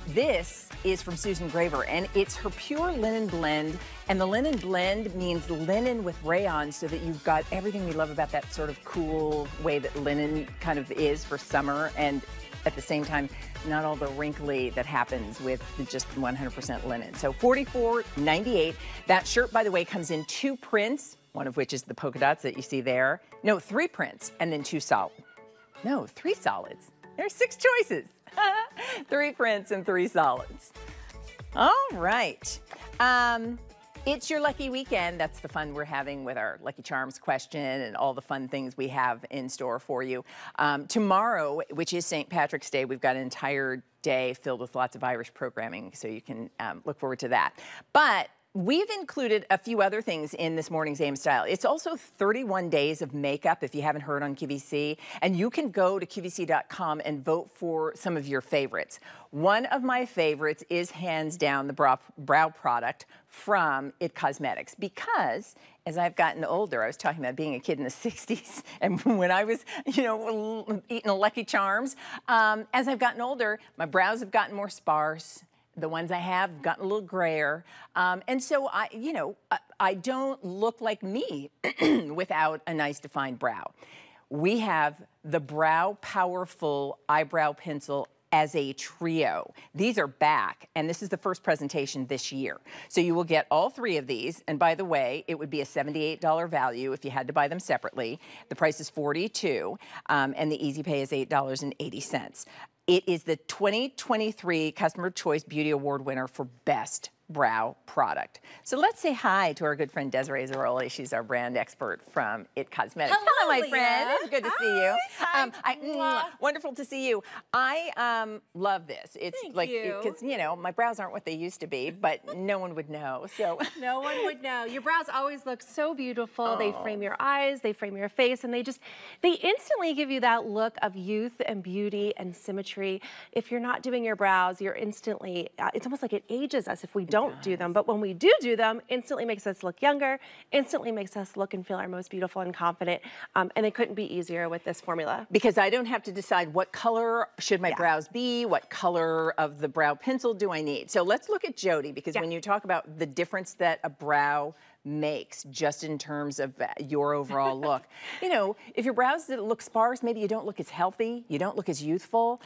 This is from Susan Graver, and it's her pure linen blend. And the linen blend means linen with rayon, so that you've got everything we love about that sort of cool way that linen kind of is for summer, and at the same time, not all the wrinkly that happens with just 100% linen. So $44.98. That shirt, by the way, comes in 2 prints, one of which is the polka dots that you see there. No, 3 prints, and then 2 solid. No, 3 solids. There's 6 choices. 3 prints and 3 solids. All right. It's your lucky weekend. That's the fun we're having with our Lucky Charms question and all the fun things we have in store for you. Tomorrow, which is St. Patrick's Day, we've got an entire day filled with lots of Irish programming, so you can look forward to that. But we've included a few other things in this morning's AM Style. It's also 31 days of makeup, if you haven't heard on QVC, and you can go to QVC.com and vote for some of your favorites. One of my favorites is hands down the brow product from IT Cosmetics, because as I've gotten older, I was talking about being a kid in the 60s, and when I was, eating a Lucky Charms, as I've gotten older, my brows have gotten more sparse. The ones I have gotten a little grayer. And so I don't look like me without a nice defined brow. We have the Brow Powerful Eyebrow Pencil as a trio. These are back, and this is the first presentation this year. So you will get all 3 of these, and by the way, it would be a $78 value if you had to buy them separately. The price is $42, and the easy pay is $8.80. It is the 2023 Customer Choice Beauty Award winner for Best brow product. So let's say hi to our good friend Desiree Zaroli. She's our brand expert from It Cosmetics. Hello, my friend. It's good to see you. Wonderful to see you. I love this. It's because you know my brows aren't what they used to be, but no one would know. So no one would know. Your brows always look so beautiful. They frame your eyes, they frame your face, and they instantly give you that look of youth and beauty and symmetry. If you're not doing your brows, you're instantly. It's almost like it ages us if we don't do them, but when we do them, instantly makes us look younger, instantly makes us look and feel our most beautiful and confident, and it couldn't be easier with this formula. Because I don't have to decide what color should my brows be, what color of the brow pencil do I need. So let's look at Jody, because when you talk about the difference that a brow makes just in terms of your overall look. You know, if your brows look sparse, maybe you don't look as healthy, you don't look as youthful,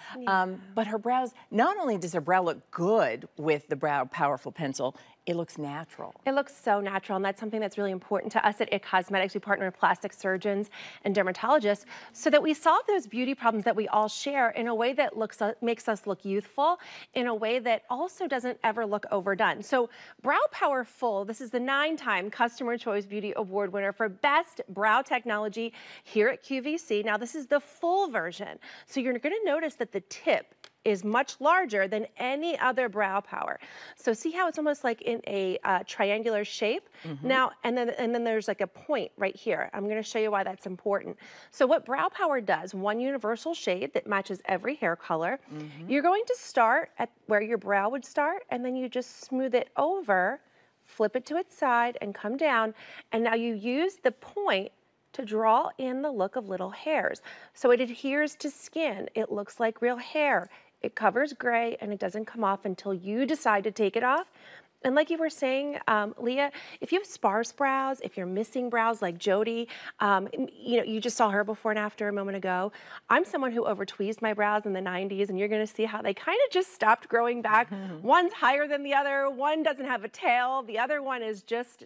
but her brows, not only does her brow look good with the Brow Powerful Pencil, it looks natural. It looks so natural, and that's something that's really important to us at It Cosmetics. We partner with plastic surgeons and dermatologists so that we solve those beauty problems that we all share in a way that makes us look youthful, in a way that also doesn't ever look overdone. So Brow Powerful, this is the 9-time Customer Choice Beauty Award winner for Best Brow Technology here at QVC. Now this is the full version. So you're gonna notice that the tip is much larger than any other brow power. So see how it's almost like in a triangular shape? Now, and then there's like a point right here. I'm gonna show you why that's important. So what Brow Power does, one universal shade that matches every hair color, you're going to start at where your brow would start, and then you just smooth it over, flip it to its side, and come down. And now you use the point to draw in the look of little hairs. So it adheres to skin. It looks like real hair. It covers gray, and it doesn't come off until you decide to take it off. And like you were saying, Leah, if you have sparse brows, if you're missing brows like Jody, you know, you just saw her before and after a moment ago. I'm someone who over-tweezed my brows in the 90s, and you're gonna see how they kind of just stopped growing back. One's higher than the other, one doesn't have a tail, the other one is just,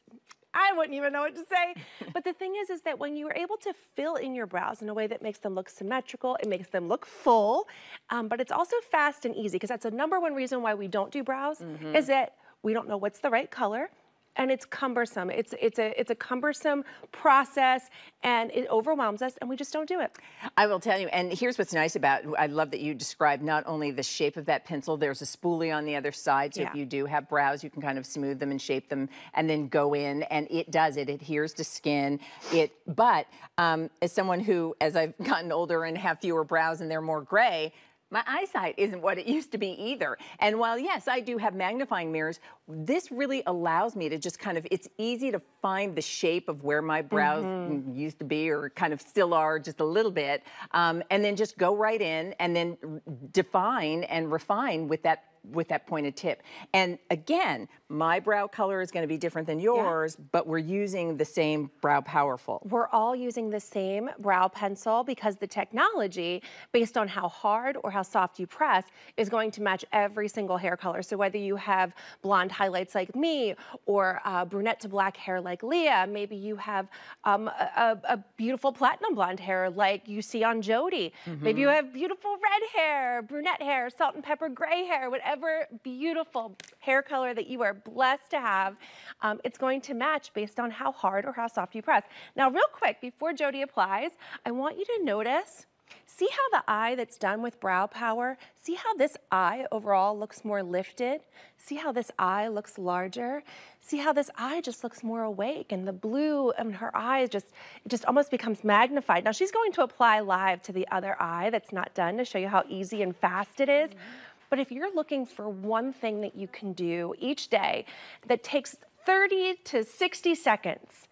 I wouldn't even know what to say. But the thing is that when you are able to fill in your brows in a way that makes them look symmetrical, it makes them look full, but it's also fast and easy, because that's the #1 reason why we don't do brows, is that we don't know what's the right color, and it's cumbersome. It's a cumbersome process, and it overwhelms us, and we just don't do it. I will tell you, and here's what's nice about, I love that you described not only the shape of that pencil, there's a spoolie on the other side, so if you do have brows, you can kind of smooth them and shape them and then go in, and it adheres to skin. But as someone who, as I've gotten older and have fewer brows and they're more gray, my eyesight isn't what it used to be either. And while, yes, I do have magnifying mirrors, this really allows me to just kind of, it's easy to find the shape of where my brows used to be, or kind of still are just a little bit, and then just go right in and then define and refine with that pointed tip. And again, my brow color is going to be different than yours, but we're using the same Brow Powerful. We're all using the same brow pencil, because the technology, based on how hard or how soft you press, is going to match every single hair color. So whether you have blonde highlights like me, or brunette to black hair like Leah, maybe you have a beautiful platinum blonde hair like you see on Jody. Maybe you have beautiful red hair, brunette hair, salt and pepper gray hair, whatever beautiful hair color that you are blessed to have, it's going to match based on how hard or how soft you press. Now, real quick, before Jody applies, I want you to notice, see how the eye that's done with Brow Power, see how this eye overall looks more lifted? See how this eye looks larger? See how this eye just looks more awake, and the blue in her eye it just almost becomes magnified. Now, she's going to apply live to the other eye that's not done to show you how easy and fast it is. But if you're looking for one thing that you can do each day that takes 30 to 60 seconds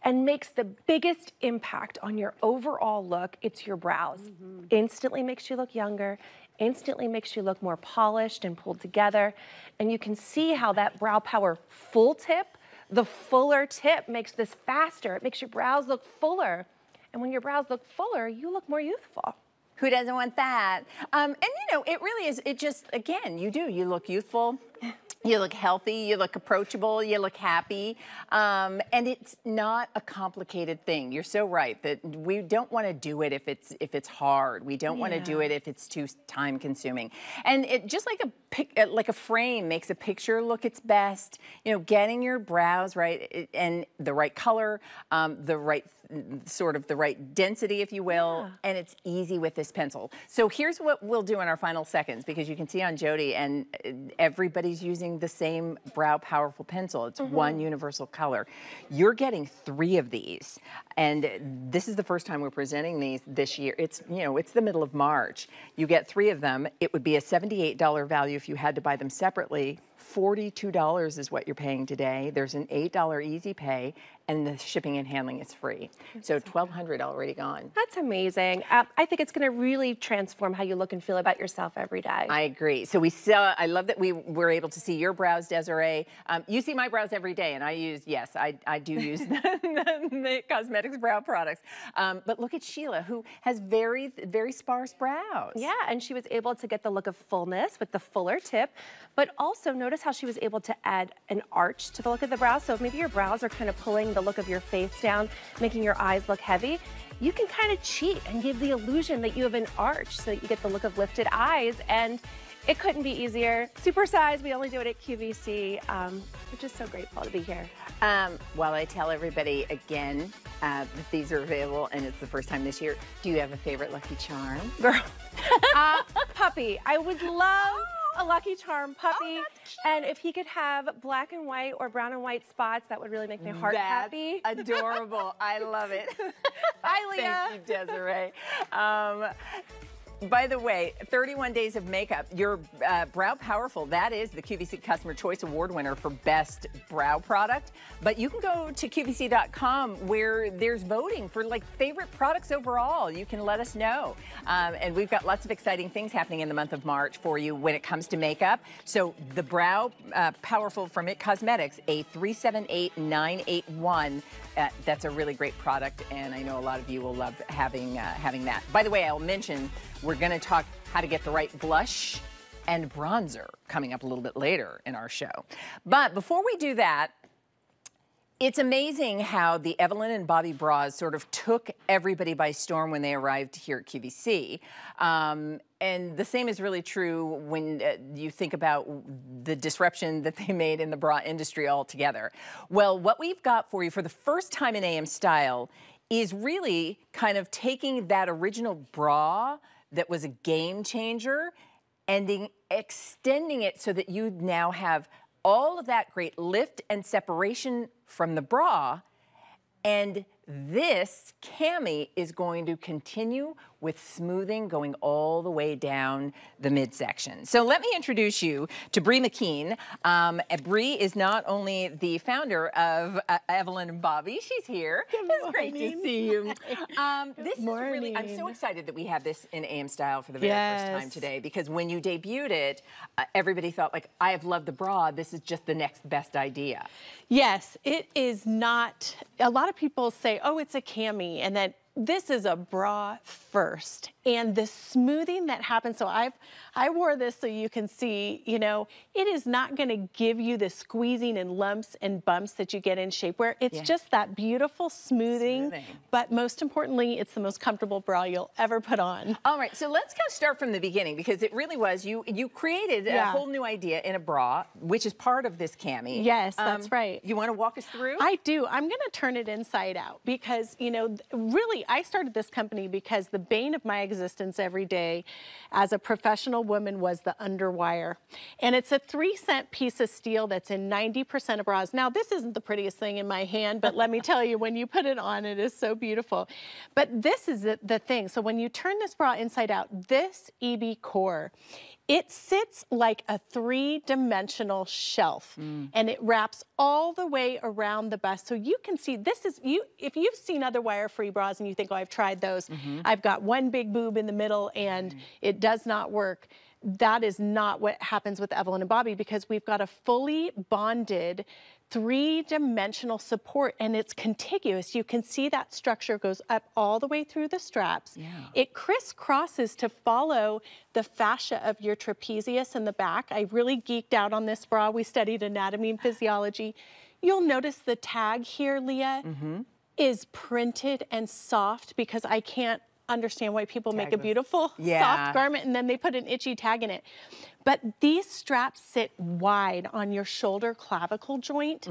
and makes the biggest impact on your overall look, it's your brows. Instantly makes you look younger, instantly makes you look more polished and pulled together. And you can see how that Brow Power full tip, the fuller tip, makes this faster. It makes your brows look fuller. And when your brows look fuller, you look more youthful. Who doesn't want that? And you know, it really is, it just, again, you look youthful. You look healthy, you look approachable, you look happy, and it's not a complicated thing. You're so right that we don't want to do it if it's hard. We don't want to do it if it's too time consuming. And it just like a frame makes a picture look its best. You know, getting your brows right and the right color, the right density, if you will, and it's easy with this pencil. So here's what we'll do in our final seconds, because you can see on Jody, and everybody's using the same Brow Powerful pencil. It's one universal color. You're getting 3 of these, and this is the first time we're presenting these this year. It's, you know, it's the middle of March. You get 3 of them. It would be a $78 value if you had to buy them separately. $42 is what you're paying today. There's an $8 easy pay, and the shipping and handling is free. So $1,200 already gone. That's amazing. I think it's going to really transform how you look and feel about yourself every day. I agree. So I love that we were able to see your brows, Desiree. You see my brows every day, and I do use the cosmetics brow products. But look at Sheila, who has very, very sparse brows. Yeah, and she was able to get the look of fullness with the fuller tip, but also notice how she was able to add an arch to the look of the brows. So if maybe your brows are kind of pulling the look of your face down, making your eyes look heavy, you can kind of cheat and give the illusion that you have an arch so that you get the look of lifted eyes, and it couldn't be easier. Super size, we only do it at QVC. We're just so grateful to be here. Well, I tell everybody again that these are available, and it's the first time this year. Do you have a favorite Lucky Charm? Girl, puppy. I would love a Lucky Charm puppy, and if he could have black and white or brown and white spots, that would really make my heart happy. Adorable. I love it. Bye, Leah. Thank you, Desiree. By the way, 31 days of makeup. Your Brow Powerful, that is the QVC Customer Choice Award winner for Best Brow Product. But you can go to QVC.com where there's voting for like favorite products overall. You can let us know. And we've got lots of exciting things happening in the month of March for you when it comes to makeup. So the Brow Powerful from IT Cosmetics, a 378981. That's a really great product, and I know a lot of you will love having that. By the way, I'll mention we're going to talk how to get the right blush and bronzer coming up a little bit later in our show. But before we do that, it's amazing how the Evelyn and Bobby bras sort of took everybody by storm when they arrived here at QVC. And the same is really true when you think about the disruption that they made in the bra industry altogether. Well, what we've got for you for the first time in AM Style is really kind of taking that original bra that was a game changer and extending it so that you now have all of that great lift and separation from the bra. And this cami is going to continue with smoothing going all the way down the midsection. So let me introduce you to Bree McKean. Bree is not only the founder of Evelyn and Bobby, she's here. It's great to see you. This is really, I'm so excited that we have this in AM Style for the very first time today, because when you debuted it, everybody thought, like, I have loved the bra, this is just the next best idea. Yes, it is not. A lot of people say, oh, it's a cami, and that this is a bra first. And the smoothing that happens, so I wore this so you can see, you know, it is not going to give you the squeezing and lumps and bumps that you get in shapewear. It's just that beautiful smoothing, but most importantly, it's the most comfortable bra you'll ever put on. All right, so let's kind of start from the beginning, because it really was, you created a whole new idea in a bra, which is part of this cami. Yes, that's right. You want to walk us through? I do. I'm going to turn it inside out, because, you know, really, I started this company because the bane of my existence every day as a professional woman was the underwire. And it's a 3-cent piece of steel that's in 90% of bras. Now, this isn't the prettiest thing in my hand, but let me tell you, when you put it on, it is so beautiful. But this is the thing. So when you turn this bra inside out, this EB core, it sits like a 3-dimensional shelf, and it wraps all the way around the bust. So you can see, this is, if you've seen other wire-free bras and you think, oh, I've tried those, I've got one big boob in the middle and it does not work. that is not what happens with Evelyn and Bobby, because we've got a fully bonded 3-dimensional support, and it's contiguous. You can see that structure goes up all the way through the straps. Yeah. It crisscrosses to follow the fascia of your trapezius in the back. I really geeked out on this bra. We studied anatomy and physiology. You'll notice the tag here, Leah, is printed and soft, because I can't understand why people make a beautiful soft garment and then they put an itchy tag in it. But these straps sit wide on your shoulder clavicle joint,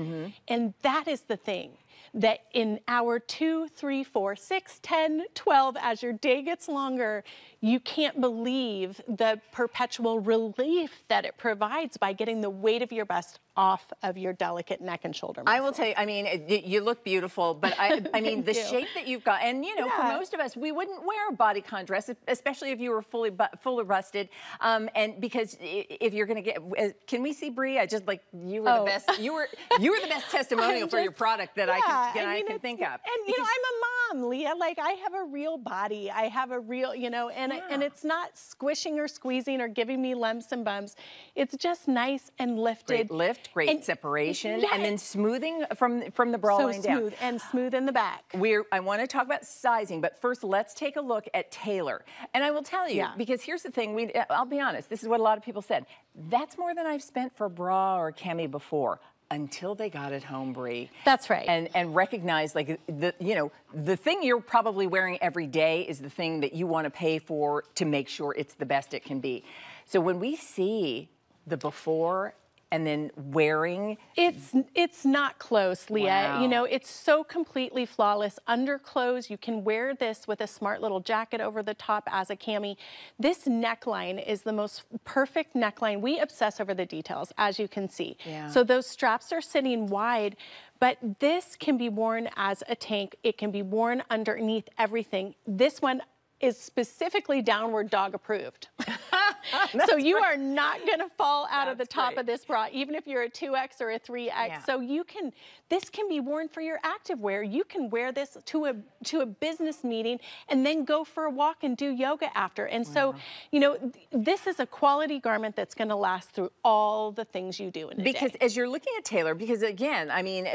and that is the thing that in hour 2, 3, 4, 6, 10, 12, as your day gets longer, you can't believe the perpetual relief that it provides by getting the weight of your bust off of your delicate neck and shoulder muscles. I will tell you, I mean, you look beautiful, but I mean, the shape that you've got, and you know, for most of us, we wouldn't wear a bodycon dress, especially if you were fully busted, and because if you're gonna get, can we see Bree? I just like, you were the best, you were the best testimonial for your product that I can think of. And you know, I'm a mom, Leah, like I have a real body, I have a real, you know, and it's not squishing or squeezing or giving me lumps and bumps. It's just nice and lifted. Great lift, great separation, and then smoothing from the bra line down. So smooth and smooth in the back. I want to talk about sizing, but first let's take a look at tailor. And I will tell you, because here's the thing, I'll be honest, this is what a lot of people said. That's more than I've spent for a bra or a cami before. Until they got it home, Bree. That's right. And recognize, like, the thing you're probably wearing every day is the thing that you want to pay for to make sure it's the best it can be. So when we see the before and then wearing, it's not close, Leah. Wow. You know, it's so completely flawless. Underclothes, you can wear this with a smart little jacket over the top as a cami. This neckline is the most perfect neckline. We obsess over the details, as you can see. Yeah. So those straps are sitting wide, but this can be worn as a tank. It can be worn underneath everything. This one is specifically downward dog approved. So you are not gonna fall out of the top of this bra, even if you're a 2X or a 3X. Yeah. So this can be worn for your activewear. You can wear this to a business meeting and then go for a walk and do yoga after. And so, you know, this is a quality garment that's gonna last through all the things you do in a day. Because as you're looking at Taylor, because again, I mean,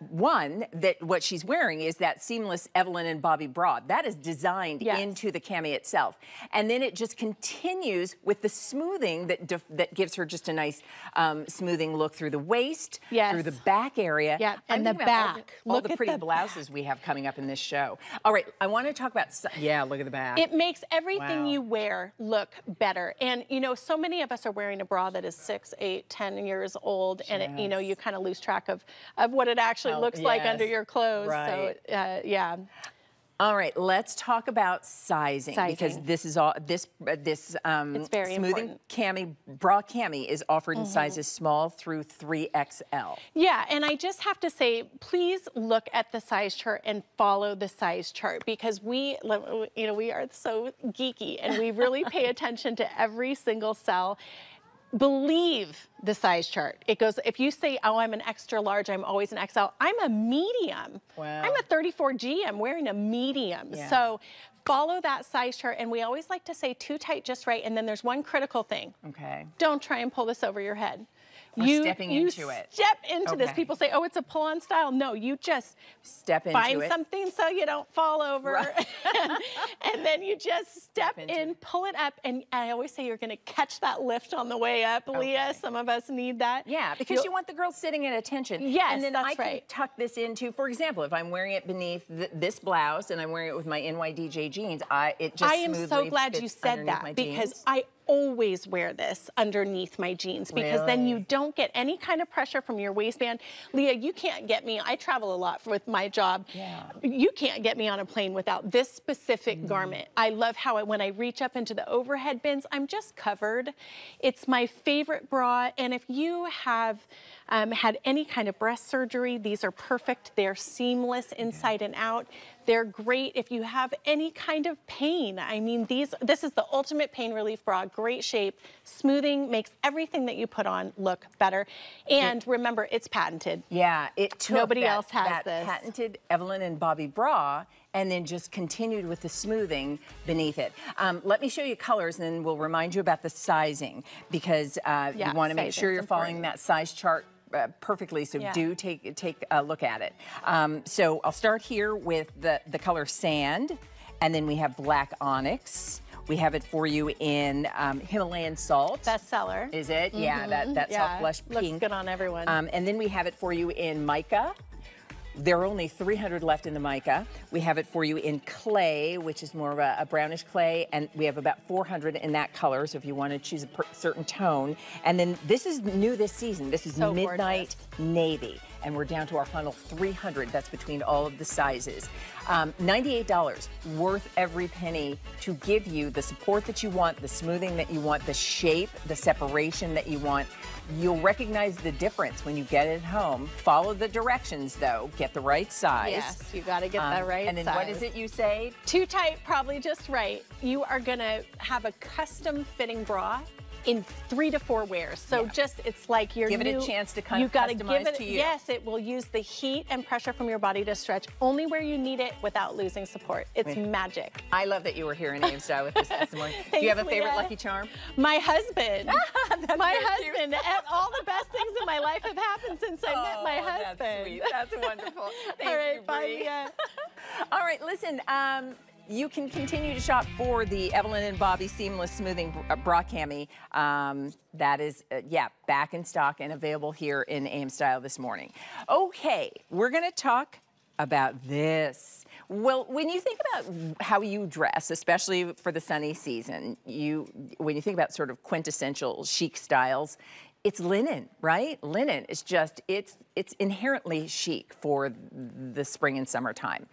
what she's wearing is that seamless Evelyn and Bobby bra. That is designed into the cami itself. And then it just continues with the smoothing that gives her just a nice smoothing look through the waist, through the back area. Yeah, and the back. All the pretty blouses we have coming up in this show. All right, I want to talk about, look at the back. It makes everything you wear look better. And you know, so many of us are wearing a bra that is 6, 8, 10 years old, and it, you know, you kind of lose track of what it actually looks like under your clothes. Right. So yeah. All right, let's talk about sizing, because this is all this smoothing bra cami is offered in sizes small through 3XL. Yeah, and I just have to say, please look at the size chart and follow the size chart, because we are so geeky and we really pay attention to every single cell. Believe the size chart. It goes, if you say, oh, I'm an extra large, I'm always an XL, I'm a medium. Wow. I'm a 34G, I'm wearing a medium. Yeah. So follow that size chart, and we always like to say too tight, just right, and then there's one critical thing. Okay. Don't try and pull this over your head. You stepping into it. Step into this. People say, oh, it's a pull-on style. No, you just step into find something so you don't fall over. Right. and then you just step in, pull it up, and I always say you're gonna catch that lift on the way up, Leah. Some of us need that. Yeah, because you want the girl sitting at attention. Yes, and then that's I can tuck this into, for example, if I'm wearing it beneath this blouse and I'm wearing it with my NYDJ jeans, it just smoothly am so glad you said that, because I always wear this underneath my jeans, because then you don't get any kind of pressure from your waistband. Leah, you can't get me, I travel a lot with my job. Yeah. You can't get me on a plane without this specific garment. I love how when I reach up into the overhead bins, I'm just covered. It's my favorite bra, and if you have had any kind of breast surgery, these are perfect. They're seamless inside and out. They're great if you have any kind of pain. I mean, this is the ultimate pain relief bra. Great shape, smoothing, makes everything that you put on look better. And remember, it's patented. Yeah, it took Nobody else has that this. Patented Evelyn and Bobby bra and then just continued with the smoothing beneath it. Let me show you colors, and then we'll remind you about the sizing, because you want to make sure you're following that size chart perfectly, so do take a look at it. So I'll start here with the color sand, and then we have black onyx. We have it for you in Himalayan salt. Bestseller. Is it? Yeah, that soft blush pink. Looks good on everyone. And then we have it for you in mica. There are only 300 left in the mica. We have it for you in clay, which is more of a brownish clay, and we have about 400 in that color, so if you want to choose a certain tone. And then this is new this season. This is Midnight Navy, and we're down to our final 300. That's between all of the sizes. $98, worth every penny to give you the support that you want, the smoothing that you want, the shape, the separation that you want. You'll recognize the difference when you get it home. Follow the directions, though. Get the right size. Yes, you got to get the right size. And then what is it you say? Too tight, probably just right. You are going to have a custom fitting bra in 3 to 4 wears. So just, it's like your Give new, it a chance to kind of gotta customize give it, to you. Yes, it will use the heat and pressure from your body to stretch only where you need it without losing support. It's magic. I love that you were here in AM Style with us this morning. Do you have a favorite Lucky Charm? My husband. My very husband. And all the best things in my life have happened since I met my husband. That's sweet. That's wonderful. Thank all right, you, bye, Bree. Mia. All right, listen. You can continue to shop for the Evelyn and Bobby Seamless Smoothing Bra Cami. That is, back in stock and available here in AM Style this morning. Okay, we're going to talk about this. Well, when you think about how you dress, especially for the sunny season, when you think about sort of quintessential chic styles, it's linen, right? Linen is just, it's inherently chic for the spring and summertime.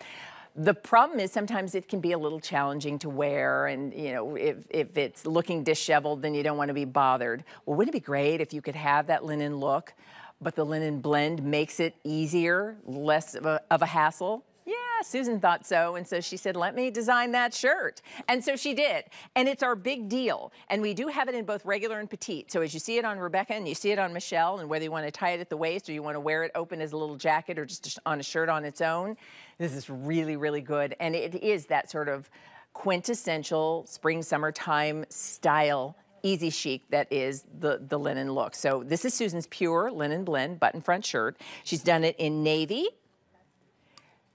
The problem is sometimes it can be a little challenging to wear, and if it's looking disheveled, then you don't want to be bothered. Well, wouldn't it be great if you could have that linen look, but the linen blend makes it easier, less of a hassle? Yeah, Susan thought so, and so she said, let me design that shirt. And so she did, and it's our big deal. And we do have it in both regular and petite. So as you see it on Rebecca and you see it on Michelle, and whether you want to tie it at the waist or you want to wear it open as a little jacket or just on a shirt on its own, this is really, really good. And it is that sort of quintessential spring, summertime style, easy chic that is the linen look. So this is Susan's pure linen blend button front shirt. She's done it in navy.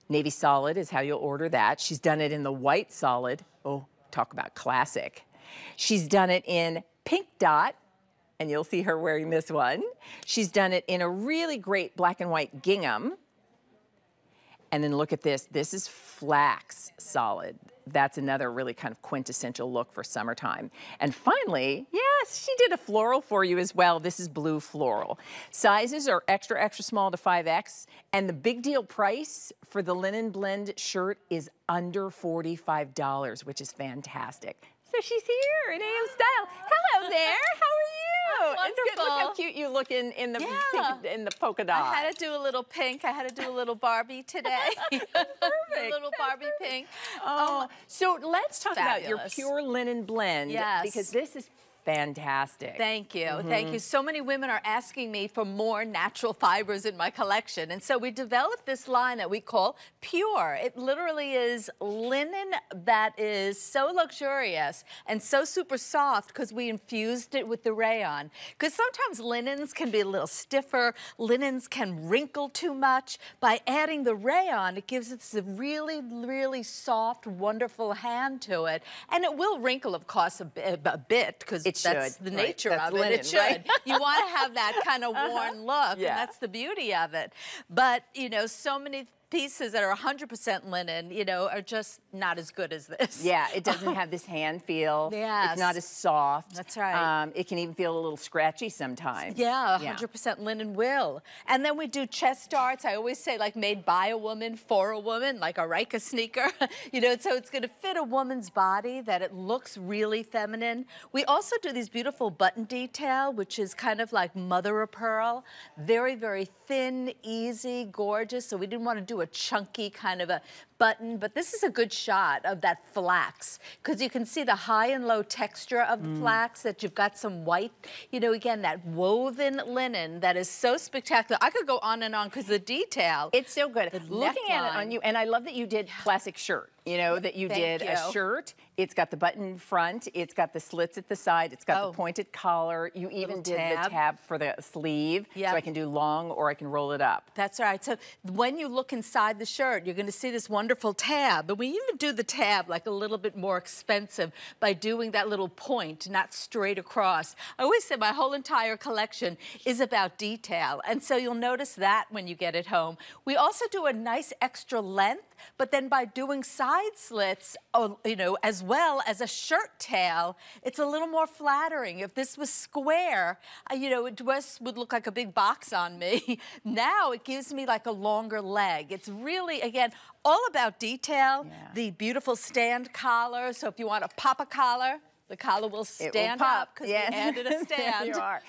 Navy solid is how you'll order that. She's done it in the white solid. Oh, talk about classic. She's done it in pink dot, and you'll see her wearing this one. She's done it in a really great black and white gingham. And then look at this. This is flax solid. That's another really kind of quintessential look for summertime. And finally, yes, she did a floral for you as well. This is blue floral. Sizes are extra, extra small to 5X. And the big deal price for the linen blend shirt is under $45, which is fantastic. So she's here in AM Style. Hello there. How are you? Wonderful. It's good. Look how cute you look in the pink, in the polka dot. I had to do a little pink. I had to do a little Barbie today. Perfect. A little Barbie pink. Oh, so let's talk about your fabulous. pure linen blend. Yes. Because this is fantastic. Thank you. Thank you. So many women are asking me for more natural fibers in my collection. And so we developed this line that we call Pure. It literally is linen that is so luxurious and so super soft because we infused it with the rayon. Because sometimes linens can be a little stiffer. Linens can wrinkle too much. By adding the rayon, it gives it this really, really soft, wonderful hand to it. And it will wrinkle, of course, a bit because that's the nature of it. It should. Right? You want to have that kind of worn look, and that's the beauty of it. But, you know, so many pieces that are 100% linen, you know, are just not as good as this. Yeah, it doesn't have this hand feel. Yes. It's not as soft. That's right. It can even feel a little scratchy sometimes. Yeah, 100% linen will. And then we do chest darts. I always say, like, made by a woman, for a woman, like a Rika sneaker. You know, so it's going to fit a woman's body, that it looks really feminine. We also do these beautiful button detail, which is kind of like mother of pearl. Very, very thin, easy, gorgeous. So we didn't want to do do a chunky kind of a button, but this is a good shot of that flax because you can see the high and low texture of the flax, that you've got some white, you know, again, that woven linen that is so spectacular. I could go on and on because the detail. It's so good. Looking at it on you, and I love that you did classic shirt, you know, that you did a shirt. It's got the button front, it's got the slits at the side, it's got the pointed collar. You even did the tab for the sleeve, so I can do long or I can roll it up. That's right. So when you look inside the shirt, you're going to see this wonderful tab. But we even do the tab like a little bit more expensive by doing that little point, not straight across. I always say my whole entire collection is about detail. And so you'll notice that when you get it home. We also do a nice extra length, but then by doing side slits, you know, as well as a shirt tail, it's a little more flattering. If this was square, you know, it just would look like a big box on me. Now it gives me like a longer leg. It's really, again, all about detail. The beautiful stand collar. So if you want a pop a collar, the collar will stand up because we added a stand. You are.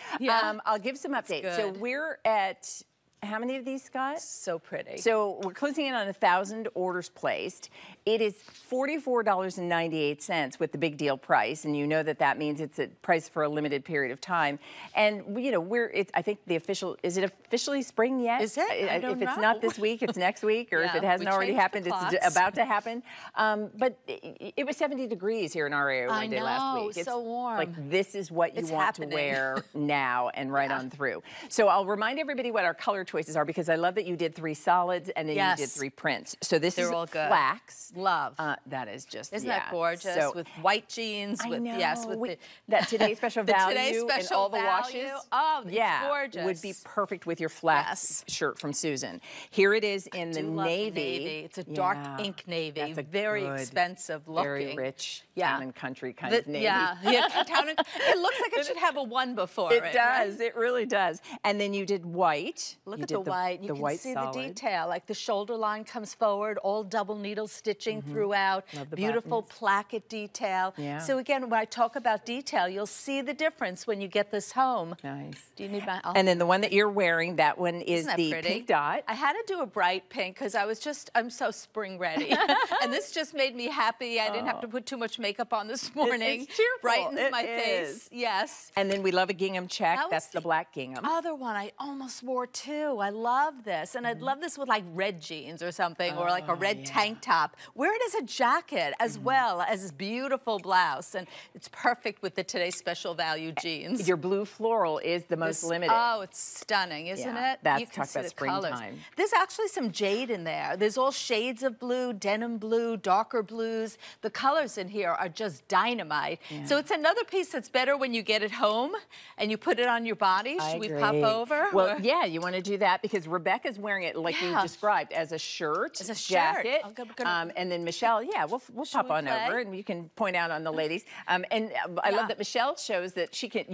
I'll give some updates. So we're at, how many of these, Scott? So pretty. So we're closing in on 1,000 orders placed. It is $44.98 with the big deal price, and you know that that means it's a price for a limited period of time. And you know, I think the official, is it officially spring yet? Is it? I don't if know. it's not this week, it's next week, or if it hasn't already happened, it's about to happen. But it was 70 degrees here in our area one day last week. It's so warm. Like, this is what you want to wear now and right on through. So I'll remind everybody what our color choices are, because I love that you did 3 solids and then you did 3 prints. So this is all good. flax. Love. That is just, Isn't that gorgeous? So, with white jeans. I with, know. Yes, with that today's special value today's special and all the value. washes. Oh, it's gorgeous. Would be perfect with your flax shirt from Susan. Here it is in the navy. It's a dark ink navy. That's a very expensive looking. Very rich town and country kind of navy. Town and, it looks like it should have a 1 before it. It does. It really does. And then you did white. Look at the white. You can see the detail. Like the shoulder line comes forward, all double needle stitching throughout. Beautiful placket detail. So again, when I talk about detail, you'll see the difference when you get this home. Nice. Do you need my? And then the one that you're wearing, that one is the pretty? pink dot. I had to do a bright pink because I'm so spring ready. And this just made me happy. I didn't have to put too much makeup on this morning. It's cheerful. Brightens my face. Yes. And then we love a gingham check. That's the black gingham. Other one I almost wore too. I love this. And I'd love this with like red jeans or something, or like a red tank top. Wear it as a jacket as well as this beautiful blouse. And it's perfect with the Today's Special Value jeans. Your blue floral is the most limited. Oh, it's stunning, isn't it? That's you can see the springtime. colors. There's actually some jade in there. There's all shades of blue, denim blue, darker blues. The colors in here are just dynamite. So it's another piece that's better when you get it home and you put it on your body. Should we pop over? Well, yeah, you want to do that because Rebecca's wearing it like you described, as a shirt, jacket. And then Michelle, we'll pop on over and you can point out on the ladies. And I love that Michelle shows that you can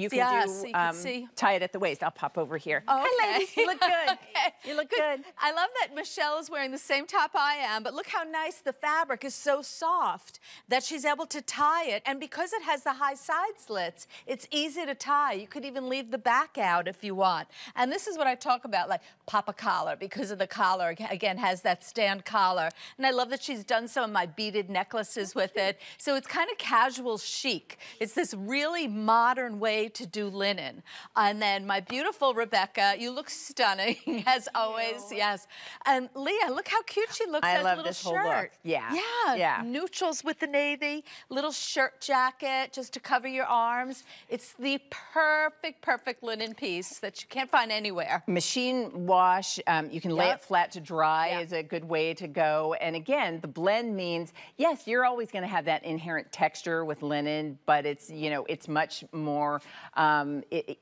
tie it at the waist. I'll pop over here. Hi, ladies. You look good. You look good. I love that Michelle is wearing the same top I am, but look how nice the fabric is, so soft that she's able to tie it. And because it has the high side slits, it's easy to tie. You could even leave the back out if you want. And this is what I talk about, like pop a collar, because of the collar, again, has that stand collar. And I love that she's done some of my beaded necklaces with it. So it's kind of casual chic. It's this really modern way to do linen. And then my beautiful Rebecca, you look stunning, as always, yes. And Leah, look how cute she looks as a little this shirt. whole look. Yeah. Neutrals with the navy, little shirt jacket just to cover your arms. It's the perfect linen piece that you can't find anywhere. Machine wash, you can lay it flat to dry is a good way to go. And again, the blend means, yes, you're always going to have that inherent texture with linen, but it's, you know, it's much more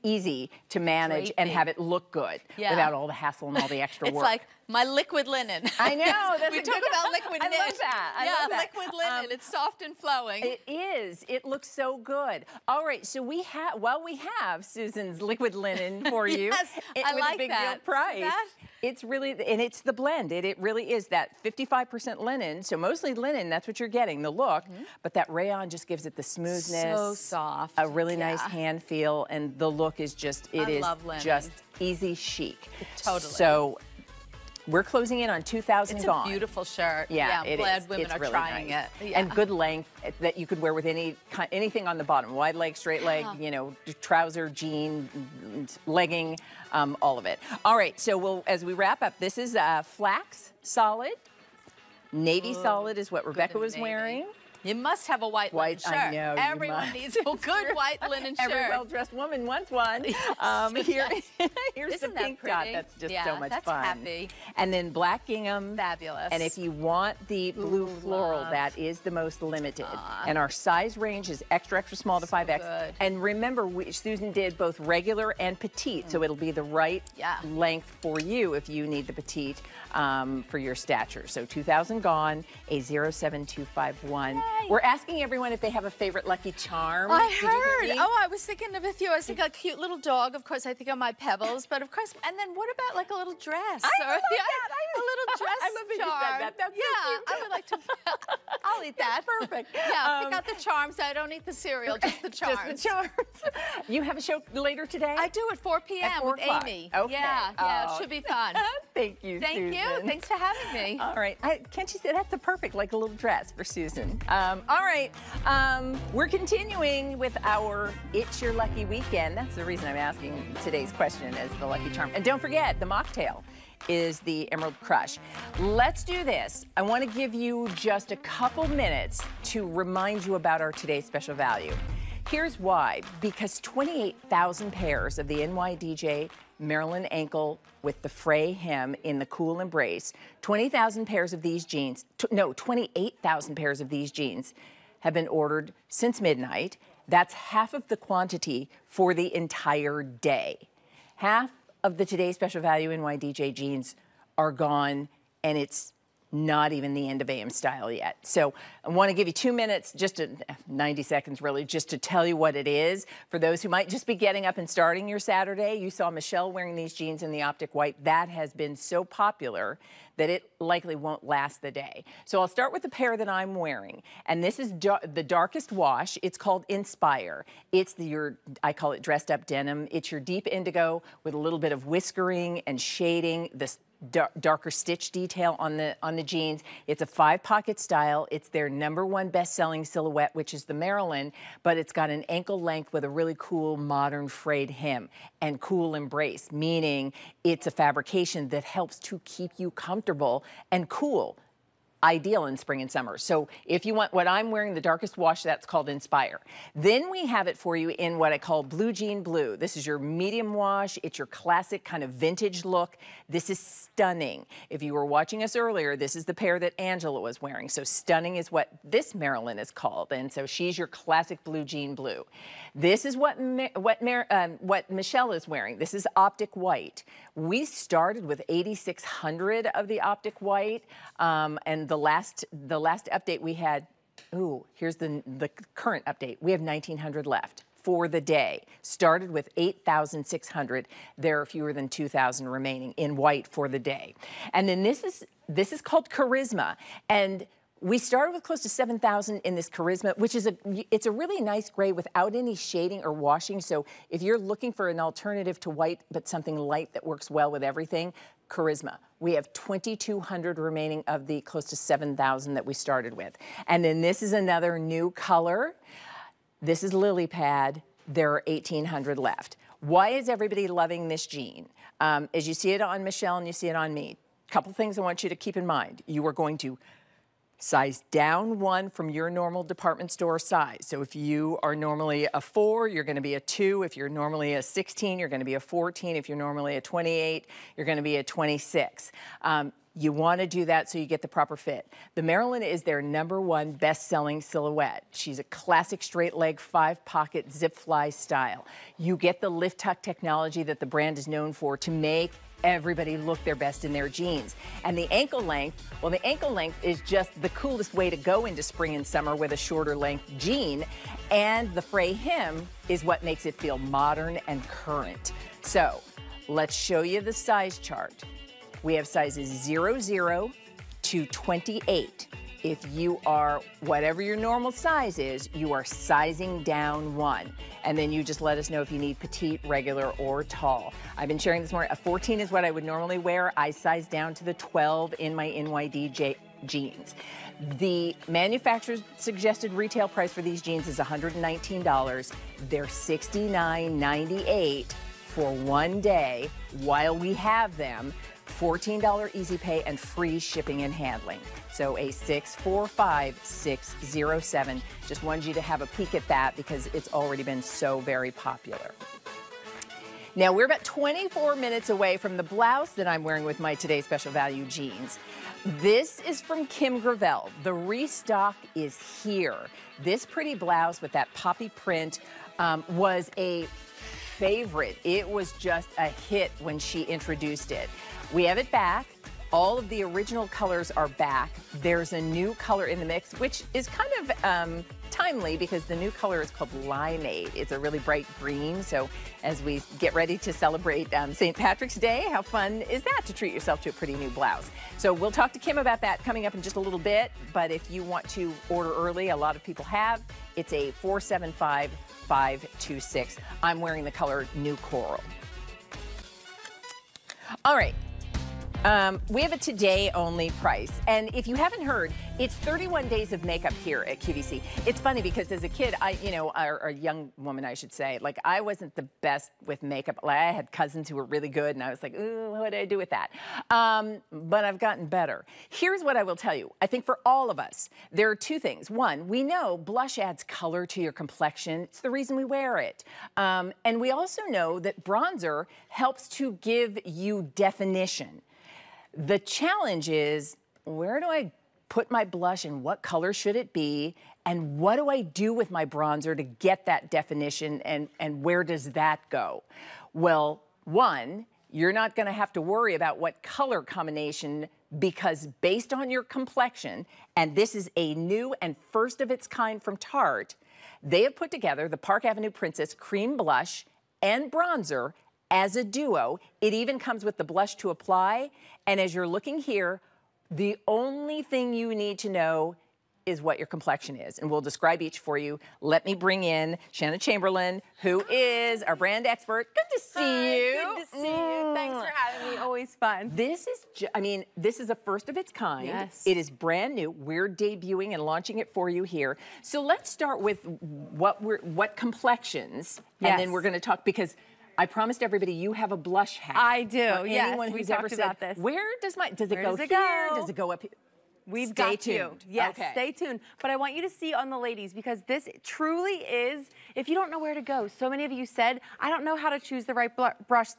easy to manage and have it look good without all the hassle and all the extra work. It's like my liquid linen. I know. That's we talk about liquid knit. I love that. I love that. Liquid linen. It's soft and flowing. It is. It looks so good. All right. So we have, we have Susan's liquid linen for you. I with like a big that. deal price. It's really, and it's the blend. It really is that 55% linen. So mostly linen. That's what you're getting, the look. But that rayon just gives it the smoothness. So soft. A really nice hand feel, and the look is just, it is just easy chic. Totally. So we're closing in on 2,000 It's gone. a beautiful shirt. Yeah, I'm glad women it's are really trying nice. it. Yeah. And good length that you could wear with anything on the bottom. Wide leg, straight leg, you know, trouser, jean, legging, all of it. All right, so as we wrap up, this is flax solid. Navy solid is what Rebecca was wearing. You must have a white linen shirt. I know. Everyone needs a good white linen shirt. Every well-dressed woman wants one. Here's the pink dot. That's just so much fun. Happy. And then black gingham. Fabulous. And if you want the blue floral, that is the most limited. And our size range is extra, extra small to 5X. Good. And remember, Susan did both regular and petite, so it'll be the right length for you if you need the petite for your stature. So 2,000 gone, a 07251. We're asking everyone if they have a favorite lucky charm. I heard. Oh, I was thinking of a few. I was thinking a cute little dog. Of course, I think of my Pebbles, but of course, and then what about like a little dress? I love that. A little dress I love that charm. you said that. That's so cute. I would like to. I'll eat that. Perfect. Yeah, pick out the charms. I don't eat the cereal, just the charms. Just the charms. You have a show later today? I do at 4 p.m. At 4 with o'clock. Amy. Okay. Yeah, it should be fun. Thank you, Thank Susan. you. Thanks for having me. All right. Can't you say that's the perfect, like a little dress for Susan? All right. We're continuing with our It's Your Lucky Weekend. That's the reason I'm asking today's question as the lucky charm. And don't forget, the mocktail is the Emerald Crush. Let's do this. I want to give you just a couple minutes to remind you about our today's special value. Here's why. Because 28,000 pairs of the NYDJ Maryland ankle with the fray hem in the cool embrace, 20,000 pairs of these jeans, 28,000 pairs of these jeans have been ordered since midnight. That's half of the quantity for the entire day. Half of the today's special value NYDJ jeans are gone, and it's not even the end of AM style yet. So I want to give you 2 minutes, just 90 seconds really, just to tell you what it is. For those who might just be getting up and starting your Saturday, you saw Michelle wearing these jeans in the Optic White. That has been so popular that it likely won't last the day. So I'll start with the pair that I'm wearing. And this is the darkest wash. It's called Inspire. It's I call it dressed up denim. It's your deep indigo with a little bit of whiskering and shading, this darker stitch detail on the jeans. It's a 5-pocket style. It's their #1 best-selling silhouette, which is the Maryland, but it's got an ankle length with a really cool modern frayed hem and cool embrace, meaning it's a fabrication that helps to keep you comfortable and cool. Ideal in spring and summer. So if you want what I'm wearing, the darkest wash, that's called Inspire. Then we have it for you in what I call Blue Jean Blue. This is your medium wash. It's your classic kind of vintage look. This is stunning. If you were watching us earlier, this is the pair that Angela was wearing. So stunning is what this Maryland is called. And so she's your classic Blue Jean Blue. This is what Michelle is wearing. This is Optic White. We started with 8,600 of the Optic White, and the last update we had, here's the current update. We have 1,900 left for the day. Started with 8,600. There are fewer than 2,000 remaining in white for the day. And then this is called Charisma, and we started with close to 7,000 in this Charisma, which is it's a really nice gray without any shading or washing. So if you're looking for an alternative to white, but something light that works well with everything, Charisma. We have 2,200 remaining of the close to 7,000 that we started with. And then this is another new color. This is Lily Pad. There are 1,800 left. Why is everybody loving this jean? As you see it on Michelle and you see it on me, a couple things I want you to keep in mind. You are going to size down 1 from your normal department store size. So if you are normally a 4, you're going to be a 2. If you're normally a 16, you're going to be a 14. If you're normally a 28, you're going to be a 26. You want to do that so you get the proper fit. The Maryland is their #1 best-selling silhouette. She's a classic straight leg 5-pocket zip fly style. You get the lift tuck technology that the brand is known for to make everybody look their best in their jeans. And the ankle length, well, the ankle length is just the coolest way to go into spring and summer with a shorter length jean. And the fray hem is what makes it feel modern and current. So let's show you the size chart. We have sizes 00 to 28. If you are, whatever your normal size is, you are sizing down 1. And then you just let us know if you need petite, regular, or tall. I've been sharing this morning. A 14 is what I would normally wear. I size down to the 12 in my NYD jeans. The manufacturer's suggested retail price for these jeans is $119. They're $69.98 for one day while we have them. $14 easy pay and free shipping and handling. So a 645-607. Just wanted you to have a peek at that because it's already been so very popular. Now we're about 24 minutes away from the blouse that I'm wearing with my Today Special Value jeans. This is from Kim Gravel. The restock is here. This pretty blouse with that poppy print was a favorite. It was just a hit when she introduced it. We have it back. All of the original colors are back. There's a new color in the mix, which is kind of timely because the new color is called Limeade. It's a really bright green. So as we get ready to celebrate St. Patrick's Day, how fun is that to treat yourself to a pretty new blouse? So we'll talk to Kim about that coming up in just a little bit. But if you want to order early, a lot of people have. It's a 475-526. I'm wearing the color New Coral. All right. We have a today only price. And if you haven't heard, it's 31 days of makeup here at QVC. It's funny because as a kid, or a young woman, I should say, like I wasn't the best with makeup. Like, I had cousins who were really good and I was like, ooh, what do I do with that? But I've gotten better. Here's what I will tell you. I think for all of us, there are two things. One, we know blush adds color to your complexion. It's the reason we wear it. And we also know that bronzer helps to give you definition. The challenge is, where do I put my blush and what color should it be? And what do I do with my bronzer to get that definition and where does that go? Well, one, you're not gonna have to worry about what color combination because based on your complexion, and this is a new and first of its kind from Tarte, they have put together the Park Avenue Princess Cream Blush and Bronzer as a duo. It even comes with the blush to apply. And as you're looking here, the only thing you need to know is what your complexion is. And we'll describe each for you. Let me bring in Shanna Chamberlain, who is our brand expert. Good to see you. Good to see you. Thanks for having me. Always fun. This is, this is a first of its kind. Yes. It is brand new. We're debuting and launching it for you here. So let's start with what complexions, and then we're going to talk because I promised everybody you have a blush hack. I do, yes. Anyone who's ever said, about this. Where does it go here? Does it go up here? We've Stay got tuned. you. Yes, okay. Stay tuned. But I want you to see on the ladies because this truly is, if you don't know where to go, so many of you said, I don't know how to choose the right blush,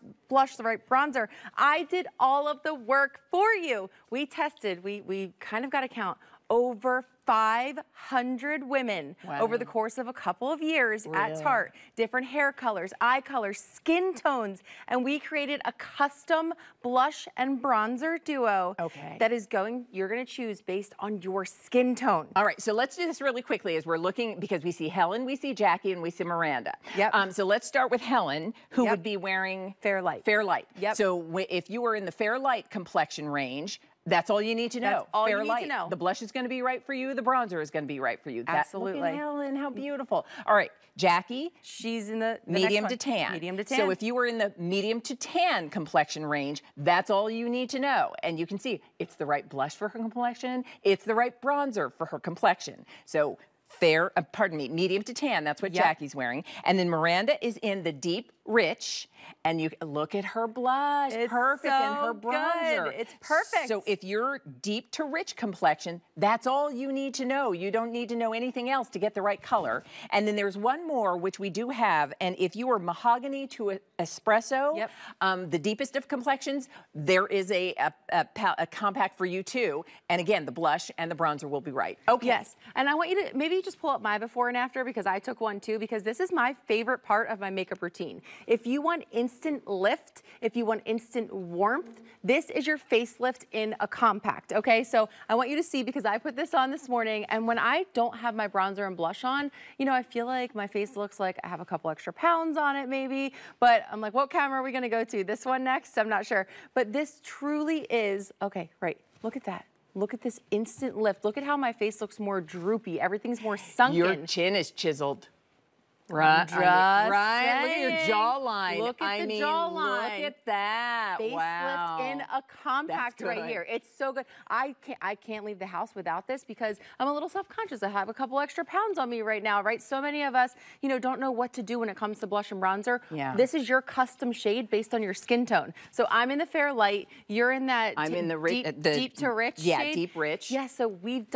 the right bronzer. I did all of the work for you. We tested, we kind of got to count over 500 women over the course of a couple of years at Tarte. Different hair colors, eye colors, skin tones, and we created a custom blush and bronzer duo that is you're gonna choose based on your skin tone. All right, so let's do this really quickly as we're looking, because we see Helen, we see Jackie, and we see Miranda. Yep. So let's start with Helen, who would be wearing Fair Light. Fair Light. Yep. So if you were in the Fair Light complexion range, that's all you need to know. That's all Fair you need light. to know. The blush is going to be right for you. The bronzer is going to be right for you. Absolutely. Look at Helen, how beautiful. All right, Jackie. She's in the medium to tan. Medium to tan. So if you were in the medium to tan complexion range, that's all you need to know. And you can see it's the right blush for her complexion. It's the right bronzer for her complexion. So medium to tan, that's what Jackie's wearing. And then Miranda is in the deep rich, and you look at her blush, it's perfect, so and her bronzer. Good. It's perfect. So if you're deep to rich complexion, that's all you need to know. You don't need to know anything else to get the right color. And then there's one more, which we do have, and if you are mahogany to espresso, the deepest of complexions, there is a compact for you too. And again, the blush and the bronzer will be right. Okay. Yes, and I want you to maybe just pull up my before and after because I took one too, because this is my favorite part of my makeup routine. If you want instant lift, if you want instant warmth, this is your facelift in a compact, okay? So I want you to see, because I put this on this morning, and when I don't have my bronzer and blush on, you know, I feel like my face looks like I have a couple extra pounds on it maybe, but I'm like, what camera are we gonna go to? This one next? I'm not sure. But this truly is, okay, right, look at that. Look at this instant lift. Look at how my face looks more droopy. Everything's more sunken. Your chin is chiseled. Right. Just Look at your saying. jawline. Look at the Look jawline. at that. Facelift in a compact That's right good. here. It's so good. I can't leave the house without this because I'm a little self-conscious. I have a couple extra pounds on me right now, right? So many of us, you know, don't know what to do when it comes to blush and bronzer. Yeah. This is your custom shade based on your skin tone. So I'm in the fair light. You're in that I'm in the deep to rich Yeah, shade. deep rich. Yeah, so we've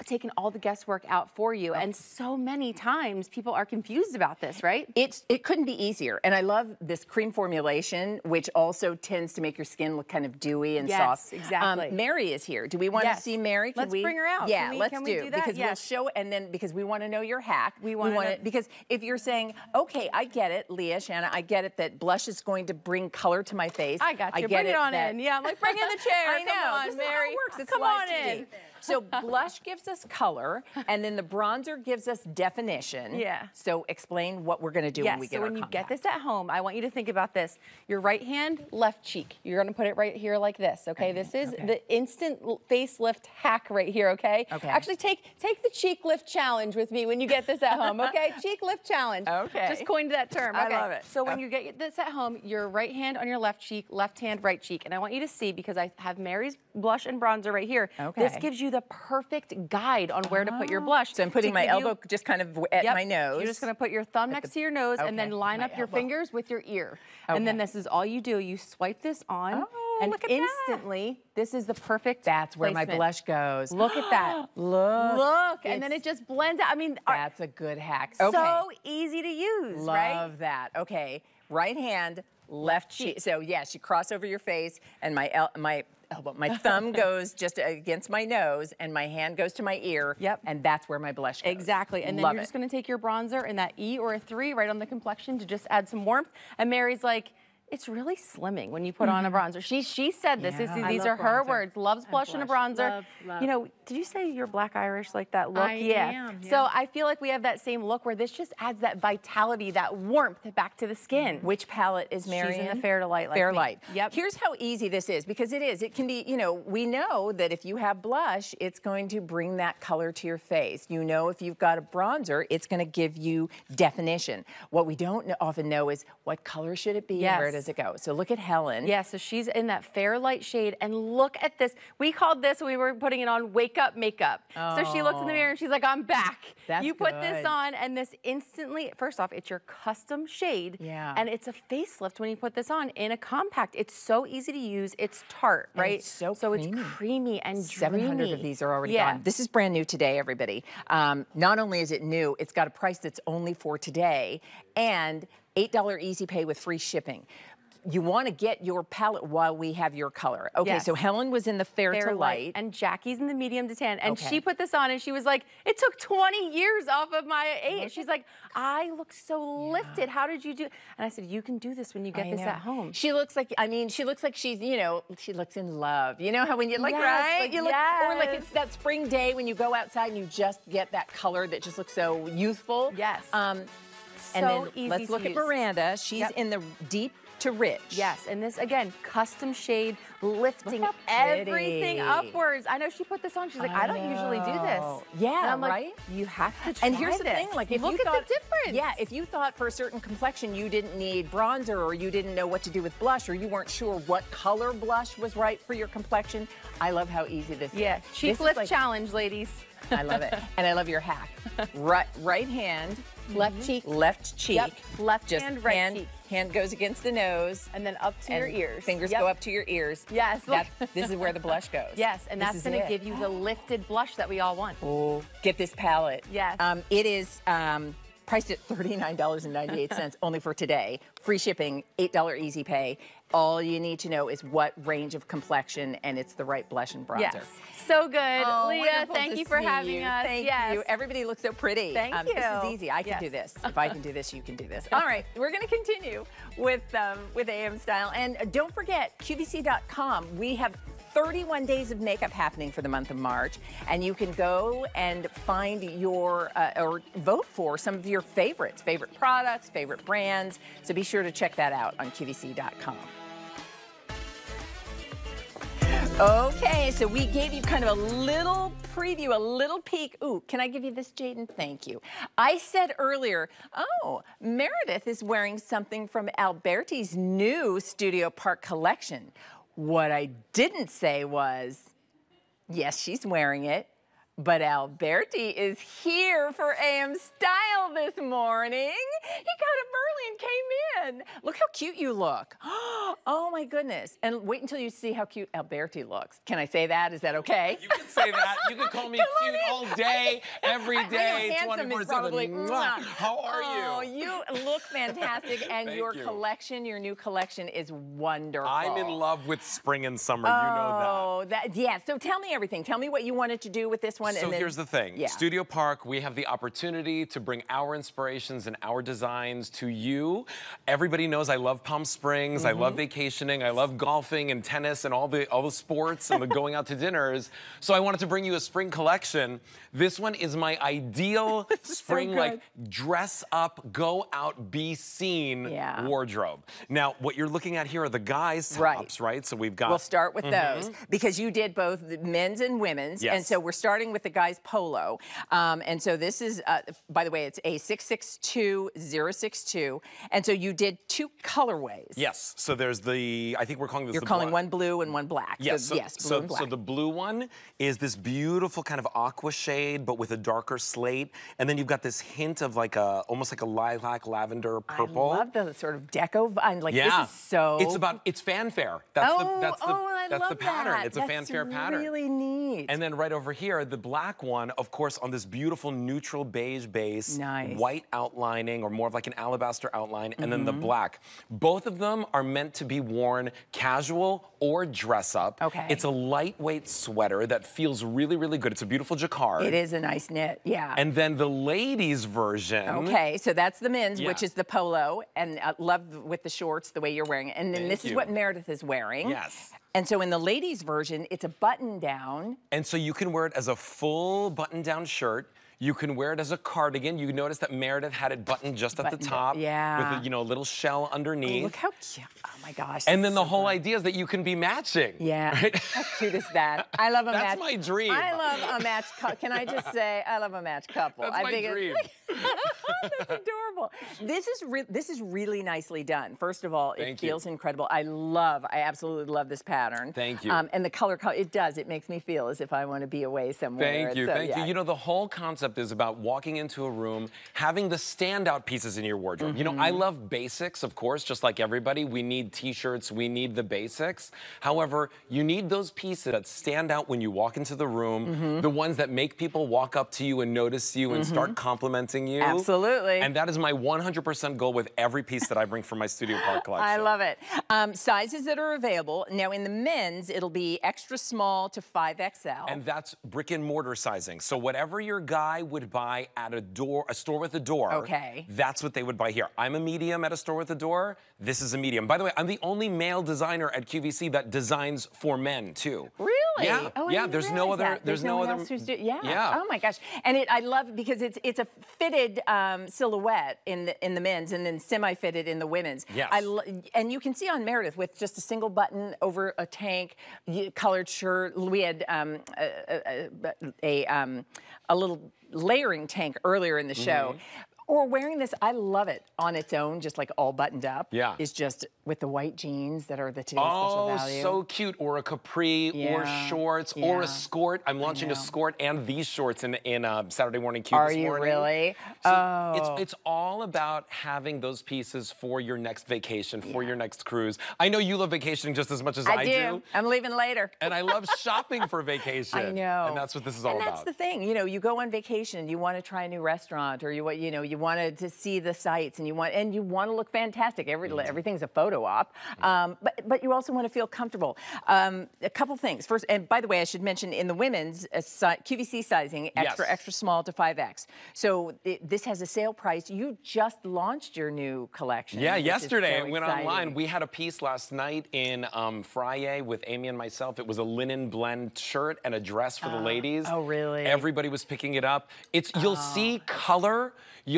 taken all the guesswork out for you. And so many times people are confused about this, right? It couldn't be easier. And I love this cream formulation, which also tends to make your skin look kind of dewy and soft. Yes, exactly. Mary is here. Do we want to see Mary? Let's bring her out. Yeah, Can we do that? Because Yes. we'll show, and then because we want to know your hack. We want to know. Because if you're saying, okay, I get it, Leah, Shanna, I get it that blush is going to bring color to my face. I got you. get Bring it on that- in. Yeah, I'm like, bring in the chair. I know. Come on, This is Mary. how it works. It's Come live on TV. in. So blush gives us color, and then the bronzer gives us definition. Yeah. So explain what we're going to do when we get so our when you compact. get this at home, I want you to think about this. Your right hand, left cheek. You're going to put it right here like this, okay? This is the instant facelift hack right here, okay? Okay. Actually, take the cheek lift challenge with me when you get this at home, okay? Cheek lift challenge. Okay. Just coined that term. I Okay. love it. So when you get this at home, your right hand on your left cheek, left hand, right cheek. And I want you to see, because I have Mary's blush and bronzer right here. Okay. This gives you the perfect guide on where to put your blush. So I'm putting to my give you- elbow just kind of at Yep. my nose. You're just going to put your thumb next to your nose and then line my up your elbow. fingers with your ear. And then this is all you do. You swipe this on, and look at instantly, this is the perfect That's where my placement. blush goes. Look at that. Look. And then it just blends out. I mean, That's a good hack. so easy to use, right? Love that. Okay. Right hand, left cheek. So yes, you cross over your face, and my thumb goes just against my nose, and my hand goes to my ear. Yep. And that's where my blush goes. Exactly. And then Love you're it. just going to take your bronzer and that E or a 3 right on the complexion to just add some warmth. And Mary's like, it's really slimming when you put on a bronzer. She said this. Yeah. These are her words. Loves blush and a bronzer. Love. You know, did you say you're black Irish, like that look? I am, yeah. So I feel like we have that same look where this just adds that vitality, that warmth back to the skin. Which palette is Mary She's in the Fair to Light like Fair me. Light. Yep. Here's how easy this is, because it is. It can be, you know, we know that if you have blush, it's going to bring that color to your face. You know, if you've got a bronzer, it's going to give you definition. What we don't often know is what color should it be and where does it go. So look at Helen. Yeah, so she's in that Fair Light shade, and look at this. We called this, when we were putting it on, wake up makeup. So she looked in the mirror and she's like, I'm back. That's you put this good. on, and this instantly, first off, it's your custom shade. Yeah. And it's a facelift when you put this on in a compact. It's so easy to use. It's tart, And right? it's so it's creamy. creamy and 700 dreamy. of these are already Yeah. gone. This is brand new today, everybody. Not only is it new, it's got a price that's only for today, and $8 easy pay with free shipping. You want to get your palette while we have your color. Okay, Yes. so Helen was in the Fair to Light. And Jackie's in the medium to tan. And Okay. she put this on and she was like, it took 20 years off of my age. She's like, I look so lifted. How did you do? And I said, you can do this when you get this at home. She looks like, I mean, she looks like she's, you know, she looks in love. You know how when you like, Yes, right? like, You look, or like yes. it's that spring day when you go outside and you just get that color that just looks so youthful. Yes. And So then easy let's to look at use. Miranda. She's Yep. in the deep to rich. Yes, and this, again, custom shade, lifting Look how everything pretty. upwards. I know she put this on. She's like, I don't usually do this. Yeah, and I'm like, right? you have to try And here's the this. thing, like if Look you at thought, the difference. Yeah, if you thought for a certain complexion you didn't need bronzer, or you didn't know what to do with blush, or you weren't sure what color blush was right for your complexion, I love how easy this is. Yeah, cheek This is lift like- challenge, ladies. I love it. And I love your hack. Right hand, Left cheek. left cheek. Yep, left Just hand, right cheek. Hand goes against the nose. And then up to your and ears. Fingers Yep. go up to your ears. Yes. This is where the blush goes. Yes, and This that's is going to it. give you the lifted blush that we all want. Oh, get this palette. Yes. It is priced at $39.98 only for today. Free shipping, $8 easy pay. All you need to know is what range of complexion, and it's the right blush and bronzer. Yes. So good. Oh, Leah, wonderful thank to you for see having you. us. Thank Yes. you. Everybody looks so pretty. Thank This is you. easy. I can Yes. do this. If I can do this, you can do this. All right, we're going to continue with AM Style. And don't forget, QVC.com. We have 31 days of makeup happening for the month of March, and you can go and find your or vote for some of your favorite products, favorite brands. So be sure to check that out on QVC.com. Okay, so we gave you kind of a little preview, a little peek. Ooh, can I give you this, Jaden? Thank you. I said earlier, oh, Meredith is wearing something from Alberti's new Studio Park collection. What I didn't say was, yes, she's wearing it, but Alberti is here for AM Style this morning. He got up early and came in. Look how cute you look. Oh my goodness. And wait until you see how cute Alberti looks. Can I say that? Is that okay? You can say that. You can call me cute all day, every day, 24/7. How are you? Oh, you look fantastic. And your collection, your new collection is wonderful. I'm in love with spring and summer. You know that. Oh, yeah. So tell me everything. Tell me what you wanted to do with this one. So here's the thing. Studio Park, we have the opportunity to bring our inspirations and our designs to you. Everybody knows I love Palm Springs. I love vacationing. I love golfing and tennis and all the sports and the going out to dinners. So I wanted to bring you a spring collection. This one is my ideal spring, like dress up, go out, be seen wardrobe. Now, what you're looking at here are the guys' tops, right? So we've got. We'll start with those because you did both the men's and women's. Yes. And so we're starting with the guys' polo. And so this is, by the way, it's a 662062. And so you did 2 colorways. Yes. So there's the, I think we're calling this You're calling one blue and one black. Yes. So, yes, blue and black. So the blue one is this beautiful kind of aqua shade, but with a darker slate. And then you've got this hint of like almost like a lilac, lavender, purple. I love the sort of deco. I'm like, this is so. It's fanfare. That's the pattern. It's a fanfare pattern. That's really neat. And then right over here, the black one, of course, on this beautiful neutral beige base, white outlining, or more of like an alabaster outline, and then the black. Both of them are meant to be worn casual or dress up. Okay. It's a lightweight sweater that feels really, really good. It's a beautiful jacquard. It is a nice knit, yeah. And then the ladies' version. Okay, so that's the men's, which is the polo, and I love with the shorts, the way you're wearing it. And then this is what Meredith is wearing. Yes. And so in the ladies' version, it's a button down. And so you can wear it as a full button-down shirt. You can wear it as a cardigan. You notice that Meredith had it buttoned just at the top with a little shell underneath. Oh, look how cute. Oh my gosh. And then the whole idea is that you can be matching. Yeah. Right? How cute is that? I love a match. That's my dream. I love a match couple. Can I just say, I love a match couple. That's my dream. That's adorable. This is really nicely done. First of all, it feels incredible. I absolutely love this pattern. Thank you. And the color, it makes me feel as if I want to be away somewhere. Thank you. You know, the whole concept is about walking into a room, having the standout pieces in your wardrobe. You know, I love basics, of course, just like everybody. We need t-shirts, we need the basics. However, you need those pieces that stand out when you walk into the room, the ones that make people walk up to you and notice you and start complimenting you. Absolutely. And that is my 100% goal with every piece that I bring from my Studio Park collection. I love it. Sizes that are available. Now, in the men's, it'll be extra small to 5XL. And that's brick and mortar sizing. So whatever your guy would buy at a store with a door, that's what they would buy here. I'm a medium at a store with a door. This is a medium. By the way, I'm the only male designer at QVC that designs for men too. Really? Yeah. Oh, yeah. There's no other. There's no other. Yeah. Oh my gosh. And I love it because it's a fitted silhouette in the men's and then semi-fitted in the women's. Yes. And you can see on Meredith with just a single button over a tank, colored shirt. We had a little layering tank earlier in the show. Or wearing this, I love it on its own, just like all buttoned up. Yeah. Is just with the white jeans that are the today's special value. Oh, so cute. Or a capri, or shorts, or a skirt. I'm launching a skirt and these shorts in Saturday Morning Q this morning. Are you really? So it's all about having those pieces for your next vacation, for your next cruise. I know you love vacationing just as much as I do. I'm leaving later. And I love shopping for vacation. I know. And that's what this is all about. about. And that's the thing. You know, you go on vacation, you want to try a new restaurant, or you wanted to see the sights, and you want to look fantastic. Everything's a photo op, but you also want to feel comfortable. A couple things. First, and by the way, I should mention in the women's QVC sizing, extra small to 5X. So this has a sale price. You just launched your new collection. Yeah, yesterday it went online. We had a piece last night in Friday with Amy and myself. It was a linen blend shirt and a dress for the ladies. Oh, really? Everybody was picking it up. You'll see color.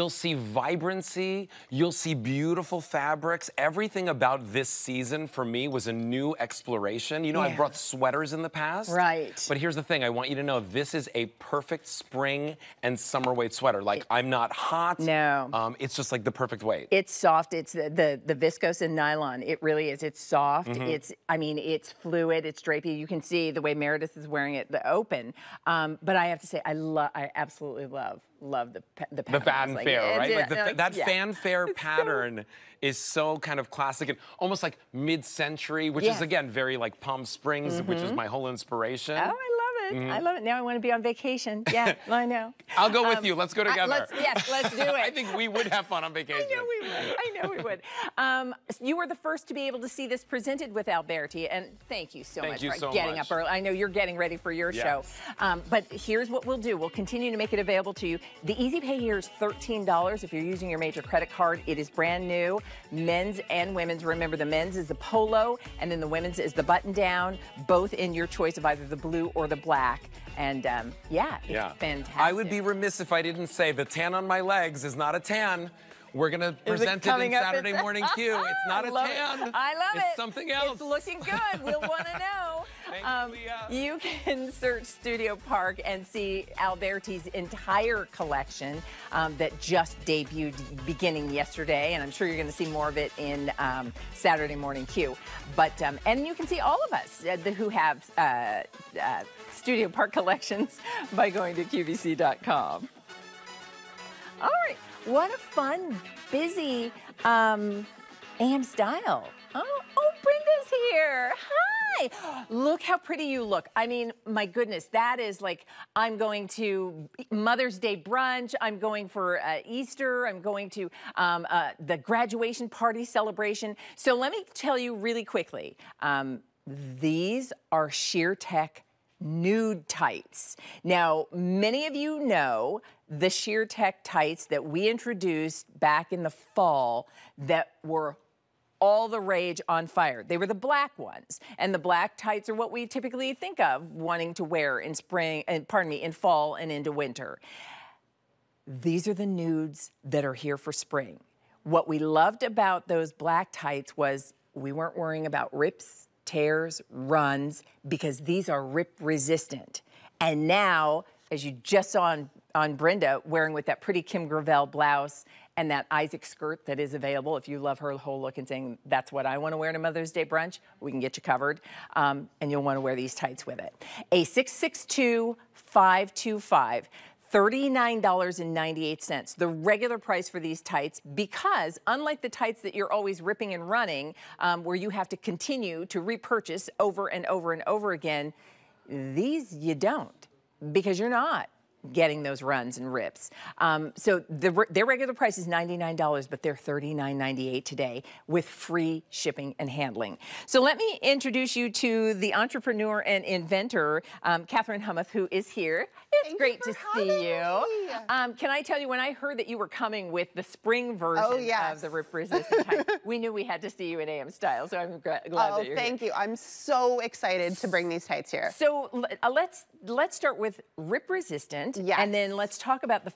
You'll see vibrancy. You'll see beautiful fabrics. Everything about this season for me was a new exploration. You know, I've brought sweaters in the past. Right. But here's the thing. I want you to know this is a perfect spring and summer weight sweater. Like, I'm not hot. No. It's just like the perfect weight. It's soft. It's the viscose and nylon. It really is. It's soft. I mean, it's fluid. It's drapey. You can see the way Meredith is wearing it, the open. But I have to say, I absolutely love the fanfare, right? Like that fanfare pattern is so kind of classic and almost like mid-century, which is again very like Palm Springs, which is my whole inspiration. Oh, I love it. I love it. Now I want to be on vacation. Yeah, I know. I'll go with you. Let's go together. Let's do it. I think we would have fun on vacation. I know we would. You were the first to be able to see this presented with Alberti, and thank you so much for getting up early. I know you're getting ready for your show. But here's what we'll do. We'll continue to make it available to you. The Easy Pay here is $13 if you're using your major credit card. It is brand new, men's and women's. Remember, the men's is the polo, and then the women's is the button down, both in your choice of either the blue or the black. And it's fantastic. I would be remiss if I didn't say the tan on my legs is not a tan. We're going to present it in Saturday Morning Q. It's not a tan. I love it. It's something else. It's looking good. We'll want to know. You can search Studio Park and see Alberti's entire collection that just debuted beginning yesterday, and I'm sure you're going to see more of it in Saturday Morning Q. But and you can see all of us who have Studio Park collections by going to QVC.com. All right. What a fun, busy AM style. Oh, Brenda's here. Hi. Look how pretty you look. I mean, my goodness, that is like, I'm going to Mother's Day brunch. I'm going for Easter. I'm going to the graduation party celebration. So let me tell you really quickly. These are sheer tech nude tights. Now, many of you know the sheer tech tights that we introduced back in the fall that were all the rage on fire. They were the black ones, and the black tights are what we typically think of wanting to wear in spring, and in fall and into winter. These are the nudes that are here for spring. What we loved about those black tights was we weren't worrying about rips, tears, runs, because these are rip resistant. And now, as you just saw on Brenda, wearing with that pretty Kim Gravel blouse and that Isaac skirt that is available, if you love her whole look and saying, that's what I want to wear to Mother's Day brunch, we can get you covered. And you'll want to wear these tights with it. A 662-525. $39.98, the regular price for these tights, because unlike the tights that you're always ripping and running, where you have to continue to repurchase over and over and over again, these you don't, because you're not getting those runs and rips. So their regular price is $99, but they're $39.98 today with free shipping and handling. So let me introduce you to the entrepreneur and inventor, Catherine Hummuth, who is here. It's great to see you. Can I tell you, when I heard that you were coming with the spring version of the rip resistant type, we knew we had to see you in AM style, so I'm glad that you're here. Thank you. I'm so excited to bring these tights here. So let's start with rip resistant. Yes. And then let's talk about the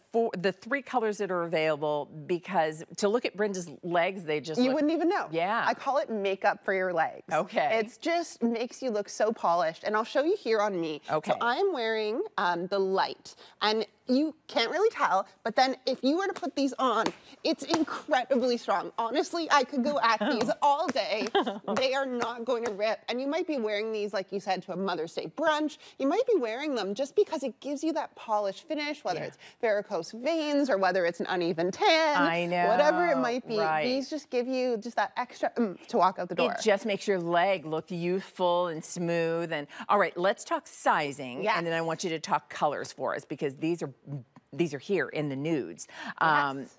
three colors that are available, because to look at Brenda's legs, they just You wouldn't even know. Yeah. I call it makeup for your legs. Okay. It just makes you look so polished. And I'll show you here on me. Okay. So I'm wearing the light. And you can't really tell, but then if you were to put these on, it's incredibly strong. Honestly, I could go at these all day. They are not going to rip. And you might be wearing these, like you said, to a Mother's Day brunch. You might be wearing them just because it gives you that polished finish, whether it's varicose veins or whether it's an uneven tan. I know. Whatever it might be. Right. These just give you just that extra to walk out the door. It just makes your leg look youthful and smooth. And all right, let's talk sizing. And then I want you to talk colors for us, because these are here in the nudes.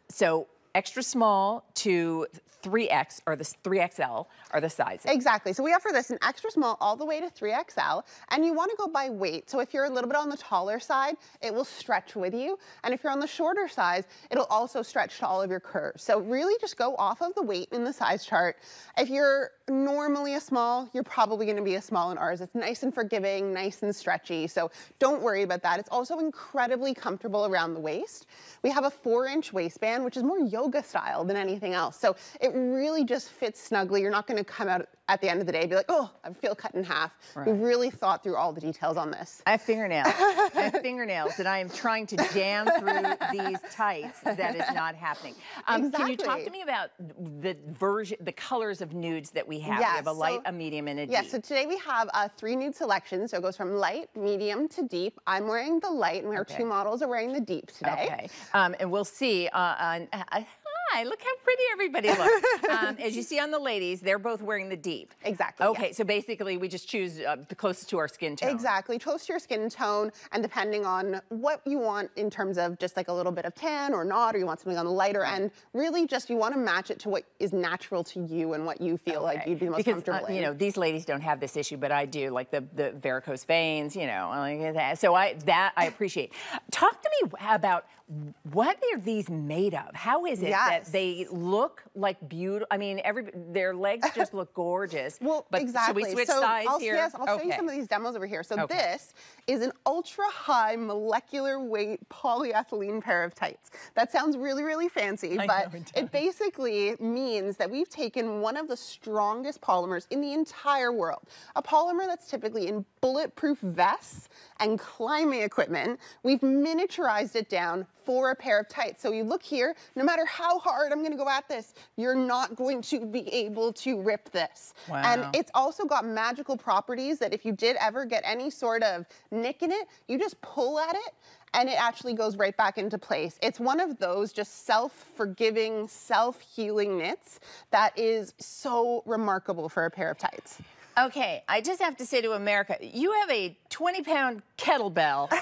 So extra small to 3X or the 3XL are the sizes. Exactly. So we offer this in extra small all the way to 3XL, and you want to go by weight. So if you're a little bit on the taller side, it will stretch with you. And if you're on the shorter size, it'll also stretch to all of your curves. So really just go off of the weight in the size chart. If you're normally a small, you're probably going to be a small in ours. It's nice and forgiving, nice and stretchy. So don't worry about that. It's also incredibly comfortable around the waist. We have a 4-inch waistband, which is more yoga style than anything else. So it really just fits snugly. You're not going to come out at the end of the day and be like, oh, I feel cut in half. Right. We've really thought through all the details on this. I have fingernails. I have fingernails that I am trying to jam through these tights. That is not happening. Exactly. Can you talk to me about the colors of nudes that we have? Yes, We have a light, a medium, and a deep. Yeah, so today we have a 3 nude selection. So it goes from light, medium to deep. I'm wearing the light, and our 2 models are wearing the deep today. Okay. And we'll see hi, look how pretty everybody looks. As you see on the ladies, they're both wearing the deep. Exactly. Okay, yes. so basically we just choose the closest to our skin tone. Exactly, close to your skin tone, and depending on what you want in terms of just like a little bit of tan or not, or you want something on the lighter end, really just you want to match it to what is natural to you and what you feel like you'd be the most comfortable in. You know, these ladies don't have this issue, but I do, like the varicose veins, you know, like that. So I appreciate. Talk to me about what are these made of? How is it that they look like beautiful? I mean, their legs just look gorgeous. Well, but exactly. Should we switch sides here? Yes, I'll show you some of these demos over here. So this is an ultra-high molecular weight polyethylene pair of tights. That sounds really, really fancy, but it basically means that we've taken one of the strongest polymers in the entire world, a polymer that's typically in bulletproof vests and climbing equipment. We've miniaturized it down for a pair of tights. So you look here, no matter how hard I'm going to go at this, you're not going to be able to rip this. Wow. And it's also got magical properties that if you did ever get any sort of nick in it, you just pull at it and it actually goes right back into place. It's one of those just self-forgiving, self-healing knits that is so remarkable for a pair of tights. Okay, I just have to say to America, you have a 20-pound kettlebell in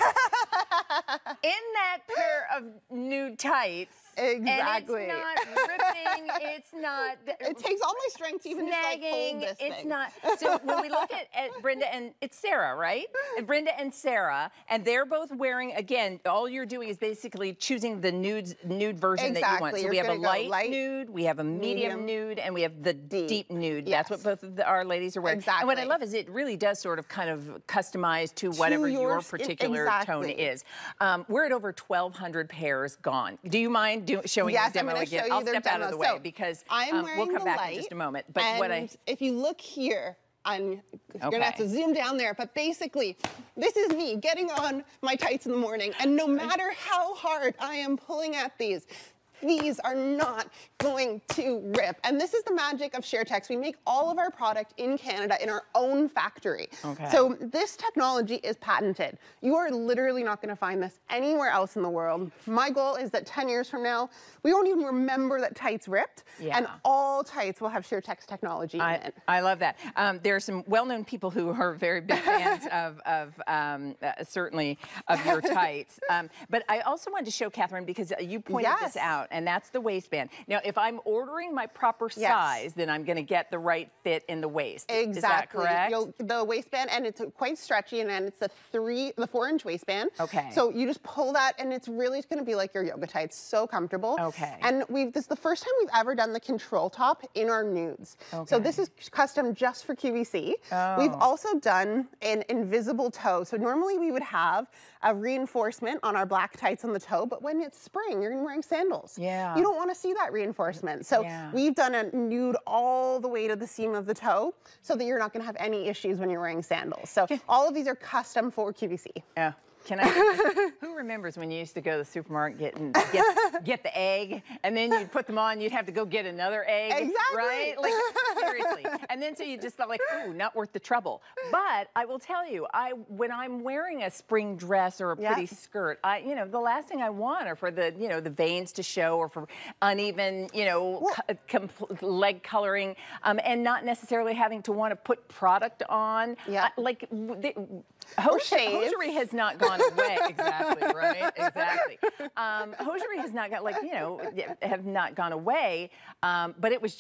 that pair of nude tights. Exactly. And it's not ripping, it's not... It takes all my strength to even just like hold this thing. It's not... So when we look at Brenda and... It's Sarah, right? And Brenda and Sarah, and they're both wearing, again, all you're doing is basically choosing the nude version that you want. So we have a light nude, we have a medium nude, and we have the deep nude. Yes. That's what both of our ladies are wearing. Exactly. And what I love is it really does sort of kind of customize to whatever your particular tone is. We're at over 1,200 pairs gone. Do you mind showing the demo again? I'll step out of the way because we'll come back in just a moment. But if you look here, you're gonna have to zoom down there, but basically, this is me getting on my tights in the morning, and no matter how hard I am pulling at these are not going to rip. And this is the magic of ShareTex. We make all of our product in Canada in our own factory. Okay. So this technology is patented. You are literally not going to find this anywhere else in the world. My goal is that 10 years from now, we won't even remember that tights ripped, and all tights will have ShareTex technology in it. I love that. There are some well-known people who are very big fans certainly of your tights. But I also wanted to show Catherine, because you pointed this out, and that's the waistband. Now, if I'm ordering my proper size, then I'm going to get the right fit in the waist. Exactly. Is that correct? The waistband, and it's quite stretchy, and then it's the 4-inch waistband. Okay. So you just pull that, and it's really going to be like your yoga tights. So comfortable. Okay. And this is the first time we've ever done the control top in our nudes. Okay. So this is custom just for QVC. Oh. We've also done an invisible toe. So normally we would have a reinforcement on our black tights on the toe, but when it's spring, you're wearing sandals. Yeah. You don't want to see that reinforcement. So we've done a nude all the way to the seam of the toe so that you're not going to have any issues when you're wearing sandals. So all of these are custom for QVC. Yeah. Who remembers when you used to go to the supermarket and get the egg, and then you'd put them on, you'd have to go get another egg, right? Like, seriously. And then so you just thought like, ooh, not worth the trouble. But I will tell you, when I'm wearing a spring dress or a pretty skirt, the last thing I want are for the veins to show, or for uneven, leg coloring, and not necessarily having to want to put product on. Yeah. Hosiery has not gone gone away. Exactly, right? Exactly. Hosiery has not got, like, you know, have not gone away, but it was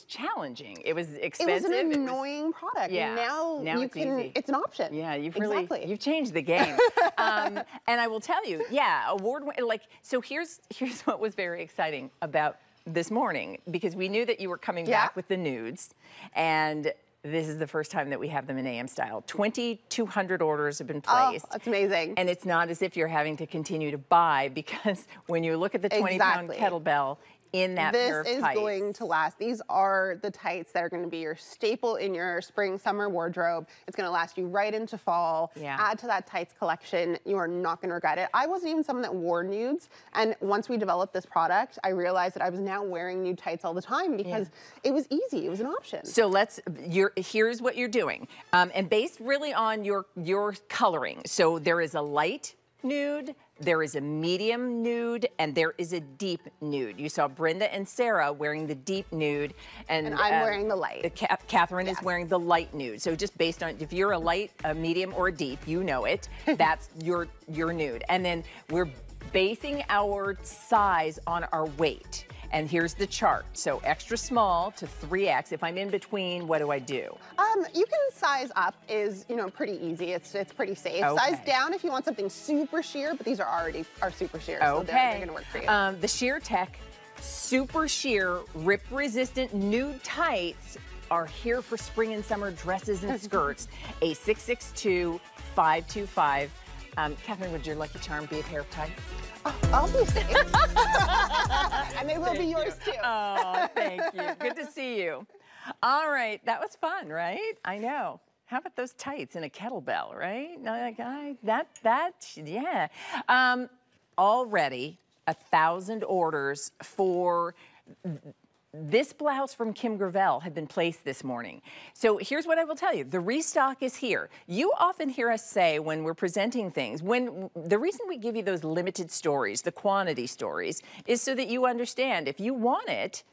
challenging. It was expensive. It was an annoying product. Yeah. Now you it's can, easy. it's an option. Yeah, you've Exactly. changed the game. And I will tell you, yeah, so here's what was very exciting about this morning, because we knew that you were coming back with the nudes, and this is the first time that we have them in AM style. 2,200 orders have been placed. Oh, that's amazing. And it's not as if you're having to continue to buy, because when you look at the 20-pound kettlebell in that pair of tights. This is going to last. These are the tights that are going to be your staple in your spring, summer wardrobe. It's going to last you right into fall. Yeah. Add to that tights collection. You are not going to regret it. I wasn't even someone that wore nudes. And once we developed this product, I realized that I was now wearing nude tights all the time because it was easy. It was an option. So here's what you're doing. And based really on your coloring. So there is a light nude, there is a medium nude, and there is a deep nude. You saw Brenda and Sarah wearing the deep nude, and I'm wearing the light. Catherine is wearing the light nude. So just based on, if you're a light, a medium, or a deep, you know it. That's your nude. And then we're basing our size on our weight. And here's the chart. So extra small to 3X. If I'm in between, what do I do? You can size up is, you know, pretty easy. It's pretty safe. Okay. Size down if you want something super sheer, but these are already super sheer, so they're going to work for you. The Sheer Tech Super Sheer Rip Resistant Nude Tights are here for spring and summer dresses and skirts. A 662-525. Catherine, would your lucky charm be a pair of tights? Oh, obviously. And they will be yours too. Oh, thank you. Good to see you. All right, that was fun, right? I know. How about those tights and a kettlebell, right? Yeah. Already 1,000 orders for this blouse from Kim Gravel had been placed this morning. So here's what I will tell you. The restock is here. You often hear us say when we're presenting things, the reason we give you those limited stories, the quantity stories, is so that you understand if you want it,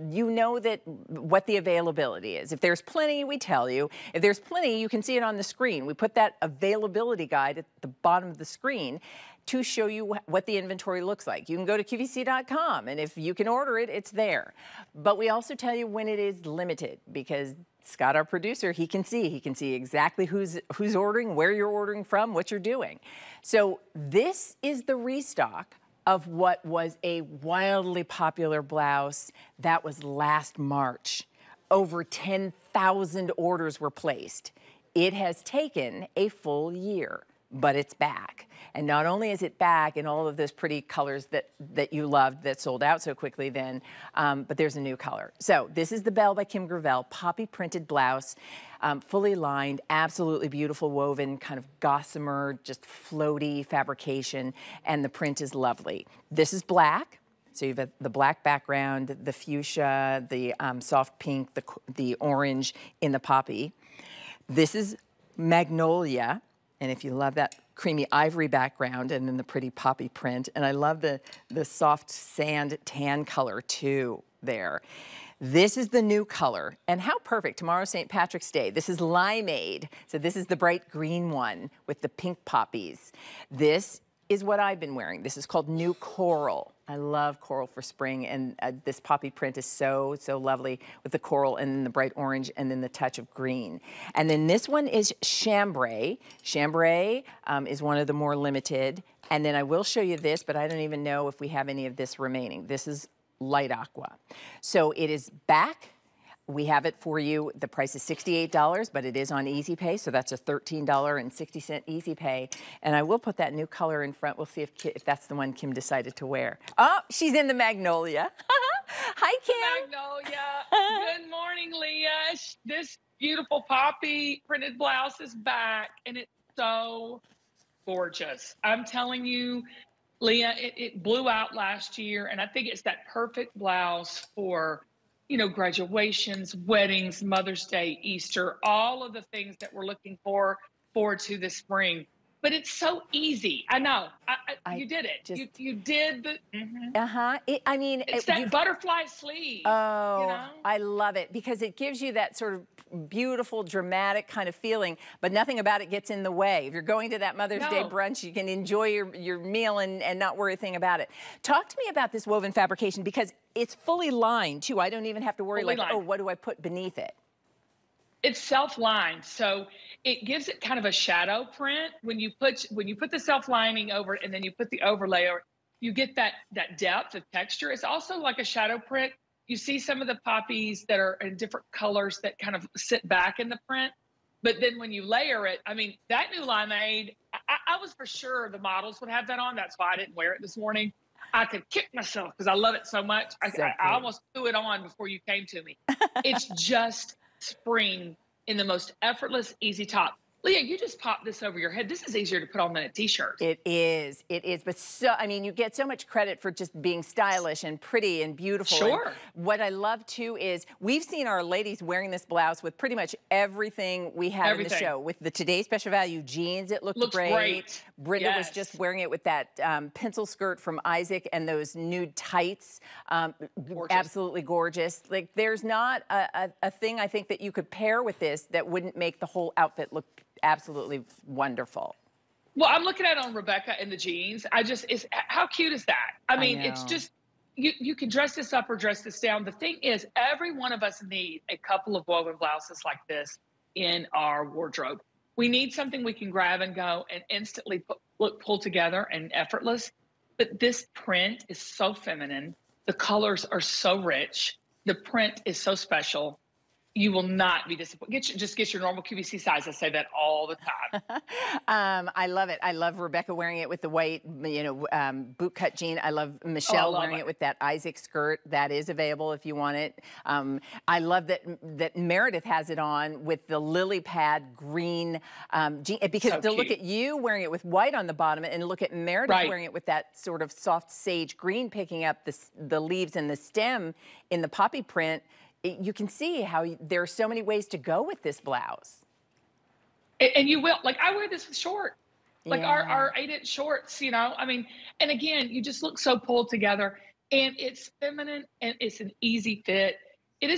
you know what the availability is. If there's plenty, we tell you. If there's plenty, you can see it on the screen. We put that availability guide at the bottom of the screen to show you what the inventory looks like. You can go to QVC.com, and if you can order it, it's there. But we also tell you when it is limited, because Scott, our producer, he can see exactly who's ordering, where you're ordering from, what you're doing. So this is the restock of what was a wildly popular blouse that was last March. Over 10,000 orders were placed. It has taken a full year, but it's back. And not only is it back in all of those pretty colors that you loved that sold out so quickly then, but there's a new color. So this is the Belle by Kim Gravel, poppy printed blouse, fully lined, absolutely beautiful woven, kind of gossamer, just floaty fabrication, and the print is lovely. This is black. So you have the black background, the fuchsia, the soft pink, the orange in the poppy. This is magnolia, and if you love that creamy ivory background and then the pretty poppy print, and I love the soft sand tan color too there. This is the new color, and how perfect. Tomorrow's St. Patrick's Day. This is limeade, so this is the bright green one with the pink poppies. This is what I've been wearing. This is called New Coral. I love coral for spring, and this poppy print is so, so lovely with the coral and then the bright orange and then the touch of green. And then this one is chambray. Chambray is one of the more limited. And then I will show you this, but I don't even know if we have any of this remaining. This is light aqua. So it is back. We have it for you. The price is $68, but it is on Easy Pay, so that's a $13.60 Easy Pay. And I will put that new color in front. We'll see if that's the one Kim decided to wear. Oh, she's in the magnolia. Hi, Kim. Magnolia. Good morning, Leah. This beautiful poppy printed blouse is back, and it's so gorgeous. I'm telling you, Leah, it blew out last year, and I think it's that perfect blouse for, you know, graduations, weddings, Mother's Day, Easter, all of the things that we're looking forward to this spring. but it's so easy. I know. You did it. You did the. I mean, it's that butterfly sleeve. Oh, you know? I love it because it gives you that sort of beautiful, dramatic kind of feeling, but nothing about it gets in the way. If you're going to that Mother's Day brunch, you can enjoy your meal and not worry a thing about it. Talk to me about this woven fabrication because it's fully lined too. I don't even have to worry oh, what do I put beneath it? It's self-lined, so it gives it kind of a shadow print. When you put the self-lining over it and then you put the overlay over it, you get that depth of texture. It's also like a shadow print. You see some of the poppies that are in different colors that kind of sit back in the print. But then when you layer it, I mean, that new limeade, I was for sure the models would have that on. That's why I didn't wear it this morning. I could kick myself because I love it so much. I almost threw it on before you came to me. It's just spring in the most effortless, easy top. Leah, you just popped this over your head. This is easier to put on than a t-shirt. It is. But so, I mean, you get so much credit for just being stylish and pretty and beautiful. Sure. And what I love too is we've seen our ladies wearing this blouse with pretty much everything we have in the show. With the Today's Special Value jeans, it looks great. Brenda was just wearing it with that pencil skirt from Isaac and those nude tights. Absolutely gorgeous. Like there's not a thing I think that you could pair with this that wouldn't make the whole outfit look absolutely wonderful. Well, I'm looking at it on Rebecca in the jeans. How cute is that? I mean, it's just, you can dress this up or dress this down. The thing is, every one of us need a couple of woven blouses like this in our wardrobe. We need something we can grab and go and instantly pull together and effortless. But this print is so feminine. The colors are so rich. The print is so special. You will not be disappointed. Just get your normal QVC size. I say that all the time. I love it. I love Rebecca wearing it with the white, boot cut jean. I love Michelle wearing it with that Isaac skirt. That is available if you want it. I love that Meredith has it on with the lily pad green jean. Because to look at you wearing it with white on the bottom and look at Meredith wearing it with that sort of soft sage green, picking up the leaves and the stem in the poppy print, you can see how there are so many ways to go with this blouse. And you will. Like, I wear this with short. Like our 8-inch shorts, you know. I mean, and again, you just look so pulled together. And it's feminine and it's an easy fit. And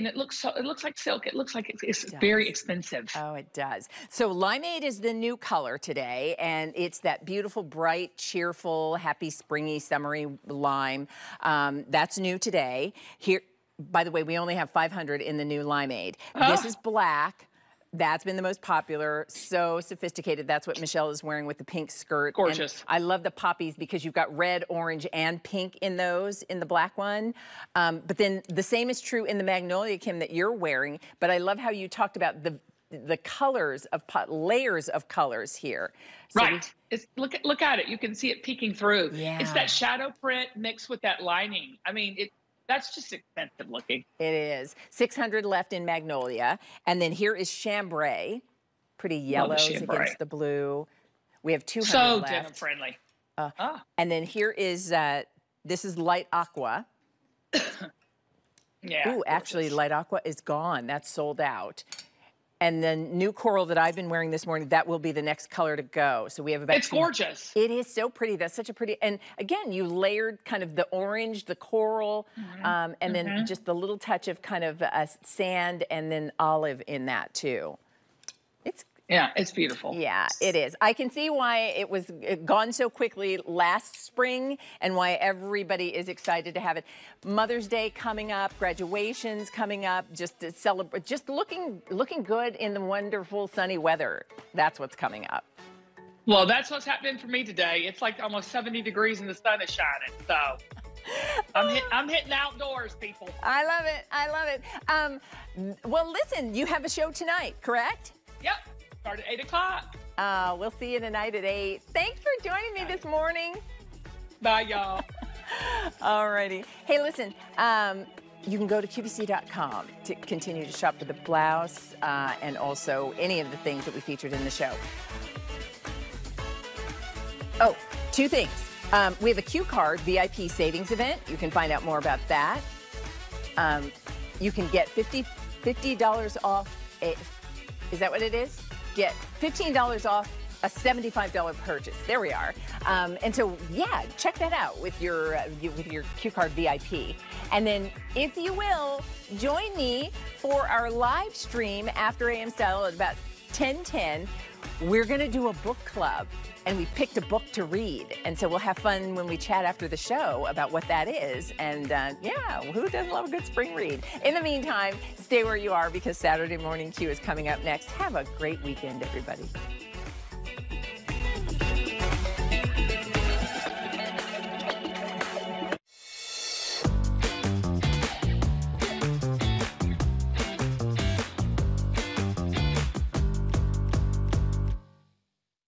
it looks like silk. It looks like it's very expensive. Oh, it does. So limeade is the new color today, and it's that beautiful, bright, cheerful, happy, springy, summery lime. That's new today. Here. By the way, we only have 500 in the new limeade. This is black. That's been the most popular. So sophisticated. That's what Michelle is wearing with the pink skirt. Gorgeous. And I love the poppies because you've got red, orange, and pink in those, in the black one. But then the same is true in the Magnolia, Kim, that you're wearing. But I love how you talked about the colors of layers of colors here. So look at it. You can see it peeking through. Yeah. It's that shadow print mixed with that lining. I mean, that's just expensive looking. It is. 600 left in Magnolia. And then here is chambray. Pretty yellows against the blue. We have 200 left. So denim friendly. And then here is, this is light aqua. Ooh, actually light aqua is gone. That's sold out. And the new coral that I've been wearing this morning, that will be the next color to go. So we have about... It's gorgeous. It is so pretty. That's such a pretty... And again, you layered kind of the orange, the coral, and then just the little touch of kind of sand and then olive in that too. Yeah, it's beautiful. Yeah, it is. I can see why it was gone so quickly last spring and why everybody is excited to have it. Mother's Day coming up, graduations coming up, just to celebrate, just looking good in the wonderful sunny weather. That's what's coming up. Well, that's what's happening for me today. It's like almost 70 degrees and the sun is shining. So I'm hitting outdoors, people. I love it. I love it. Well, listen, you have a show tonight, correct? Yep. Start at 8 o'clock. We'll see you tonight at 8. Thanks for joining me this morning. Bye, y'all. All righty. Hey, listen, you can go to QVC.com to continue to shop for the blouse and also any of the things that we featured in the show. Oh, 2 things. We have a Q Card VIP savings event. You can find out more about that. You can get $50 off. Is that what it is? Get $15 off a $75 purchase. There we are. And so, yeah, check that out with your Q Card VIP. And then, if you will, join me for our live stream after AM Style at about 10:10. We're going to do a book club, and we picked a book to read. And so we'll have fun when we chat after the show about what that is. And yeah, who doesn't love a good spring read? In the meantime, stay where you are because Saturday Morning Q is coming up next. Have a great weekend, everybody.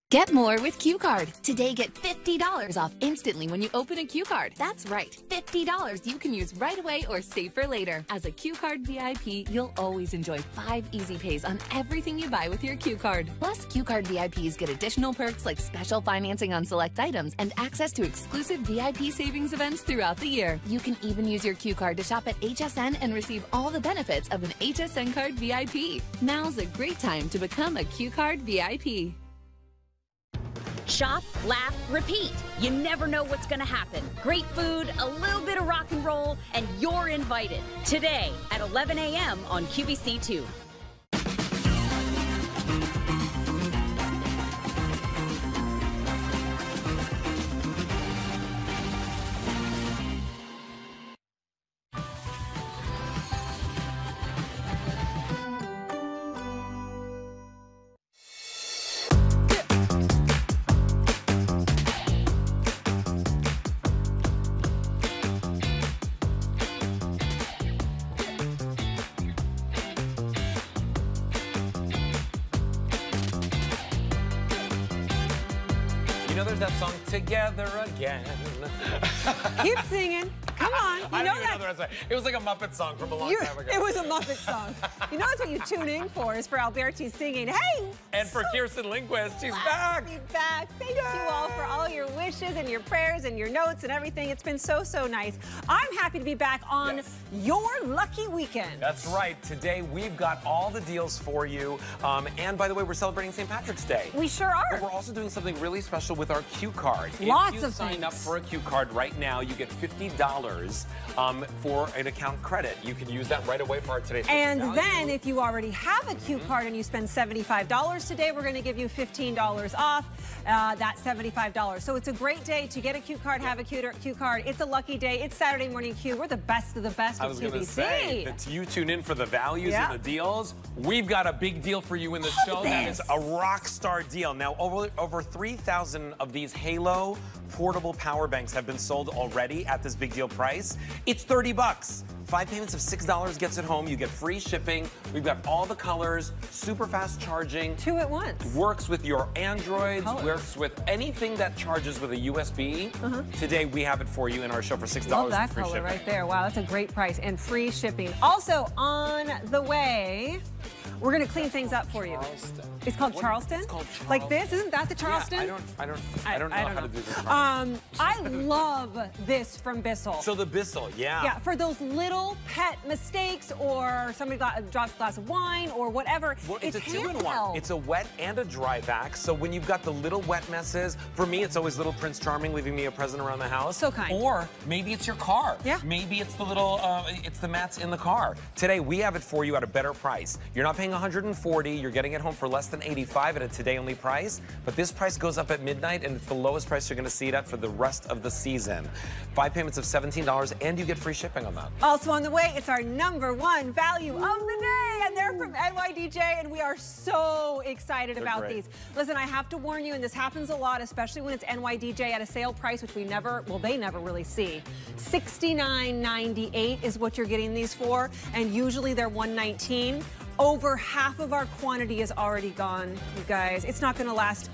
Get more with Q Card. Today, get $50 off instantly when you open a Q Card. That's right, $50 you can use right away or save for later. As a Q Card VIP, you'll always enjoy 5 easy pays on everything you buy with your Q Card. Plus, Q Card VIPs get additional perks like special financing on select items and access to exclusive VIP savings events throughout the year. You can even use your Q Card to shop at HSN and receive all the benefits of an HSN Card VIP. Now's a great time to become a Q Card VIP. Shop, laugh, repeat. You never know what's going to happen. Great food, a little bit of rock and roll, and you're invited. Today at 11 a.m. on QVC2. You know there's that song, Together Again. Keep singing. Come on. You I know don't even know the rest of it. It was like a Muppet song from a long time ago. It was a Muppet song. You know that's what you tune in for, is for Alberti singing, hey! And for Kirsten Lindquist, she's back. Be back. Thank you all for all your wishes and your prayers and your notes and everything. It's been so, so nice. I'm happy to be back on your lucky weekend. That's right. Today we've got all the deals for you. And by the way, we're celebrating St. Patrick's Day. We sure are. But we're also doing something really special with our Q Card. Lots if you of sign things. up for a Q Card right now, you get $50 for an account credit. You can use that right away for our today's And value. then if you already have a Q Card and you spend $75 today, we're going to give you $15 off that $75. So it's a great day to get a Q Card, have a Q Card. It's a lucky day. It's Saturday Morning Q. We're the best of the best I of was going to QVC. say that you tune in for the values and the deals. We've got a big deal for you in the show. That is a rock star deal. Now, over 3,000 of these Halo portable power banks have been sold already at this big deal price. It's $30. 5 payments of $6 gets it home. You get free shipping. We've got all the colors, super fast charging. 2 at once. Works with your Androids, works with anything that charges with a USB. Today we have it for you in our show for $6 Love that free color shipping. right there. Wow, that's a great price and free shipping. Also on the way, we're going to clean things up for you. It's called Charleston? It's called Charleston. Like this? Isn't that the Charleston? Yeah, I don't know how to do this. I love this from Bissell. So the Bissell, Yeah, for those little pet mistakes or somebody drops a glass of wine or whatever. Well, it's a handheld. 2-in-1. It's a wet and a dry vac. So when you've got the little wet messes, for me, it's always little Prince Charming leaving me a present around the house. So kind. Or maybe it's your car. Yeah. Maybe it's the little, it's the mats in the car. Today, we have it for you at a better price. You're not paying $140. You're getting it home for less than $85 at a today-only price. But this price goes up at midnight, and it's the lowest price you're going to see it at for the rest of the season. 5 payments of $17, and you get free shipping on that. Also on the way, it's our #1 value of the day, and they're from NYDJ, and we are so excited about these. Listen, I have to warn you, and this happens a lot, especially when it's NYDJ at a sale price, which we never, well, they never really see. $69.98 is what you're getting these for, and usually they're $119. Over half of our quantity is already gone, you guys. It's not going to last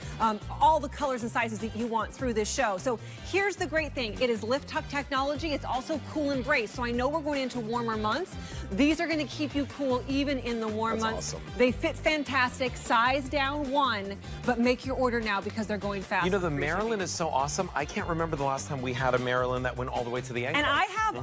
all the colors and sizes that you want through this show. So here's the great thing. It is lift tuck technology. It's also cool and brace. So I know we're going into warmer months. These are going to keep you cool even in the warm months. Awesome. They fit fantastic. Size down 1, but make your order now because they're going fast. You know, the Maryland is so awesome. I can't remember the last time we had a Maryland that went all the way to the ankle. And I have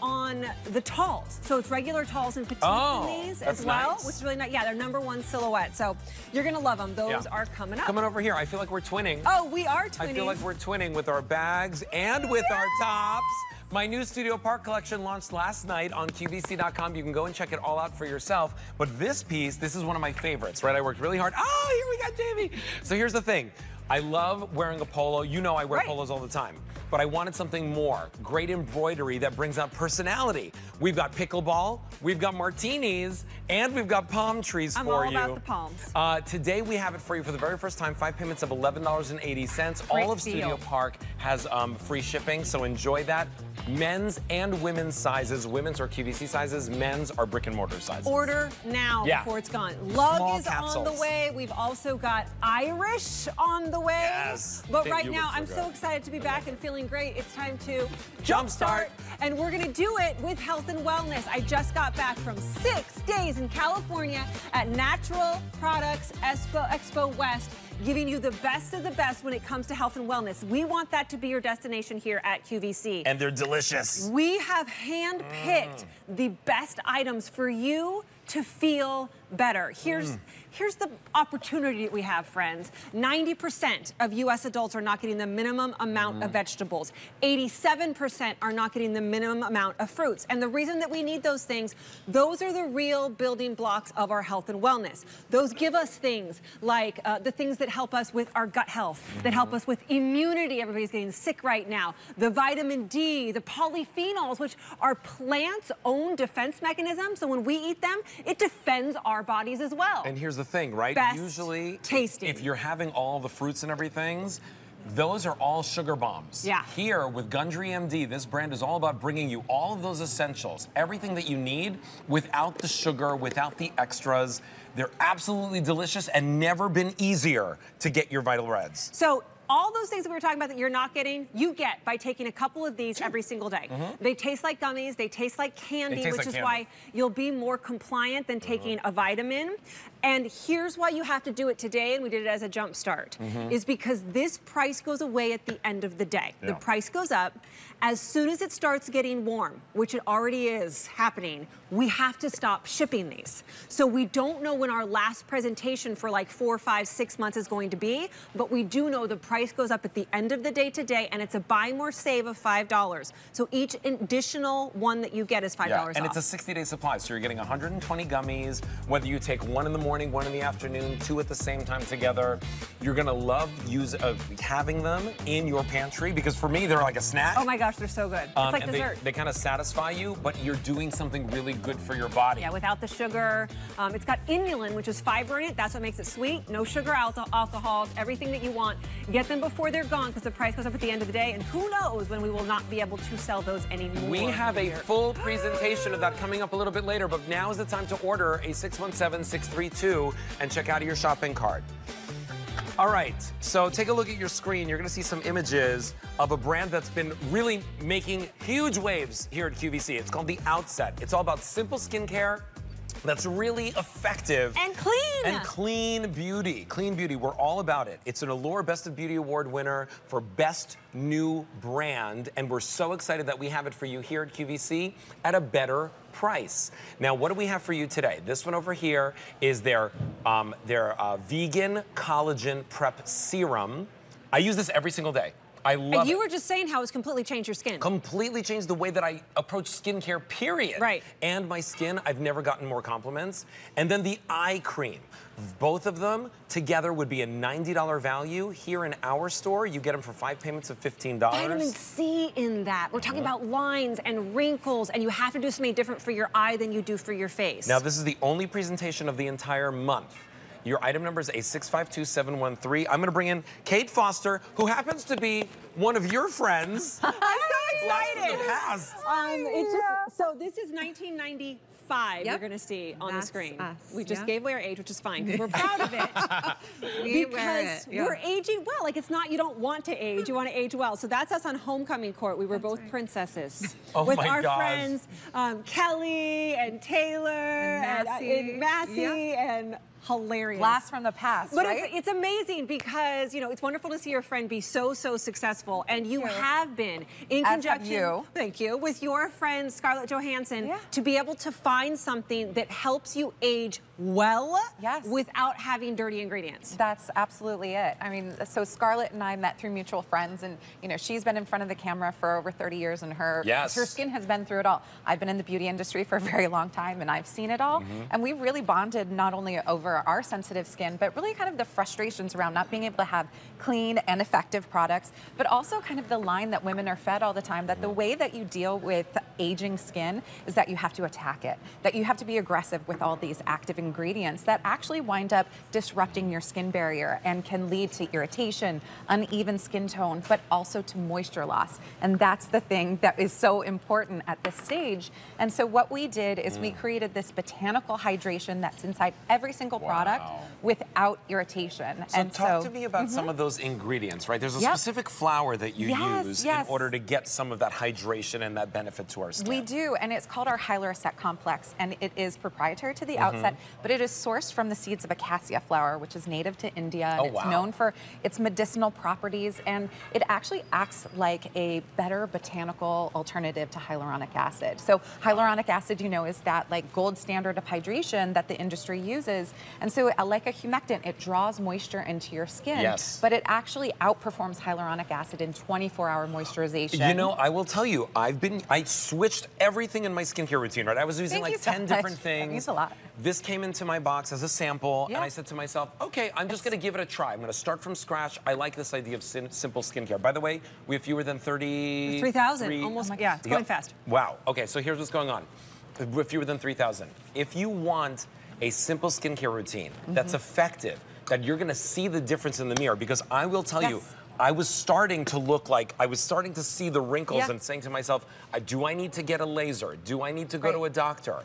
on the talls. So it's regular talls and petites in these as well. which is really nice. Yeah, they're #1 silhouette. So you're going to love them. Those are coming up. Coming over here. I feel like we're twinning. Oh, we are twinning. I feel like we're twinning with our bags and with our tops. My new Studio Park collection launched last night on QVC.com. You can go and check it all out for yourself. But this piece, this is one of my favorites, right? I worked really hard. Oh, here we got Jamie. So here's the thing. I love wearing a polo. You know I wear polos all the time. But I wanted something more. Great embroidery that brings out personality. We've got pickleball, we've got martinis, and we've got palm trees for you. I'm all about the palms. Today we have it for you for the very first time. 5 payments of $11.80. All of Studio Park has free shipping, so enjoy that. Men's and women's sizes. Women's are QVC sizes. Men's are brick and mortar sizes. Order now before it's gone. Lug is on the way. We've also got Irish on the way. Yes. But right now, I'm so excited to be back and feeling great. It's time to jumpstart. And we're going to do it with health and wellness. I just got back from 6 days in California at Natural Products Expo West, giving you the best of the best when it comes to health and wellness. We want that to be your destination here at QVC. And they're delicious. We have hand-picked the best items for you to feel better. Here's the opportunity that we have, friends. 90% of U.S. adults are not getting the minimum amount of vegetables. 87% are not getting the minimum amount of fruits. And the reason that we need those things, those are the real building blocks of our health and wellness. Those give us things like the things that help us with our gut health, that help us with immunity. Everybody's getting sick right now. The vitamin D, the polyphenols, which are plants' own defense mechanisms. So when we eat them, it defends our bodies as well. And here's the thing, right? Best Usually, tasty. if you're having all the fruits and everything, those are all sugar bombs. Yeah. Here with Gundry MD, this brand is all about bringing you all of those essentials, everything that you need without the sugar, without the extras. They're absolutely delicious and never been easier to get your Vital Reds. So all those things that we were talking about that you're not getting, you get by taking a couple of these every single day. They taste like gummies, they taste like candy, which is why you'll be more compliant than taking a vitamin. And here's why you have to do it today, and we did it as a jump start, is because this price goes away at the end of the day. The price goes up. As soon as it starts getting warm, which it already is happening, we have to stop shipping these. So we don't know when our last presentation for like 4, 5, 6 months is going to be, but we do know the price goes up at the end of the day today, and it's a buy more save of $5. So each additional one that you get is $5 off. And it's a 60-day supply, so you're getting 120 gummies, whether you take one in the morning, one in the afternoon, 2 at the same time together. You're gonna love having them in your pantry, because for me, they're like a snack. Oh my gosh, they're so good. It's like and dessert. They kind of satisfy you, but you're doing something really good for your body. Yeah, without the sugar. It's got inulin, which is fiber in it. That's what makes it sweet. No sugar, alcohols, everything that you want. Get them before they're gone, because the price goes up at the end of the day, and who knows when we will not be able to sell those anymore. We have a full presentation of that coming up a little bit later, but now is the time to order a 617-632 and check out your shopping cart. All right, so take a look at your screen. You're gonna see some images of a brand that's been really making huge waves here at QVC. It's called The Outset. It's all about simple skincare that's really effective. And clean. And clean beauty. Clean beauty, we're all about it. It's an Allure Best of Beauty Award winner for Best New Brand, and we're so excited that we have it for you here at QVC at a better price. Now, what do we have for you today? This one over here is their vegan collagen prep serum. I use this every single day. I love it. And you were just saying how it's completely changed your skin. Completely changed the way that I approach skincare, period. Right. And my skin, I've never gotten more compliments. And then the eye cream. Both of them together would be a $90 value. Here in our store, you get them for 5 payments of $15. Vitamin C in that. We're talking about lines and wrinkles, and you have to do something different for your eye than you do for your face. Now, this is the only presentation of the entire month. Your item number is A652713. I'm gonna bring in Kate Foster, who happens to be one of your friends. I'm so excited. It's just, so this is 1995. You're gonna see on the screen. We just gave away our age, which is fine because we're proud of it. Because we're aging well. Like, it's not you don't want to age, you want to age well. So that's us on homecoming court. We were both princesses with our friends Kelly and Taylor and Massey and hilarious. Blast from the past, But right? it's amazing because, you know, it's wonderful to see your friend be so successful. And you have been in conjunction, thank you, with your friend Scarlett Johansson to be able to find something that helps you age well without having dirty ingredients. That's absolutely it. I mean, so Scarlett and I met through mutual friends, and you know, she's been in front of the camera for over 30 years, and her skin has been through it all. I've been in the beauty industry for a very long time, and I've seen it all. And we really bonded not only over our sensitive skin, but really kind of the frustrations around not being able to have clean and effective products, but also kind of the line that women are fed all the time, that the way that you deal with aging skin is that you have to attack it, that you have to be aggressive with all these active ingredients that actually wind up disrupting your skin barrier and can lead to irritation, uneven skin tone, but also to moisture loss. And that's the thing that is so important at this stage. And so what we did is we created this botanical hydration that's inside every single product without irritation. So and talk to me about some of those ingredients, right? There's a specific flour that you use in order to get some of that hydration and that benefit to our skin. We do, and it's called our hyaluronic complex, and it is proprietary to the outset, but it is sourced from the seeds of acacia flower, which is native to India, and it's known for its medicinal properties, and it actually acts like a better botanical alternative to hyaluronic acid. So hyaluronic acid, you know, is that like gold standard of hydration that the industry uses, and so like a humectant, it draws moisture into your skin, but it actually outperforms hyaluronic acid in 24-hour moisturization. You know, I will tell you, I switched everything in my skincare routine, right? I was using like 10 different things. That means a lot. This came into my box as a sample, and I said to myself, okay, I'm just gonna give it a try. I'm gonna start from scratch. I like this idea of simple skincare. By the way, we have fewer than 3,000, almost, it's going fast. Wow, okay, so here's what's going on. We're fewer than 3,000. If you want a simple skincare routine that's effective, that you're gonna see the difference in the mirror, because I will tell you, I was starting to look like, I was starting to see the wrinkles and saying to myself, do I need to get a laser? Do I need to go to a doctor?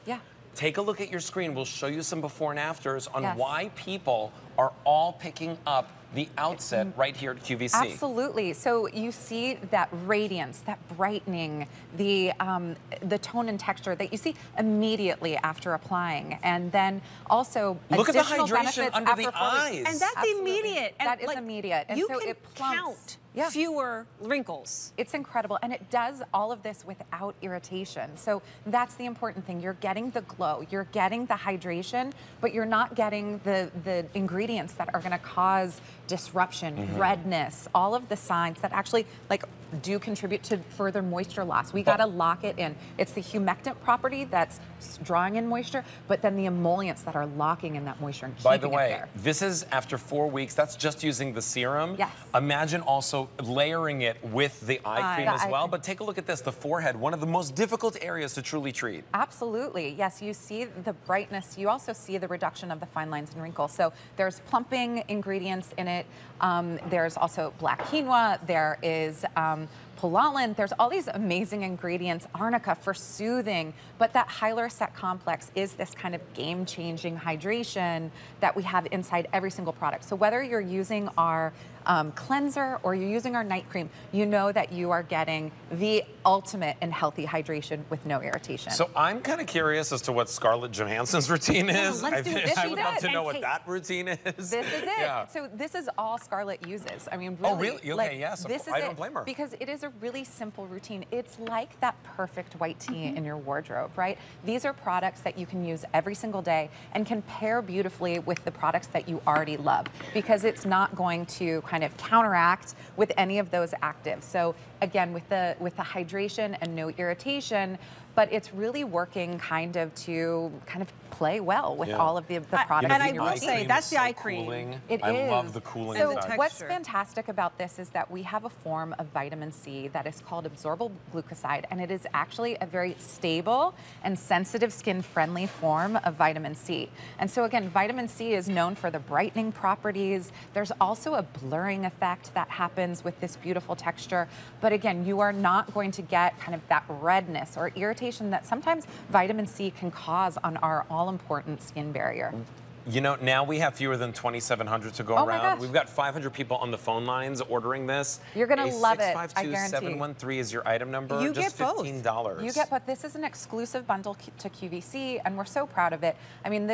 Take a look at your screen. We'll show you some before and afters on why people are all picking up the outset right here at QVC. Absolutely. So you see that radiance, that brightening, the tone and texture that you see immediately after applying, and then also look at the additional hydration benefits under the after eyes. And that's immediate. That is immediate. And you so can it plumps. count fewer wrinkles. It's incredible, and it does all of this without irritation. So that's the important thing. You're getting the glow, you're getting the hydration, but you're not getting the ingredients that are going to cause disruption, redness, all of the signs that actually like do contribute to further moisture loss. We got to lock it in. It's the humectant property that's drawing in moisture, but then the emollients that are locking in that moisture and keeping By the way, it there. this is after 4 weeks. That's just using the serum. Imagine also layering it with the eye cream as well. But take a look at this, the forehead, one of the most difficult areas to truly treat. Absolutely, yes. You see the brightness. You also see the reduction of the fine lines and wrinkles. So there's plumping ingredients in it. There's also black quinoa. There is Pullalin, there's all these amazing ingredients, arnica for soothing, but that hyaluronic complex is this kind of game-changing hydration that we have inside every single product. So whether you're using our cleanser or you're using our night cream, you know that you are getting the ultimate and healthy hydration with no irritation. So I'm kind of curious as to what Scarlett Johansson's routine is. I would love to know what that routine is. This is it. So this is all Scarlett uses. I mean, really. Oh, really? Okay, like, yes. This is I don't blame her. Because it is a really simple routine. It's like that perfect white tee in your wardrobe, right? These are products that you can use every single day and can pair beautifully with the products that you already love, because it's not going to kind of counteract with any of those actives. So again, with the hydration and no irritation, but it's really working kind of to play well with all of the products. And I will say, that's the eye cream. It is. I love the cooling So effect. what's fantastic about this is that we have a form of vitamin C that is called absorbable glucoside, and it is actually a very stable and sensitive skin-friendly form of vitamin C. And so again, vitamin C is known for the brightening properties. There's also a blurring effect that happens with this beautiful texture. But again, you are not going to get kind of that redness or irritation that sometimes vitamin C can cause on our all-important skin barrier. You know, now we have fewer than 2,700 to go around. We've got 500 people on the phone lines ordering this. You're going to love it, I guarantee. 652-713 is your item number. You just get $15. both. You get, but this is an exclusive bundle to QVC, and we're so proud of it. I mean,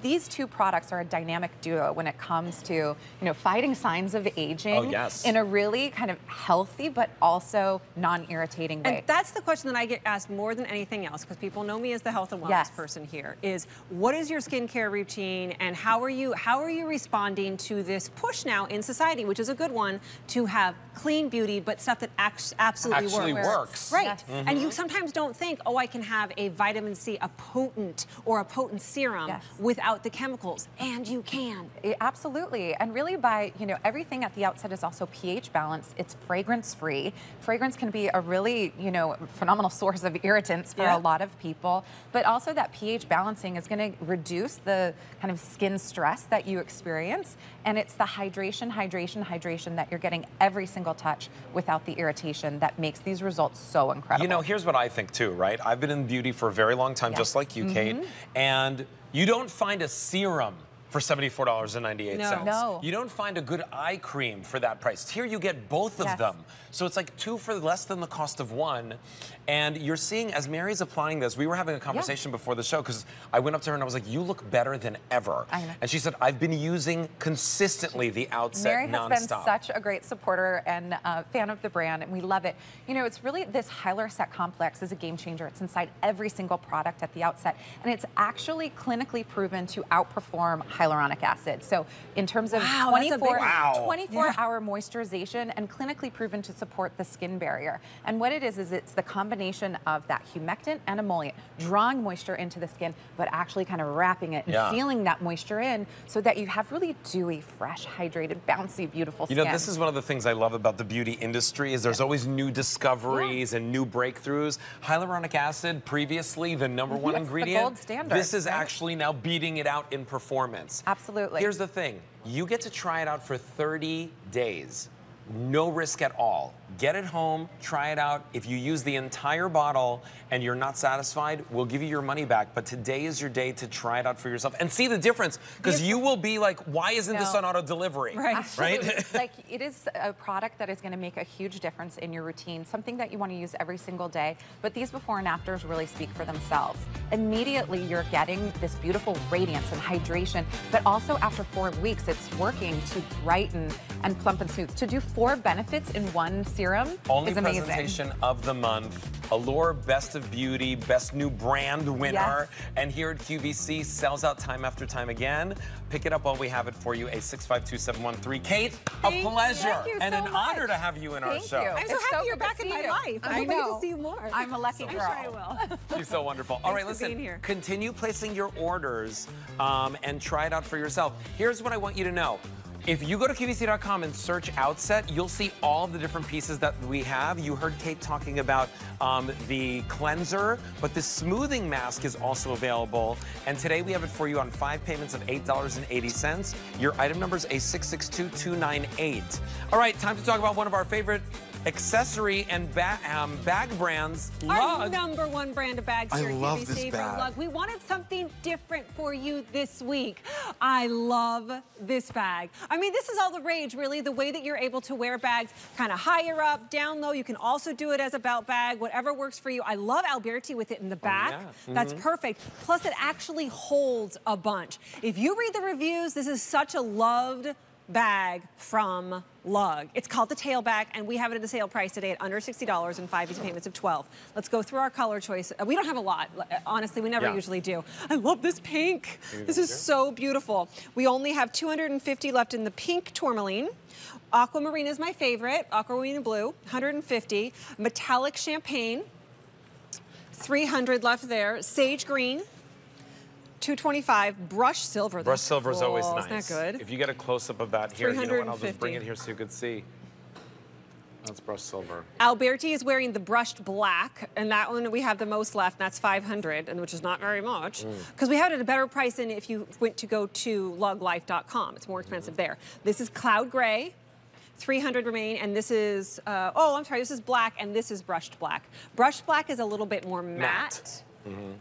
these two products are a dynamic duo when it comes to, you know, fighting signs of aging in a really kind of healthy but also non-irritating way. And that's the question that I get asked more than anything else, because people know me as the health and wellness person here, is what is your skincare routine and how are you responding to this push now in society, which is a good one, to have clean beauty, but stuff that absolutely works. Right. Yes. And you sometimes don't think, oh, I can have a vitamin C, a potent serum without the chemicals. And you can. Absolutely. And really by, you know, everything at the outset is also pH balanced. It's fragrance free. Fragrance can be a really, you know, phenomenal source of irritants for a lot of people, but also that pH balancing is going to reduce the kind of skin stress that you experience. And it's the hydration that you're getting every single touch without the irritation that makes these results so incredible. You know, here's what I think too, right? I've been in beauty for a very long time, just like you, Kate, and you don't find a serum for $74.98. No. You don't find a good eye cream for that price. Here you get both of them. So it's like two for less than the cost of one. And you're seeing, as Mary's applying this, we were having a conversation before the show, because I went up to her and I was like, you look better than ever. And she said, I've been using consistently the Outset Mary has been such a great supporter and fan of the brand, and we love it. You know, it's really, this Hyaluronic complex is a game changer. It's inside every single product at the outset, and it's actually clinically proven to outperform hyaluronic acid. So in terms of 24-hour moisturization, and clinically proven to support the skin barrier. And what it is it's the combination of that humectant and emollient, drawing moisture into the skin, but actually kind of wrapping it and sealing that moisture in so that you have really dewy, fresh, hydrated, bouncy, beautiful skin. You know, this is one of the things I love about the beauty industry is there's always new discoveries and new breakthroughs. Hyaluronic acid, previously the #1 ingredient. The gold standard. This is actually now beating it out in performance. Absolutely. Here's the thing. You get to try it out for 30 days. No risk at all. Get it home, try it out. If you use the entire bottle and you're not satisfied, we'll give you your money back. But today is your day to try it out for yourself and see the difference, because you will be like, why isn't this on auto delivery? Right? Like, it is a product that is going to make a huge difference in your routine, something that you want to use every single day. But these before and afters really speak for themselves. Immediately, you're getting this beautiful radiance and hydration, but also after 4 weeks, it's working to brighten and plump and smooth. To do 4 benefits in one serum Only is amazing. presentation of the month. Allure Best of Beauty, Best New Brand winner. And here at QVC, sells out time after time again. Pick it up while we have it for you, a 652-713. Kate, a pleasure and an honor to have you in our show. I'm so happy you're back in my life. I'm hoping to see you more. I'm a lucky girl. I'm sure I will. You're so wonderful. All right, listen, continue placing your orders and try it out for yourself. Here's what I want you to know. If you go to QVC.com and search Outset, you'll see all of the different pieces that we have. You heard Kate talking about the cleanser, but the smoothing mask is also available. And today we have it for you on 5 payments of $8.80. Your item number is a 662-298. All right, time to talk about one of our favorite accessory and bag brands, Our Lug. #1 brand of bags here at QVC from Lug. We wanted something different for you this week. I love this bag. I mean, this is all the rage, really, the way that you're able to wear bags kind of higher up, down low. You can also do it as a belt bag, whatever works for you. I love Alberti with it in the back. That's perfect. Plus, it actually holds a bunch. If you read the reviews, this is such a loved bag from Lug. It's called the tail bag, and we have it at a sale price today at under $60 and 5 easy payments of $12. Let's go through our color choice. We don't have a lot. Honestly, we never usually do. I love this pink. This is so beautiful. We only have 250 left in the pink tourmaline. Aquamarine is my favorite. Aquamarine and blue, 150. Metallic champagne, 300 left there. Sage green, 225. Brush silver. Brush silver is always nice. Isn't that good? If you get a close-up of that here, you know what, I'll just bring it here so you can see. That's brush silver. Alberti is wearing the brushed black, and that one we have the most left, and that's 500, and which is not very much, because we have it at a better price than if you went to go to luglife.com. It's more expensive there. This is cloud gray. 300 remain, and this is, oh, I'm sorry, this is black, and this is brushed black. Brushed black is a little bit more matte.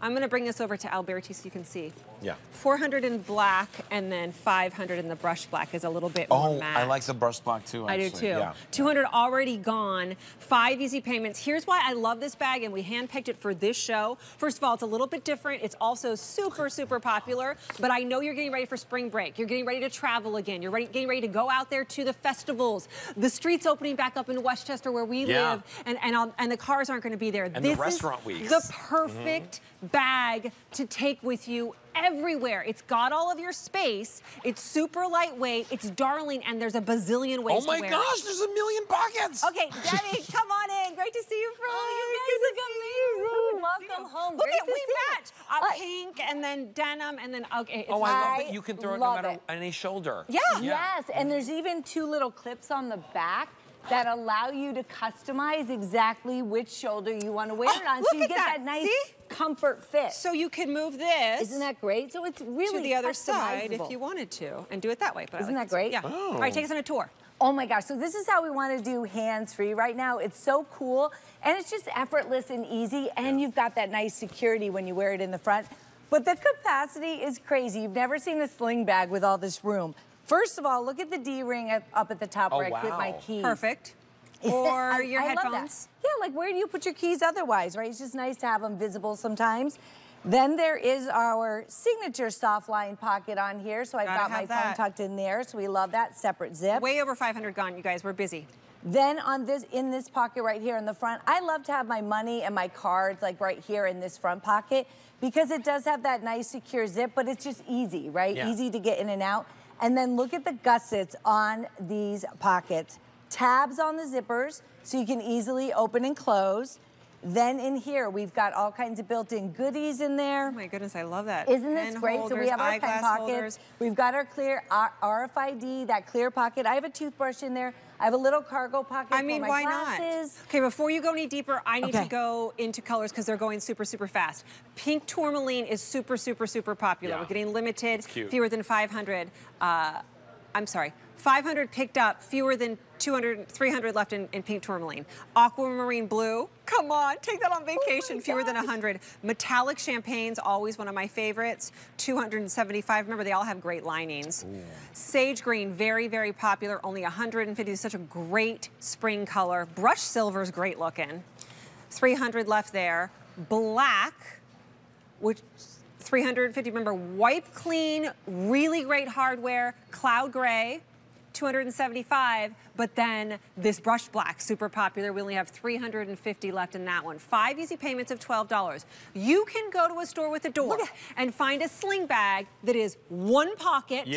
I'm gonna bring this over to Alberti so you can see. Yeah. 400 in black and then 500 in the brush black is a little bit more matte. I like the brush black too, actually. I do too. Yeah. 200 already gone, 5 easy payments. Here's why I love this bag and we handpicked it for this show. First of all, it's a little bit different. It's also super, super popular, but I know you're getting ready for spring break. You're getting ready to travel again. You're getting ready to go out there to the festivals. The streets opening back up in Westchester where we live, and the cars aren't gonna be there. And this the restaurant weeks. is the perfect bag to take with you everywhere. It's got all of your space. It's super lightweight. It's darling, and there's a bazillion ways to wear it. Oh my gosh, there's a million pockets. Okay, Debbie, come on in. Great to see you, Fro. You guys look amazing. Welcome home. Look at, we match. Pink, and then denim, and then, okay. It's I love that you can throw it no matter any shoulder. Yeah. Yes, and there's even 2 little clips on the back that allow you to customize exactly which shoulder you want to wear it on. So you get that nice comfort fit. So you can move this. Isn't that great? So it's really to the other side if customizable. you wanted to, and do it that way. But Isn't that great? Yeah. All right, take us on a tour. Oh my gosh, so this is how we want to do hands-free right now. It's so cool, and it's just effortless and easy, and you've got that nice security when you wear it in the front. But the capacity is crazy. You've never seen a sling bag with all this room. First of all, look at the D-ring up at the top where I put my keys. Perfect. Or your I headphones. love that. Yeah, like where do you put your keys otherwise, right? It's just nice to have them visible sometimes. Then there is our signature soft line pocket on here. So I've got my phone tucked in there. So we love that separate zip. Way over 500 gone, you guys. We're busy. Then on this, in this pocket right here in the front, I love to have my money and my cards like right here in this front pocket because it does have that nice secure zip, but it's just easy, right? Yeah. Easy to get in and out. And then look at the gussets on these pockets. Tabs on the zippers so you can easily open and close. Then in here, we've got all kinds of built-in goodies in there. Oh my goodness, I love that. Isn't this Pen great? holders, So we have our pen eyeglass pockets. holders. We've got our clear RFID, that clear pocket. I have a toothbrush in there. I have a little cargo pocket I mean, for my why glasses. not? Okay, before you go any deeper, I need to go into colors because they're going super, super fast. Pink tourmaline is super, super, super popular. Yeah. We're getting limited, It's cute. fewer than 500. I'm sorry, 500 picked up, fewer than 200, 300 left in pink tourmaline. Aquamarine blue, come on, take that on vacation, fewer than 100. Metallic champagne's always one of my favorites, 275. Remember, they all have great linings. Ooh. Sage green, very, very popular, only 150. It's such a great spring color. Brush silver's great looking. 300 left there. Black, which 350, remember, wipe clean, really great hardware, cloud gray, 275, but then this brush black, super popular. We only have 350 left in that one. 5 easy payments of $12. You can go to a store with a door and find a sling bag that is 1 pocket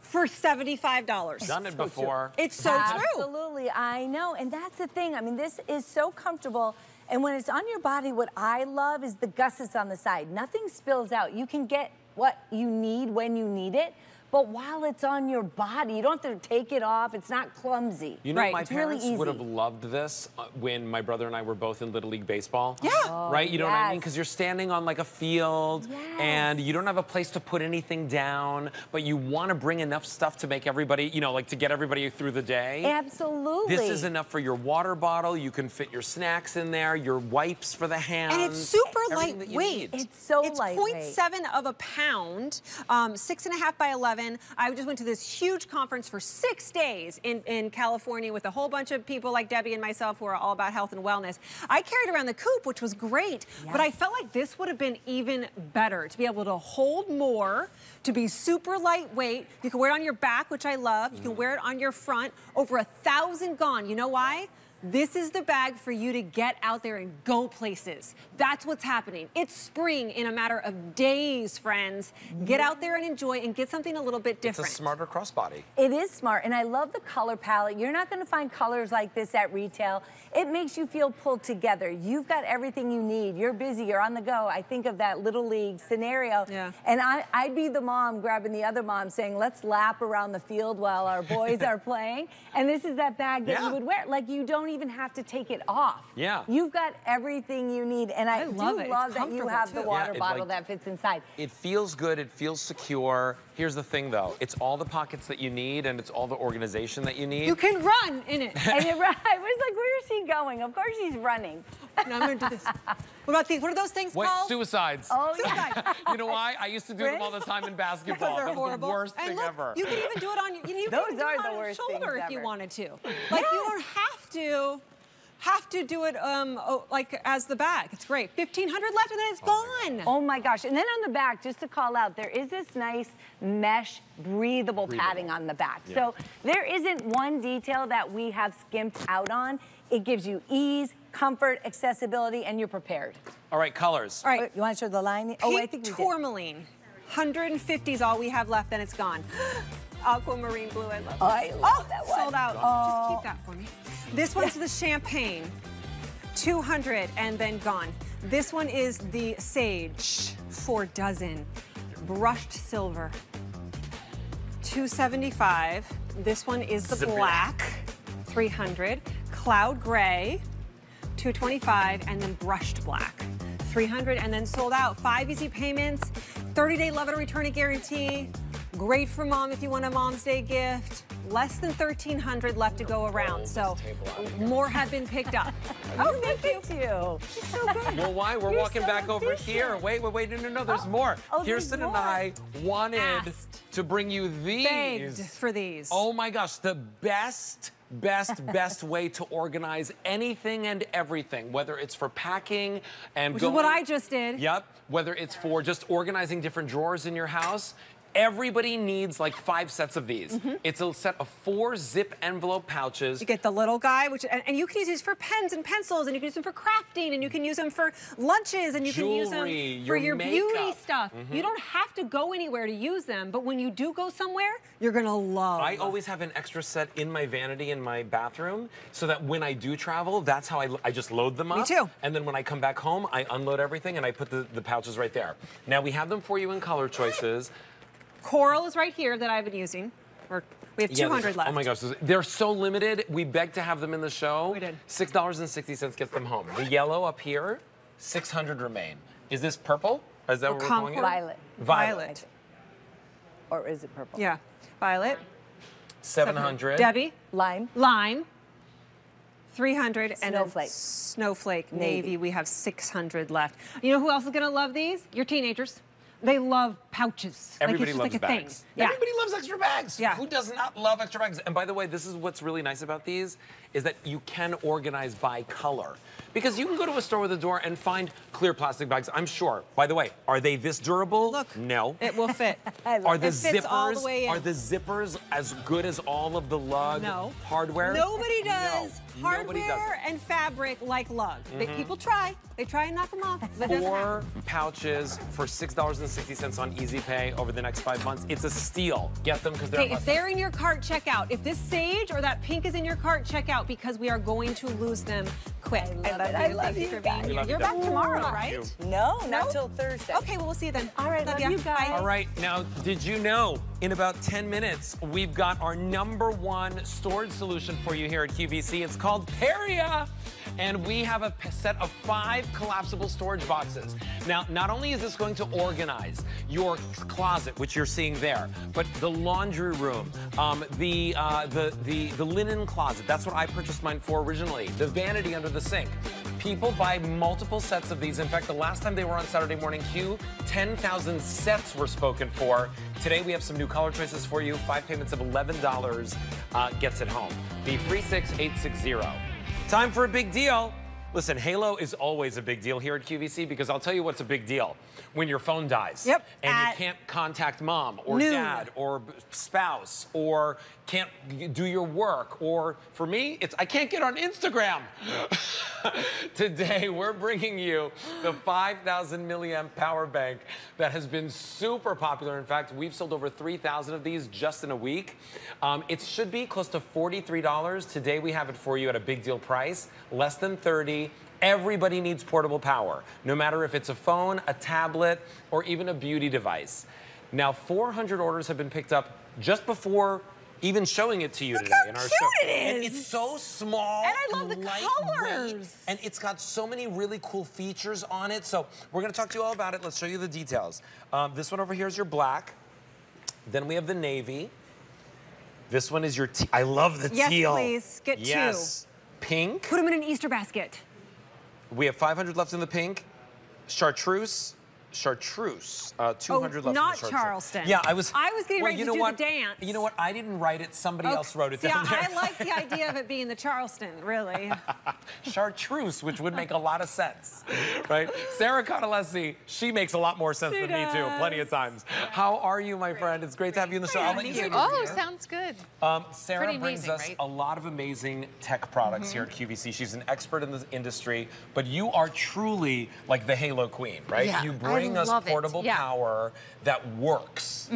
for $75. Done it before. It's so true. Absolutely, I know, and that's the thing. I mean, this is so comfortable. And when it's on your body, what I love is the gussets on the side. Nothing spills out. You can get what you need when you need it. But while it's on your body, you don't have to take it off. It's not clumsy. You know, my it's really parents easy. would have loved this when my brother and I were both in Little League Baseball. Yeah. Right? You know what I mean? Because you're standing on like a field and you don't have a place to put anything down, but you want to bring enough stuff to make everybody, you know, like to get everybody through the day. Absolutely. This is enough for your water bottle. You can fit your snacks in there, your wipes for the hands. And it's super everything that you lightweight. need. It's so It's lightweight. 0.7 of a pound, 6.5 by 11. I just went to this huge conference for 6 days in California with a whole bunch of people like Debbie and myself who are all about health and wellness. I carried around the coupe, which was great, but I felt like this would have been even better to be able to hold more, to be super lightweight. You can wear it on your back, which I love. You can wear it on your front. Over 1,000 gone. You know why? This is the bag for you to get out there and go places. That's what's happening. It's spring in a matter of days, friends. Get out there and enjoy and get something a little bit different. It's a smarter crossbody. It is smart, and I love the color palette. You're not going to find colors like this at retail. It makes you feel pulled together. You've got everything you need. You're busy, you're on the go. I think of that Little League scenario, and I'd be the mom grabbing the other mom saying, let's lap around the field while our boys are playing, and this is that bag that you would wear. Like, you don't don't even have to take it off. Yeah. You've got everything you need, and I love do it. love It's that you have the comfortable, water too. bottle like- that fits inside. It feels good, it feels secure. Here's the thing though, it's all the pockets that you need and it's all the organization that you need. You can run in it. And I was like, where is he going? Of course he's running. No, I'm gonna do this. What about these? What are those things Wait, called? suicides. Oh, Suicide. You know why? I used to do them all the time in basketball. Because they're That was horrible. the worst And thing look, ever. You can even do it on your. You Those can do are it the on your worst shoulder things if you ever. wanted to. Like you don't have to do it like as the bag. It's great. 1,500 left and then it's gone. Oh my gosh. And then on the back, just to call out, there is this nice mesh breathable padding on the back. Yeah. So there isn't one detail that we have skimped out on. It gives you ease, comfort, accessibility, and you're prepared. All right, colors. All right. You want to show the line? Pink Oh, I think we did. tourmaline. 150 is all we have left, then it's gone. Aquamarine blue, I love it. I love that one. Sold out. Oh. Just keep that for me. This one's the champagne. 200 and then gone. This one is the sage. 4 dozen. Brushed silver. 275. This one is the Zip it. black. 300. Cloud gray. 225 and then brushed black. 300 and then sold out. 5 easy payments. 30-day love it or return it guarantee. Great for mom if you want a Mom's Day gift. Less than 1,300 left to go around, so more have been picked up. Oh, thank you. She's so good. Well, why? We're walking back over here. Wait, no, there's more. Oh, there's Kirsten more. and I wanted Asked. to bring you these. Begged for these. Oh my gosh, the best way to organize anything and everything, whether it's for packing and Which is what I just did. Yep, whether it's for just organizing different drawers in your house. Everybody needs like 5 sets of these. It's a set of 4 zip envelope pouches. You get the little guy, and you can use these for pens and pencils, and you can use them for crafting, and you can use them for lunches, and you can use them Jewelry, for your your beauty makeup. stuff. You don't have to go anywhere to use them, but when you do go somewhere, you're gonna love. I always have an extra set in my vanity in my bathroom so that when I do travel, that's how I just load them up. Me too. And then when I come back home, I unload everything and I put the pouches right there. Now we have them for you in color choices. Coral is right here that I've been using. We have 200 left. Oh my gosh, they're so limited. We begged to have them in the show. We did. $6.60 gets them home. The yellow up here, 600 remain. Is this purple? Is that what we're calling it? Violet. Violet. Or is it purple? Yeah. Violet. 700. Debbie. Lime. Lime. 300 and then Snowflake. Snowflake Navy. navy. We have 600 left. You know who else is gonna love these? Your teenagers. They love pouches. Everybody like loves it's just like a bags. thing. Yeah. Everybody loves extra bags. Yeah. Who does not love extra bags? And by the way, this is what's really nice about these, is that you can organize by color. Because you can go to a store with a door and find clear plastic bags, I'm sure. By the way, are they this durable? Look. No. It will fit. Are the It fits all the zippers way in. are the zippers as good as all of the lug hardware? Nobody does No, nobody does hardware and fabric like lug. People try. They try and knock them off. But it doesn't 4 pouches for $6.60 on Easy Pay over the next 5 months. It's a steal. Get them because they're Okay, if they're in your cart, check out. If this sage or that pink is in your cart, check out because we are going to lose them quick. I love you guys. We love you, You're back Deb. tomorrow, Love right? you. No, No? not till Thursday. Okay, well, we'll see you then. All right, love ya. you guys. Bye. All right, now, did you know in about 10 minutes, we've got our #1 storage solution for you here at QVC. It's called Peria. And we have a set of 5 collapsible storage boxes. Now, not only is this going to organize your closet, which you're seeing there, but the laundry room, the linen closet, that's what I purchased mine for originally, the vanity under the sink. People buy multiple sets of these. In fact, the last time they were on Saturday Morning Q, 10,000 sets were spoken for. Today, we have some new color choices for you. 5 payments of $11 gets it home. The 36860. Time for a big deal. Listen, Halo is always a big deal here at QVC because I'll tell you what's a big deal. When your phone dies. Yep. And you can't contact mom or noon. dad or spouse or can't do your work, or for me, it's I can't get on Instagram. Today, we're bringing you the 5,000 milliamp power bank that has been super popular. In fact, we've sold over 3,000 of these just in a week. It should be close to $43. Today, we have it for you at a big deal price, less than $30. Everybody needs portable power, no matter if it's a phone, a tablet, or even a beauty device. Now, 400 orders have been picked up just before even showing it to you today in our show. And it's so small. And I love the lightweight, colors. and it's got so many really cool features on it. So we're gonna talk to you all about it. Let's show you the details. This one over here is your black. Then we have the navy. This one is your I love the teal. Yes, please. Get yes. Pink. Put them in an Easter basket. We have 500 left in the pink. Chartreuse. 200 left in the not chartreuse. Charleston. Yeah, I was getting ready to do the dance. You know what? I didn't write it. Somebody else wrote it down there. I like the idea of it being the Charleston, really. Chartreuse, which would make a lot of sense, right? Sarah Cottalesi, she makes a lot more sense than me too, plenty of times. How are you, my friend? It's great to have you in the show. I'll let you say Oh, sounds good. Sarah brings us a lot of amazing tech products here at QVC. She's an expert in the industry, but you are truly like the Halo Queen, right? Yeah, you bring us portable power that works.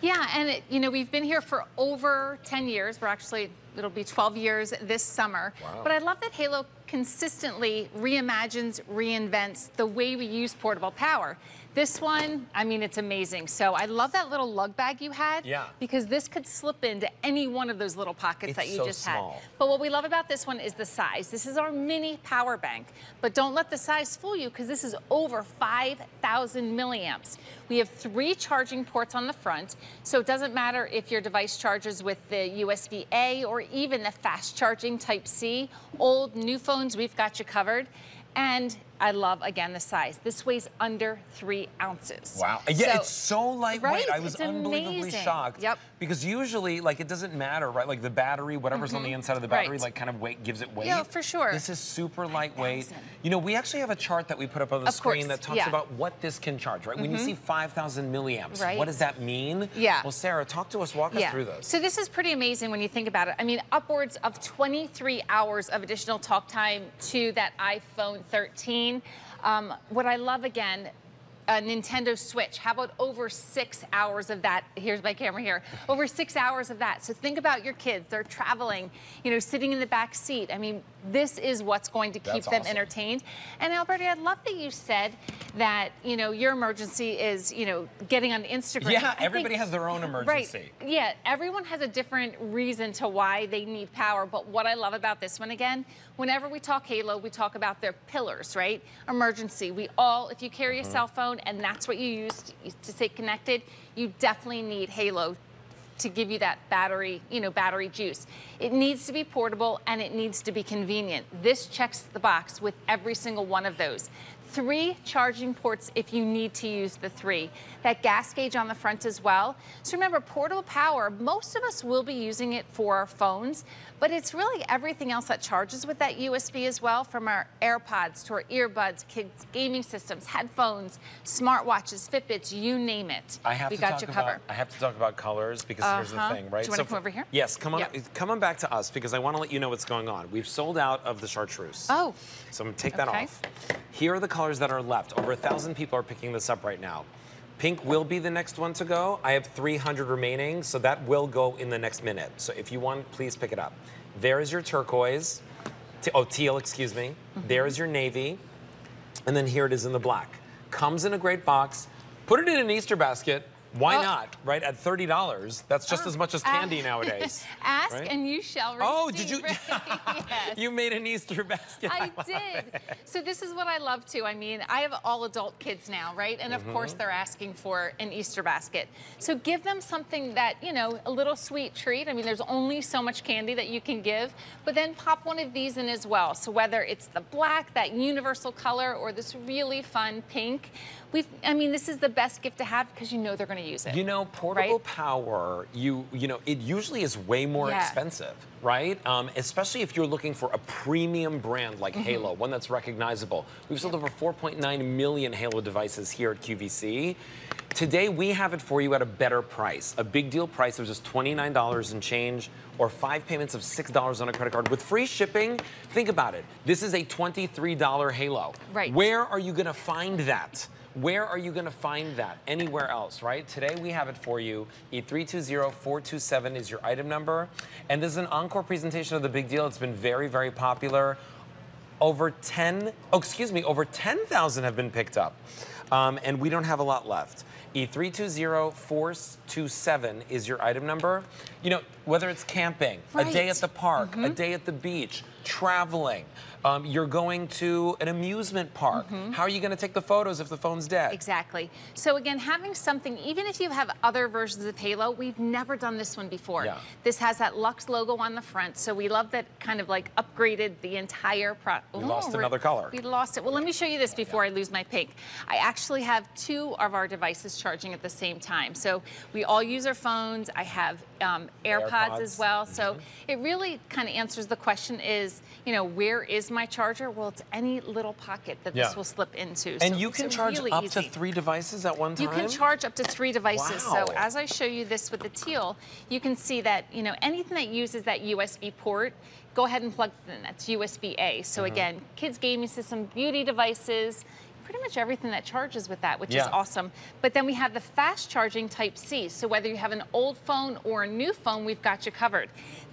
Yeah, and you know, we've been here for over 10 years. We're actually, it'll be 12 years this summer. Wow. But I love that Halo consistently reimagines, reinvents the way we use portable power. This one, I mean, it's amazing. So I love that little lug bag you had. Yeah. Because this could slip into any one of those little pockets that you just had. But what we love about this one is the size. This is our mini power bank. But don't let the size fool you, because this is over 5,000 milliamps. We have 3 charging ports on the front, so it doesn't matter if your device charges with the USB-A or even the fast charging Type-C. Old, new phones, we've got you covered. And I love, again, the size. This weighs under 3 ounces. Wow. Yeah, it's so lightweight. Right? I was unbelievably shocked. Yep. Because usually, like, it doesn't matter, right? Like, the battery, whatever's on the inside of the battery, like, kind of gives it weight. Yeah, for sure. This is super lightweight. You know, we actually have a chart that we put up on the screen that talks about what this can charge, right? When you see 5,000 milliamps, what does that mean? Yeah. Well, Sarah, talk to us, walk us through this. So this is pretty amazing when you think about it. I mean, upwards of 23 hours of additional talk time to that iPhone 13. What I love, again, a Nintendo Switch. How about over 6 hours of that? Here's my camera here. Over 6 hours of that. So think about your kids. They're traveling, you know, sitting in the back seat. I mean, this is what's going to keep them entertained. And Alberti, I love that you said that, you know, your emergency is, you know, getting on Instagram. Yeah, everybody has their own emergency. Right. Yeah, everyone has a different reason to why they need power. But what I love about this one, again, whenever we talk Halo, we talk about their pillars, right? Emergency. We all, if you carry a cell phone and that's what you use to stay connected, you definitely need Halo to give you that battery, you know, battery juice. It needs to be portable and it needs to be convenient. This checks the box with every single one of those. 3 charging ports if you need to use the 3. That gas gauge on the front as well. So remember, portable power, most of us will be using it for our phones, but it's really everything else that charges with that USB as well, from our AirPods to our earbuds, kids' gaming systems, headphones, smartwatches, Fitbits, you name it. I have we to got talk you about, covered. I have to talk about colors because here's the thing, right? Do you want to come over here? Yes, come on back to us because I want to let you know what's going on. We've sold out of the chartreuse. Oh. So I'm going to take that off. Here are the colors that are left. Over 1,000 people are picking this up right now. Pink will be the next one to go. I have 300 remaining, so that will go in the next minute. So if you want, please pick it up. There is your turquoise. Teal, excuse me. There is your navy. And then here it is in the black. Comes in a great box. Put it in an Easter basket. Why not, right? At $30, that's just as much as candy nowadays. Ask right? and you shall receive. Oh, did you? Yes. You made an Easter basket. I did. So this is what I love too. I mean, I have all adult kids now, right? And of course they're asking for an Easter basket. So give them something that, you know, a little sweet treat. I mean, there's only so much candy that you can give, but then pop one of these in as well. So whether it's the black, that universal color, or this really fun pink, I mean, this is the best gift to have because you know they're going to use it. You know, portable power, you know, it usually is way more expensive, right? Especially if you're looking for a premium brand like Halo, one that's recognizable. We've sold over 4.9 million Halo devices here at QVC. Today, we have it for you at a better price. A big deal price of just $29 and change, or 5 payments of $6 on a credit card with free shipping. Think about it. This is a $23 Halo. Right. Where are you going to find that? Where are you going to find that? Anywhere else, right? Today we have it for you. E320427 is your item number. And this is an encore presentation of the big deal. It's been very, very popular. Over 10,000 have been picked up. And we don't have a lot left. E320427 is your item number. You know, Whether it's camping, a day at the park, a day at the beach, traveling, you're going to an amusement park. How are you going to take the photos if the phone's dead? Exactly. So again, having something, even if you have other versions of Halo, we've never done this one before. Yeah. This has that Lux logo on the front, so we love that kind of like upgraded the entire product. We lost another color. We lost it. Well, let me show you this before I lose my pink. I actually have 2 of our devices charging at the same time. So we all use our phones. I have AirPods as well. So it really kind of answers the question is, you know, where is my charger? Well, it's any little pocket that this will slip into. And so you can it's charge really up easy. to 3 devices at one time? You can charge up to 3 devices. Wow. So as I show you this with the teal, you can see that, you know, anything that uses that USB port, go ahead and plug it in. That's USB-A. So again, kids' gaming system, beauty devices, pretty much everything that charges with that, which is awesome. But then we have the fast charging Type-C. So whether you have an old phone or a new phone, we've got you covered.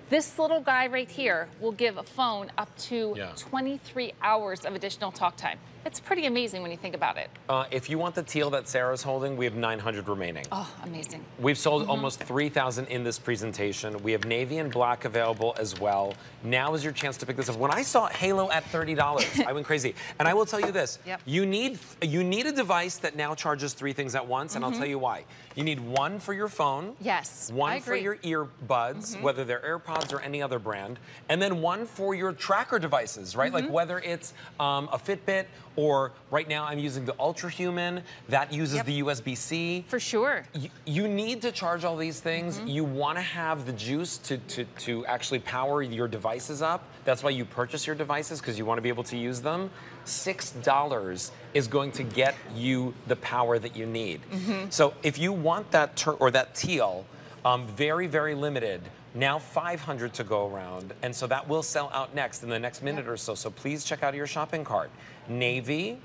This little guy right here will give a phone up to 23 hours of additional talk time. It's pretty amazing when you think about it. If you want the teal that Sarah's holding, we have 900 remaining. Oh, amazing. We've sold almost 3,000 in this presentation. We have navy and black available as well. Now is your chance to pick this up. When I saw Halo at $30, I went crazy. And I will tell you this, you need a device that now charges 3 things at once, and I'll tell you why. You need one for your phone. Yes, one for your earbuds, whether they're AirPods or any other brand, and then one for your tracker devices, right? Like whether it's a Fitbit or right now I'm using the Ultra Human that uses the USB-C. For sure. You need to charge all these things. You want to have the juice to actually power your devices up. That's why you purchase your devices, because you want to be able to use them. $6 is going to get you the power that you need. So if you want that that teal, very, very limited. Now 500 to go around, and so that will sell out next in the next minute or so. So please check out your shopping cart. Navy,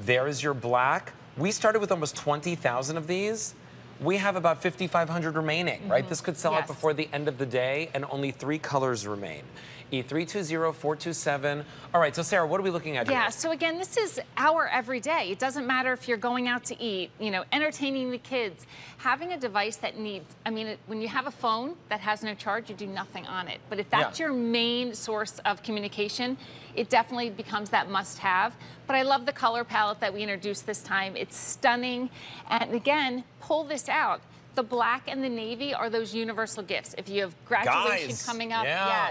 there is your black. We started with almost 20,000 of these. We have about 5,500 remaining, right? This could sell out before the end of the day, and only 3 colors remain. E320427. All right, so Sarah, what are we looking at here? Yeah, so again, this is our everyday. It doesn't matter if you're going out to eat, you know, entertaining the kids. Having a device that needs, I mean, when you have a phone that has no charge, you do nothing on it. But if that's your main source of communication, it definitely becomes that must-have. But I love the color palette that we introduced this time. It's stunning. And again, pull this out. The black and the navy are those universal gifts. If you have graduation coming up,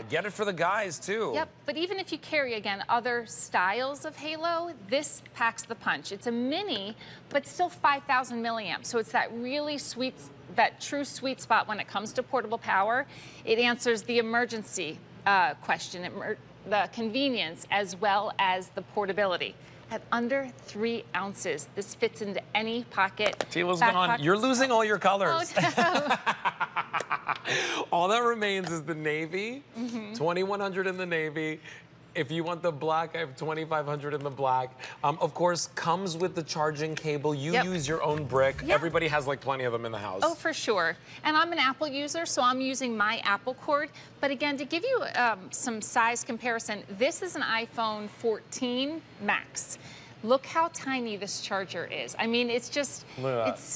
get it for the guys too. Yep, but even if you carry, again, other styles of Halo, this packs the punch. It's a mini, but still 5,000 milliamps. So it's that really sweet, that true sweet spot when it comes to portable power. It answers the emergency question, the convenience, as well as the portability. At under 3 ounces, this fits into any pocket. Teal is gone. You're losing all your colors. Oh, no. All that remains is the navy, 2,100 in the navy. If you want the black, I have 2,500 in the black. Of course, comes with the charging cable. You use your own brick. Everybody has like plenty of them in the house. Oh, for sure. And I'm an Apple user, so I'm using my Apple cord. But again, to give you some size comparison, this is an iPhone 14 Max. Look how tiny this charger is. I mean, it's just,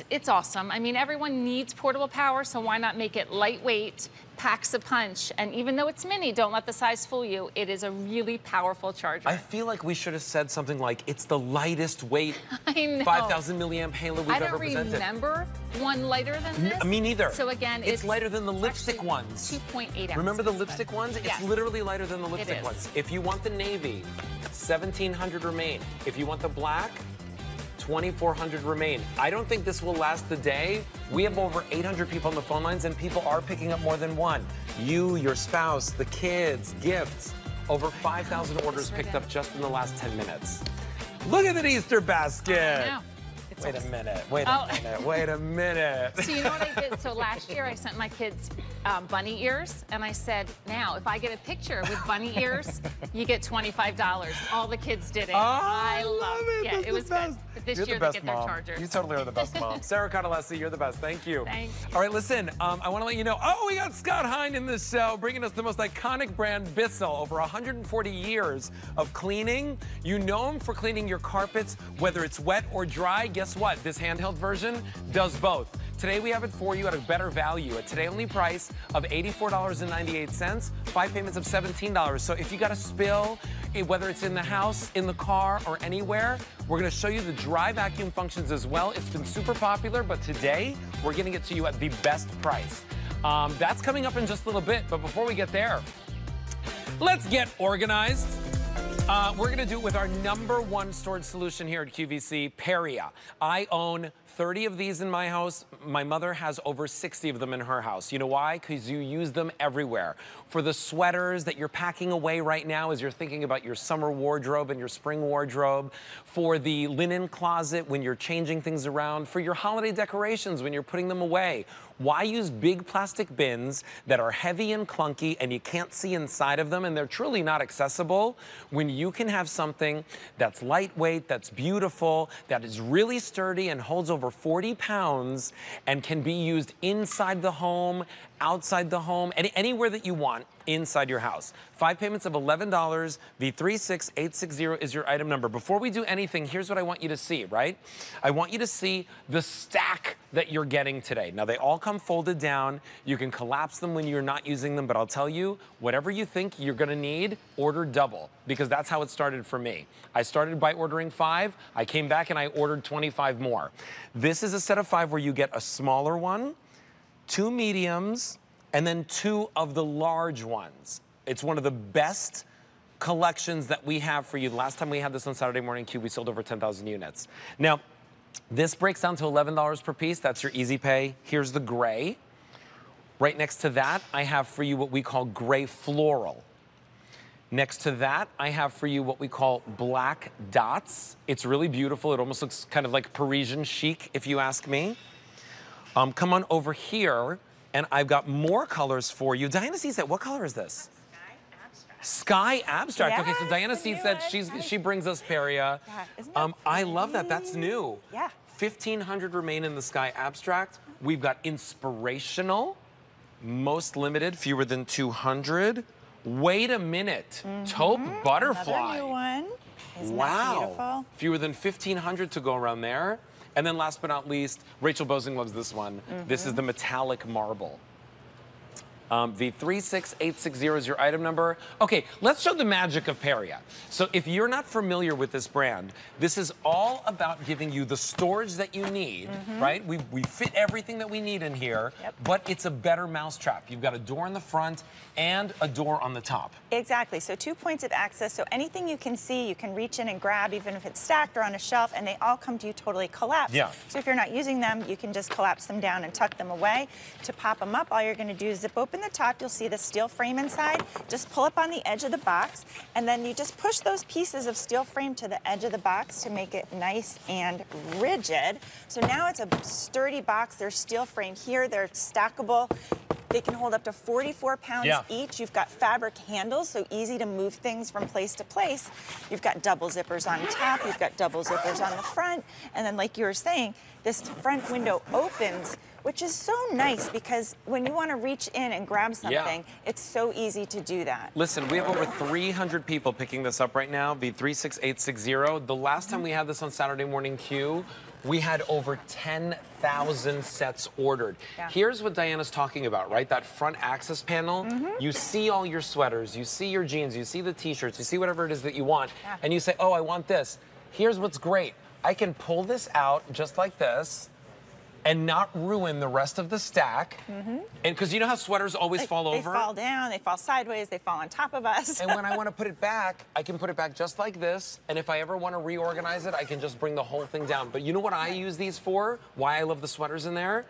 it's awesome. I mean, everyone needs portable power, so why not make it lightweight, packs a punch, and even though it's mini, don't let the size fool you, it is a really powerful charger. I feel like we should have said something like, it's the lightest weight, I know. 5,000 milliamp Halo we've ever presented. I don't remember one lighter than this. Me neither. So again, it's lighter than the lipstick ones. 2.8 ounces. Remember the lipstick ones? Yes. It's literally lighter than the lipstick ones. If you want the navy, 1,700 remain. If you want the black, 2,400 remain. I don't think this will last the day. We have over 800 people on the phone lines, and people are picking up more than one. You, your spouse, the kids, gifts. Over 5,000 orders picked up just in the last 10 minutes. Look at that Easter basket. I know. Wait a minute, wait a minute, wait a minute. So you know what I did? So last year I sent my kids bunny ears, and I said, now if I get a picture with bunny ears, you get $25. All the kids did it. Oh, I love it. Yeah, it was good. But this year they get their mom. chargers. You totally are the best mom. Sarah Catalesi, you're the best. Thank you. Thanks. All right, listen, I want to let you know, we got Scott Hine in this show, bringing us the most iconic brand, Bissell. Over 140 years of cleaning. You know him for cleaning your carpets, whether it's wet or dry. Guess what? This handheld version does both. Today we have it for you at a better value, a today only price of $84.98, 5 payments of $17. So if you got a spill, whether it's in the house, in the car, or anywhere, we're gonna show you the dry vacuum functions as well. It's been super popular, but today we're getting it to you at the best price. That's coming up in just a little bit, but before we get there, let's get organized. We're gonna do it with our #1 storage solution here at QVC, Peria. I own 30 of these in my house. My mother has over 60 of them in her house. You know why? Because you use them everywhere. For the sweaters that you're packing away right now as you're thinking about your summer wardrobe and your spring wardrobe. For the linen closet when you're changing things around. For your holiday decorations when you're putting them away. Why use big plastic bins that are heavy and clunky and you can't see inside of them and they're truly not accessible when you can have something that's lightweight, that's beautiful, that is really sturdy and holds over 40 pounds and can be used inside the home, outside the home, anywhere that you want inside your house. 5 payments of $11. The 36860 is your item number. Before we do anything, here's what I want you to see, right? I want you to see the stack that you're getting today. Now, they all come folded down. You can collapse them when you're not using them, but I'll tell you, whatever you think you're gonna need, order double, because that's how it started for me. I started by ordering 5. I came back and I ordered 25 more. This is a set of 5 where you get a smaller one, 2 mediums, and then 2 of the large ones. It's one of the best collections that we have for you. The last time we had this on Saturday Morning Q, we sold over 10,000 units. Now, this breaks down to $11 per piece. That's your easy pay. Here's the gray. Right next to that, I have for you what we call gray floral. Next to that, I have for you what we call black dots. It's really beautiful. It almost looks kind of like Parisian chic, if you ask me. Come on over here, and I've got more colors for you. Diana sees that. What color is this? Sky Abstract. Okay, so Diana sees that. She brings us Peria. I love that. That's new. Yeah. 1,500 remain in the Sky Abstract. We've got Inspirational, most limited, fewer than 200. Wait a minute. Taupe Butterfly. Another new one. Isn't that beautiful? Fewer than 1,500 to go around there. And then last but not least, Rachel Bosing loves this one. This is the metallic marble. The 36860 is your item number. Okay, let's show the magic of Peria. So if you're not familiar with this brand, this is all about giving you the storage that you need, right? We fit everything that we need in here, but it's a better mousetrap. You've got a door in the front and a door on the top. Exactly, so 2 points of access. So anything you can see, you can reach in and grab, even if it's stacked or on a shelf, and they all come to you totally collapsed. Yeah. So if you're not using them, you can just collapse them down and tuck them away. To pop them up, all you're gonna do is zip open the top. You'll see the steel frame inside. Just pull up on the edge of the box, and then you just push those pieces of steel frame to the edge of the box to make it nice and rigid. So now it's a sturdy box. There's steel frame here. They're stackable. They can hold up to 44 pounds each. You've got fabric handles, so easy to move things from place to place. You've got double zippers on top. You've got double zippers on the front. And then, like you were saying, this front window opens, which is so nice because when you want to reach in and grab something, it's so easy to do that. Listen, we have over 300 people picking this up right now, the 36860. The last time we had this on Saturday Morning Q, we had over 10,000 sets ordered. Here's what Diana's talking about, right? That front access panel, you see all your sweaters, you see your jeans, you see the t-shirts, you see whatever it is that you want, and you say, oh, I want this. Here's what's great. I can pull this out just like this and not ruin the rest of the stack. And because you know how sweaters always fall over? They fall down, they fall sideways, they fall on top of us. And when I want to put it back, I can put it back just like this. And if I ever want to reorganize it, I can just bring the whole thing down. But you know what I use these for? Why I love the sweaters in there?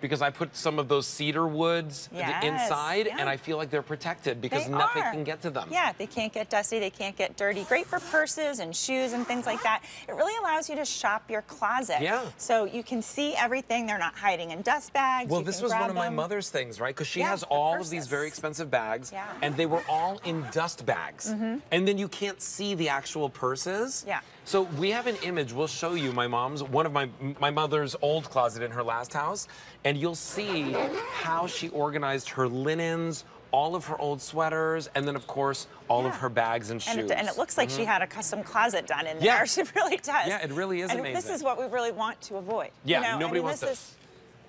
Because I put some of those cedar woods inside, and I feel like they're protected because nothing can get to them. Yeah, they can't get dusty, they can't get dirty. Great for purses and shoes and things like that. It really allows you to shop your closet. So you can see everything. They're not hiding in dust bags. Well, this was one of my mother's things, right? Because she has all of these very expensive bags, and they were all in dust bags. And then you can't see the actual purses. So we have an image. We'll show you my mom's, one of my mother's old closet in her last house, and you'll see how she organized her linens, all of her old sweaters, and then, of course, all of her bags and shoes. And it looks like she had a custom closet done in there. She really does. Yeah, it really is amazing. And this is what we really want to avoid. Yeah, nobody wants this.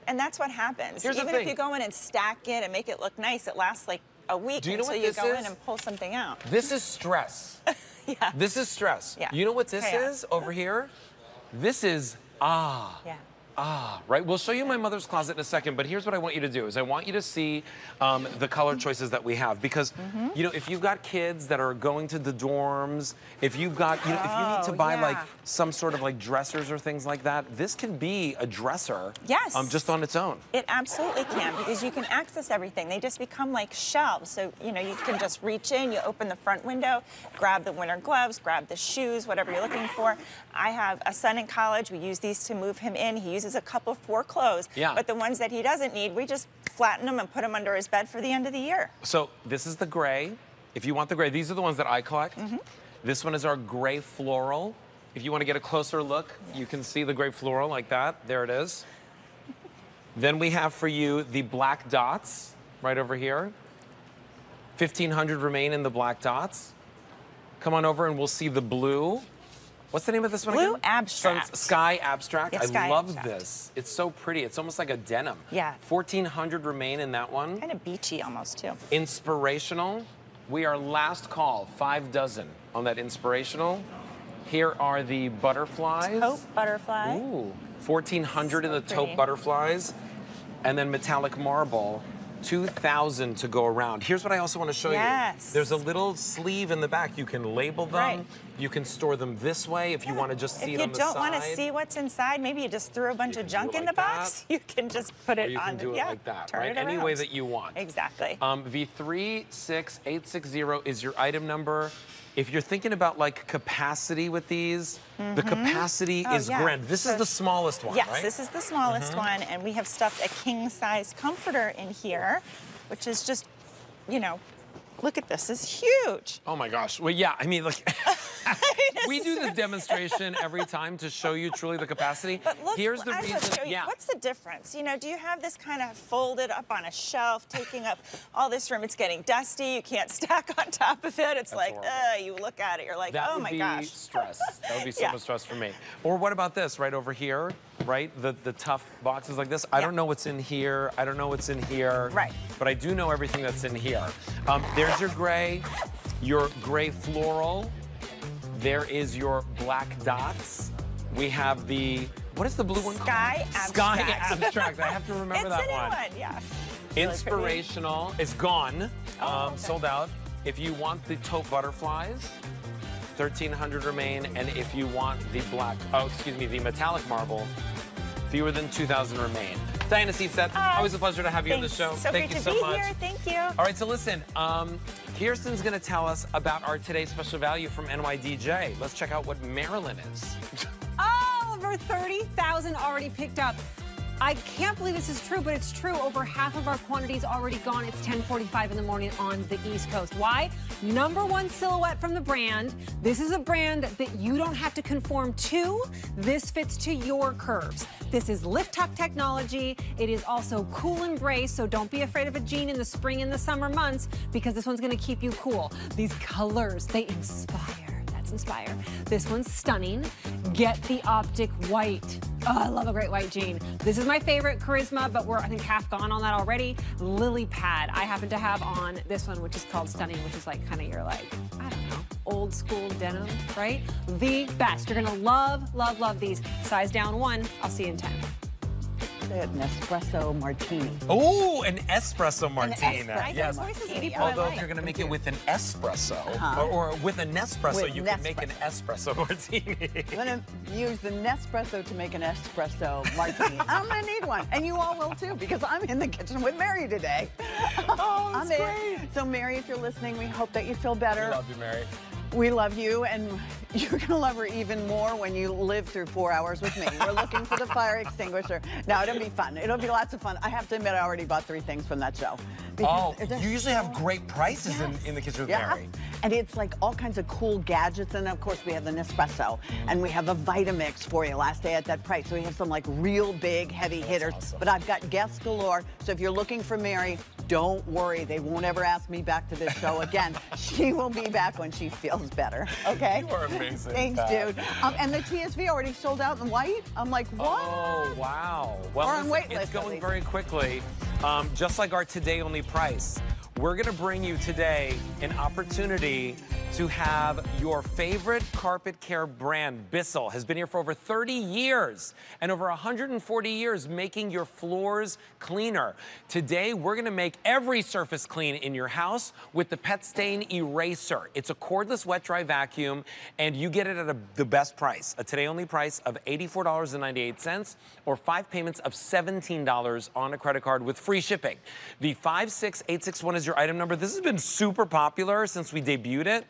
And that's what happens. Here's the Even thing. if you go in and stack it and make it look nice, it lasts like a week Do you know until what you this go is? in and pull something out. This is stress. Yeah. This is stress. Yeah. You know what this Chaos. is over here? This is Yeah. right? We'll show you my mother's closet in a second, but here's what I want you to do is I want you to see the color choices that we have because, you know, if you've got kids that are going to the dorms, if you've got, you know, if you need to buy like some sort of like dressers or things like that, this can be a dresser just on its own. It absolutely can because you can access everything. They just become like shelves. So, you know, you can just reach in, you open the front window, grab the winter gloves, grab the shoes, whatever you're looking for. I have a son in college. We use these to move him in. He uses a couple for clothes. Yeah. But the ones that he doesn't need, we just flatten them and put them under his bed for the end of the year. So this is the gray. If you want the gray, these are the ones that I collect. This one is our gray floral. If you want to get a closer look, you can see the gray floral like that. There it is. Then we have for you the black dots right over here. 1,500 remain in the black dots. Come on over and we'll see the blue. What's the name of this one Blue again? Abstract. Sky Abstract. Yeah, I Sky love Abstract. this. It's so pretty. It's almost like a denim. Yeah. 1,400 remain in that one. Kind of beachy almost too. Inspirational. We are last call, 5 dozen on that inspirational. Here are the butterflies. Taupe butterfly. Ooh, 1,400 in the taupe pretty. butterflies. And then metallic marble, 2,000 to go around. Here's what I also want to show you. There's a little sleeve in the back. You can label them. Right. You can store them this way if you want to just see it on the side. If you don't want to see what's inside, maybe you just threw a bunch of junk in the box. You can just put Or it you on. can do it like that, turn right? it Any around. way that you want. Exactly. V36860 is your item number. If you're thinking about like capacity with these, the capacity is grand. This is the smallest one, yes, right? this is the smallest one, and we have stuffed a king-size comforter in here, which is just, you know, look at this. It's huge. Oh my gosh. Well, yeah, I mean, like, we do this demonstration every time to show you truly the capacity. But look, here's the I reason. wanna show you, Yeah. what's the difference? You know, do you have this kind of folded up on a shelf, taking up all this room? It's getting dusty. You can't stack on top of it. It's like, you look at it, you're like, That oh would my be gosh. stress. That would be so much stress for me. Or what about this right over here, right? The tough boxes like this. I don't know what's in here. I don't know what's in here. Right. But I do know everything that's in here. There's your gray floral. There is your black dots. We have the, what is the blue one called? Sky Abstract. Sky Abstract. I have to remember It's that a new one. yeah. Inspirational is gone, sold out. If you want the taupe butterflies, 1,300 remain, and if you want the the metallic marble, fewer than 2,000 remain. Diana Seatset, always a pleasure to have you on the show. So Thank great you to so be much. here. Thank you. All right, so listen, Kirsten's gonna tell us about our today's special value from NYDJ. Let's check out what Maryland is. Over 30,000 already picked up. I can't believe this is true, but it's true. Over half of our quantity is already gone. It's 10:45 in the morning on the East Coast. Why? #1 silhouette from the brand. This is a brand that you don't have to conform to. This fits to your curves. This is lift tuck technology. It is also cool embrace, so don't be afraid of a jean in the spring and the summer months because this one's gonna keep you cool. These colors, they inspire. Inspire. This one's stunning. Get the optic white. Oh, I love a great white jean. This is my favorite, Charisma, but we're, I think, half gone on that already. Lily pad. I happen to have on this one, which is called Stunning, which is like kind of your like, I don't know, old school denim, right? The best. You're gonna love, love, love these. Size down 1. I'll see you in 10. An espresso martini. Oh, an espresso martini. Yes. Although like. if you're going to make it with an espresso, or with a Nespresso, you can make an espresso martini. I'm going to use the Nespresso to make an espresso martini. I'm going to need one. And you all will too, because I'm in the kitchen with Mary today. Oh, that's great. So Mary, if you're listening, we hope that you feel better. We love you, Mary. We love you, and you're going to love her even more when you live through 4 hours with me. We're looking for the fire extinguisher. No, it'll be fun. It'll be lots of fun. I have to admit, I already bought 3 things from that show. Oh, you usually have great prices in the kitchen with Mary. And it's like all kinds of cool gadgets. And of course, we have the Nespresso. And we have a Vitamix for you last day at that price. So we have some like real big, heavy hitters. Awesome. But I've got guests galore. So if you're looking for Mary, don't worry. They won't ever ask me back to this show again. She will be back when she feels better. Okay? You are amazing. Thanks, dude. And the TSV already sold out in white. I'm like, what? Oh, wow. Well, or on wait it's list, going very quickly. Just like our today only price. We're gonna bring you today an opportunity to have your favorite carpet care brand, Bissell, has been here for over 30 years and over 140 years making your floors cleaner. Today, we're gonna make every surface clean in your house with the Pet Stain Eraser. It's a cordless wet dry vacuum and you get it at the best price, a today only price of $84.98 or 5 payments of $17 on a credit card with free shipping. The 56861 is your item number. This has been super popular since we debuted it.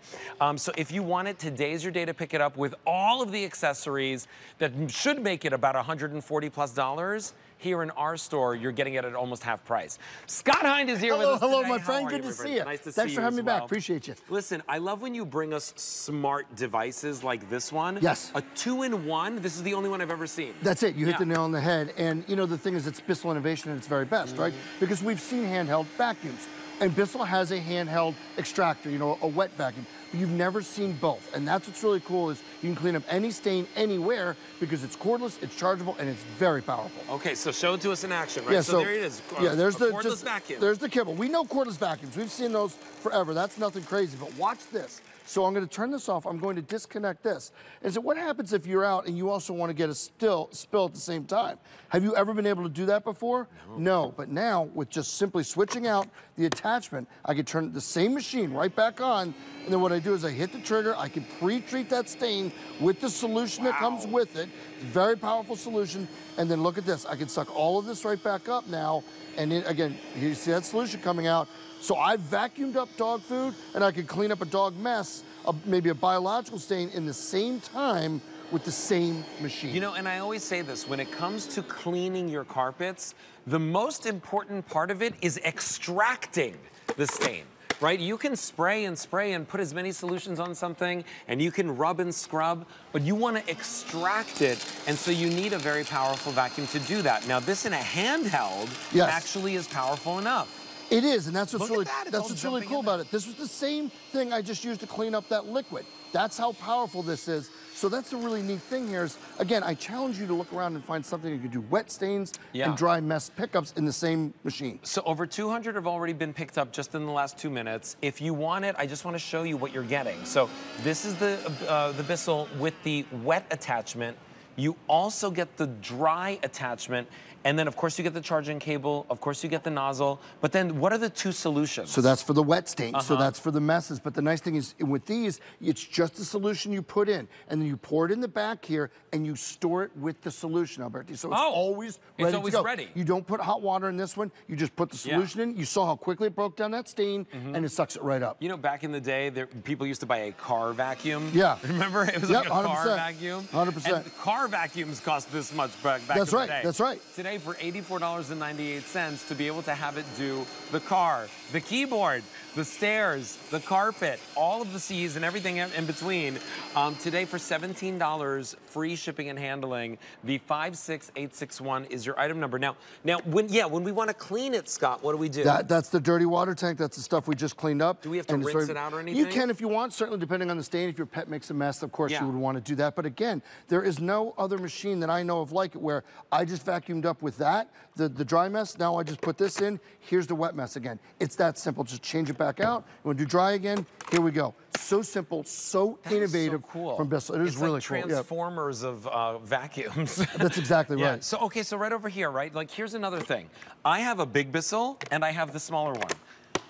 So if you want it, today's your day to pick it up with all of the accessories that should make it about $140+ here in our store. You're getting it at almost half price. Scott Hind is here with us Hello, today. my friend. Good to see you. Nice to see you. Thanks for having me back. Appreciate you. Listen, I love when you bring us smart devices like this one. Yes. A 2-in-1. This is the only one I've ever seen. That's it. You hit the nail on the head. And you know, the thing is, it's Bissell innovation at its very best, right? Because we've seen handheld vacuums. And Bissell has a handheld extractor, you know, a wet vacuum. But you've never seen both. And that's what's really cool is you can clean up any stain anywhere because it's cordless, it's chargeable, and it's very powerful. Okay, so show it to us in action, right? Yeah, so there it is. Yeah, there's the cordless vacuum. There's the kibble. We know cordless vacuums. We've seen those forever. That's nothing crazy. But watch this. So I'm going to turn this off. I'm going to disconnect this. And so what happens if you're out and you also want to get a spill at the same time? Have you ever been able to do that before? No. But now, with just simply switching out the attachment, I can turn the same machine right back on. And then what I do is I hit the trigger. I can pre-treat that stain with the solution that comes with it. Very powerful solution. And then look at this. I can suck all of this right back up now. And then, again, you see that solution coming out. So I've vacuumed up dog food, and I could clean up a dog mess, maybe a biological stain in the same time with the same machine. You know, and I always say this, when it comes to cleaning your carpets, the most important part of it is extracting the stain. Right? You can spray and put as many solutions on something, and you can rub and scrub, but you want to extract it, and so you need a very powerful vacuum to do that. Now, this in a handheld actually is powerful enough. It is, and that's what's really cool about it. This was the same thing I just used to clean up that liquid. That's how powerful this is. So that's the really neat thing here is, again, I challenge you to look around and find something you can do wet stains and dry mess pickups in the same machine. So over 200 have already been picked up just in the last 2 minutes. If you want it, I just want to show you what you're getting. So this is the Bissell with the wet attachment. You also get the dry attachment. And then, of course, you get the charging cable. Of course, you get the nozzle. But then what are the two solutions? So that's for the wet stains. So that's for the messes. But the nice thing is with these, it's just the solution you put in. And then you pour it in the back here, and you store it with the solution, Alberti. So it's always ready to go. You don't put hot water in this one. You just put the solution in. You saw how quickly it broke down that stain, and it sucks it right up. You know, back in the day, people used to buy a car vacuum. Yeah. Remember? It was like a 100%. car vacuum. 100%. And car vacuums cost this much back in the day. That's right. Today, for $84.98 to be able to have it do the car, the keyboard, the stairs, the carpet, all of the C's and everything in between. Today for $17, free shipping and handling. The 56861 is your item number. Now when we want to clean it, Scott, what do we do? That's the dirty water tank. That's the stuff we just cleaned up. Do we have to rinse it out or anything? You can if you want, certainly depending on the stain. If your pet makes a mess, of course you would want to do that. But again, there is no other machine that I know of like it where I just vacuumed up with that, the dry mess. Now I just put this in. Here's the wet mess again. It's that simple. Just change it back out. You want to do dry again? Here we go. So simple, so innovative from Bissell. It is really cool. Transformers of vacuums. That's exactly right. So, okay, so right over here, right? Like, here's another thing. I have a big Bissell, and I have the smaller one.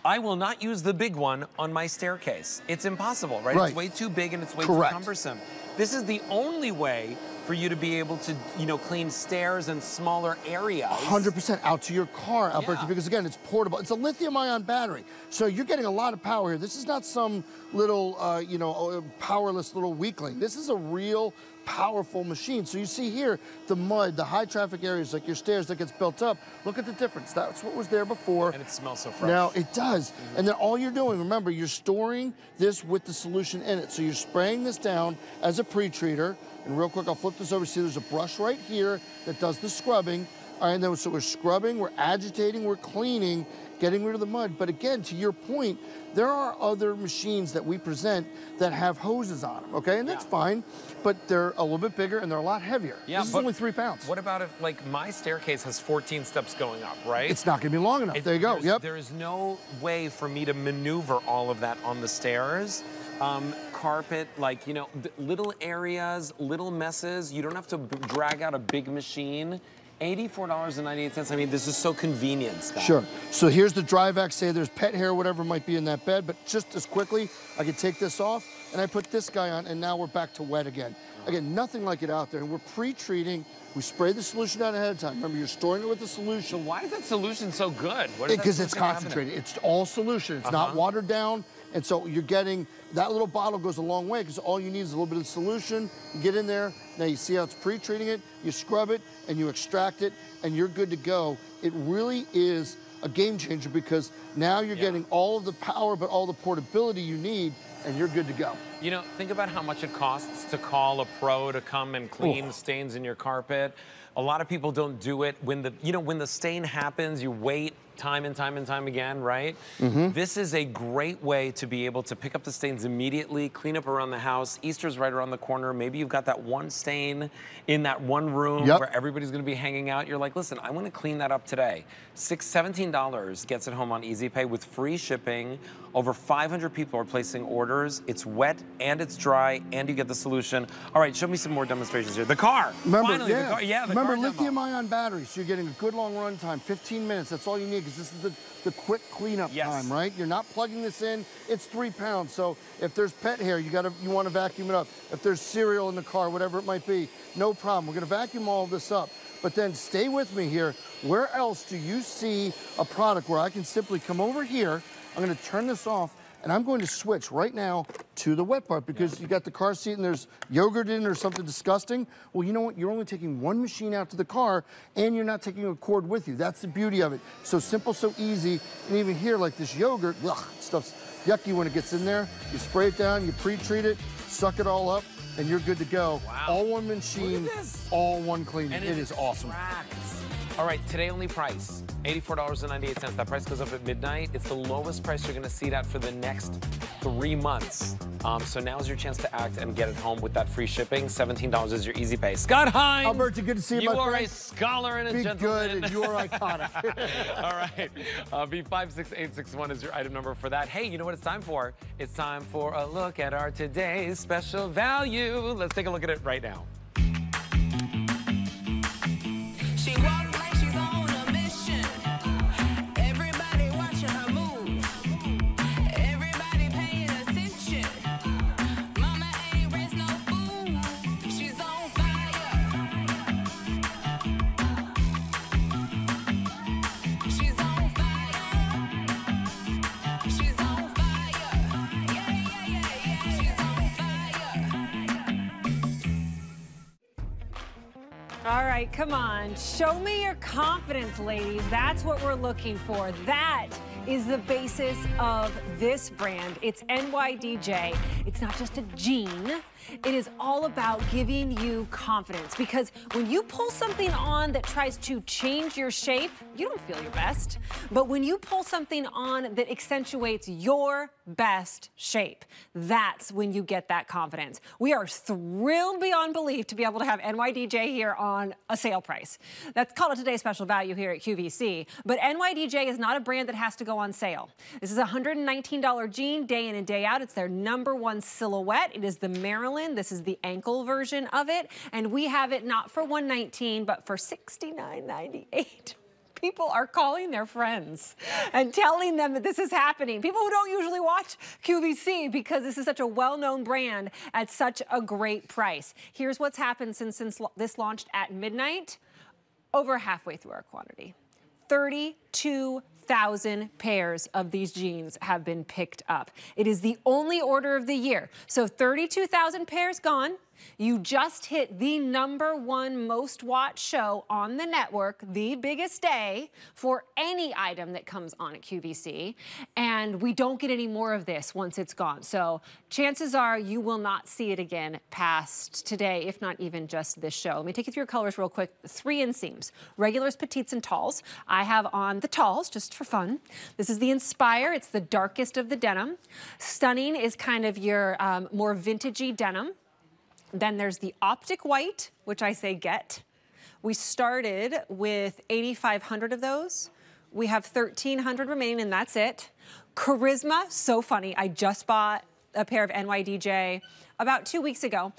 I will not use the big one on my staircase. It's impossible, right? It's way too big, and it's way too cumbersome. This is the only way for you to be able to, you know, clean stairs and smaller areas. 100% out to your car, Alberto, because again, it's portable. It's a lithium-ion battery, so you're getting a lot of power here. This is not some little, you know, powerless little weakling. This is a real powerful machine. So you see here, the mud, the high traffic areas, like your stairs that gets built up. Look at the difference. That's what was there before. And it smells so fresh. Now it does. And then all you're doing, remember, you're storing this with the solution in it. So you're spraying this down as a pre-treater. And real quick, I'll flip this over. See, there's a brush right here that does the scrubbing. All right, and then so we're scrubbing, we're agitating, we're cleaning, getting rid of the mud. But again, to your point, there are other machines that we present that have hoses on them, okay? And that's fine, but they're a little bit bigger and they're a lot heavier. Yeah, this is only 3 pounds. What about if, like, my staircase has 14 steps going up, right? It's not gonna be long enough. There you go, yep. There is no way for me to maneuver all of that on the stairs. Carpet, like, you know, little areas, little messes. You don't have to drag out a big machine. $84.98. I mean, this is so convenient, Scott. Sure. So here's the dry vac. Say there's pet hair, whatever might be in that bed, but just as quickly, I can take this off and I put this guy on, and now we're back to wet again. Again, nothing like it out there. And we're pre-treating. We spray the solution down ahead of time. Remember, you're storing it with the solution. So why is that solution so good? Because it's concentrated. It's all solution. It's not watered down. And so you're getting, that little bottle goes a long way because all you need is a little bit of solution. You get in there, now you see how it's pre-treating it, you scrub it, and you extract it, and you're good to go. It really is a game changer because now you're getting all of the power, but all the portability you need, and you're good to go. You know, think about how much it costs to call a pro to come and clean stains in your carpet. A lot of people don't do it. When the, you know, when the stain happens, you wait time and time and time again, right? This is a great way to be able to pick up the stains immediately, clean up around the house. Easter's right around the corner. Maybe you've got that one stain in that one room where everybody's gonna be hanging out. You're like, listen, I wanna clean that up today. $17 gets it home on Easy Pay with free shipping. Over 500 people are placing orders. It's wet and it's dry and you get the solution. All right, show me some more demonstrations here. The car, Remember, finally, the car. Yeah, the Remember, car demo. lithium-ion batteries, so you're getting a good long run time, 15 minutes, that's all you need, because this is the quick cleanup time, right? You're not plugging this in, it's 3 pounds, so if there's pet hair, you want to vacuum it up. If there's cereal in the car, whatever it might be, no problem. We're gonna vacuum all of this up. But then stay with me here. Where else do you see a product where I can simply come over here, I'm gonna turn this off, and I'm going to switch right now to the wet part because you got the car seat and there's yogurt in or something disgusting. Well, you know what? You're only taking one machine out to the car and you're not taking a cord with you. That's the beauty of it. So simple, so easy. And even here, like this yogurt, ugh, stuff's yucky when it gets in there. You spray it down, you pre-treat it, suck it all up, and you're good to go. Wow. All one machine, all one cleaning. And it is awesome. All right, today only price, $84.98. That price goes up at midnight. It's the lowest price you're gonna see it at for the next 3 months. So now's your chance to act and get it home with that free shipping. $17 is your Easy Pay. Scott Hines! Alberto, good to see you, my friend. You are a scholar and a Be gentleman. good, and you are iconic. All right, B56861 is your item number for that. Hey, you know what it's time for? It's time for a look at our today's special value. Let's take a look at it right now. She walked like she's on a mission. Everybody watching her move. Everybody paying attention. Mama ain't raised no fool. She's on fire. She's on fire. She's on fire. Yeah, yeah, yeah, yeah. She's on fire. All right, come on. Show me your confidence, ladies. That's what we're looking for. That is the basis of this brand. It's NYDJ. It's not just a jean. It is all about giving you confidence, because when you pull something on that tries to change your shape, you don't feel your best. But when you pull something on that accentuates your best shape, that's when you get that confidence. We are thrilled beyond belief to be able to have NYDJ here on a sale price. That's called a today's special value here at QVC. But NYDJ is not a brand that has to go on sale. This is a $119 jean, day in and day out. It's their #1 silhouette. It is the Maryland. This is the ankle version of it. And we have it not for $119, but for $69.98. people are calling their friends and telling them that this is happening. People who don't usually watch QVC because this is such a well-known brand at such a great price. Here's what's happened since this launched at midnight. Over halfway through our quantity. 32,000 pairs of these jeans have been picked up. It is the only order of the year. So 32,000 pairs gone. You just hit the #1 most watched show on the network, the biggest day for any item that comes on at QVC. And we don't get any more of this once it's gone. So chances are you will not see it again past today, if not even just this show. Let me take you through your colors real quick. 3 inseams, regulars, petites, and talls. I have on the talls just for fun. This is the Inspire. It's the darkest of the denim. Stunning is kind of your more vintagey denim. Then there's the Optic White, which I say get. We started with 8,500 of those. We have 1,300 remaining, and that's it. Charisma, so funny. I just bought a pair of NYDJ about 2 weeks ago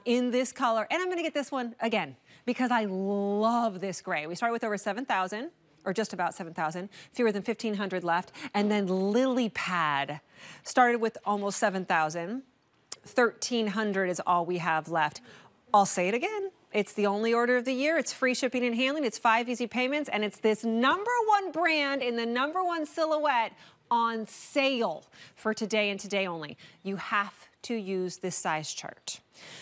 in this color, and I'm gonna get this one again because I love this gray. We started with over 7,000, or just about 7,000, fewer than 1,500 left. And then Lily Pad started with almost 7,000. 1,300 is all we have left. I'll say it again. It's the only order of the year. It's free shipping and handling. It's 5 easy payments. And it's this #1 brand in the #1 silhouette on sale for today and today only. You have to use this size chart.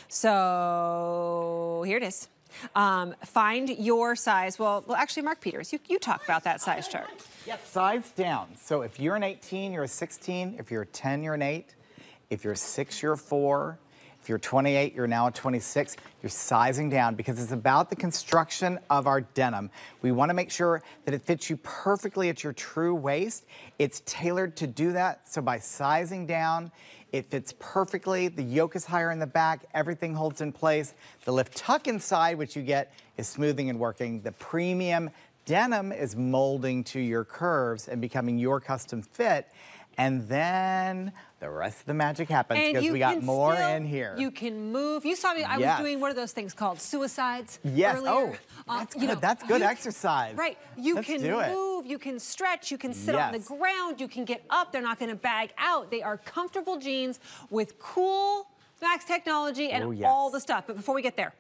So here it is. Find your size. Well, actually, Mark Peters, you talk about that size chart. Yes, size down. So if you're an 18, you're a 16. If you're a 10, you're an 8. If you're 6, you're a 4. If you're 28, you're now a 26. You're sizing down because it's about the construction of our denim. We want to make sure that it fits you perfectly at your true waist. It's tailored to do that. So by sizing down, it fits perfectly. The yoke is higher in the back. Everything holds in place. The lift tuck inside, which you get, is smoothing and working. The premium denim is molding to your curves and becoming your custom fit. And then the rest of the magic happens because we got more in here. You can move. You saw me, I was doing one of those things called suicides earlier. Oh, that's good. That's good exercise. Right. You can move, you can stretch, you can sit on the ground, you can get up. They're not going to bag out. They are comfortable jeans with cool Max technology and all the stuff. But before we get there,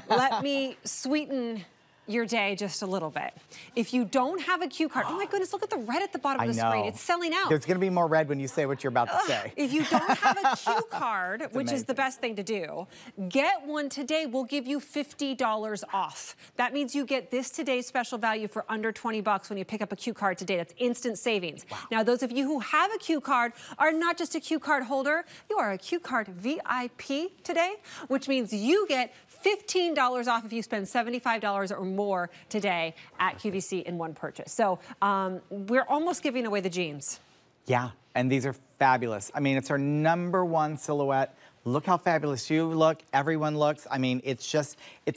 let me sweeten your day just a little bit. If you don't have a cue card, oh my goodness, look at the red at the bottom of the screen. It's selling out. There's gonna be more red when you say what you're about to say. If you don't have a cue card, which is the best thing to do, get one today. We'll give you $50 off. That means you get this today's special value for under 20 bucks when you pick up a cue card today. That's instant savings. Wow. Now, those of you who have a cue card are not just a cue card holder, you are a cue card VIP today, which means you get $15 off if you spend $75 or more today at QVC in one purchase. So we're almost giving away the jeans. Yeah, and these are fabulous. I mean, it's our #1 silhouette. Look how fabulous you look, everyone looks. I mean, it's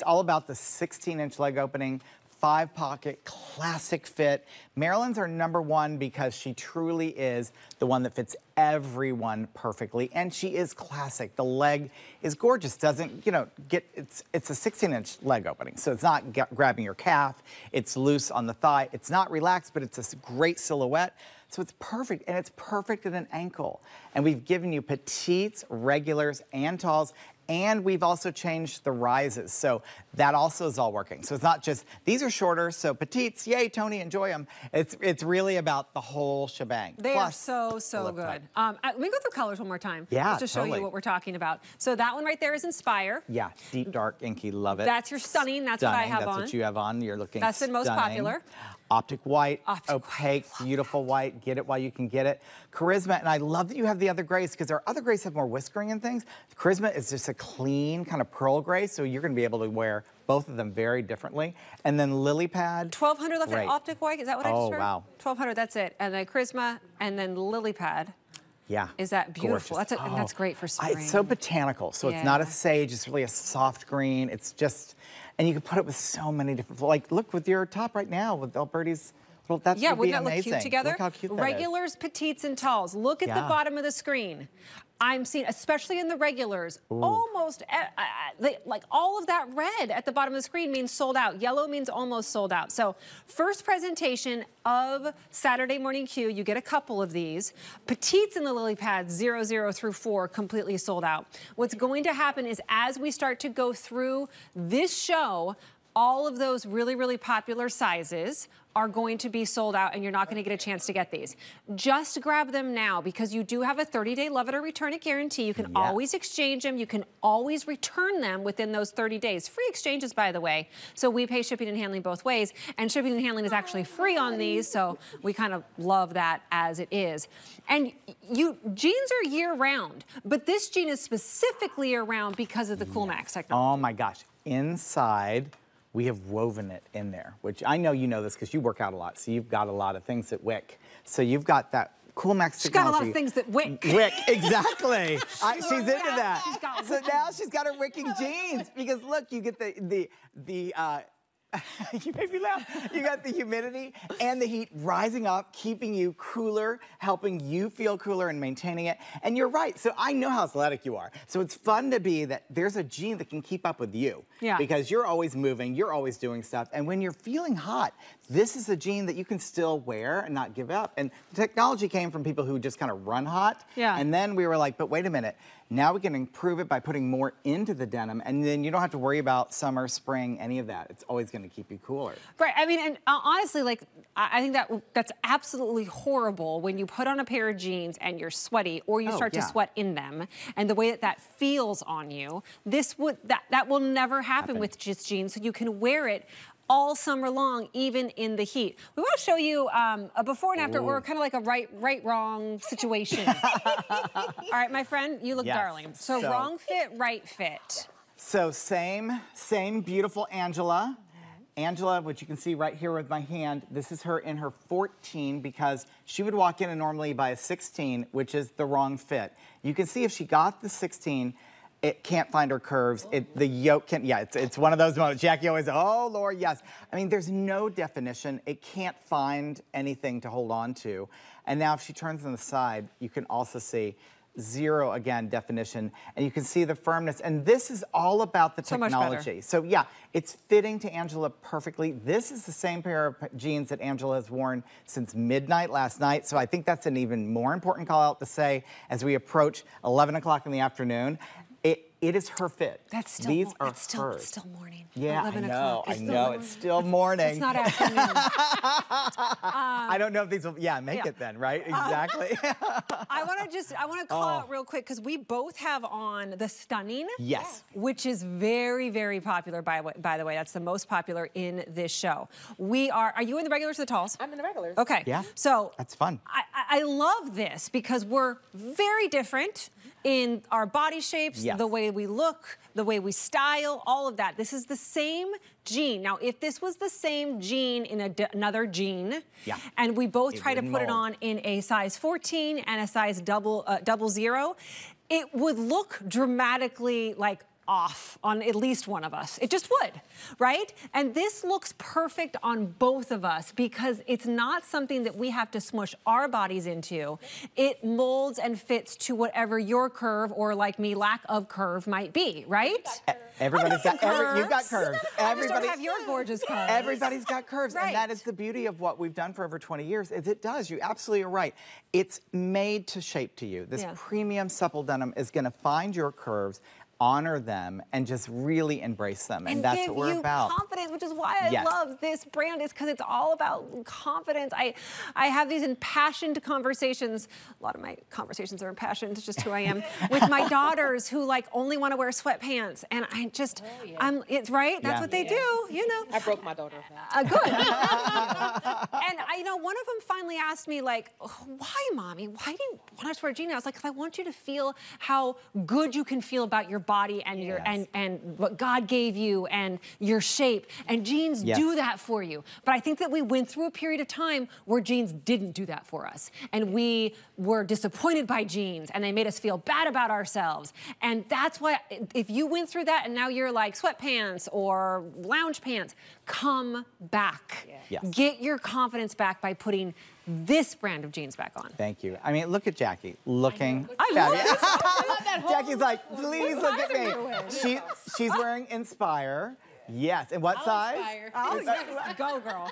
all about the 16-inch leg opening, 5-pocket, classic fit. Marilyn's our #1 because she truly is the one that fits everyone perfectly, and she is classic. The leg is gorgeous. Doesn't, it's a 16-inch leg opening, so it's not grabbing your calf. It's loose on the thigh. It's not relaxed, but it's a great silhouette. So it's perfect, and it's perfect at an ankle. And we've given you petites, regulars, and talls, and we've also changed the rises. So that also is all working. So it's not just, these are shorter, so petites, yay, Tony, enjoy them. It's really about the whole shebang. They are so good. Let me go through colors one more time. Yeah, just to show you what we're talking about. So that one right there is Inspire. Yeah, deep, dark, inky, love it. That's your Stunning. That's what I have on. That's what you have on. You're looking That's been most popular. Optic White, opaque, beautiful white. Get it while you can get it. Charisma, and I love that you have the other grays because our other grays have more whiskering and things. Charisma is just a clean kind of pearl gray, so you're going to be able to wear both of them very differently. And then Lily Pad. 1,200 left in Optic White. Is that what I just heard? Oh, wow. 1,200, that's it. And then Charisma, and then Lily Pad. Yeah. Is that beautiful? That's great for spring. It's so botanical. So it's not a sage. It's really a soft green. It's just, and you can put it with so many different, like look with your top right now with Alberti's Well, that's yeah, would be wouldn't that amazing. look cute together? Look how cute that Regulars, petites, and talls. Look at the Yeah. bottom of the screen. I'm seeing, especially in the regulars, almost, like all of that red at the bottom of the screen means sold out. Yellow means almost sold out. So first presentation of Saturday Morning Q, you get a couple of these. Petites in the lily pads, 00 through 4, completely sold out. What's going to happen is as we start to go through this show, all of those really, really popular sizes are going to be sold out and you're not going to get a chance to get these. Just grab them now because you do have a 30-day love it or return it guarantee. You can always exchange them. You can always return them within those 30 days. Free exchanges, by the way. So we pay shipping and handling both ways, and shipping and handling is actually free on these, so we kind of love that as it is. And jeans are year-round, but this jean is specifically year-round because of the Cool Max technology. Oh my gosh, inside, we have woven it in there, which I know you know this because you work out a lot, so you've got a lot of things that wick. So you've got that Cool Max technology. She's got a lot of things that wick. Wick, exactly. She's into that. So now she's got her wicking jeans because look, you get the you made me laugh. You got the humidity and the heat rising up, keeping you cooler, helping you feel cooler and maintaining it. And you're right. So I know how athletic you are. So it's fun to be that there's a jean that can keep up with you. Yeah. Because you're always moving, you're always doing stuff. And when you're feeling hot, this is a jean that you can still wear and not give up. And the technology came from people who just kind of run hot. Yeah. And then we were like, but wait a minute. Now we can improve it by putting more into the denim, and then you don't have to worry about summer, spring, any of that. It's always going to keep you cooler. Right. I mean, and honestly, like, I think that's absolutely horrible when you put on a pair of jeans and you're sweaty, or you start to sweat in them, and the way that feels on you. That will never happen with just jeans. So you can wear it all summer long, even in the heat. We want to show you a before and after, or kind of like a right-wrong situation. All right, my friend, you look darling. So wrong fit, right fit. So same beautiful Angela. Angela, which you can see right here with my hand, this is her in her 14 because she would walk in and normally buy a 16, which is the wrong fit. You can see if she got the 16, it can't find her curves. The yoke can't, it's one of those moments. Jackie always, oh Lord, yes. I mean, there's no definition. It can't find anything to hold on to. And now if she turns on the side, you can also see zero, again, definition. And you can see the firmness. And this is all about the technology. So yeah, it's fitting to Angela perfectly. This is the same pair of jeans that Angela has worn since midnight last night. So I think that's an even more important call out to say as we approach 11 o'clock in the afternoon. It is her fit. That's still, These are it's still morning. Yeah, 11 I know, o'clock. it's still morning. It's not afternoon. I don't know if these will, make it then, right? Exactly. I want to call out real quick because we both have on the Stunning. Yes. Which is very, very popular, by the way. That's the most popular in this show. Are you in the regulars or the talls? I'm in the regulars. Okay. Yeah. So that's fun. I love this because we're very different in our body shapes, the way we look, the way we style, all of that. This is the same jean. Now, if this was the same jean in another jean, and we both try to put it on in a size 14 and a size double zero, it would look dramatically like off on at least one of us. It just would, right? And this looks perfect on both of us because it's not something that we have to smush our bodies into. It molds and fits to whatever your curve, or like me, lack of curve might be, right? Everybody's got curves. You've got curves. Everybody have your gorgeous curves. Everybody's got curves, Right. and that is the beauty of what we've done for over 20 years. Is it does. You absolutely are right. It's made to shape to you. This premium supple denim is going to find your curves, honor them, and just really embrace them. And that's what we're about. Confidence, which is why I love this brand, is because it's all about confidence. I have these impassioned conversations. A lot of my conversations are impassioned. It's just who I am. With my daughters who like only want to wear sweatpants. And I just, it's right. That's what they do, you know. I broke my daughter. Good. And one of them finally asked me like, why, mommy? Why do you want us to wear jeans? I was like, because I want you to feel how good you can feel about your body body and your and what God gave you and your shape. And jeans do that for you. But I think that we went through a period of time where jeans didn't do that for us. And we were disappointed by jeans and they made us feel bad about ourselves. And that's why if you went through that and now you're like sweatpants or lounge pants, come back. Yes. Get your confidence back by putting this brand of jeans back on. Thank you. I mean, look at Jackie, looking I fabulous. Jackie's like, please look at me. She's wearing Inspire. Yes, and what size? Oh, yes. Go, girl.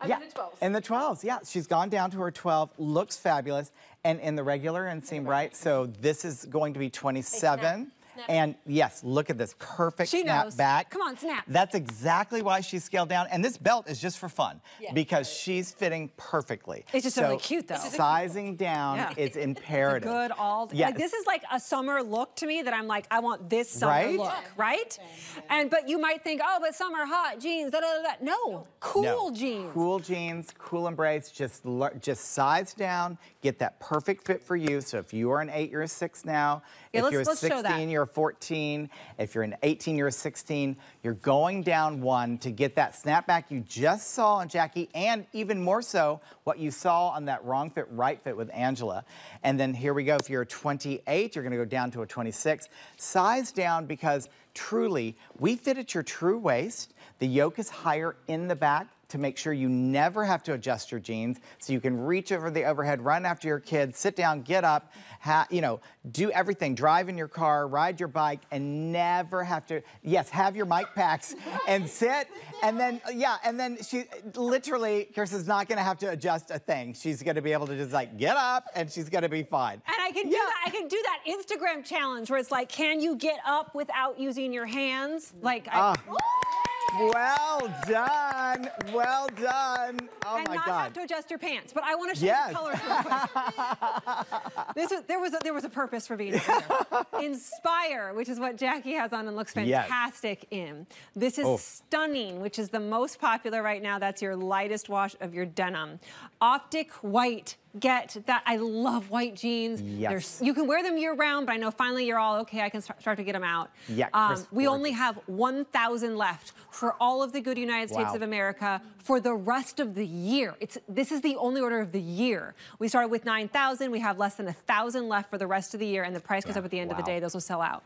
Yeah, in the 12s, yeah. She's gone down to her 12, looks fabulous, and in the regular inseam, right? So this is going to be 27. And yes, look at this perfect snap back. Come on, snap. That's exactly why she's scaled down. And this belt is just for fun because she's fitting perfectly. It's just really cute, though. Sizing down is imperative. It's a good all. Yes. Like, this is like a summer look to me that I'm like, I want this summer look, right? But you might think, oh, but summer hot jeans, da da da. No, cool jeans. Cool jeans, cool embrace. Just size down, get that perfect fit for you. So if you are an 8, you're a 6 now. If you're a 16, you're a 14. If you're an 18, you're a 16. You're going down 1 to get that snapback you just saw on Jackie, and even more so, what you saw on that wrong fit, right fit with Angela. And then here we go. If you're a 28, you're going to go down to a 26. Size down because truly, we fit at your true waist. The yoke is higher in the back to make sure you never have to adjust your jeans, so you can reach over the overhead, run after your kids, sit down, get up, you know, do everything, drive in your car, ride your bike, and never have to, have your mic packs and sit, and then, and then she, literally, Kirsten's not gonna have to adjust a thing. She's gonna be able to just like, get up, and she's gonna be fine. And I can do that, I can do that Instagram challenge where it's like, can you get up without using your hands? Like, well done. Well done. Oh and my not God. have to adjust your pants. But I want to show you the colors real quick. There was a purpose for being here. Inspire, which is what Jackie has on and looks fantastic in. This is Stunning, which is the most popular right now. That's your lightest wash of your denim. Optic White. Get that. I love white jeans. Yes. You can wear them year round, but I know finally you're all okay. I can start to get them out. Yeah, we only have 1,000 left for all of the good United States of America for the rest of the year. This is the only order of the year. We started with 9,000. We have less than 1,000 left for the rest of the year, and the price goes up at the end of the day. Those will sell out.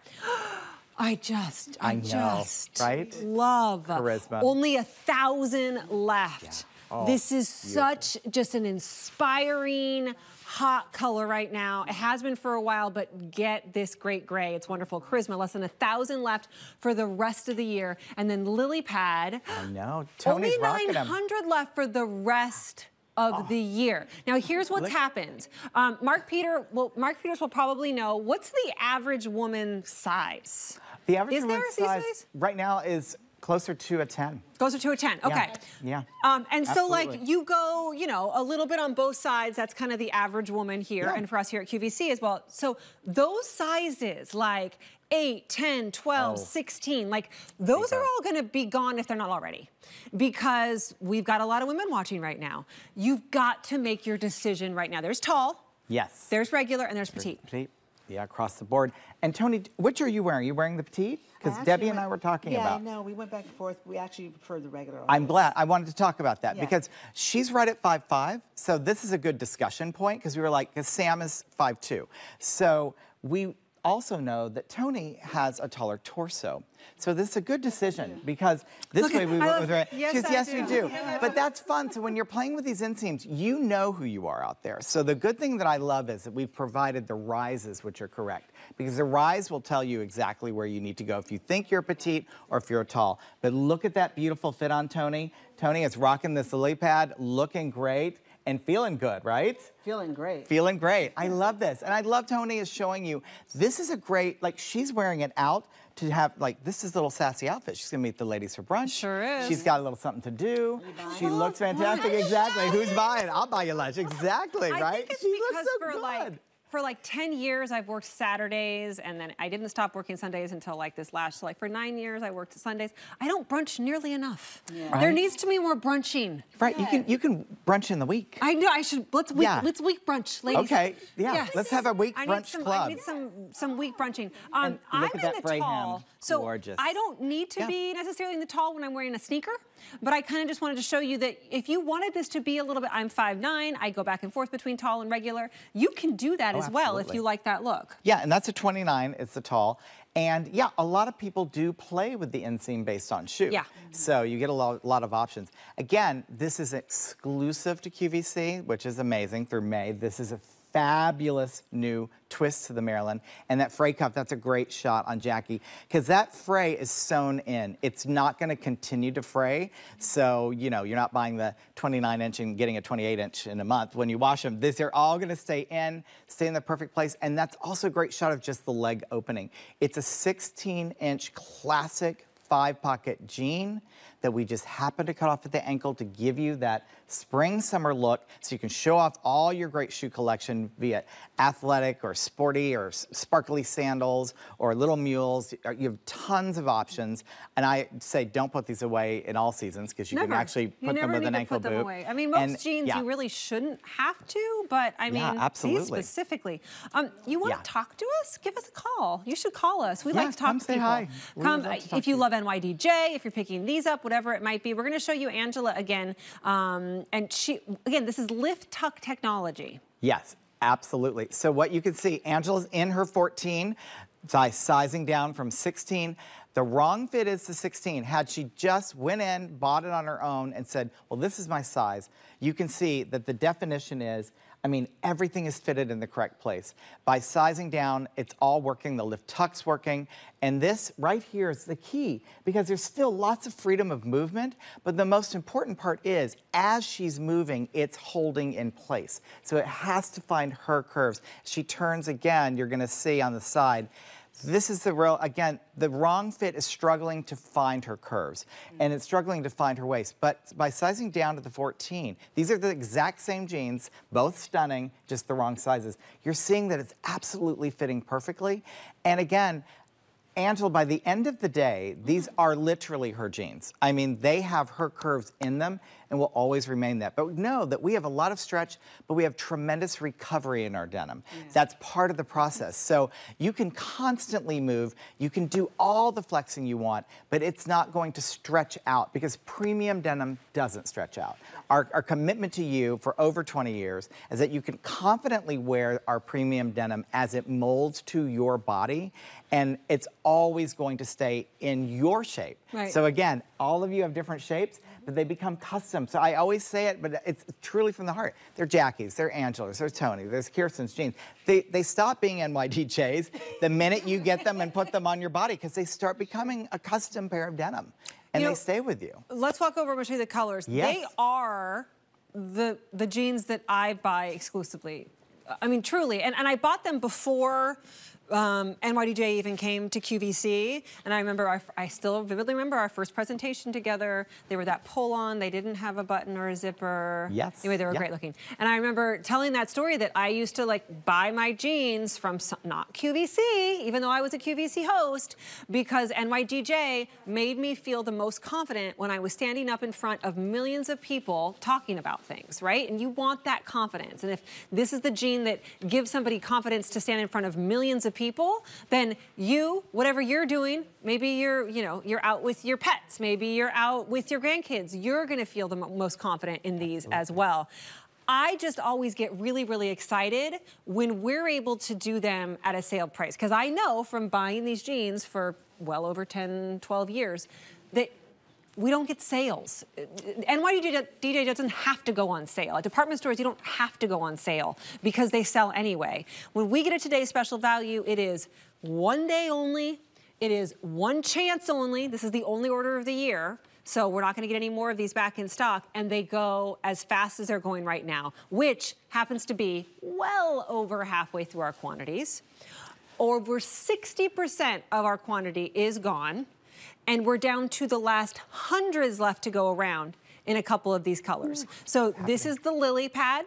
I just right? love charisma. Only 1,000 left. Yeah. Oh, this is such just an inspiring hot color right now. It has been for a while, but get this great gray. It's wonderful charisma. Less than 1,000 left for the rest of the year. And then Lily Pad. I know. Tony's only 900 left for the rest of the year. Now here's what's happened. Mark Peters will probably know, what's the average woman size? The average woman's size right now is closer to a 10. Closer to a 10, okay. Yeah. And so like you go, you know, a little bit on both sides. That's kind of the average woman here, and for us here at QVC as well. So those sizes like 8, 10, 12, 16, like those are all gonna be gone if they're not already. Because we've got a lot of women watching right now. You've got to make your decision right now. There's tall, there's regular, and there's petite. Yeah, across the board. And Tony, which are you wearing? Are you wearing the petite? Because Debbie and I were talking about. Yeah, I know. We went back and forth. We actually prefer the regular. I'm glad. I wanted to talk about that because she's right at 5'5". So this is a good discussion point because we were like, because Sam is 5'2". So we also know that Tony has a taller torso. So this is a good decision because this way we went with her. Yes, we do. But that's fun. So when you're playing with these inseams, you know who you are out there. So the good thing that I love is that we've provided the rises, which are correct. Because the rise will tell you exactly where you need to go if you think you're petite or if you're tall. But look at that beautiful fit on Tony. Tony is rocking this lily pad, looking great. And feeling good, right? Feeling great. Feeling great. I love this. And I love Tony is showing you, this is a great, like she's wearing it out to have, like, this is a little sassy outfit. She's gonna meet the ladies for brunch. Sure is. She's got a little something to do. She looks fantastic, exactly. Who's buying? I'll buy you lunch, exactly, right? I think it's because for like For like 10 years, I've worked Saturdays, and then I didn't stop working Sundays until like this last, so like for 9 years, I worked Sundays. I don't brunch nearly enough. Yeah. There Right. needs to be more brunching. Right, you can brunch in the week. I know, I should, let's week brunch, ladies. Okay, yeah, Yes. let's have a week I brunch need club. I need some week brunching. And I'm look at that in the Frey tall, hem. so Gorgeous. I don't need to be necessarily in the tall when I'm wearing a sneaker, but I kind of just wanted to show you that if you wanted this to be a little bit, I'm 5'9", I go back and forth between tall and regular, you can do that as well if absolutely. you like that look. Yeah, and that's a 29, it's the tall. And yeah, a lot of people do play with the inseam based on shoe. Yeah. So you get a lot of options. Again, this is exclusive to QVC, which is amazing through May. This is a fabulous new twist to the Maryland. And that fray cuff, that's a great shot on Jackie, because that fray is sewn in. It's not going to continue to fray. So, you know, you're not buying the 29-inch and getting a 28-inch in a month. When you wash them, they're all going to stay in the perfect place. And that's also a great shot of just the leg opening. It's a 16-inch classic 5-pocket jean that we just happen to cut off at the ankle to give you that spring-summer look so you can show off all your great shoe collection, be it athletic or sporty or sparkly sandals or little mules. You have tons of options. And I say don't put these away in all seasons because you can actually put them with an ankle boot. Away. I mean, most jeans you really shouldn't have to, but I mean, absolutely. these specifically. You want to talk to us? Give us a call. You should call us. We like to talk to people. Hi. Come, if you love NYDJ, if you're picking these up, whatever it might be. We're going to show you Angela again. And she, again, this is lift tuck technology. Yes, absolutely. So what you can see, Angela's in her 14 by sizing down from 16. The wrong fit is the 16. Had she just went in, bought it on her own and said, well, this is my size, you can see that the definition is, I mean, everything is fitted in the correct place. By sizing down, it's all working, the lift tuck's working, and this right here is the key because there's still lots of freedom of movement, but the most important part is, as she's moving, it's holding in place. So it has to find her curves. She turns again, you're gonna see on the side, this is the real, again, the wrong fit is struggling to find her curves and it's struggling to find her waist. But by sizing down to the 14, these are the exact same jeans, both stunning, just the wrong sizes. You're seeing that it's absolutely fitting perfectly. And again, Angela, by the end of the day, these are literally her jeans. I mean, they have her curves in them and will always remain that. But know that we have a lot of stretch, but we have tremendous recovery in our denim. Yeah. That's part of the process. So you can constantly move, you can do all the flexing you want, but it's not going to stretch out because premium denim doesn't stretch out. Our commitment to you for over 20 years is that you can confidently wear our premium denim as it molds to your body, and it's always going to stay in your shape. Right. So again, all of you have different shapes, but they become custom. So I always say it, but it's truly from the heart. They're Jackie's, they're Angela's, there's Tony, there's Kirsten's jeans. They stop being NYDJs the minute you get them and put them on your body because they start becoming a custom pair of denim. And they stay with you. Let's walk over and show you the colors. Yes. They are the jeans that I buy exclusively. I mean, truly. And I bought them before NYDJ even came to QVC, and I remember, I still vividly remember our first presentation together. They were that pull-on, they didn't have a button or a zipper. Yes. Anyway, they were great looking. And I remember telling that story that I used to like buy my jeans from not QVC, even though I was a QVC host, because NYDJ made me feel the most confident when I was standing up in front of millions of people talking about things, right? And you want that confidence. And if this is the jean that gives somebody confidence to stand in front of millions of people, then you, whatever you're doing, maybe you're out with your pets, maybe you're out with your grandkids, you're gonna feel the most confident in these as well. I just always get really, really excited when we're able to do them at a sale price, because I know from buying these jeans for well over 10, 12 years that we don't get sales. NYDJ doesn't have to go on sale. At department stores, you don't have to go on sale because they sell anyway. When we get a today's special value, it is one day only. It is one chance only. This is the only order of the year. So we're not gonna get any more of these back in stock, and they go as fast as they're going right now, which happens to be well over halfway through our quantities. Over 60% of our quantity is gone. And we're down to the last hundreds left to go around in a couple of these colors. So this is the lily pad.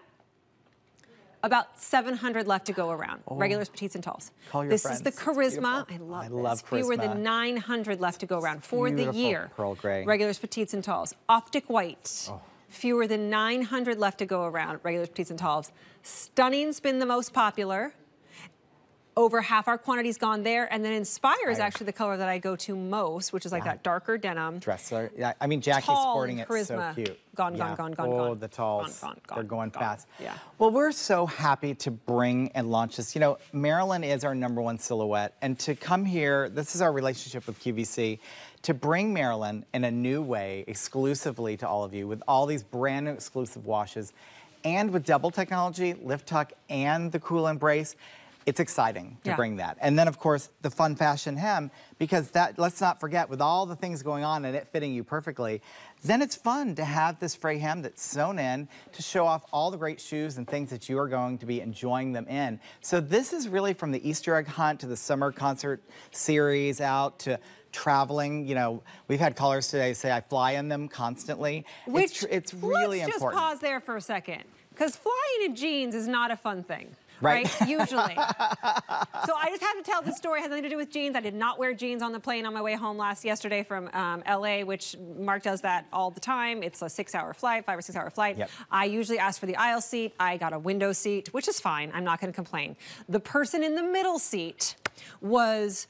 About 700 left to go around. Regulars, petites, and talls. Call your this friends. is the Charisma. I love this. Fewer than 900 left to go around for the year. Pearl gray. Regulars, petites, and talls. Optic white. Fewer than 900 left to go around. Regulars, petites, and talls. Stunning's been the most popular. Over half our quantity's gone there, and then Inspire is actually the color that I go to most, which is like that darker denim. Dresser. Yeah, I mean, Jackie's Tall sporting it Charisma. so cute. Gone. Oh, the talls. Gone. They're going fast. Yeah. Well, we're so happy to bring and launch this. You know, Marilyn is our #1 silhouette, and to come here, this is our relationship with QVC, to bring Marilyn in a new way, exclusively to all of you, with all these brand new exclusive washes, and with double technology, lift tuck, and the cool embrace. It's exciting to bring that. And then, of course, the fun fashion hem, because that, let's not forget, with all the things going on and it fitting you perfectly, then it's fun to have this fray hem that's sewn in to show off all the great shoes and things that you are going to be enjoying them in. So this is really from the Easter egg hunt to the summer concert series out to traveling. You know, we've had callers today say, I fly in them constantly. Which, it's really let's important. just pause there for a second, because flying in jeans is not a fun thing. Right. Usually. So I just have to tell the story. It has nothing to do with jeans. I did not wear jeans on the plane on my way home yesterday from LA, which Mark does that all the time. It's a 6-hour flight, 5 or 6 hour flight. Yep. I usually ask for the aisle seat. I got a window seat, which is fine. I'm not going to complain. The person in the middle seat was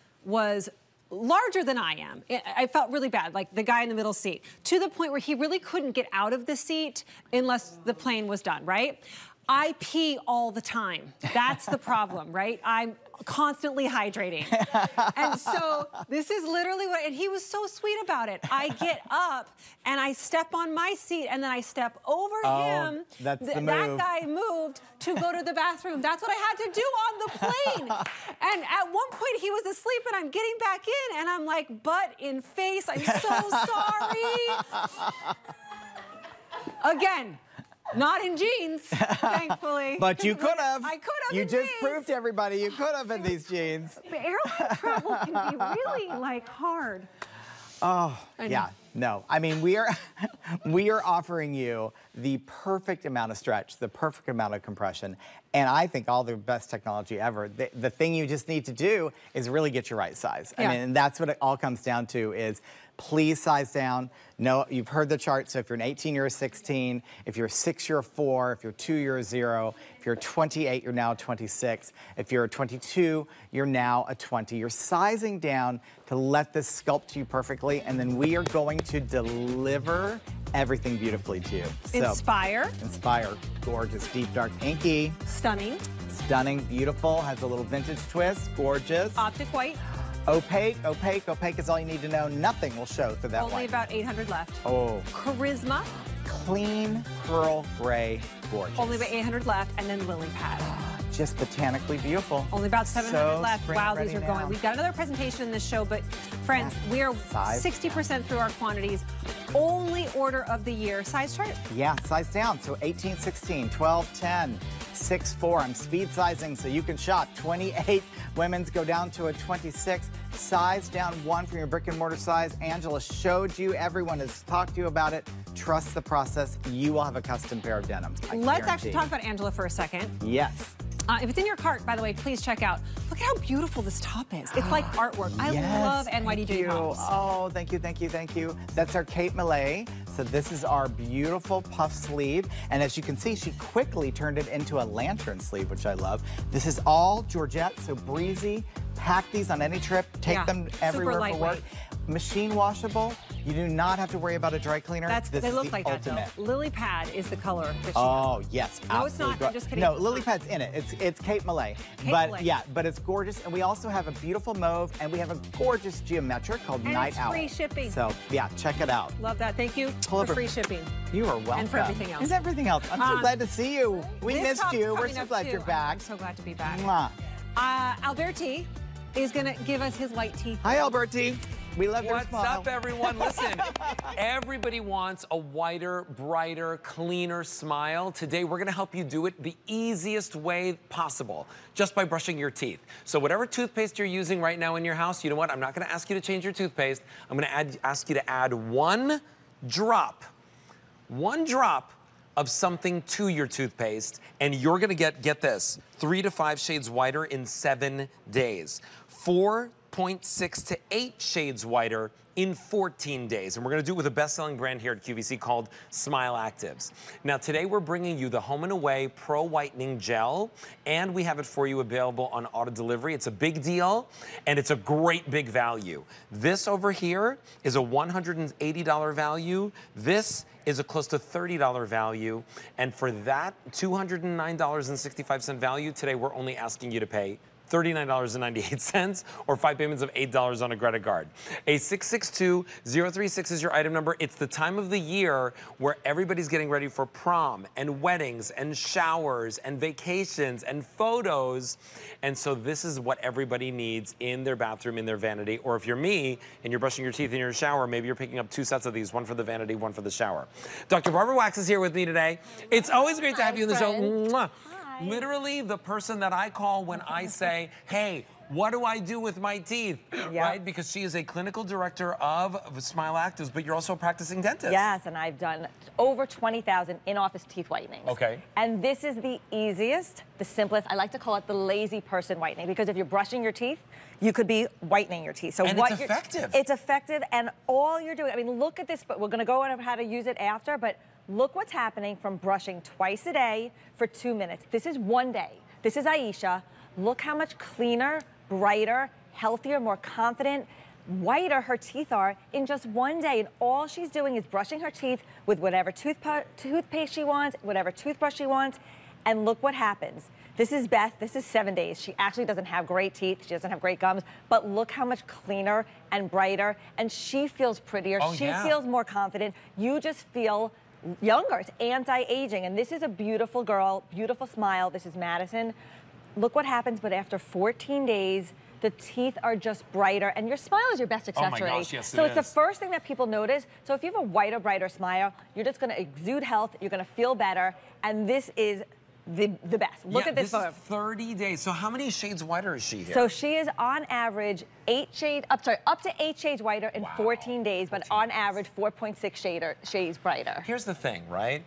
larger than I am. I felt really bad, like the guy in the middle seat, to the point where he really couldn't get out of the seat unless the plane was done, right? I pee all the time. That's the problem, right? I'm constantly hydrating. And so this is literally what, and he was so sweet about it. I get up and I step on my seat and then I step over him. That's the move. That guy moved to go to the bathroom. That's what I had to do on the plane. And at one point he was asleep and I'm getting back in and I'm like, butt in face, I'm so sorry. Again. Not in jeans, thankfully. But you could have. I could have. You just proved to everybody you could have in these jeans. But airline travel can be really like hard. Oh, yeah. No, I mean, we are offering you the perfect amount of stretch, the perfect amount of compression, and I think all the best technology ever. The thing you just need to do is really get your right size. I mean, and that's what it all comes down to is please size down. No, you've heard the chart, so if you're an 18, you're a 16. If you're a 6, you're a 4. If you're a 2, you're a 0. If you're 28, you're now 26. If you're a 22, you're now a 20. You're sizing down to let this sculpt you perfectly, and then we are going to deliver everything beautifully to you. So, Inspire. Inspire. Gorgeous, deep, dark, inky. Stunning. Stunning, beautiful, has a little vintage twist, gorgeous. Optic white. Opaque, opaque, opaque is all you need to know. Nothing will show through that Only white. about 800 left. Oh. Charisma. Clean, pearl gray, gorgeous. Only about 800 left, and then lily pad. Just botanically beautiful. Only about 700 So left. Wow, these spring are ready going. now. We've got another presentation in this show, but friends, we are Size. 60% through our quantities. Only order of the year. Size chart? Yeah, size down. So 18, 16, 12, 10, 6, 4. I'm speed sizing so you can shop. 28 women's go down to a 26. Size down 1 from your brick and mortar size. Angela showed you. Everyone has talked to you about it. Trust the process. You will have a custom pair of denim. Let's actually talk about Angela for a second. Yes. If it's in your cart, by the way, please check out. Look at how beautiful this top is. It's like artwork. I love NYD Beauty tops. Oh, thank you, thank you, thank you. That's our Kate Millay. So this is our beautiful puff sleeve. And as you can see, she quickly turned it into a lantern sleeve, which I love. This is all Georgette, so breezy. Pack these on any trip. Take them everywhere for work. Machine washable. You do not have to worry about a dry cleaner. They look like ultimate. that though. Lily pad is the color that she Oh, has. yes. No, it's not. I'm just kidding. No, Lily Pad's in it. It's Kate Millay. Yeah, but it's gorgeous. And we also have a beautiful mauve, and we have a gorgeous geometric called And Night it's Owl. free shipping. So, yeah, check it out. Love that. Thank you Pull for over. free shipping. You are welcome. And for everything else. And everything else. I'm so glad to see you. We This missed top's you. We're coming so up glad too. you're back. I'm so glad to be back. Mwah. Alberti is going to give us his white teeth. Hi, Alberti. We love your What's smile. up, everyone? Listen, everybody wants a whiter, brighter, cleaner smile. Today, we're gonna help you do it the easiest way possible, just by brushing your teeth. So whatever toothpaste you're using right now in your house, you know what? I'm not gonna ask you to change your toothpaste. I'm gonna ask you to add one drop of something to your toothpaste, and you're gonna get this, 3 to 5 shades whiter in 7 days. 4.6 to 8 shades whiter in 14 days. And we're gonna do it with a best-selling brand here at QVC called Smile Actives. Now today we're bringing you the Home and Away Pro Whitening Gel, and we have it for you available on auto delivery. It's a big deal, and it's a great big value. This over here is a $180 value. This is a close to $30 value. And for that $209.65 value, today we're only asking you to pay $39.98 or 5 payments of $8 on a credit card. A 662036 is your item number. It's the time of the year where everybody's getting ready for prom and weddings and showers and vacations and photos. And so this is what everybody needs in their bathroom, in their vanity. Or if you're me and you're brushing your teeth in your shower, maybe you're picking up 2 sets of these, one for the vanity, one for the shower. Dr. Barbara Wax is here with me today. It's always great to have you in the show. Mwah. Literally the person that I call when I say, hey, what do I do with my teeth? Right? Because she is a clinical director of Smile Actives, but you're also a practicing dentist. Yes, and I've done over 20,000 in-office teeth whitenings. Okay. And this is the easiest, the simplest. I like to call it the lazy person whitening, because if you're brushing your teeth, you could be whitening your teeth. So and what it's effective. It's effective, and all you're doing, I mean, look at this, but we're gonna go over how to use it after, but look what's happening from brushing twice a day for 2 minutes. This is 1 day. This is Aisha. Look how much cleaner, brighter, healthier, more confident, whiter her teeth are in just 1 day. And all she's doing is brushing her teeth with whatever toothpaste she wants, whatever toothbrush she wants, and look what happens. This is Beth. This is 7 days. She actually doesn't have great teeth. She doesn't have great gums, but look how much cleaner and brighter, and she feels prettier. She feels more confident. You just feel younger. It's anti-aging, and this is a beautiful girl, beautiful smile. This is Madison. Look what happens, but after 14 days, the teeth are just brighter, and your smile is your best accessory. Oh my gosh, yes, so it it's the is. first thing that people notice. So if you have a whiter, brighter smile, you're just gonna exude health, you're gonna feel better, and this is the best. Look at this photo. Is 30 days. So how many shades whiter is she here? So she is on average up to 8 shades whiter in 14 days, but on average 4.6 shades brighter. Here's the thing, right?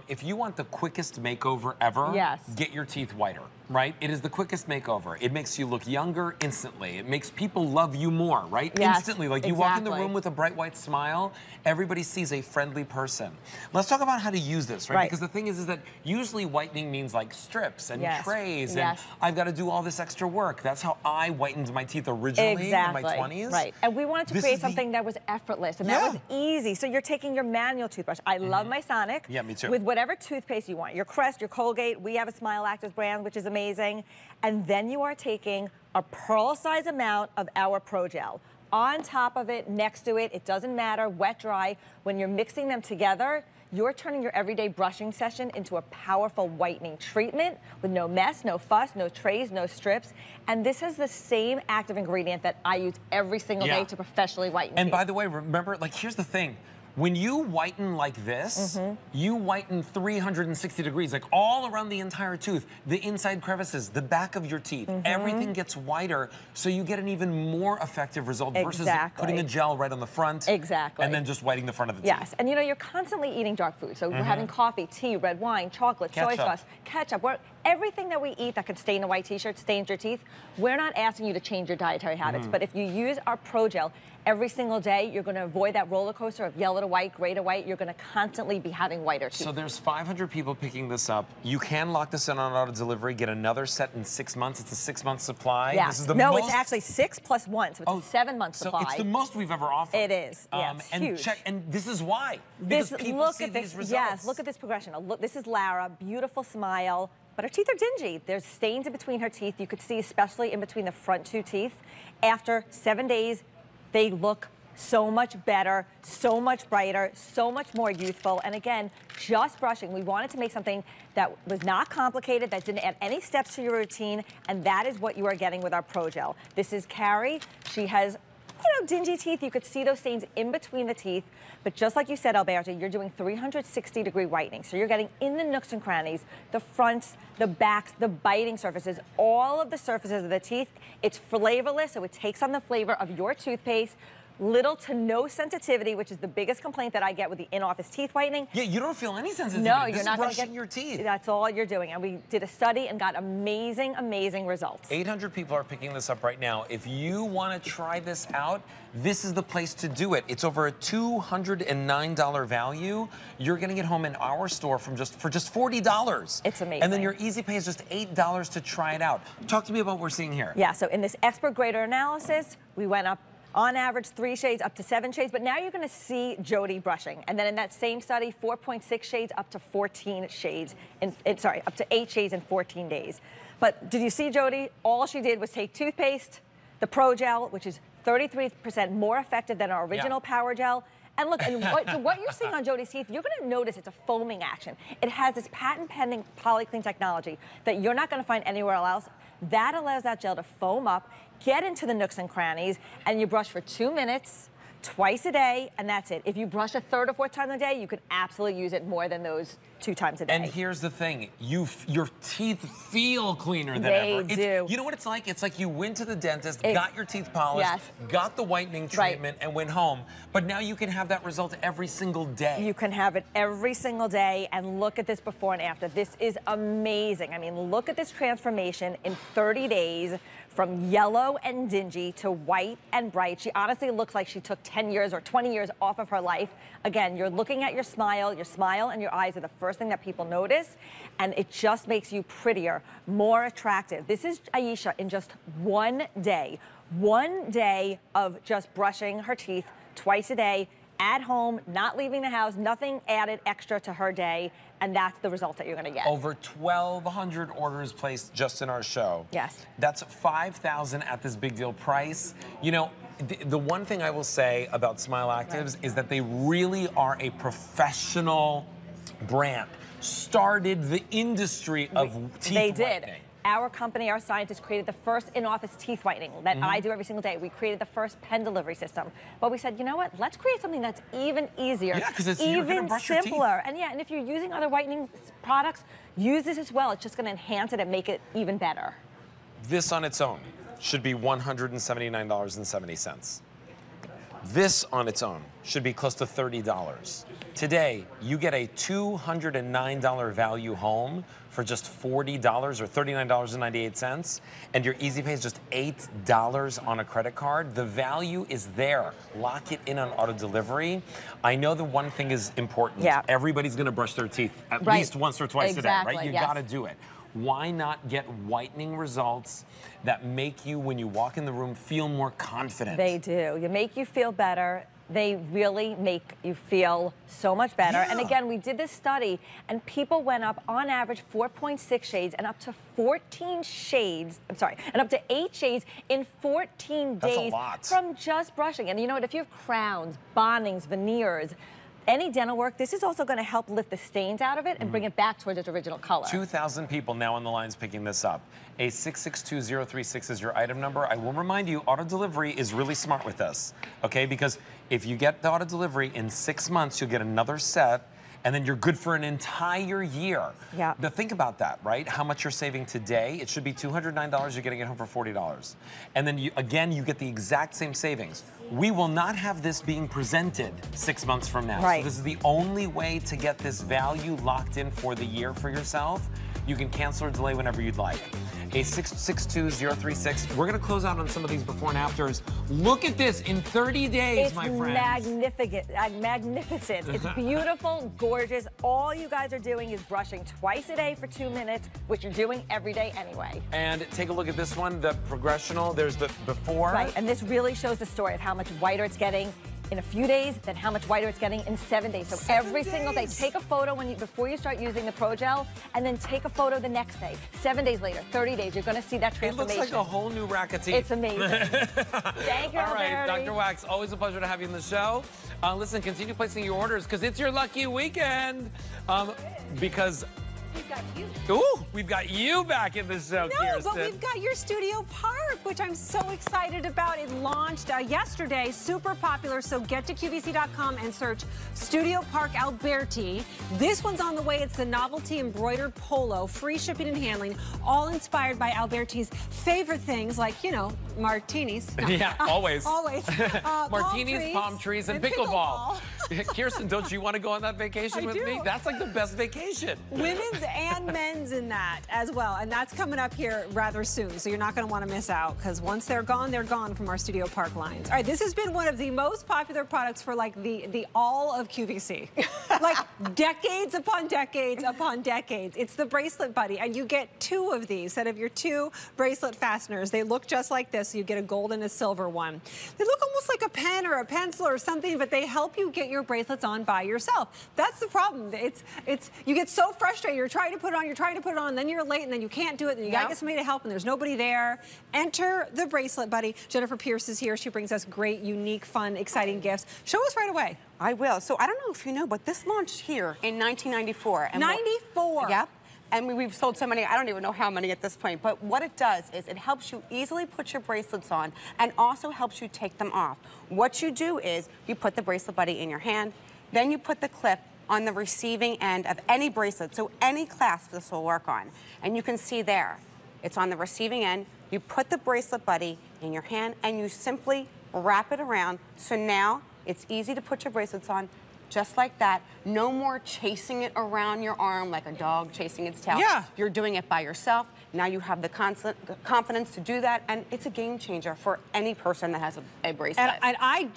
If you want the quickest makeover ever, get your teeth whiter, right? It is the quickest makeover. It makes you look younger instantly. It makes people love you more, right? Yes, instantly. Like you walk in the room with a bright white smile, everybody sees a friendly person. Let's talk about how to use this, right? Because the thing is that usually whitening means like strips and trays, and I've got to do all this extra work. That's how I whitened my teeth originally in my 20s. Right, and we wanted to create something that was effortless, and that was easy. So you're taking your manual toothbrush. I love my Sonic. Yeah, me too. With whatever toothpaste you want. Your Crest, your Colgate. We have a Smile Actives brand, which is amazing. And then you are taking a pearl-size amount of our Pro Gel. On top of it, next to it, it doesn't matter, wet, dry. When you're mixing them together, you're turning your everyday brushing session into a powerful whitening treatment with no mess, no fuss, no trays, no strips. And this has the same active ingredient that I use every single day to professionally whiten And teeth. by the way, remember, like, here's the thing. When you whiten like this, you whiten 360 degrees, like all around the entire tooth, the inside crevices, the back of your teeth, everything gets whiter, so you get an even more effective result versus putting a gel right on the front and then just whitening the front of the teeth. Yes, and you know, you're constantly eating dark food. So we're having coffee, tea, red wine, chocolate, soy sauce, ketchup. Everything that we eat that could stain a white t-shirt stains your teeth. We're not asking you to change your dietary habits, but if you use our Pro Gel every single day, you're going to avoid that roller coaster of yellow to white, gray to white. You're going to constantly be having whiter teeth. So there's 500 people picking this up. You can lock this in on auto delivery, get another set in 6 months. It's a 6-month supply. Yeah. This is the most... it's actually 6 plus 1, so it's a 7-month supply. So it's the most we've ever offered. It is. And huge. And this is why. Because people see these results. Yes, look at this progression. Look, this is Lara, beautiful smile. But her teeth are dingy. There's stains in between her teeth. You could see, especially in between the front 2 teeth. After 7 days, they look so much better, so much brighter, so much more youthful. And again, just brushing. We wanted to make something that was not complicated, that didn't add any steps to your routine, and that is what you are getting with our Pro Gel. This is Carrie. She has, you know, dingy teeth. You could see those stains in between the teeth. But just like you said, Alberto, you're doing 360-degree whitening. So you're getting in the nooks and crannies, the fronts, the backs, the biting surfaces, all of the surfaces of the teeth. It's flavorless, so it takes on the flavor of your toothpaste. little to no sensitivity, which is the biggest complaint that I get with the in-office teeth whitening. Yeah, you don't feel any sensitivity. No, This you're is not going to brushing get your teeth. That's all you're doing. And we did a study and got amazing, amazing results. 800 people are picking this up right now. If you want to try this out, this is the place to do it. It's over a $209 value. You're getting it home in our store for just $40. It's amazing. And then your Easy Pay is just $8 to try it out. Talk to me about what we're seeing here. Yeah, so in this expert grader analysis, we went up on average 3 shades up to 7 shades, but now you're going to see Jody brushing. And then in that same study, 4.6 shades up to 14 shades, up to 8 shades in 14 days. But did you see Jody? All she did was take toothpaste, the Pro Gel, which is 33% more effective than our original Power Gel. And look, so what you're seeing on Jody's teeth, you're going to notice it's a foaming action. It has this patent-pending polyclean technology that you're not going to find anywhere else. That allows that gel to foam up, get into the nooks and crannies, and you brush for 2 minutes, twice a day, and that's it. If you brush a 3rd or 4th time a day, you can absolutely use it more than those 2 times a day. And here's the thing, your teeth feel cleaner than ever. They do. You know what it's like? It's like you went to the dentist, got your teeth polished, got the whitening treatment, and went home. But now you can have that result every single day. You can have it every single day, and look at this before and after. This is amazing. I mean, look at this transformation in 30 days. From yellow and dingy to white and bright. She honestly looks like she took 10 years or 20 years off of her life. Again, you're looking at your smile and your eyes are the first thing that people notice, and it just makes you prettier, more attractive. This is Aisha in just 1 day. 1 day of just brushing her teeth twice a day, at home, not leaving the house, nothing added extra to her day, and that's the result that you're gonna get. Over 1,200 orders placed just in our show. Yes. That's 5,000 at this big deal price. You know, the one thing I will say about Smile Actives is that they really are a professional brand. Started the industry of teeth They whitening. did. Our company, our scientists created the first in-office teeth whitening that I do every single day. We created the first pen delivery system. But we said, you know what? Let's create something that's even easier, Yeah, 'cause it's- you're gonna even brush your teeth. simpler. And yeah, and if you're using other whitening products, use this as well. It's just going to enhance it and make it even better. This on its own should be $179.70. This on its own should be close to $30. Today, you get a $209 value home for just $40 or $39.98, and your Easy Pay is just $8 on a credit card. The value is there. Lock it in on auto delivery. I know the one thing is important. Yeah. Everybody's gonna brush their teeth at least once or twice a day, right? You yes. gotta do it. Why not get whitening results that make you, when you walk in the room, feel more confident? They do. You make you feel better. They really make you feel so much better. Yeah. And again, we did this study, and people went up on average 4.6 shades and up to 14 shades, and up to 8 shades in 14 days. That's a lot. From just brushing. And you know what, if you have crowns, bondings, veneers, any dental work, this is also going to help lift the stains out of it and bring it back towards its original color. 2,000 people now on the lines picking this up. A 662036 is your item number. I will remind you, auto delivery is really smart with this, okay? Because if you get the auto delivery in 6 months, you'll get another set, and then you're good for an entire year. Yeah. Now think about that, right? How much you're saving today. It should be $209. You're getting it home for $40. And then you get the exact same savings. We will not have this being presented 6 months from now. Right. So this is the only way to get this value locked in for the year for yourself. You can cancel or delay whenever you'd like. A 662036. We're gonna close out on some of these before and afters. Look at this in 30 days, my friends. Magnificent. It's beautiful, gorgeous. All you guys are doing is brushing twice a day for 2 minutes, which you're doing every day anyway. And take a look at this one, the progressional. There's the before. Right, and this really shows the story of how much whiter it's getting in a few days than how much whiter it's getting in 7 days. So every single day, take a photo before you start using the Pro Gel, and then take a photo the next day. 7 days later, 30 days, you're gonna see that transformation. It looks like a whole new rack of teeth. It's amazing. Thank you, All right, Alberti. Dr. Wax, always a pleasure to have you on the show. Listen, continue placing your orders because it's your lucky weekend. Because we've got you. Ooh, we've got you back in the show, No, Kirsten. but we've got your Studio Park, which I'm so excited about. It launched yesterday, super popular. So get to QVC.com and search Studio Park Alberti. This one's on the way. It's the novelty embroidered polo, free shipping and handling, all inspired by Alberti's favorite things like, you know, martinis. No. Yeah, always. Always. Martinis, palm trees, and pickleball. Kirsten, don't you want to go on that vacation with me? That's like the best vacation. Women's and men's in that as well. And that's coming up here rather soon. So you're not going to want to miss out because once they're gone from our Studio Park lines. All right, this has been one of the most popular products for like the all of QVC. Like decades upon decades upon decades. It's the Bracelet Buddy. And you get 2 of these instead of your 2 bracelet fasteners. They look just like this. So you get a gold and a silver one. They look almost like a pen or a pencil or something, but they help you get your bracelets on by yourself. That's the problem. You get so frustrated. You're trying to put it on, then you're late, and then you can't do it, and you gotta get somebody to help, and there's nobody there. Enter the Bracelet Buddy. Jennifer Pierce is here. She brings us great, unique, fun, exciting gifts. Show us right away. I will. So I don't know if you know, but this launched here in 1994. And 94? Yep. And we've sold so many, I don't even know how many at this point, but what it does is it helps you easily put your bracelets on and also helps you take them off. What you do is you put the Bracelet Buddy in your hand, then you put the clip on the receiving end of any bracelet, so any clasp this will work on. And you can see there, it's on the receiving end. You put the Bracelet Buddy in your hand and you simply wrap it around. So now it's easy to put your bracelets on just like that. No more chasing it around your arm like a dog chasing its tail. Yeah. You're doing it by yourself. Now you have the confidence to do that, and it's a game changer for any person that has a bracelet. And I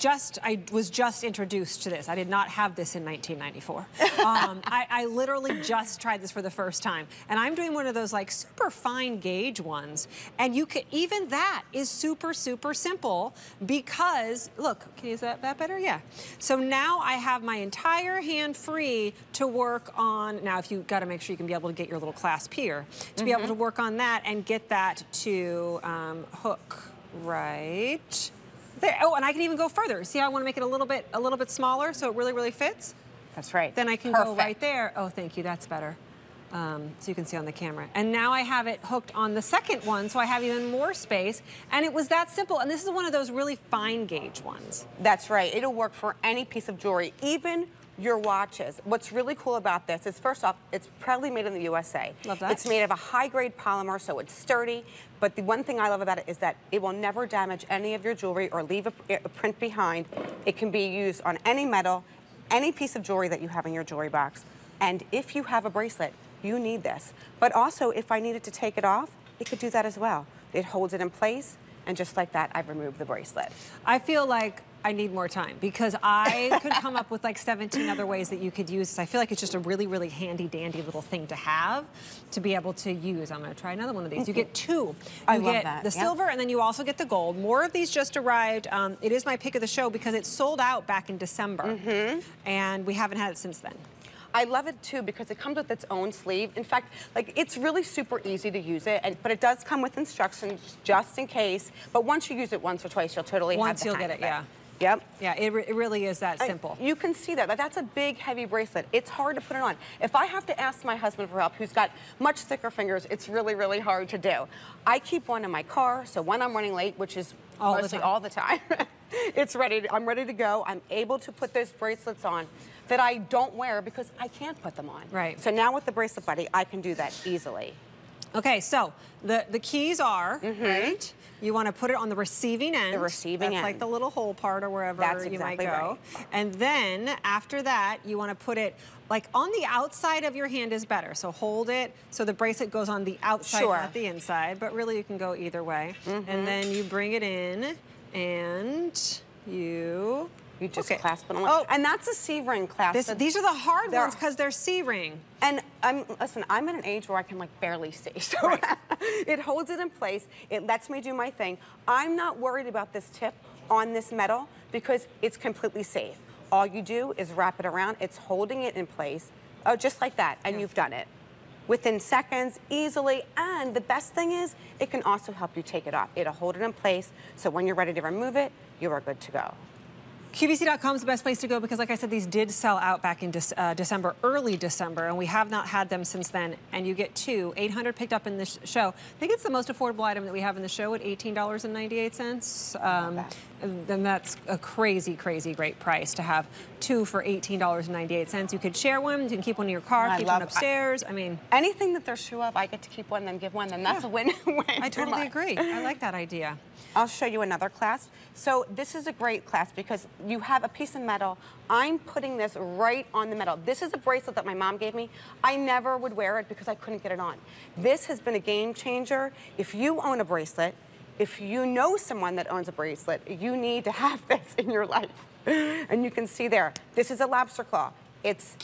was just introduced to this. I did not have this in 1994. I literally just tried this for the first time. And I'm doing one of those like super fine gauge ones. And you can, even that is super, super simple because, look, can you use that better? Yeah. So now I have my entire hand free to work on, now if you gotta make sure you can be able to get your little clasp here, to be able to work on that and get that to hook right there. Oh, and I can even go further. See how I want to make it a little bit smaller so it really, really fits? That's right. Then I can go right there. Oh, thank you. That's better. So you can see on the camera. And now I have it hooked on the second one, so I have even more space. And it was that simple. And this is one of those really fine gauge ones. That's right. It'll work for any piece of jewelry, even your watches. What's really cool about this is, first off, it's proudly made in the USA. Love that. It's made of a high-grade polymer, so it's sturdy. But the one thing I love about it is that it will never damage any of your jewelry or leave a print behind. It can be used on any metal, any piece of jewelry that you have in your jewelry box. And if you have a bracelet, you need this. But also, if I needed to take it off, it could do that as well. It holds it in place, and just like that, I've removed the bracelet. I feel like I need more time because I could come up with like 17 other ways that you could use this. I feel like it's just a really, really handy dandy little thing to have to be able to use. I'm gonna try another one of these. You get 2. You love get that. the silver and then you also get the gold. More of these just arrived. It is my pick of the show because it sold out back in December and we haven't had it since then. I love it too because it comes with its own sleeve. In fact, like it's really super easy to use it, but it does come with instructions just in case. But once you use it once or twice, you'll totally have the Once you'll hang get of it, yeah. Yep. Yeah, it really is that simple. You can see that. Like, that's a big, heavy bracelet. It's hard to put it on. If I have to ask my husband for help, who's got much thicker fingers, it's really, really hard to do. I keep one in my car, so when I'm running late, which is mostly all the time, I'm ready to go. I'm able to put those bracelets on that I don't wear because I can't put them on. Right. So now with the Bracelet Buddy, I can do that easily. Okay, so the keys are, right? You want to put it on the receiving end. The receiving end. That's like the little hole part or wherever you might go. Right. And then after that, you want to put it like on the outside of your hand is better. So hold it so the bracelet goes on the outside, not the inside. But really, you can go either way. And then you bring it in and you just clasp it on. Oh, and that's a C-ring clasp. These are the hard ones because they're C-ring. And listen, I'm at an age where I can like barely see, so it holds it in place. It lets me do my thing. I'm not worried about this tip on this metal because it's completely safe. All you do is wrap it around. It's holding it in place, just like that, and you've done it. Within seconds, easily, and the best thing is, it can also help you take it off. It'll hold it in place, so when you're ready to remove it, you are good to go. QVC.com is the best place to go because, like I said, these did sell out back in December, early December, and we have not had them since then. And you get 2, 800 picked up in this show. I think it's the most affordable item that we have in the show at $18.98. And that's a crazy, crazy great price to have 2 for $18.98. You could share one, you can keep one in your car, keep one upstairs. I mean, anything that there's shoe of, I get to keep one, then give one, then that's a win-win. I totally agree. I like that idea. I'll show you another clasp. So this is a great clasp because you have a piece of metal. I'm putting this right on the metal. This is a bracelet that my mom gave me. I never would wear it because I couldn't get it on. This has been a game changer. If you own a bracelet, if you know someone that owns a bracelet, you need to have this in your life. And you can see there, this is a lobster claw. It's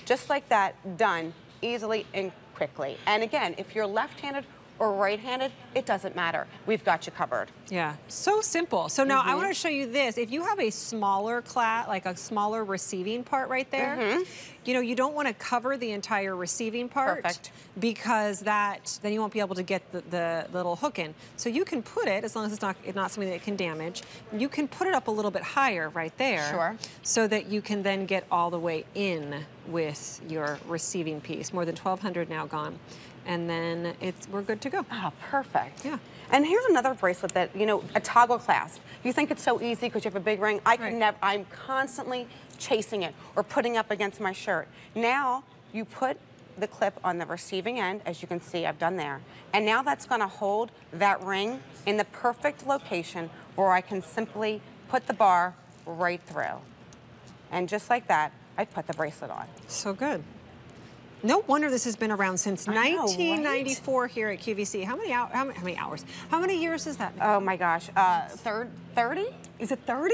just like that, done easily and quickly. And again, if you're left-handed or right-handed, it doesn't matter. We've got you covered. Yeah, so simple. So now I want to show you this. If you have a smaller like a smaller receiving part right there, you know, you don't want to cover the entire receiving part because then you won't be able to get the little hook in. So you can put it, as long as it's not something that can damage, you can put it up a little bit higher right there. Sure. So that you can then get all the way in with your receiving piece. More than 1,200 now gone. And then we're good to go. Ah, perfect. Yeah. And here's another bracelet that, you know, a toggle clasp. You think it's so easy because you have a big ring. I can never, I'm constantly chasing it or putting up against my shirt. Now you put the clip on the receiving end, as you can see I've done there. And now that's gonna hold that ring in the perfect location where I can simply put the bar right through. And just like that, I put the bracelet on. So good. No wonder this has been around since 1994 here at QVC. How many hours? How many years is that? Oh my gosh, 30? Is it 30?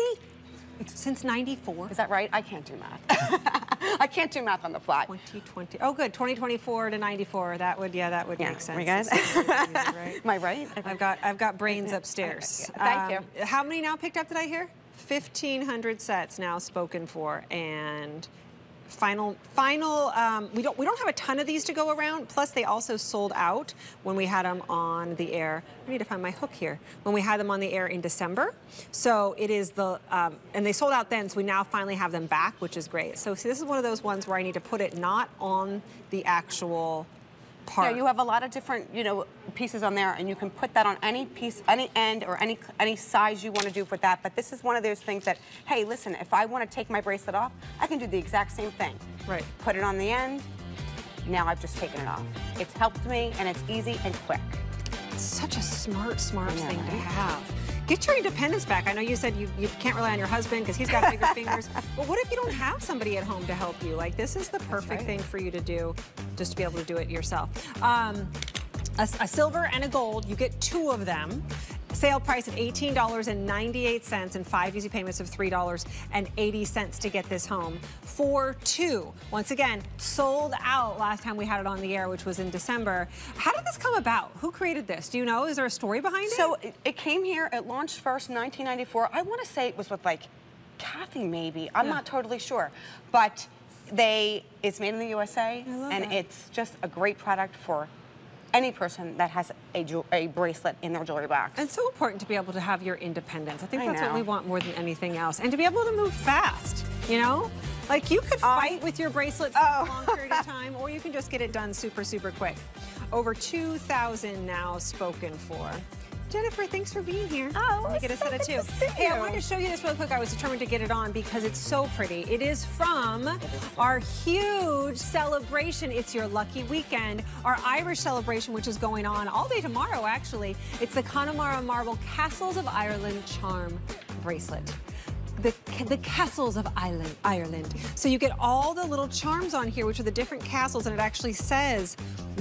It's since 94. Is that right? I can't do math. I can't do math on the fly. 2020. Oh, good. 2024 to 94. That would make sense. You guys? Right? Am I right? I've got brains upstairs. Thank you. How many now picked up did I hear? 1,500 sets now spoken for, and final we don't have a ton of these to go around, plus they also sold out when we had them on the air. I need to find my hook here. When we had them on the air in December, so it is and they sold out then, so we now finally have them back, which is great. So see, this is one of those ones where I need to put it not on the actual part. Yeah, you have a lot of different, you know, pieces on there, and you can put that on any piece, any end, or any size you want to do with that. But this is one of those things that, hey, listen, if I want to take my bracelet off, I can do the exact same thing. Right. Put it on the end. Now I've just taken it off. It's helped me, and it's easy and quick. It's such a smart thing to have. Get your independence back. I know you said you can't rely on your husband because he's got bigger fingers. But what if you don't have somebody at home to help you? Like, this is the perfect thing for you to do, just to be able to do it yourself. A silver and a gold, you get 2 of them. Sale price at $18.98 and 5 easy payments of $3.80 to get this home for 2. Once again, sold out last time we had it on the air, which was in December. How did this come about? Who created this? Do you know? Is there a story behind it? So it came here, it launched first in 1994. I want to say it was with like Kathy maybe. I'm not totally sure. But it's made in the USA, and it's just a great product for any person that has a bracelet in their jewelry box. And so important to be able to have your independence. I think that's what we want more than anything else. And to be able to move fast, you know? Like, you could fight with your bracelet for a long period of time, or you can just get it done super, super quick. Over 2,000 now spoken for. Jennifer, thanks for being here. Oh, let me get a set of 2. Hey, I wanted to show you this real quick. I was determined to get it on because it's so pretty. It is from our huge celebration. It's your lucky weekend. Our Irish celebration, which is going on all day tomorrow, actually. It's the Connemara Marble Castles of Ireland charm bracelet. The castles of Ireland. So you get all the little charms on here, which are the different castles, and it actually says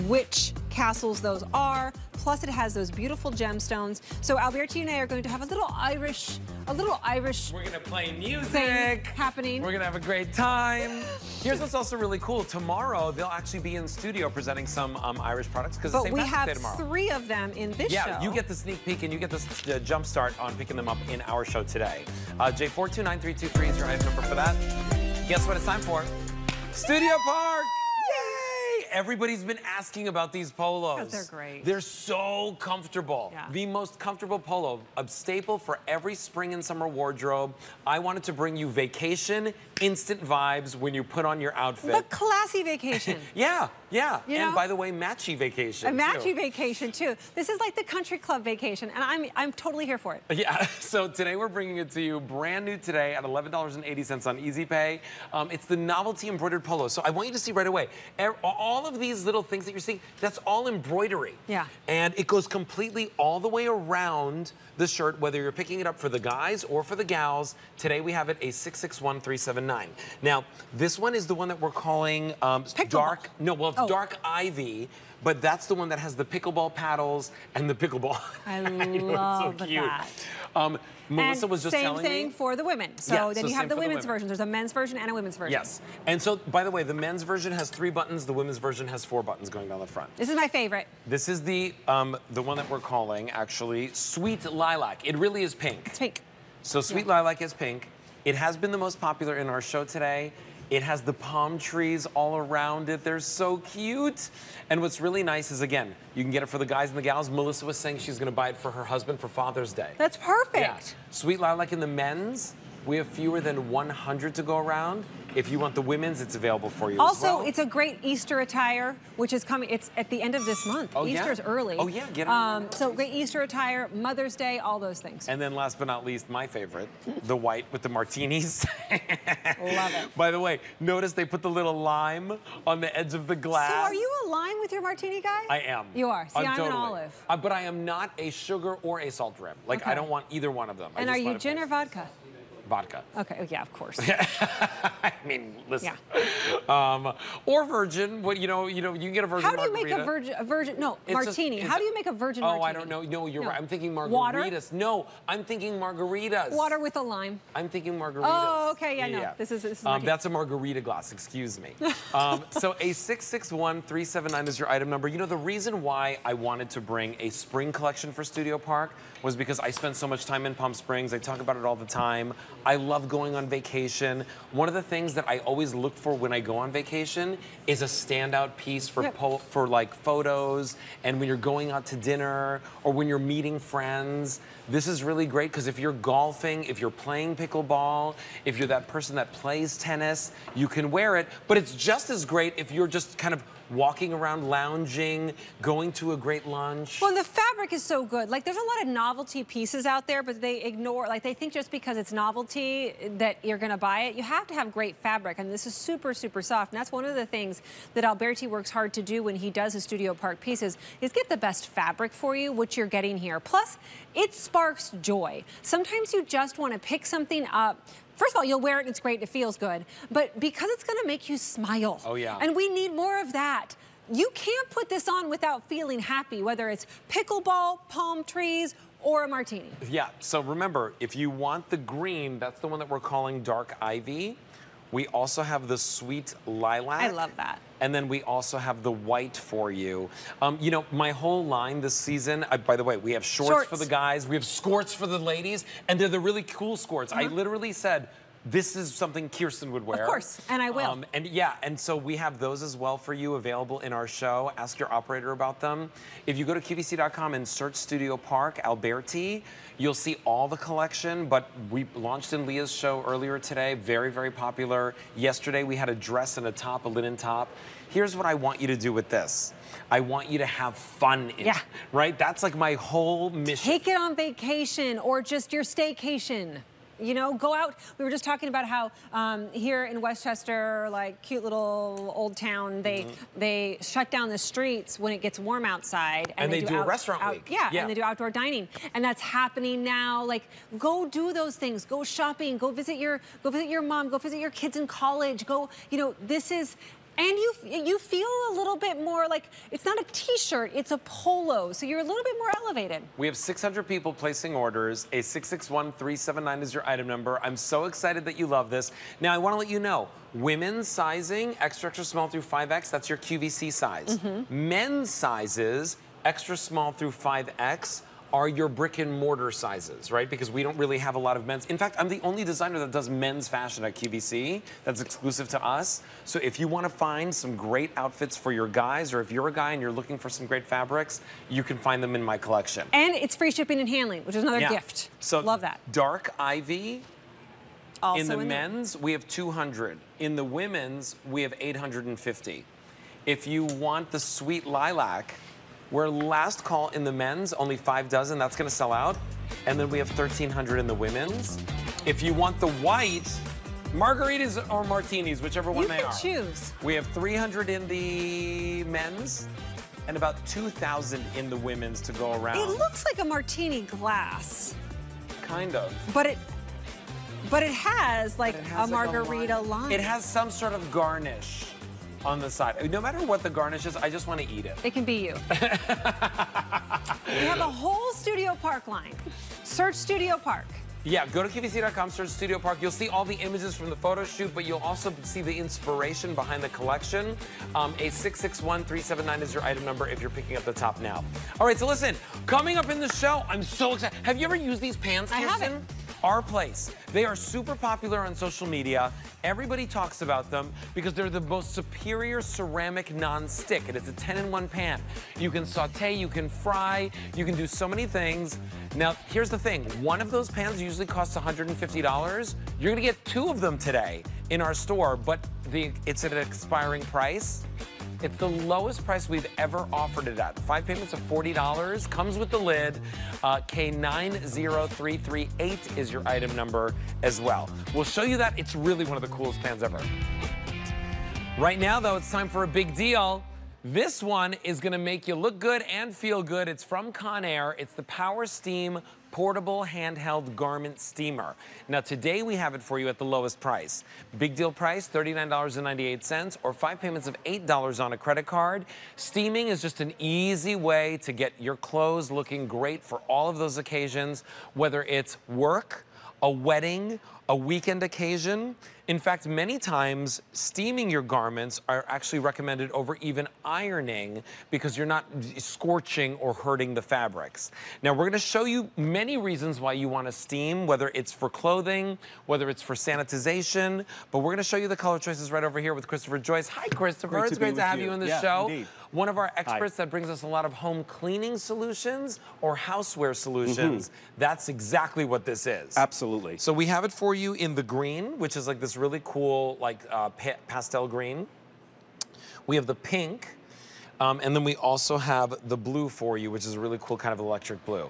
which castles those are. Plus, it has those beautiful gemstones. So Alberti and I are going to have a little Irish. We're gonna play music happening. We're gonna have a great time. Here's what's also really cool. Tomorrow they'll actually be in studio presenting some Irish products because it's St. Patrick's Day tomorrow. But we have 3 of them in this show. Yeah, you get the sneak peek and you get the jump start on picking them up in our show today. J429323 is your item number for that. Guess what it's time for? Studio Park! Yay! everybody's been asking about these polos. 'Cause they're great. They're so comfortable. Yeah. The most comfortable polo, a staple for every spring and summer wardrobe. I wanted to bring you vacation, instant vibes when you put on your outfit. The classy vacation. Yeah, yeah. You And know? by the way, matchy vacation. A matchy too. vacation too. This is like the country club vacation, and I'm totally here for it. Yeah, so today we're bringing it to you brand new today at $11.80 on Easy Pay. It's the novelty embroidered polo. So I want you to see right away, all of these little things that you're seeing, that's all embroidery. Yeah. And it goes completely all the way around the shirt, whether you're picking it up for the guys or for the gals. Today we have it a 661379. Now, this one is the one that we're calling dark, no, well, it's dark ivy. But that's the one that has the pickleball paddles and the pickleball. I love so that. Melissa was just telling me. Same thing for the women. So Yeah, then so you have same the for the women's women. version. There's a men's version and a women's version. Yes. And so, by the way, the men's version has 3 buttons. The women's version has 4 buttons going down the front. This is my favorite. This is the one that we're calling, actually, Sweet Lilac. It really is pink. It's pink. So Sweet Lilac is pink. It has been the most popular in our show today. It has the palm trees all around it. They're so cute. And what's really nice is, again, you can get it for the guys and the gals. Melissa was saying she's gonna buy it for her husband for Father's Day. That's perfect. Yeah. Sweet Lilac in the men's, we have fewer than 100 to go around. If you want the women's, it's available for you Also, as well. it's a great Easter attire, which is coming. It's at the end of this month. Oh, yeah? Easter's early. Oh, yeah, get it. So great Easter attire, Mother's Day, all those things. And then last but not least, my favorite, the white with the martinis. Love it. By the way, notice they put the little lime on the edge of the glass. So are you a lime with your martini guy? I am. You are. See, I'm an totally. olive. But I am not a sugar or a salt rim. Like, I Okay. don't want either one of them. And are you gin or vodka? Vodka. Okay, oh, yeah, of course. I mean, listen. Or virgin. What you can get a virgin How do you margarita. make a virgin? No, martini. How do you make a virgin martini? Oh, I don't know. No, you're right. I'm thinking margaritas. Water? No, I'm thinking margaritas. Water with a lime. I'm thinking margaritas. Oh, okay, yeah, no. This is martini. That's a margarita glass, excuse me. So a 661379 is your item number. You know, the reason why I wanted to bring a spring collection for Studio Park was because I spent so much time in Palm Springs. I talk about it all the time. I love going on vacation. One of the things that I always look for when I go on vacation is a standout piece for like photos, and when you're going out to dinner or when you're meeting friends. This is really great because if you're golfing, if you're playing pickleball, if you're that person that plays tennis, you can wear it. But it's just as great if you're just kind of walking around, lounging, going to a great lunch. Well, and the fabric is so good. Like, there's a lot of novelty pieces out there, but they ignore, like, they think just because it's novelty that you're gonna buy it. You have to have great fabric, and this is super, super soft. And that's one of the things that Alberti works hard to do when he does his Studio Park pieces, is get the best fabric for you, which you're getting here. Plus, it sparks joy. Sometimes you just wanna pick something up. First of all, you'll wear it and it's great, it feels good, but because it's gonna make you smile. Oh, yeah. And we need more of that. You can't put this on without feeling happy, whether it's pickleball, palm trees, or a martini. Yeah, so remember, if you want the green, that's the one that we're calling dark ivy. We also have the sweet lilac. I love that. And then we also have the white for you. You know, my whole line this season, by the way, we have shorts for the guys, we have skirts for the ladies, and they're the really cool skirts. I literally said, this is something Kirsten would wear. Of course, and I will. And yeah, and so we have those as well for you available in our show. Ask your operator about them. If you go to QVC.com and search Studio Park Alberti, you'll see all the collection, but we launched in Leah's show earlier today. Very, very popular. Yesterday we had a dress and a top, a linen top. Here's what I want you to do with this. I want you to have fun in it, right? That's like my whole mission. Take it on vacation or just your staycation. You know, go out. We were just talking about how here in Westchester, like cute little old town, they shut down the streets when it gets warm outside. And they do a restaurant week. Yeah, and they do outdoor dining. And that's happening now. Like, go do those things. Go shopping. Go visit your mom. Go visit your kids in college. Go, you know, this is... And you feel a little bit more like, it's not a t-shirt, it's a polo. So you're a little bit more elevated. We have 600 people placing orders. A 661379 is your item number. I'm so excited that you love this. Now, I want to let you know, women's sizing, extra small through 5X, that's your QVC size. Men's sizes, extra small through 5X, are your brick and mortar sizes, right? Because we don't really have a lot of men's. In fact, I'm the only designer that does men's fashion at QVC. That's exclusive to us. So if you want to find some great outfits for your guys, or if you're a guy and you're looking for some great fabrics, you can find them in my collection. And it's free shipping and handling, which is another gift. So love that. Dark ivy. Also in the men's, we have 200. In the women's, we have 850. If you want the sweet lilac, we're last call in the men's, only 5 dozen, that's gonna sell out. And then we have 1,300 in the women's. If you want the white, margaritas or martinis, whichever one they are. You can choose. We have 300 in the men's and about 2,000 in the women's to go around. It looks like a martini glass. Kind of. But it has like a margarita line. It has some sort of garnish on the side. No matter what the garnish is, I just want to eat it. It can be you. We have a whole Studio Park line. Search Studio Park. Yeah, go to QVC.com, search Studio Park. You'll see all the images from the photo shoot, but you'll also see the inspiration behind the collection. A 661-379 is your item number if you're picking up the top now. All right, so listen, coming up in the show, I'm so excited. Have you ever used these pans, Kirsten? I haven't. Our Place. They are super popular on social media. Everybody talks about them because they're the most superior ceramic non-stick, and it's a 10-in-1 pan. You can saute, you can fry, you can do so many things. Now, here's the thing. One of those pans usually costs $150. You're gonna get 2 of them today in our store, but it's at an expiring price. It's the lowest price we've ever offered it at. 5 payments of $40, comes with the lid. K90338 is your item number as well. We'll show you that. It's really one of the coolest pans ever. Right now, though, it's time for a big deal. This one is gonna make you look good and feel good. It's from Conair. It's the Power Steam Portable Handheld Garment Steamer. Now today we have it for you at the lowest price. Big deal price, $39.98, or 5 payments of $8 on a credit card. Steaming is just an easy way to get your clothes looking great for all of those occasions, whether it's work, a wedding, a weekend occasion. In fact, many times, steaming your garments are actually recommended over even ironing because you're not scorching or hurting the fabrics. Now, we're gonna show you many reasons why you wanna steam, whether it's for clothing, whether it's for sanitization, but we're gonna show you the color choices right over here with Christopher Joyce. Hi, Christopher. It's great to have you in the show. Indeed. One of our experts that brings us a lot of home cleaning solutions or houseware solutions. That's exactly what this is. Absolutely. So we have it for you in the green, which is like this really cool, like pastel green. We have the pink, and then we also have the blue for you, which is a really cool kind of electric blue.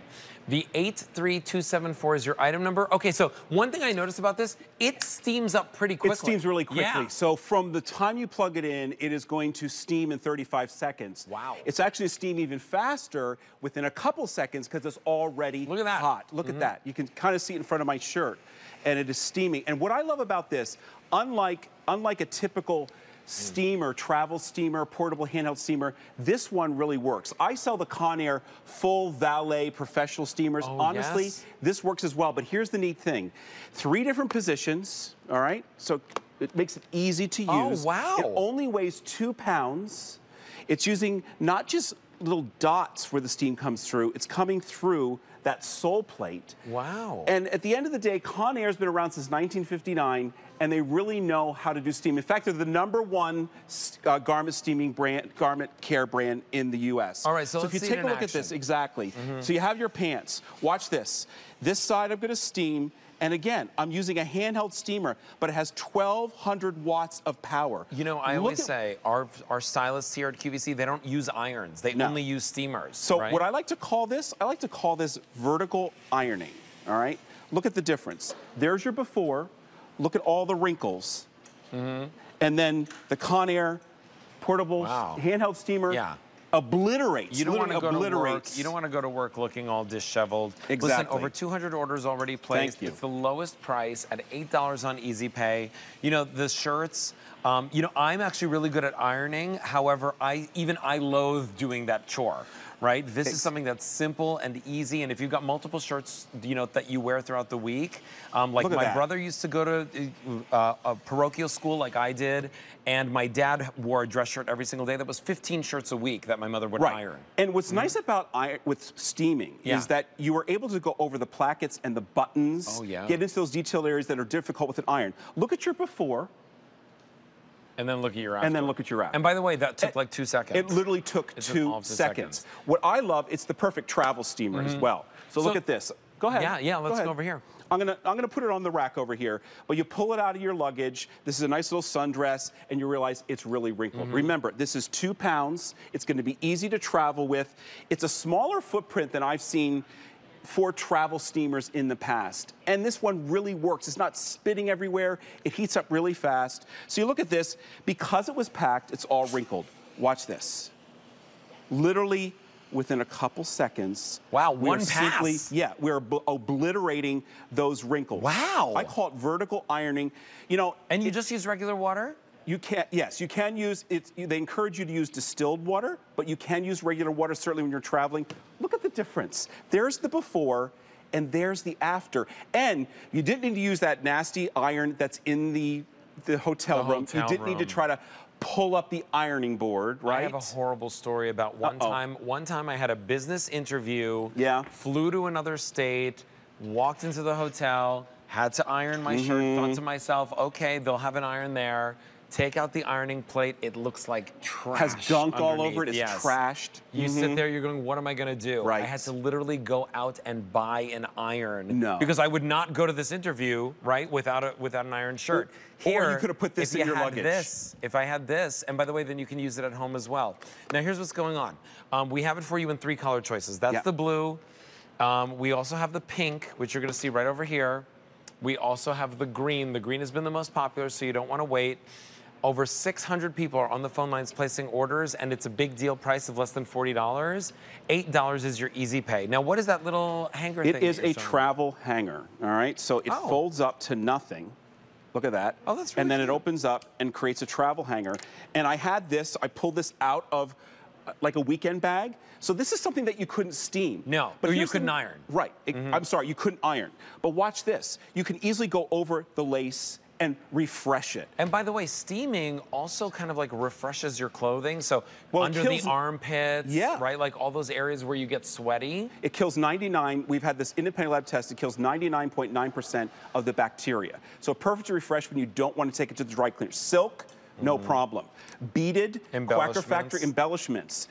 The 83274 is your item number. Okay, so one thing I noticed about this, it steams up pretty quickly. It steams really quickly. Yeah. So from the time you plug it in, it is going to steam in 35 seconds. Wow. It's actually steam even faster within a couple seconds because it's already hot. Look at that. You can kind of see it in front of my shirt, and it is steaming. And what I love about this, unlike a typical steamer, travel steamer, portable handheld steamer, this one really works. I sell the Conair full valet professional steamers. Honestly, this works as well, but here's the neat thing. 3 different positions, all right? So it makes it easy to use. Oh, wow. It only weighs 2 pounds. It's using not just little dots where the steam comes through, it's coming through that sole plate. Wow. And at the end of the day, Conair's been around since 1959, and they really know how to do steam. In fact, they're the #1 garment steaming brand, garment care brand in the U.S. All right, so if let's you see it take in a look at action. this, exactly. So you have your pants. Watch this. This side I'm going to steam. And again, I'm using a handheld steamer, but it has 1,200 watts of power. You know, I always say our stylists here at QVC, they don't use irons. They only use steamers. So right? what I like to call this, vertical ironing, all right? Look at the difference. There's your before. Look at all the wrinkles. And then the Conair portable handheld steamer obliterates. You don't want to go to work. Obliterates. You don't want to go to work looking all disheveled. Exactly. Listen, over 200 orders already placed. Thank you. It's the lowest price at $8 on Easy Pay. You know, the shirts, you know, I'm actually really good at ironing. However, I loathe doing that chore, right? This is something that's simple and easy, and if you've got multiple shirts, you know, that you wear throughout the week, like my brother used to go to a parochial school like I did, and my dad wore a dress shirt every single day. That was 15 shirts a week that my mother would iron. And what's nice about with steaming is that you are able to go over the plackets and the buttons, get into those detailed areas that are difficult with an iron. Look at your before. And then look at your after. And then look at your after. And by the way, that took like 2 seconds. It literally took 2 seconds. What I love, it's the perfect travel steamer as well. So look at this. Go ahead. Yeah, let's go over here. I'm gonna put it on the rack over here, but you pull it out of your luggage. This is a nice little sundress, and you realize it's really wrinkled. Remember, this is 2 pounds. It's gonna be easy to travel with. It's a smaller footprint than I've seen for travel steamers in the past. And this one really works. It's not spitting everywhere. It heats up really fast. So you look at this, because it was packed, it's all wrinkled. Watch this. Literally within a couple seconds. Wow, one pass. We're obliterating those wrinkles. Wow. I call it vertical ironing. You know, and you just use regular water? You can, yes, you can use it. They encourage you to use distilled water, but you can use regular water certainly when you're traveling. Look at the difference. There's the before, and there's the after. And you didn't need to use that nasty iron that's in the hotel room. You didn't need to try to pull up the ironing board, right? I have a horrible story about one time. One time I had a business interview. Flew to another state, walked into the hotel, had to iron my shirt, thought to myself, okay, they'll have an iron there. Take out the ironing plate, it looks like trash. Has gunk all over it, it's trashed. You sit there, you're going, what am I gonna do? I had to literally go out and buy an iron. Because I would not go to this interview, right, without an iron shirt. Here, or you could have put this in your luggage. If I had this, and by the way, then you can use it at home as well. Now here's what's going on. We have it for you in 3 color choices. That's the blue. We also have the pink, which you're gonna see right over here. We also have the green. The green has been the most popular, so you don't wanna wait. Over 600 people are on the phone lines placing orders, and it's a big deal price of less than $40. $8 is your easy pay. Now, what is that little hanger thing? It is a travel hanger, all right? So it folds up to nothing. Look at that. Oh, that's really And then cute. it opens up and creates a travel hanger. And I had this, I pulled this out of like a weekend bag. So this is something that you couldn't steam. No, but you couldn't iron. Right, I'm sorry, you couldn't iron. But watch this. You can easily go over the lace and refresh it. And by the way, steaming also kind of like refreshes your clothing. So under the armpits, right? Like all those areas where you get sweaty. It kills 99, we've had this independent lab test, it kills 99.9% of the bacteria. So perfect to refresh when you don't want to take it to the dry cleaner. Silk, no problem. Beaded, Quacker Factory embellishments.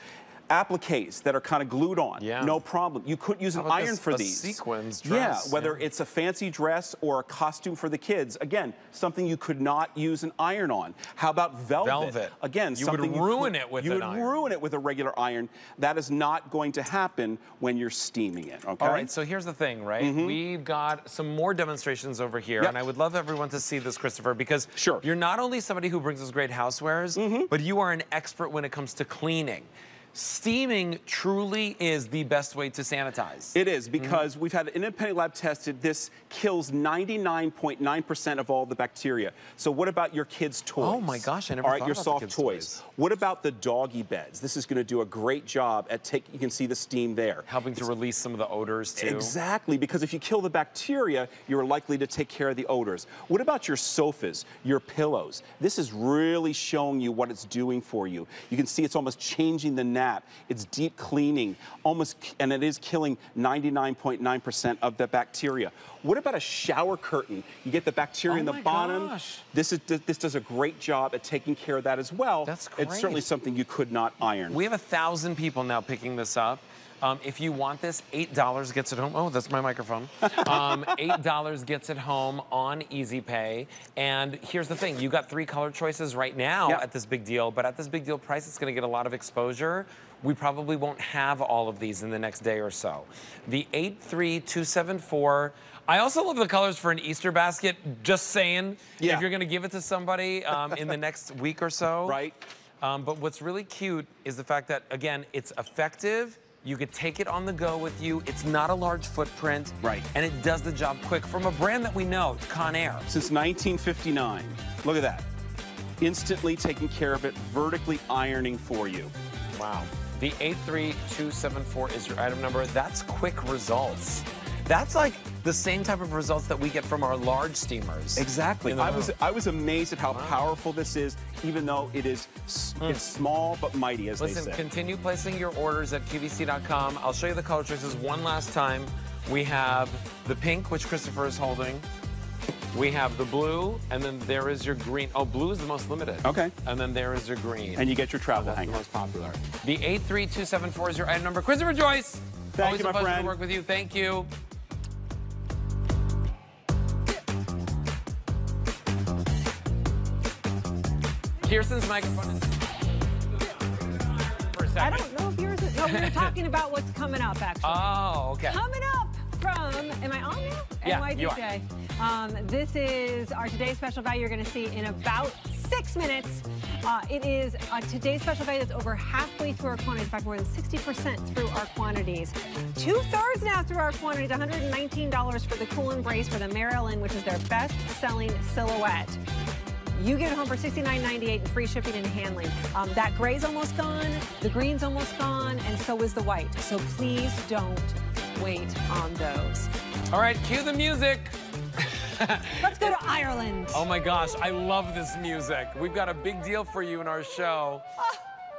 Appliques that are kind of glued on, no problem. You couldn't use an iron for these. Sequins dress. Whether it's a fancy dress or a costume for the kids. Again, something you could not use an iron on. How about velvet? Again, you something would ruin it with an iron. You would ruin it with a regular iron. That is not going to happen when you're steaming it, okay? All right, so here's the thing, right? We've got some more demonstrations over here, and I would love everyone to see this, Christopher, because you're not only somebody who brings us great housewares, but you are an expert when it comes to cleaning. Steaming truly is the best way to sanitize. It is, because we've had an independent lab tested. This kills 99.9% of all the bacteria. So what about your kids' toys? Oh my gosh, I never thought your about soft the kids' toys. What about the doggy beds? This is going to do a great job at you can see the steam there. Helping to release some of the odors too. Exactly, because if you kill the bacteria, you're likely to take care of the odors. What about your sofas, your pillows? This is really showing you what it's doing for you. You can see it's almost changing the nap. It's deep cleaning, and it is killing 99.9% of the bacteria. What about a shower curtain? You get the bacteria in the bottom. Gosh. This does a great job at taking care of that as well. That's great. It's certainly something you could not iron. We have 1,000 people now picking this up. If you want this, $8 gets it home. Oh, that's my microphone. $8 gets it home on Easy Pay. And here's the thing. You got 3 color choices right now at this big deal, but at this big deal price, it's going to get a lot of exposure. We probably won't have all of these in the next day or so. The 83274. I also love the colors for an Easter basket. Just saying, if you're going to give it to somebody in the next week or so. Right. But what's really cute is the fact that, again, it's effective. You could take it on the go with you. It's not a large footprint. Right. And it does the job quick from a brand that we know, Conair. Since 1959. Look at that. Instantly taking care of it, vertically ironing for you. Wow. The 83274 is your item number. That's quick results. That's like the same type of results that we get from our large steamers. Exactly. I was amazed at how powerful this is, even though it is it's small but mighty, as they say. Listen, continue placing your orders at QVC.com. I'll show you the color choices one last time. We have the pink, which Christopher is holding. We have the blue, and then there is your green. Oh, blue is the most limited. Okay. And then there is your green. And you get your travel hanger. The most popular. The 83274 is your item number. Christopher Joyce. Thank you, my Always a pleasure friend. to work with you. Thank you. Kirsten's microphone is for a second. I don't know if yours is. No, we were talking about what's coming up, actually. Oh, okay. Coming up from, am I on now? Yeah, NYDJ. you are. This is our today's special value you're going to see in about 6 minutes. It is today's special value that's over halfway through our quantities, in fact, more than 60% through our quantities. 2/3 now through our quantities, $119 for the Cool Embrace for the Maryland, which is their best-selling silhouette. You get it home for $69.98 and free shipping and handling. That gray's almost gone, the green's almost gone, and so is the white. So please don't wait on those. All right, cue the music. Let's go to Ireland. Oh my gosh, I love this music. We've got a big deal for you in our show.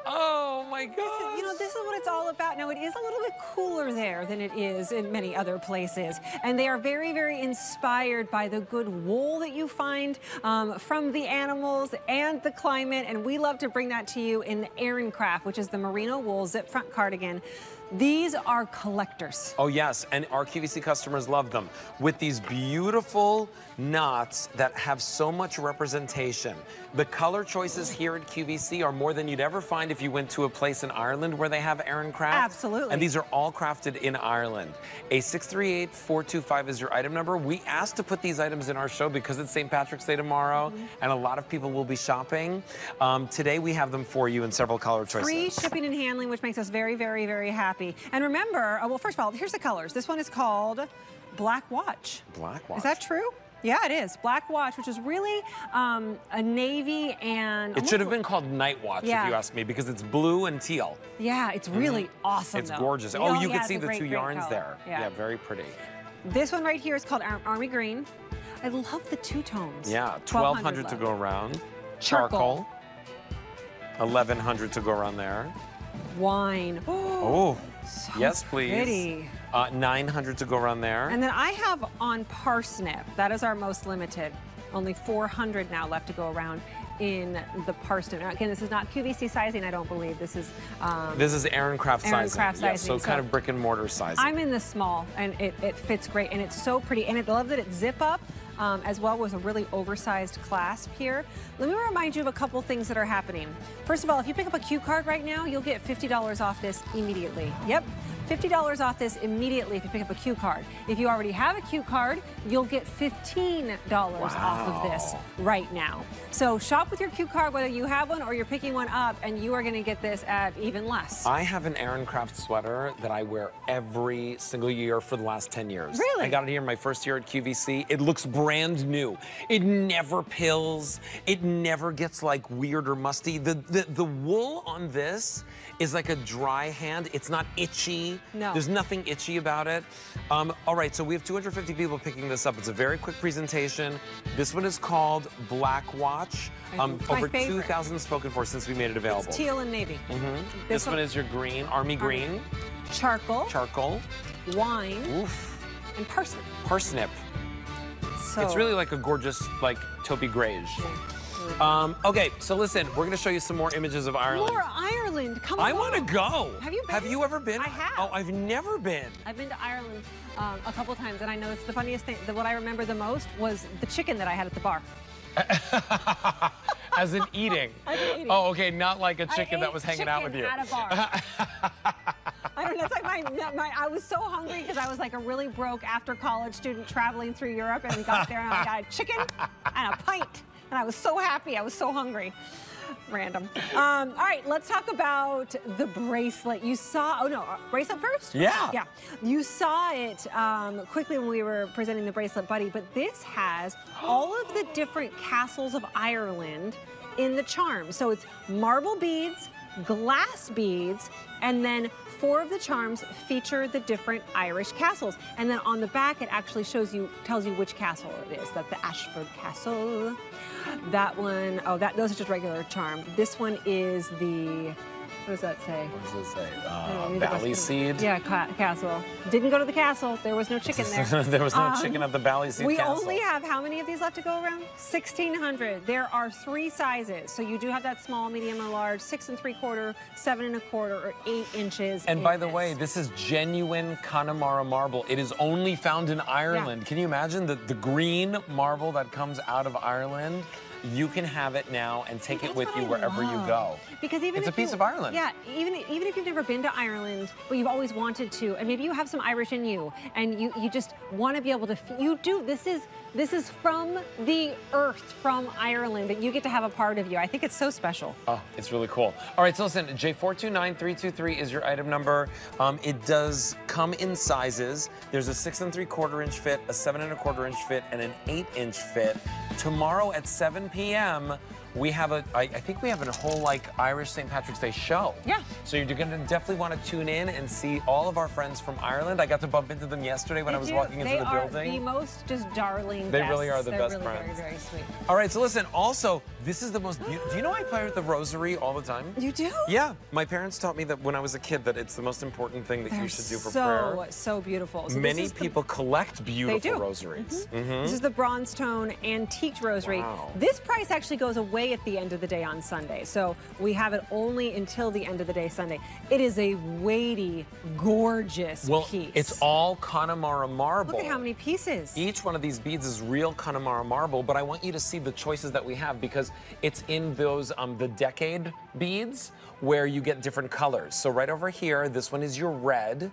Oh my God. This is what it's all about. Now, it is a little bit cooler there than it is in many other places. And they are very, very inspired by the good wool that you find from the animals and the climate. And we love to bring that to you in Erin Craft, which is the merino wool zip front cardigan. These are collectors. Oh yes, and our QVC customers love them. With these beautiful knots that have so much representation. The color choices here at QVC are more than you'd ever find if you went to a place in Ireland where they have Erin Craft. Absolutely. And these are all crafted in Ireland. A 638425 is your item number. We asked to put these items in our show because it's St. Patrick's Day tomorrow, and a lot of people will be shopping. Today we have them for you in several color choices. Free shipping and handling, which makes us very, very, very happy. And remember, well, first of all, here's the colors. This one is called Black Watch. Black Watch. Is that true? Yeah, it is. Black Watch, which is really a navy and... It should have been called Night Watch, if you ask me, because it's blue and teal. Yeah, it's really awesome, It's though. gorgeous. Oh, you can see the two yarns there. Yeah, very pretty. This one right here is called Army Green. I love the two tones. Yeah, 1,200 to go around. Charcoal. 1,100 to go around there. Wine. Oh, so yes, please. Pretty. 900 to go around there. And then I have on parsnip. That is our most limited. Only 400 now left to go around in the parsnip. Now, again, this is not QVC sizing, I don't believe. This is Erin Craft sizing. Erin Craft sizing. Yeah, so kind of brick and mortar sizing. I'm in the small, and it fits great, and it's so pretty. And I love that it's zip up. As well with a really oversized clasp here. Let me remind you of a couple things that are happening. First of all, if you pick up a Q card right now, you'll get $50 off this immediately. Yep. $50 off this immediately if you pick up a Q card. If you already have a Q card, you'll get $15 off of this right now. So shop with your Q card, whether you have one or you're picking one up, and you are going to get this at even less. I have an Erin Craft sweater that I wear every single year for the last 10 years. Really? I got it here my first year at QVC. It looks brand new. It never pills. It never gets like weird or musty. The wool on this is like a dry hand. It's not itchy. No. There's nothing itchy about it. All right, so we have 250 people picking this up. It's a very quick presentation. This one is called Black Watch. Over 2,000 spoken for since we made it available. It's teal and navy. This one is your green, Army Green. Charcoal. Charcoal. Wine. Oof. And parsnip. Parsnip. So It's really like a gorgeous, like, taupey grayish. Okay, so listen, we're gonna show you some more images of Ireland. More Ireland, come on. I wanna go. Have you been? Have you ever been? I have. Oh, I've never been. I've been to Ireland a couple times, and I know it's the funniest thing. What I remember the most was the chicken that I had at the bar. As in eating. As in eating. Oh, okay, not like a chicken that was hanging out with you. At a bar. I don't know, it's like I was so hungry because I was like a really broke after college student traveling through Europe, and we got there and I got a chicken and a pint, and I was so happy, I was so hungry. Random. All right, let's talk about the bracelet. You saw, oh no, bracelet first? Yeah. Yeah. You saw it quickly when we were presenting the bracelet buddy, but this has all of the different castles of Ireland in the charm. So it's marble beads, glass beads, and then 4 of the charms feature the different Irish castles. And then on the back, it actually tells you which castle it is. That's the Ashford Castle. That one, those are just regular charm. This one is the, what does that say? What does it say? Bally Seed? Yeah, castle. Didn't go to the castle. There was no chicken there. There was no chicken at the Bally Seed castle. We only have how many of these left to go around? 1,600. There are 3 sizes. So you do have that small, medium, or large, 6 3/4, 7 1/4, or 8 inches. And by the way, this is genuine Connemara marble. It is only found in Ireland. Yeah. Can you imagine the green marble that comes out of Ireland? You can have it now and take it with you wherever you go. Because even it's a piece of Ireland. Yeah, even if you've never been to Ireland, but you've always wanted to, and maybe you have some Irish in you, and you just want to be able to, this is from the earth, from Ireland, that you get to have a part of you. I think it's so special. Oh, it's really cool. All right, so listen, J429323 is your item number. It does come in sizes. There's a 6 3/4 inch fit, a 7 1/4 inch fit, and an 8 inch fit. Tomorrow at 7 p.m., we have I think we have a whole Irish St. Patrick's Day show. Yeah. So you're gonna definitely want to tune in and see all of our friends from Ireland. I got to bump into them yesterday when I was walking into the building. They are the most just darling They guests. really are the best really friends. Very, very sweet. All right, so listen, also, this is the most beautiful. Do you know I play with the rosary all the time? You do? Yeah. My parents taught me that when I was a kid that it's the most important thing that you should do for prayer. So beautiful. So Many people collect beautiful rosaries. This is the bronze tone antique rosary. Wow. This price actually goes away at the end of the day on Sunday. So we have it only until the end of the day Sunday. It is a weighty, gorgeous piece. It's all Connemara marble. Look at how many pieces. Each one of these beads is real Connemara marble, but I want you to see the choices that we have because it's in those, the decade beads where you get different colors. So right over here, this one is your red.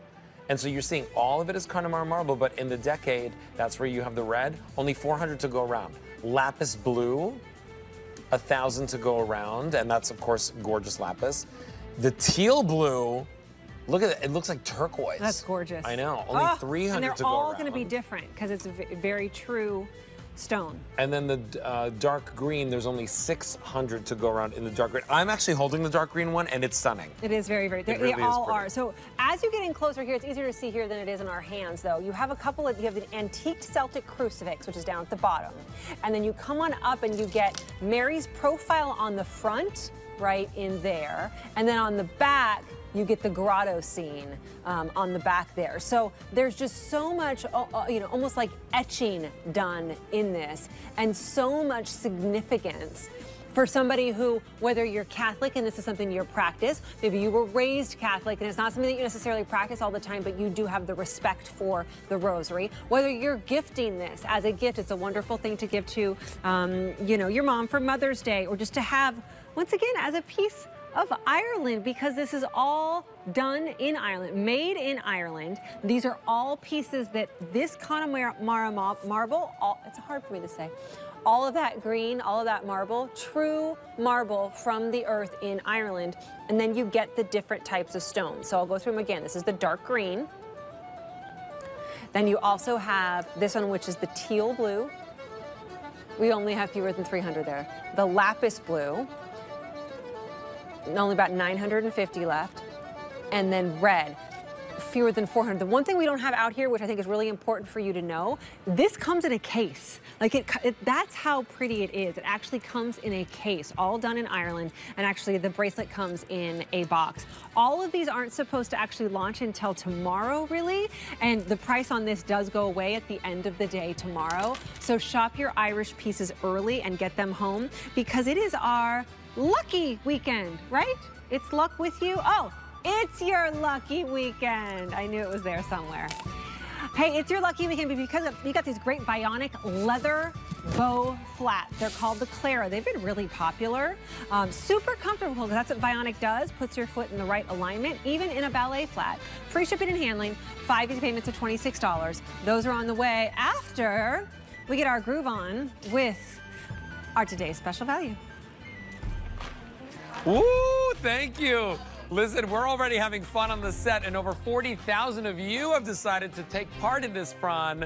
And so you're seeing all of it is Connemara marble, but in the decade, that's where you have the red. Only 400 to go around. Lapis blue, 1,000 to go around, and that's of course gorgeous lapis. The teal blue, look at it, it looks like turquoise. That's gorgeous. I know, only 300 to go around. And they're all going to be different because it's a very true stone. And then the dark green, there's only 600 to go around in the dark green. I'm actually holding the dark green one, and it's stunning. It is very, very, really they all are. So as you get in closer here, it's easier to see here than it is in our hands, though. You have you have the antique Celtic crucifix, which is down at the bottom. And then you come on up and you get Mary's profile on the front, right in there. And then on the back, you get the grotto scene on the back there. So there's just so much, almost like etching done in this, and so much significance for somebody who, whether you're Catholic and this is something you practice, maybe you were raised Catholic and it's not something that you necessarily practice all the time, but you do have the respect for the rosary. Whether you're gifting this as a gift, it's a wonderful thing to give to, your mom for Mother's Day, or just to have, once again, as a piece of Ireland, because this is all done in Ireland, made in Ireland. These are all pieces that this Connemara marble, it's hard for me to say, all of that green, all of that marble, true marble from the earth in Ireland, and then you get the different types of stones. So I'll go through them again. This is the dark green. Then you also have this one, which is the teal blue. We only have fewer than 300 there. The lapis blue. Only about 950 left. And then red, fewer than 400. The one thing we don't have out here, which I think is really important for you to know, this comes in a case. That's how pretty it is. It actually comes in a case, all done in Ireland, and actually the bracelet comes in a box. All of these aren't supposed to actually launch until tomorrow, really, and the price on this does go away at the end of the day tomorrow. So shop your Irish pieces early and get them home, because it is our lucky weekend, right? It's luck with you. Oh, it's your lucky weekend. I knew it was there somewhere. Hey, it's your lucky weekend because you got these great bionic leather bow flats. They're called the Clara. They've been really popular. Super comfortable, because that's what Bionic does. Puts your foot in the right alignment, even in a ballet flat. Free shipping and handling, 5 easy payments of $26. Those are on the way after we get our groove on with our today's special value. Woo, thank you. Listen, we're already having fun on the set, and over 40,000 of you have decided to take part in this fun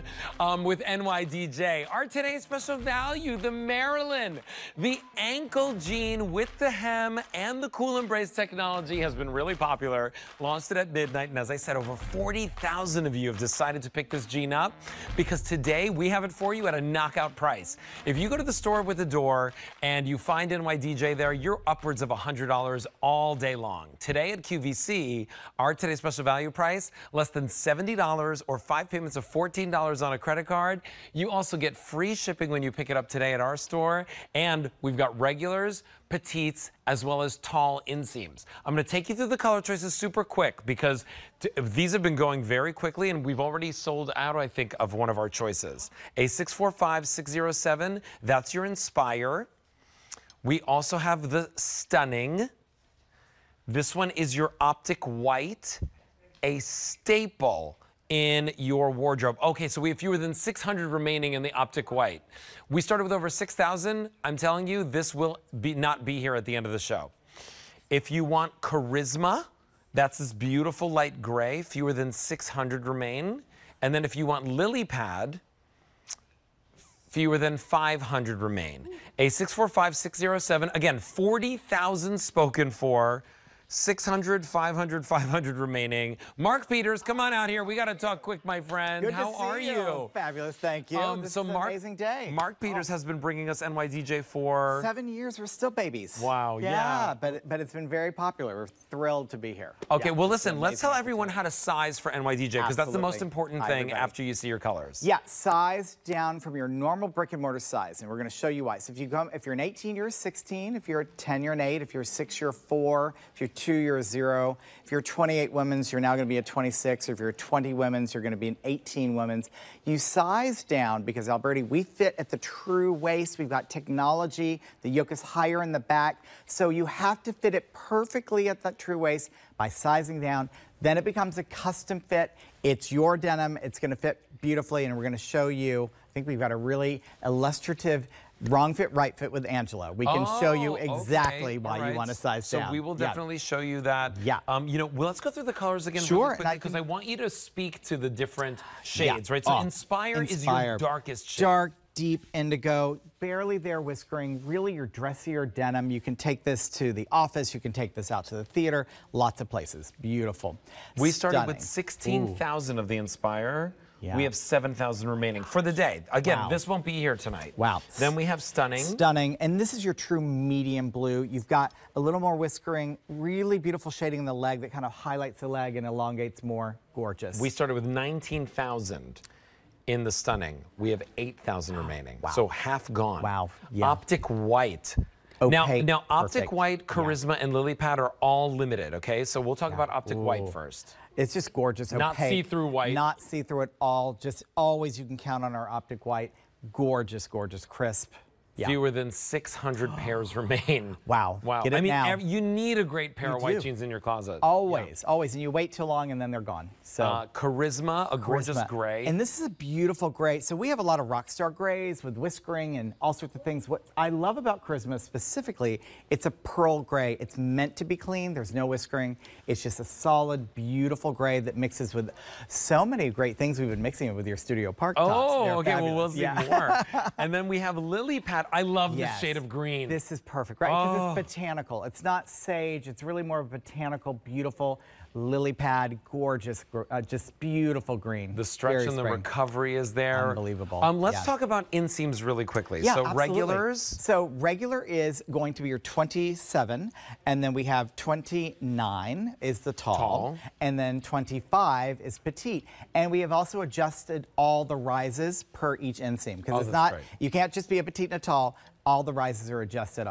with NYDJ. Our today's special value, the Marilyn. The ankle jean with the hem and the cool embrace technology has been really popular. Launched it at midnight, and as I said, over 40,000 of you have decided to pick this jean up because today we have it for you at a knockout price. If you go to the store with the door and you find NYDJ there, you're upwards of $100 all day long. Today at QVC, our today's special value price, less than $70 or 5 payments of $14 on a credit card. You also get free shipping when you pick it up today at our store. And we've got regulars, petites, as well as tall inseams. I'm going to take you through the color choices super quick because these have been going very quickly and we've already sold out, I think, of one of our choices. A645607, that's your Inspire. We also have the Stunning. This one is your Optic White, a staple in your wardrobe. Okay, so we have fewer than 600 remaining in the Optic White. We started with over 6,000. I'm telling you, this will not be here at the end of the show. If you want Charisma, that's this beautiful light gray, fewer than 600 remain. And then if you want Lily Pad, fewer than 500 remain. A645607, again, 40,000 spoken for. 600, 500, 500 remaining. Mark Peters, come on out here. We got to talk quick, my friend. Good How to see are you? Fabulous, thank you. This is an amazing day. Mark Peters has been bringing us NYDJ for 7 years. We're still babies. Wow, yeah. But it's been very popular. We're thrilled to be here. Okay, Yeah, well, listen, let's tell everyone how to size for NYDJ because that's the most Absolutely. important thing after you see your colors. Yeah, size down from your normal brick and mortar size, and we're going to show you why. So if you're an 18, you're a 16. If you're a 10, you're an 8. If you're a 6, you're a 4. If you're 2, you're a 0. If you're 28 women's, you're now going to be a 26. Or if you're 20 women's, you're going to be an 18 women's. You size down because, Alberti, we fit at the true waist. We've got technology. The yoke is higher in the back. So you have to fit it perfectly at that true waist by sizing down. Then it becomes a custom fit. It's your denim. It's going to fit beautifully, and we're going to show you. I think we've got a really illustrative wrong fit, right fit with Angela. We can show you exactly why you want to size down. So we will definitely show you that. Yeah. You know, well, let's go through the colors again Sure, because I want you to speak to the different shades, right? So Inspire is Inspire. your darkest shade. Dark, deep indigo, barely there whiskering, really your dressier denim. You can take this to the office. You can take this out to the theater. Lots of places. Beautiful. We started Stunning. with 16,000 of the Inspire. Yeah. We have 7,000 remaining for the day. Again, this won't be here tonight. Wow. Then we have Stunning. Stunning. And this is your true medium blue. You've got a little more whiskering, really beautiful shading in the leg that kind of highlights the leg and elongates more. Gorgeous. We started with 19,000 in the Stunning. We have 8,000 remaining. Wow. So half gone. Wow. Yeah. Optic White. Opaque, Now Optic perfect. White, Charisma, and Lily Pad are all limited, okay? So we'll talk about Optic White first. It's just gorgeous. Not opaque, see-through white. Not see-through at all. Just always you can count on our Optic White. Gorgeous, gorgeous, crisp. Yeah. Fewer than 600 pairs remain. Wow. Wow. Get it now. You need a great pair You of white do. jeans in your closet. Always, always. And you wait too long and then they're gone. So Charisma, a gorgeous Charisma. gray. And this is a beautiful gray. So we have a lot of rock star grays with whiskering and all sorts of things. What I love about Charisma specifically, it's a pearl gray. It's meant to be clean. There's no whiskering. It's just a solid, beautiful gray that mixes with so many great things we've been mixing it with your Studio Park tops. Oh, They're okay, well, we'll fabulous. see more. And then we have Lily Pad. I love this Yes. shade of green. This is perfect, right? Because it's botanical. It's not sage. It's really more of a botanical, beautiful lily pad, gorgeous, just beautiful green. The stretch Very and the spring. recovery is there. Unbelievable. Let's talk about inseams really quickly. Yeah, so absolutely. regulars. So regular is going to be your 27, and then we have 29 is the tall, and then 25 is petite. And we have also adjusted all the rises per each inseam because it's not, you can't just be a petite and a tall. All the rises are adjusted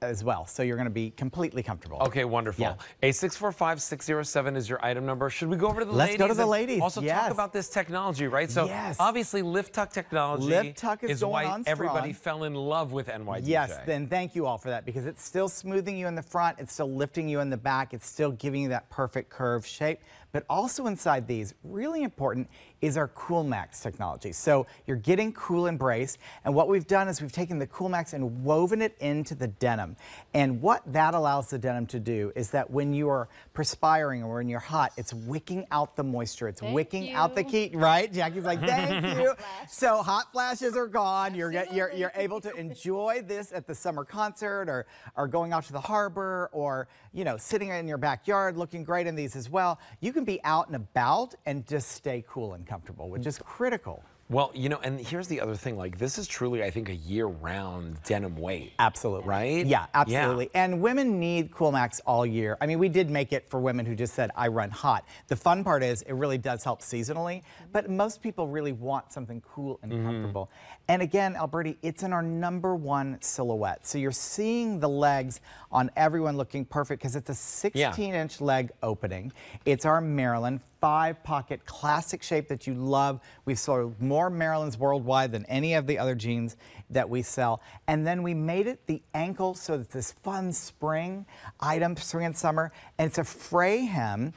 as well, so you're going to be completely comfortable. Okay, wonderful. Yeah. A645607 is your item number. Should we go over to the ladies? Let's go to the ladies. Also talk about this technology, right? So obviously Lift Tuck technology Lift Tuck is going why on everybody strong. fell in love with NYDJ. Yes, then thank you all for that because it's still smoothing you in the front, it's still lifting you in the back, it's still giving you that perfect curve shape, But also inside these, really important, is our Cool Max technology. So you're getting Cool Embrace, and what we've done is we've taken the Cool Max and woven it into the denim. And what that allows the denim to do is that when you are perspiring or when you're hot, it's wicking out the moisture. It's wicking out the heat, right? Jackie's like, thank you. So hot flashes are gone. You're able to enjoy this at the summer concert or going out to the harbor or, you know, sitting in your backyard looking great in these as well. You can be out and about and just stay cool and comfortable, which is critical. Well, you know, and here's the other thing, like this is truly, I think, a year-round denim weight. Absolutely. Right? Yeah, absolutely. Yeah. And women need Cool Max all year. I mean, we did make it for women who just said, I run hot. The fun part is it really does help seasonally, but most people really want something cool and comfortable. And again, Alberti, it's in our #1 silhouette. So you're seeing the legs on everyone looking perfect because it's a 16-inch leg opening. It's our Maryland 5-pocket classic shape that you love. We've sold more Marylands worldwide than any of the other jeans that we sell. And then we made it the ankle so it's this fun spring item, spring and summer. And it's a fray hem,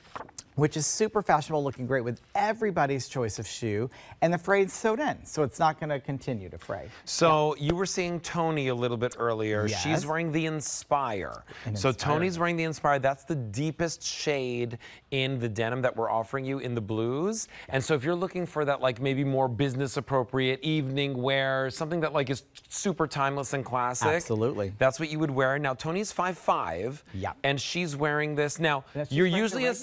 which is super fashionable, looking great with everybody's choice of shoe. And the fray is sewed in, so it's not going to continue to fray. So you were seeing Tony a little bit earlier. Yes. She's wearing the Inspire. So Tony's wearing the Inspire. That's the deepest shade in the denim that we're offering you in the blues. And so if you're looking for that, like maybe more business appropriate evening wear, something that like is super timeless and classic. Absolutely. That's what you would wear. Now Tony's 5'5", and she's wearing this. Now you're usually a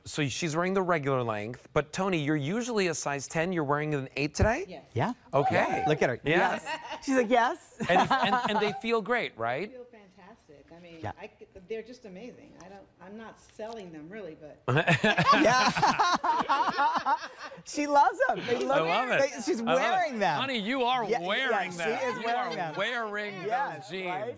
so she's wearing the regular length, but Tony, you're usually a size 10. You're wearing an 8 today? Yes. Yeah. Okay. Yeah. Look at her. Yeah. Yes. She's like, yes. And they feel great, right? They feel fantastic. I mean, they're just amazing. I'm not selling them really, but. She loves them. They look, I love it. she's wearing them. Honey, you are wearing them. She is wearing them. Wearing those jeans. Right?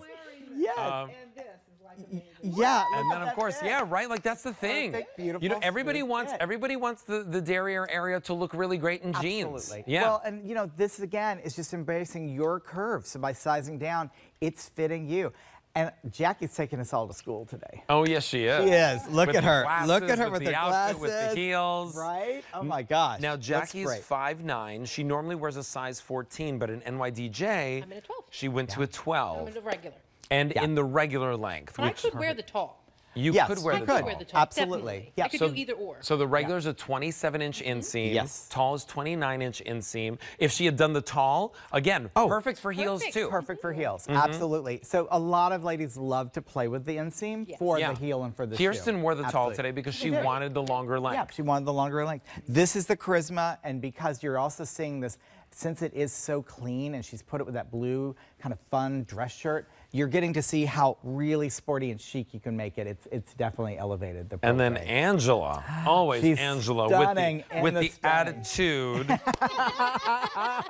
Yes. And this is like amazing. Yeah. And then of course, right, like that's the thing. Beautiful, you know, everybody wants the derriere area to look really great in jeans. Absolutely. Yeah. Well, and you know, this again is just embracing your curves. So by sizing down, it's fitting you. And Jackie's taking us all to school today. Oh, yes, she is. She is. Look With at her. Glasses, Look at her with with the the outfit, glasses. with the heels. Right? Oh my gosh. Now Jackie's 5'9". She normally wears a size 14, but in NYDJ, I'm in a 12. she went to a 12. I'm in the regular. And in the regular length. But I could wear the tall. You yes, could wear the tall. Absolutely. Yeah. I could do either or. So the regular is a 27-inch inseam. Yes. Tall is 29-inch inseam. If she had done the tall, again, perfect for heels too. Perfect for heels. Absolutely. So a lot of ladies love to play with the inseam for the heel and for the Kirsten shoe. wore the tall today because she wanted the longer length. Yeah, she wanted the longer length. This is the Charisma, and because you're also seeing this, since it is so clean and she's put it with that blue kind of fun dress shirt, you're getting to see how really sporty and chic you can make it. It's definitely elevated. The and then Angela, always She's Angela with the attitude,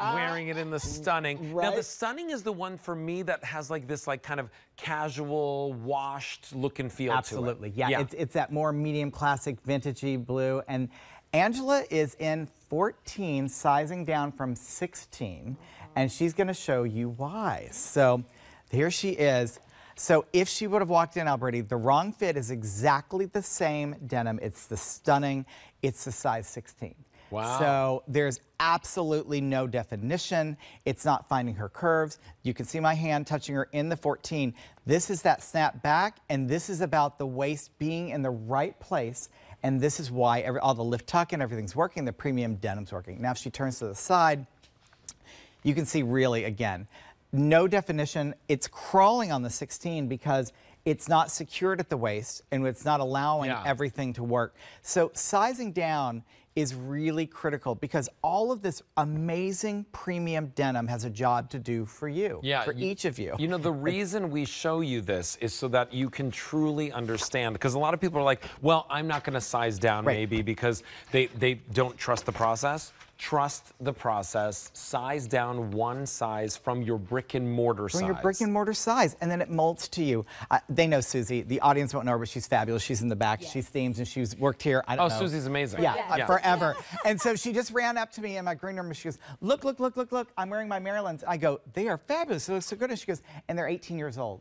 wearing it in the stunning. Right? Now the stunning is the one for me that has like this like kind of casual, washed look and feel Absolutely. to it. Yeah, it's that more medium classic vintagey blue. And Angela is in 14, sizing down from 16, and she's going to show you why. So here she is. So if she would have walked in, Alberti, the wrong fit is exactly the same denim. It's the stunning. It's the size 16. Wow. So there's absolutely no definition. It's not finding her curves. You can see my hand touching her in the 14. This is that snap back, and this is about the waist being in the right place. And this is why all the lift tuck and everything's working. The premium denim's working. Now, if she turns to the side, you can see really, again, no definition. It's crawling on the 16 because it's not secured at the waist and it's not allowing everything to work. So sizing down is really critical because all of this amazing premium denim has a job to do for you, for each of you. You know, the reason we show you this is so that you can truly understand, because a lot of people are like, well, I'm not going to size down maybe because they don't trust the process. Trust the process. Size down one size from your brick and mortar size. From your brick and mortar size, and then it molds to you. They know Susie. The audience won't know her, but she's fabulous. She's in the back. She's themes, and she's worked here. I don't know. Susie's amazing. Yeah, forever. And so she just ran up to me in my green room, and she goes, look, look, look, look, look. I'm wearing my Marylands. I go, they are fabulous. They look so good. And she goes, and they're 18 years old.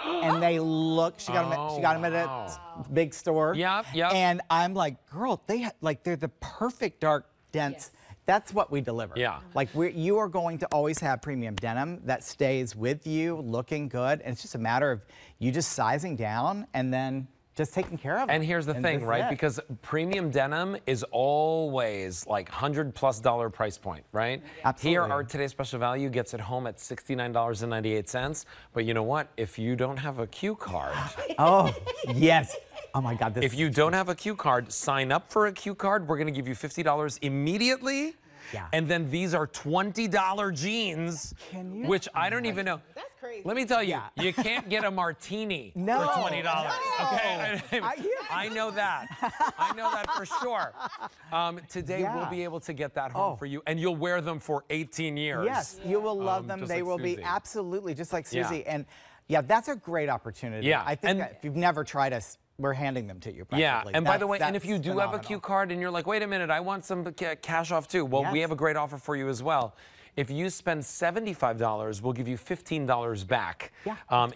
and they look. She got them at a big store. Yep. And I'm like, girl, they're the perfect dark, dense. That's what we deliver. Yeah. Like you are going to always have premium denim that stays with you, looking good, and it's just a matter of you just sizing down and then just taking care of it. And here's the thing, right? Because premium denim is always like $100+ price point, right? Absolutely. Here, our today's special value gets it home at $69.98. But you know what? If you don't have a Q card. Oh, yes. Oh my God. If you don't have a Q card, sign up for a Q card. We're going to give you $50 immediately. Yeah. And then these are $20 jeans, which I don't even know. That's crazy. Let me tell you, you can't get a martini for $20. Okay, I know that. I know that for sure. Today we'll be able to get that home for you, and you'll wear them for 18 years. Yes, you will love them. They will be absolutely just like Susie. And yeah, that's a great opportunity. Yeah. I think that if you've never tried us, we're handing them to you practically. Yeah, and by the way, and if you do phenomenal. have a Q card and you're like, wait a minute, I want some cash off too. Well, we have a great offer for you as well. If you spend $75, we'll give you $15 back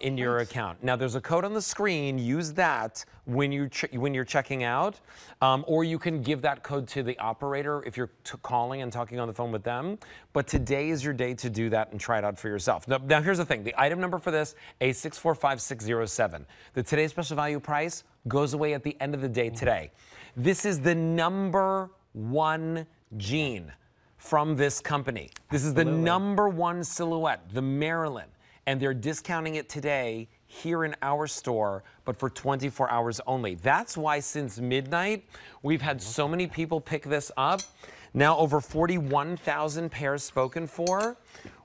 in your account. Now, there's a code on the screen. Use that when you're checking out, or you can give that code to the operator if you're calling and talking on the phone with them. But today is your day to do that and try it out for yourself. Now here's the thing. The item number for this, A645607. The today's special value price goes away at the end of the day today. This is the #1 jean from this company. This is the #1 silhouette, the Maryland, and they're discounting it today here in our store, but for 24 hours only. That's why since midnight, we've had so many people pick this up. Now over 41,000 pairs spoken for.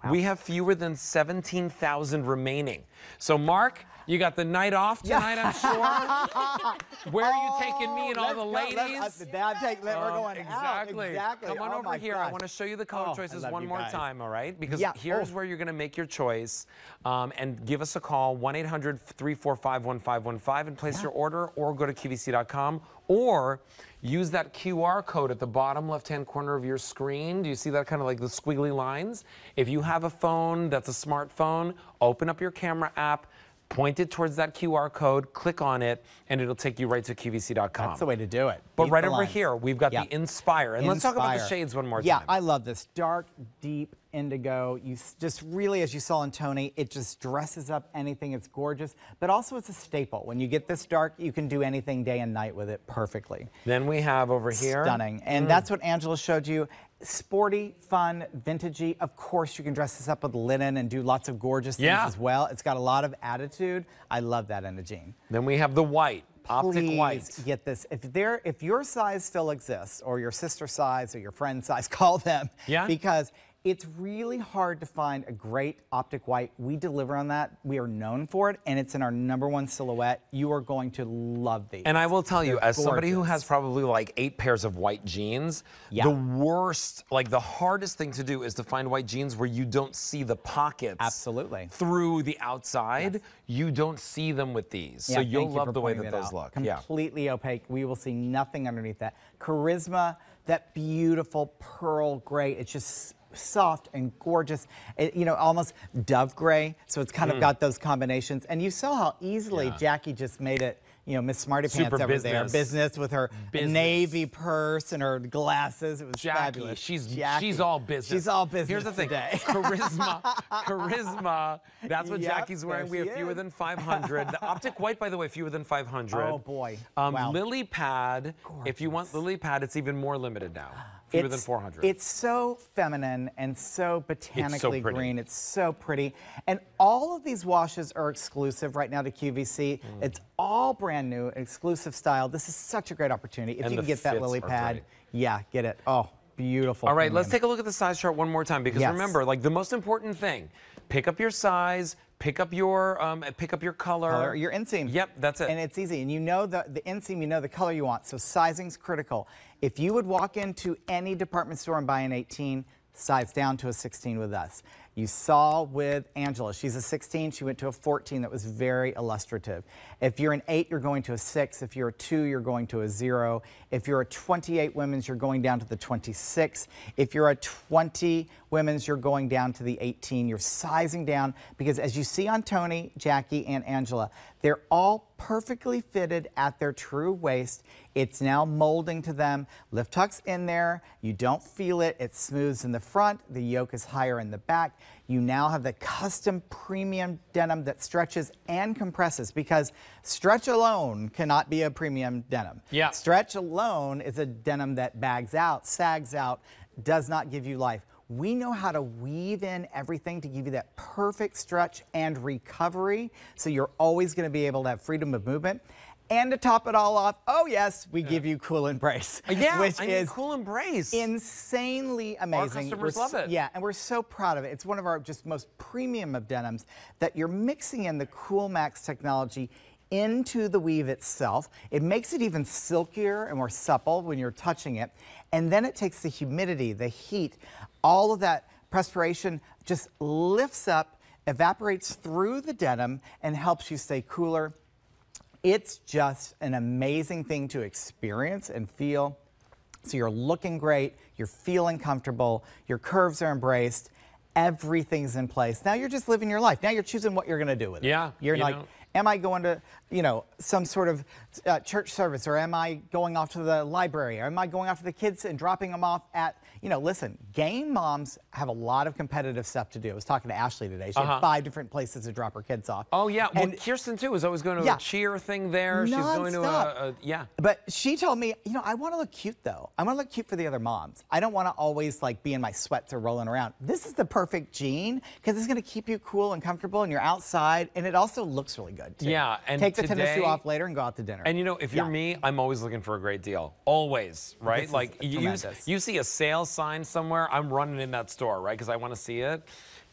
Wow. We have fewer than 17,000 remaining. So Mark, you got the night off tonight, I'm sure. Where are you taking me and all the ladies? We're going exactly. Come on over here. I want to show you the color choices one more time, all right? Because here's where you're going to make your choice. And give us a call, 1-800-345-1515, and place your order, or go to QVC.com, or use that QR code at the bottom left-hand corner of your screen. Do you see that kind of like the squiggly lines? If you have a phone that's a smartphone, open up your camera app, point it towards that QR code, click on it, and it'll take you right to QVC.com. That's the way to do it. But right over here, we've got the Inspire. And let's talk about the shades one more time. Yeah, I love this. Dark, deep indigo. You just really, as you saw in Tony, it just dresses up anything. It's gorgeous. But also it's a staple. When you get this dark, you can do anything day and night with it perfectly. Then we have over here. Stunning. And that's what Angela showed you. Sporty, fun, vintagey. Of course, you can dress this up with linen and do lots of gorgeous things as well. It's got a lot of attitude. I love that in a jean. Then we have the white, optic white. Please get this. If your size still exists, or your sister's size, or your friend's size, call them. Yeah. Because it's really hard to find a great optic white. We deliver on that. We are known for it, and it's in our #1 silhouette. You are going to love these. And I will tell you, as somebody who has probably like 8 pairs of white jeans, the worst, like the hardest thing to do is to find white jeans where you don't see the pockets through the outside. You don't see them with these. So you'll love the way that those look. Completely opaque. We will see nothing underneath that. Charisma, that beautiful pearl gray. It's just soft and gorgeous, you know, almost dove gray. So it's kind of got those combinations. And you saw how easily Jackie just made it, you know, Miss Smarty Pants over there. Business with her navy purse and her glasses. It was fabulous. She's all business. She's all business. Here's the thing. Today. Charisma. That's what Jackie's wearing. We have fewer than 500. The optic white, by the way, fewer than 500. Oh boy. Lily pad. If you want lily pad, it's even more limited now. Fewer than 400. It's so feminine and so botanically green. It's so pretty. And all of these washes are exclusive right now to QVC. It's all brand new, exclusive style. This is such a great opportunity. If you can get that lily pad, get it. Oh, beautiful. All right, let's take a look at the size chart one more time, because remember, like the most important thing, pick up your size, pick up your color. Your inseam. Yep, that's it. And it's easy. And you know the inseam, you know the color you want. So sizing's critical. If you would walk into any department store and buy an 18, size down to a 16 with us. You saw with Angela, she's a 16, she went to a 14 that was very illustrative. If you're an 8, you're going to a 6. If you're a 2, you're going to a 0. If you're a 28 women's, you're going down to the 26. If you're a 20 women's, you're going down to the 18. You're sizing down because as you see on Tony, Jackie, and Angela, they're all perfectly fitted at their true waist. It's now molding to them. Lift tuck's in there. You don't feel it. It smooths in the front. The yoke is higher in the back. You now have the custom premium denim that stretches and compresses because stretch alone cannot be a premium denim. Yeah. Stretch alone is a denim that bags out, sags out, does not give you life. We know how to weave in everything to give you that perfect stretch and recovery, so you're always going to be able to have freedom of movement. And to top it all off, oh yes, we give you Cool Embrace. Yeah, which I mean, is Cool Embrace. Insanely amazing. Our customers love it. Yeah, and we're so proud of it. It's one of our just most premium of denims that you're mixing in the Cool Max technology into the weave itself. It makes it even silkier and more supple when you're touching it. And then it takes the humidity, the heat, all of that perspiration just lifts up, evaporates through the denim, and helps you stay cooler. It's just an amazing thing to experience and feel. So you're looking great, you're feeling comfortable, your curves are embraced, everything's in place. Now you're just living your life. Now you're choosing what you're gonna do with it. Yeah. You're like, am I going to, some sort of church service, or am I going off to the library, or am I going off to the kids and dropping them off at, listen, game moms have a lot of competitive stuff to do. I was talking to Ashley today. She had 5 different places to drop her kids off. Oh, yeah. Well, And Kirsten, too, is always going to a cheer thing there. She's going to a, yeah. But she told me, I want to look cute, though. I want to look cute for the other moms. I don't want to always, be in my sweats or rolling around. This is the perfect jean, because it's going to keep you cool and comfortable, and you're outside, and it also looks really good, too. Yeah, and take the tennis shoe off later and go out to dinner. And if you're me, I'm always looking for a great deal. Always, right? This Like is you see a sale sign somewhere, I'm running in that store, right? Because I want to see it.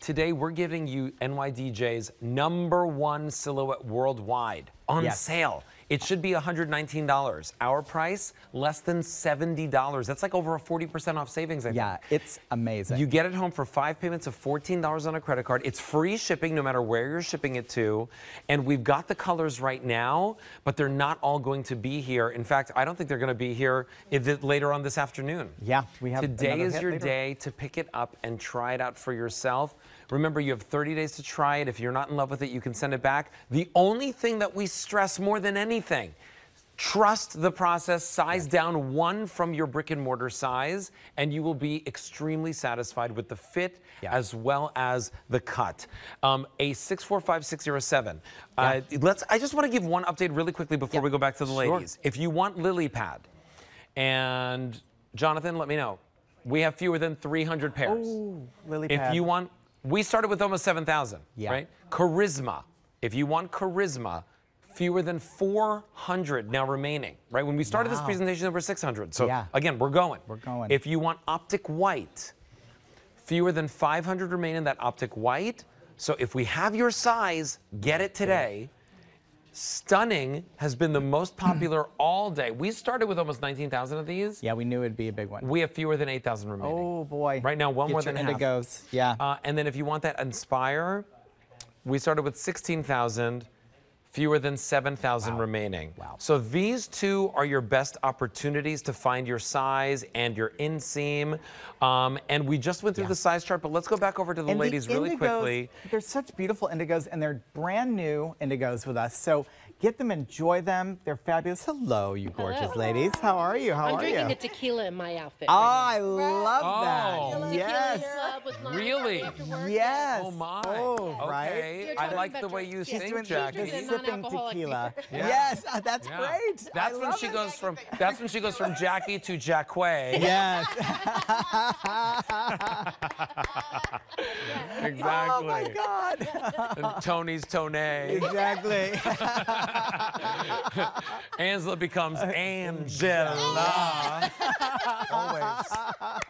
Today, we're giving you NYDJ's #1 silhouette worldwide on sale. It should be $119. Our price, less than $70. That's like over a 40% off savings, I think. Yeah, it's amazing. You get it home for 5 payments of $14 on a credit card. It's free shipping no matter where you're shipping it to. And we've got the colors right now, but they're not all going to be here. In fact, I don't think they're going to be here later on this afternoon. Yeah, we have Today is your day to pick it up and try it out for yourself. Remember, you have 30 days to try it. If you're not in love with it, you can send it back. The only thing that we stress more than anything, trust the process, size down 1 from your brick and mortar size, and you will be extremely satisfied with the fit as well as the cut. A 645607. I just want to give one update really quickly before we go back to the ladies. If you want lily pad, and Jonathan, let me know. We have fewer than 300 pairs. Ooh, lily pad. If you want, we started with almost 7,000, right? Charisma. If you want charisma, fewer than 400 now remaining, right? When we started this presentation, there were 600. So again, we're going. We're going. If you want optic white, fewer than 500 remain in that optic white. So if we have your size, get it today. Stunning has been the most popular all day. We started with almost 19,000 of these. Yeah, we knew it'd be a big one. We have fewer than 8,000 remaining. Oh boy. Right now, one more than half. Indigos. Yeah. And then if you want that Inspire, we started with 16,000, fewer than 7,000 remaining. Wow. So these two are your best opportunities to find your size and your inseam. And we just went through the size chart, but let's go back over to the ladies really quickly. They're such beautiful indigos, and they're brand new indigos with us. So get them, enjoy them. They're fabulous. Hello, you gorgeous ladies. How are you? How I'm are you? drinking a tequila in my outfit. Oh, right I love that. Yes. Really? Yes. Oh my. Oh, okay. I like the way you sing, Jackie. Sipping tequila. Yeah. Yes, that's great. That's when she goes from. That's when she goes from Jackie to Jacquay. Yes. Exactly. Oh my God. And Tony's Tone. Exactly. Angela becomes Angela.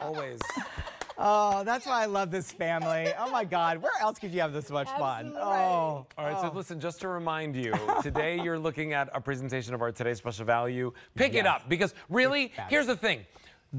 Always. Oh, that's why I love this family. Oh my God, where else could you have this much fun? Oh. All right, so listen, just to remind you, today you're looking at a presentation of our today's special value. Pick it up, because really, here's the thing.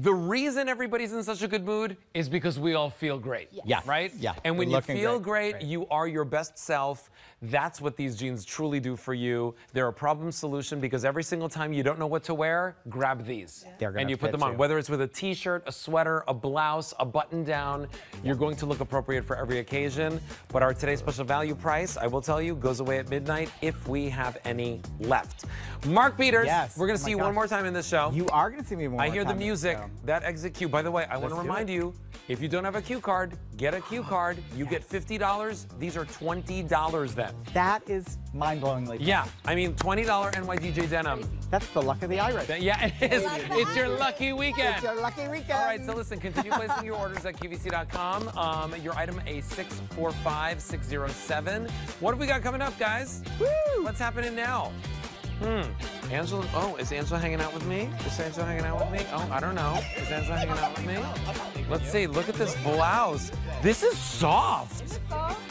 The reason everybody's in such a good mood is because we all feel great. Yeah. Right? Yeah. And when you Looking feel great, you are your best self. That's what these jeans truly do for you. They're a problem solution because every single time you don't know what to wear, grab these. They're gonna and you put fit them on. you. Whether it's with a t-shirt, a sweater, a blouse, a button down, you're going to look appropriate for every occasion. But our today's special value price, I will tell you, goes away at midnight if we have any left. Mark Peters, Yes. we're going to Oh see my you one gosh. more time in this show. You are going to see me more. I hear the time in this music, show. that exit cue. By the way, I want to Let's do remind it. you, if you don't have a Q card, get a Q card. You get $50. These are $20 then. That is mind-blowingly. Yeah, I mean, $20 NYDJ denim. That's the luck of the Irish. Yeah, it is. It's your lucky weekend. It's your lucky weekend. All right, so listen, continue placing your orders at QVC.com. Your item A645607. What have we got coming up, guys? Woo! What's happening now? Angela, oh, is Angela hanging out with me? Is Angela hanging out with me? Oh, I don't know. Is Angela hanging out with me? Let's see, look at this blouse. This is soft.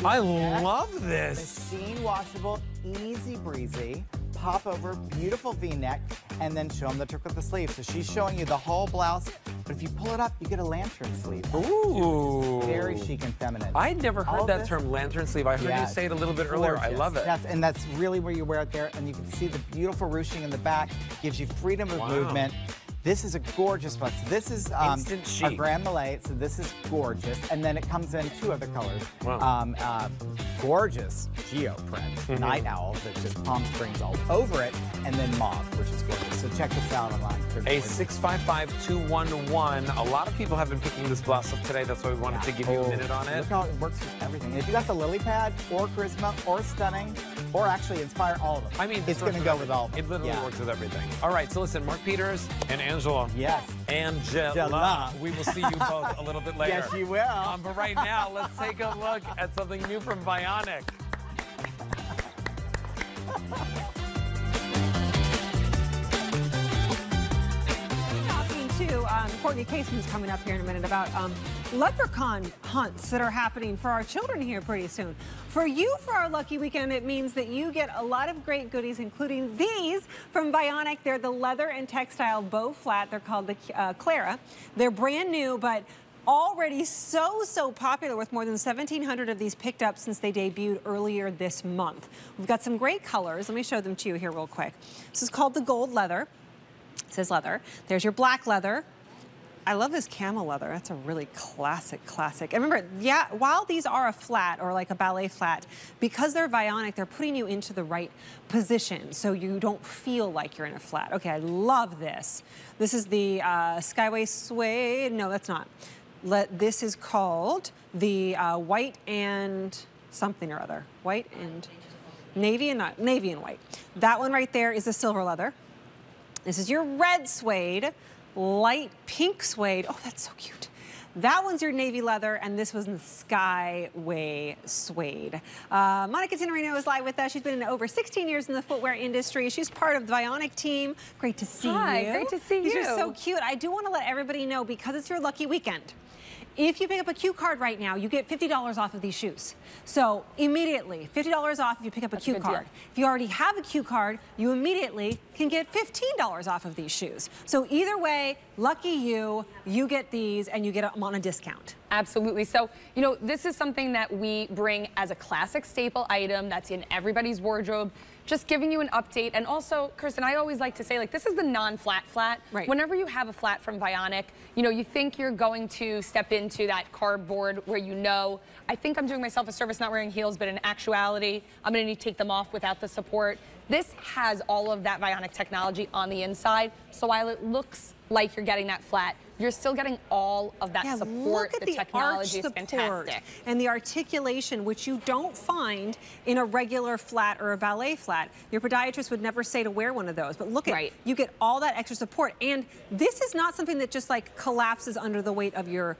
I love this. Machine washable, easy breezy, pop over, beautiful V-neck, and then show them the trick with the sleeve. So she's showing you the whole blouse, but if you pull it up, you get a lantern sleeve. Ooh. Very chic and feminine. I'd never heard All that this- term, lantern sleeve. I heard Yeah, you say it a little bit earlier. I gorgeous. love it. That's really where you wear it there, and you can see the beautiful ruching in the back. Gives you freedom of Wow. movement. This is a gorgeous bust. This is Instant our chic. Grand Malay, so this is gorgeous. And then it comes in 2 other colors. Wow. Gorgeous geo print, night owl that just Palm Springs all over it, and then mauve, which is gorgeous. So check this out online. A655211. A lot of people have been picking this blouse up today. That's why we wanted to give you a minute on it. Look how it works with everything. If you got the lily pad, or charisma, or stunning, or actually inspire all of them. I mean, it's going to go with all of them. It literally Yeah. works with everything. All right, so listen, Mark Peters and Angela. Yes. Angela. We will see you both a little bit later. Yes, you will. But right now, let's take a look at something new from Bionic. Talking to Courtney Caseman's coming up here in a minute about leprechaun hunts that are happening for our children here pretty soon. For you, for our lucky weekend, it means that you get a lot of great goodies, including these from Bionic. They're the leather and textile bow flat. They're called the Clara. They're brand new, but already so popular with more than 1,700 of these picked up since they debuted earlier this month. We've got some great colors. Let me show them to you here real quick. This is called the gold leather. It says leather. There's your black leather. I love this camel leather. That's a really classic. And remember, yeah, while these are a flat or like a ballet flat, because they're Bionic, they're putting you into the right position so you don't feel like you're in a flat. Okay, I love this. This is the Skyway Suede. No, that's not. This is called the white and something or other. White and navy and white. That one right there is the silver leather. This is your red suede, light pink suede. Oh, that's so cute. That one's your navy leather, and this was the Skyway suede. Monica Tenorino is live with us. She's been over 16 years in the footwear industry. She's part of the Bionic team. Great to see you. Hi, great to see you. These are so cute. I do want to let everybody know, because it's your lucky weekend, if you pick up a Q card right now, you get $50 off of these shoes. So immediately, $50 off if you pick up a Q card. If you already have a Q card, you immediately can get $15 off of these shoes. So either way, lucky you, you get these and you get them on a discount. Absolutely. So, you know, this is something that we bring as a classic staple item that's in everybody's wardrobe. Just giving you an update. And also, Kirsten, I always like to say, like, this is the non-flat flat. Right. Whenever you have a flat from Bionic, you know, you think you're going to step into that cardboard where you know, I think I'm doing myself a service not wearing heels, but in actuality, I'm going to need to take them off without the support. This has all of that Bionic technology on the inside. So while it looks like you're getting that flat, you're still getting all of that support. Look at the the technology arch is support fantastic. and the articulation, which you don't find in a regular flat or a ballet flat. Your podiatrist would never say to wear one of those, but look at, you get all that extra support. And this is not something that just like collapses under the weight of your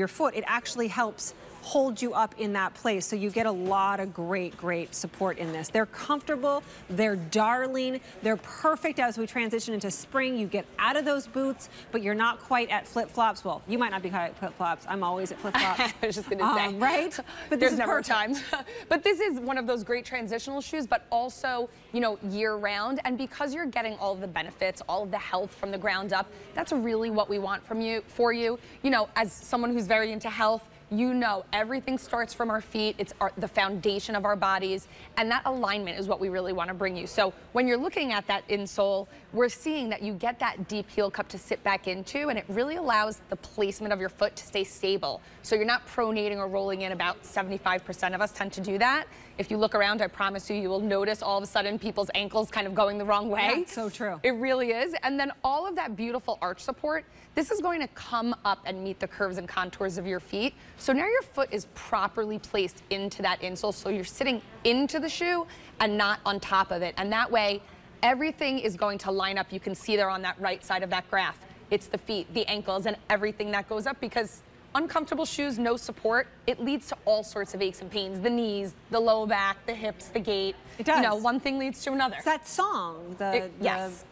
foot. It actually helps hold you up in that place. So you get a lot of great support in this. They're comfortable, they're darling, they're perfect as we transition into spring. You get out of those boots, but you're not quite at flip-flops. Well, you might not be quite at flip-flops. I'm always at flip-flops. I was just gonna say. Right? But there's this is never perfect. time. But this is one of those great transitional shoes, but also, you know, year-round. And because you're getting all of the benefits, all of the health from the ground up, that's really what we want from you, for you. You know, as someone who's very into health, you know, everything starts from our feet. It's the foundation of our bodies, and that alignment is what we really want to bring you. So when you're looking at that insole, we're seeing that you get that deep heel cup to sit back into, and it really allows the placement of your foot to stay stable. So you're not pronating or rolling in. About 75% of us tend to do that. If you look around, I promise you, you will notice all of a sudden people's ankles kind of going the wrong way. Yeah, so true. It really is. And then all of that beautiful arch support, this is going to come up and meet the curves and contours of your feet. So now your foot is properly placed into that insole. So you're sitting into the shoe and not on top of it. And that way, everything is going to line up. You can see there on that right side of that graph. It's the feet, the ankles, and everything that goes up, because uncomfortable shoes, no support, it leads to all sorts of aches and pains. The knees, the low back, the hips, the gait. It does. You know, one thing leads to another. It's that song, the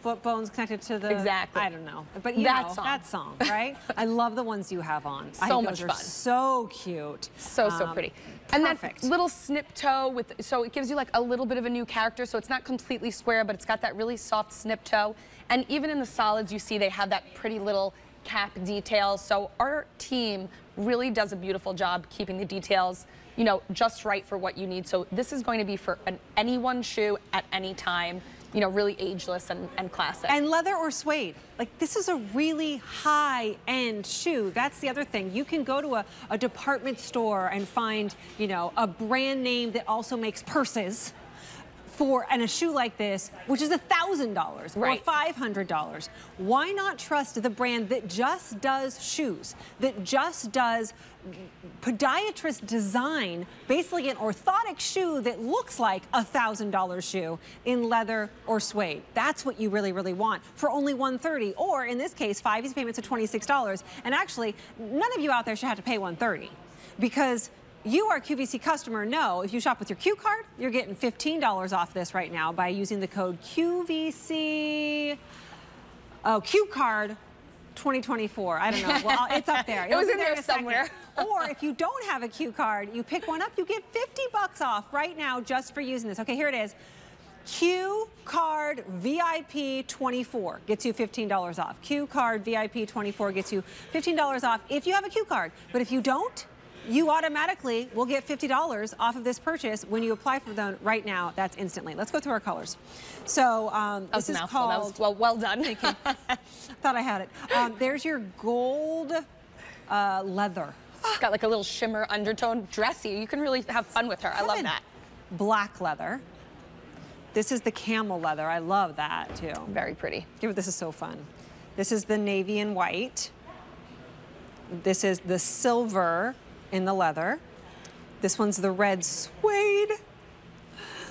foot bones connected to the... Exactly. I don't know. But you That know, song. that song, right? I love the ones you have on. I So think much those fun. Are so cute. So pretty. And Perfect. that little snip toe with, so it gives you like a little bit of a new character. So it's not completely square, but it's got that really soft snip toe. And even in the solids, you see they have that pretty little cap detail. So our team really does a beautiful job keeping the details, you know, just right for what you need. So this is going to be for anyone's shoe at any time, you know, really ageless and classic. And leather or suede. Like, this is a really high-end shoe. That's the other thing. You can go to a department store and find, you know, a brand name that also makes purses and a shoe like this, which is $1,000 or $500. Why not trust the brand that just does shoes, that just does podiatrist design, basically an orthotic shoe that looks like $1,000 shoe in leather or suede? That's what you really, really want for only $130, or in this case, 5 easy payments of $26. And actually, none of you out there should have to pay $130, because you, our QVC customer, know if you shop with your Q card, you're getting $15 off this right now by using the code QVC, Q card 2024. I don't know. Well, it's up there. It was in be there in a somewhere. second. Or if you don't have a Q card, you pick one up, you get $50 off right now just for using this. Okay, here it is. Q card VIP 24 gets you $15 off. Q card VIP 24 gets you $15 off if you have a Q card. But if you don't, you automatically will get $50 off of this purchase when you apply for them right now. That's instantly. Let's go through our colors. So this is called... That was well done. Thank you. Thought I had it. There's your gold leather. It's got like a little shimmer undertone, dressy. You can really have fun with her. I love that. Black leather. This is the camel leather. I love that too. Very pretty. This is so fun. This is the navy and white. This is the silver in the leather. This one's the red suede.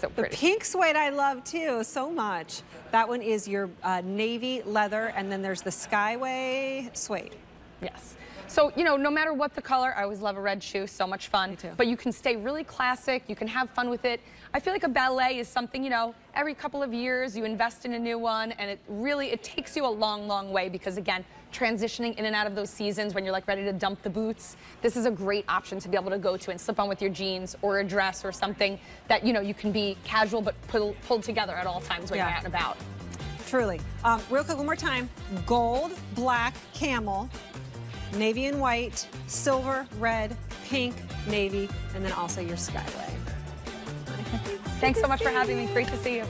So pretty. The pink suede I love too, so much. That one is your navy leather, and then there's the Skyway suede. Yes. So, you know, no matter what the color, I always love a red shoe, so much fun. Me too. But you can stay really classic, you can have fun with it. I feel like a ballet is something, you know, every couple of years you invest in a new one, and it takes you a long, long way, because again, transitioning in and out of those seasons when you're like ready to dump the boots, this is a great option to be able to go to and slip on with your jeans or a dress or something that, you know, you can be casual but pulled together at all times when you're out and about. Truly. Real quick, one more time. Gold, black, camel, navy and white, silver, red, pink, navy, and then also your Skyway. Thanks so much for having me. Great to see you.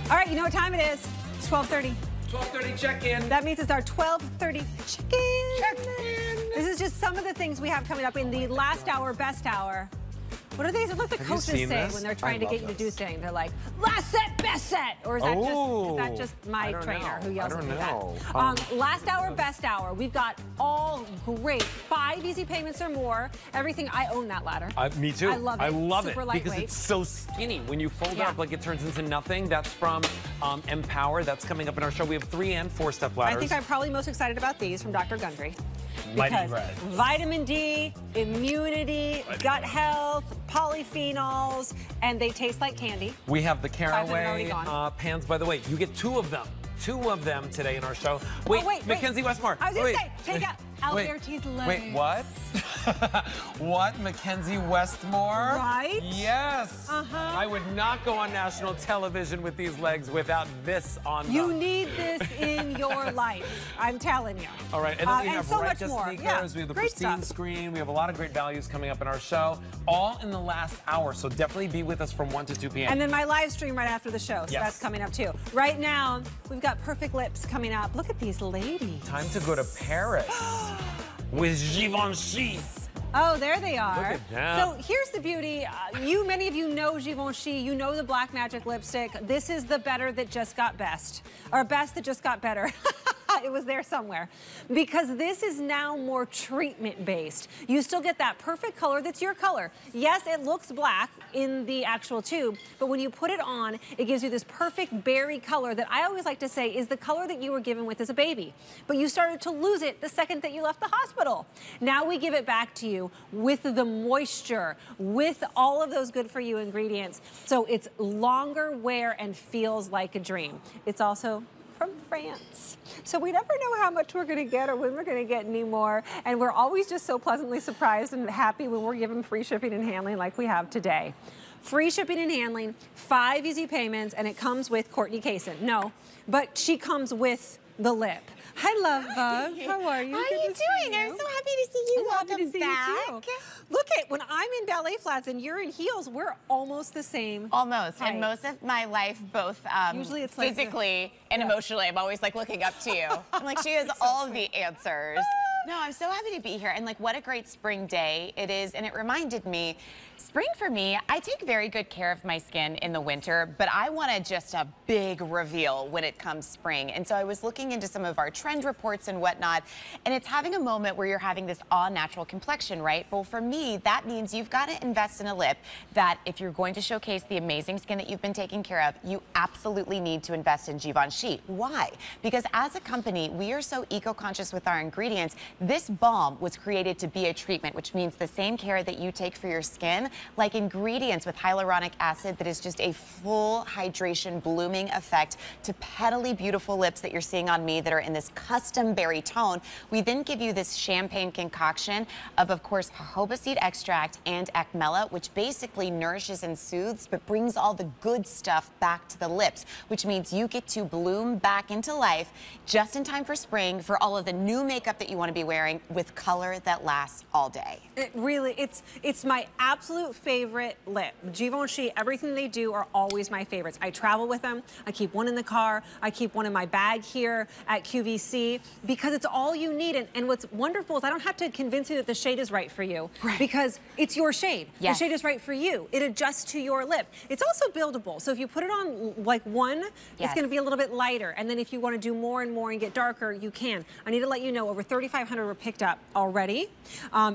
All right, you know what time it is. It's 12:30. 12:30 check-in. That means it's our 12:30 check-in. Check-in. This is just some of the things we have coming up in the last hour, best hour. What are these? What the coaches say when they're trying to get you to do things? They're like, last set, best set. Or is that just my trainer who yells at me that? Last hour, best hour. We've got all great 5 easy payments or more. Everything. I own that ladder. Me too. I love it. I love Super it lightweight. because it's so skinny. When you fold it up, like it turns into nothing. That's from Empower. That's coming up in our show. We have 3 and 4 step ladders. I think I'm probably most excited about these from Dr. Gundry. Lightning red. Vitamin D, immunity, gut health, polyphenols, and they taste like candy. We have the 500 already caraway gone. pans. By the way, you get 2 of them. 2 of them today in our show. Wait, Mackenzie Westmore. I was going to say, take out Alberti's legs. Wait, what? What? Mackenzie Westmore? Right? Yes. I would not go on national television with these legs without this on You them. need this in your life. I'm telling you. All right, and then we and have so much Righteous more. sneakers, Yeah, we have the great pristine stuff. screen, we have a lot of great values coming up in our show, all in the last hour, so definitely be with us from 1 to 2 p.m. And then my live stream right after the show, so Yes. that's coming up too. Right now, we've got Perfect Lips coming up. Look at these ladies. Time to go to Paris with Givenchy. Oh, there they are. Look at them. So here's the beauty. Many of you know Givenchy. You know the Black Magic lipstick. This is the better that just got best, or best that just got better. It was there somewhere. Because this is now more treatment-based. You still get that perfect color that's your color. Yes, it looks black in the actual tube, but when you put it on, it gives you this perfect berry color that I always like to say is the color that you were given with as a baby. But you started to lose it the second that you left the hospital. Now we give it back to you with the moisture, with all of those good-for-you ingredients. So it's longer wear and feels like a dream. It's also from France. So we never know how much we're going to get or when we're going to get any more. And we're always just so pleasantly surprised and happy when we're given free shipping and handling like we have today. Free shipping and handling, 5 easy payments, and it comes with Courtney Kaysen. No, but she comes with the lip. Hi, Love Bug. How are you? How are you doing? I'm so happy to see you. Welcome back. Look at when I'm in ballet flats and you're in heels, we're almost the same. Almost. height. And most of my life, both Usually it's like physically and emotionally, I'm always like looking up to you. I'm like, she has all of the answers. No, I'm so happy to be here. And like, what a great spring day it is. And it reminded me, spring for me, I take very good care of my skin in the winter, but I wanted just a big reveal when it comes spring. And so I was looking into some of our trend reports and whatnot, and it's having a moment where you're having this all-natural complexion, right? Well, for me, that means you've got to invest in a lip that if you're going to showcase the amazing skin that you've been taking care of, you absolutely need to invest in Givenchy. Why? Because as a company, we are so eco-conscious with our ingredients. This balm was created to be a treatment, which means the same care that you take for your skin, like ingredients with hyaluronic acid that is just a full hydration blooming effect to petally beautiful lips that you're seeing on me that are in this custom berry tone. We then give you this champagne concoction of course, jojoba seed extract and acmella, which basically nourishes and soothes, but brings all the good stuff back to the lips, which means you get to bloom back into life just in time for spring for all of the new makeup that you want to be wearing with color that lasts all day. It really, it's my absolute favorite lip. Givenchy, everything they do are always my favorites. I travel with them. I keep one in the car. I keep one in my bag here at QVC because it's all you need. And what's wonderful is I don't have to convince you that the shade is right for you because it's your shade. Yes. The shade is right for you. It adjusts to your lip. It's also buildable. So if you put it on like one, it's going to be a little bit lighter. And then if you want to do more and more and get darker, you can. I need to let you know over 3,500 were picked up already.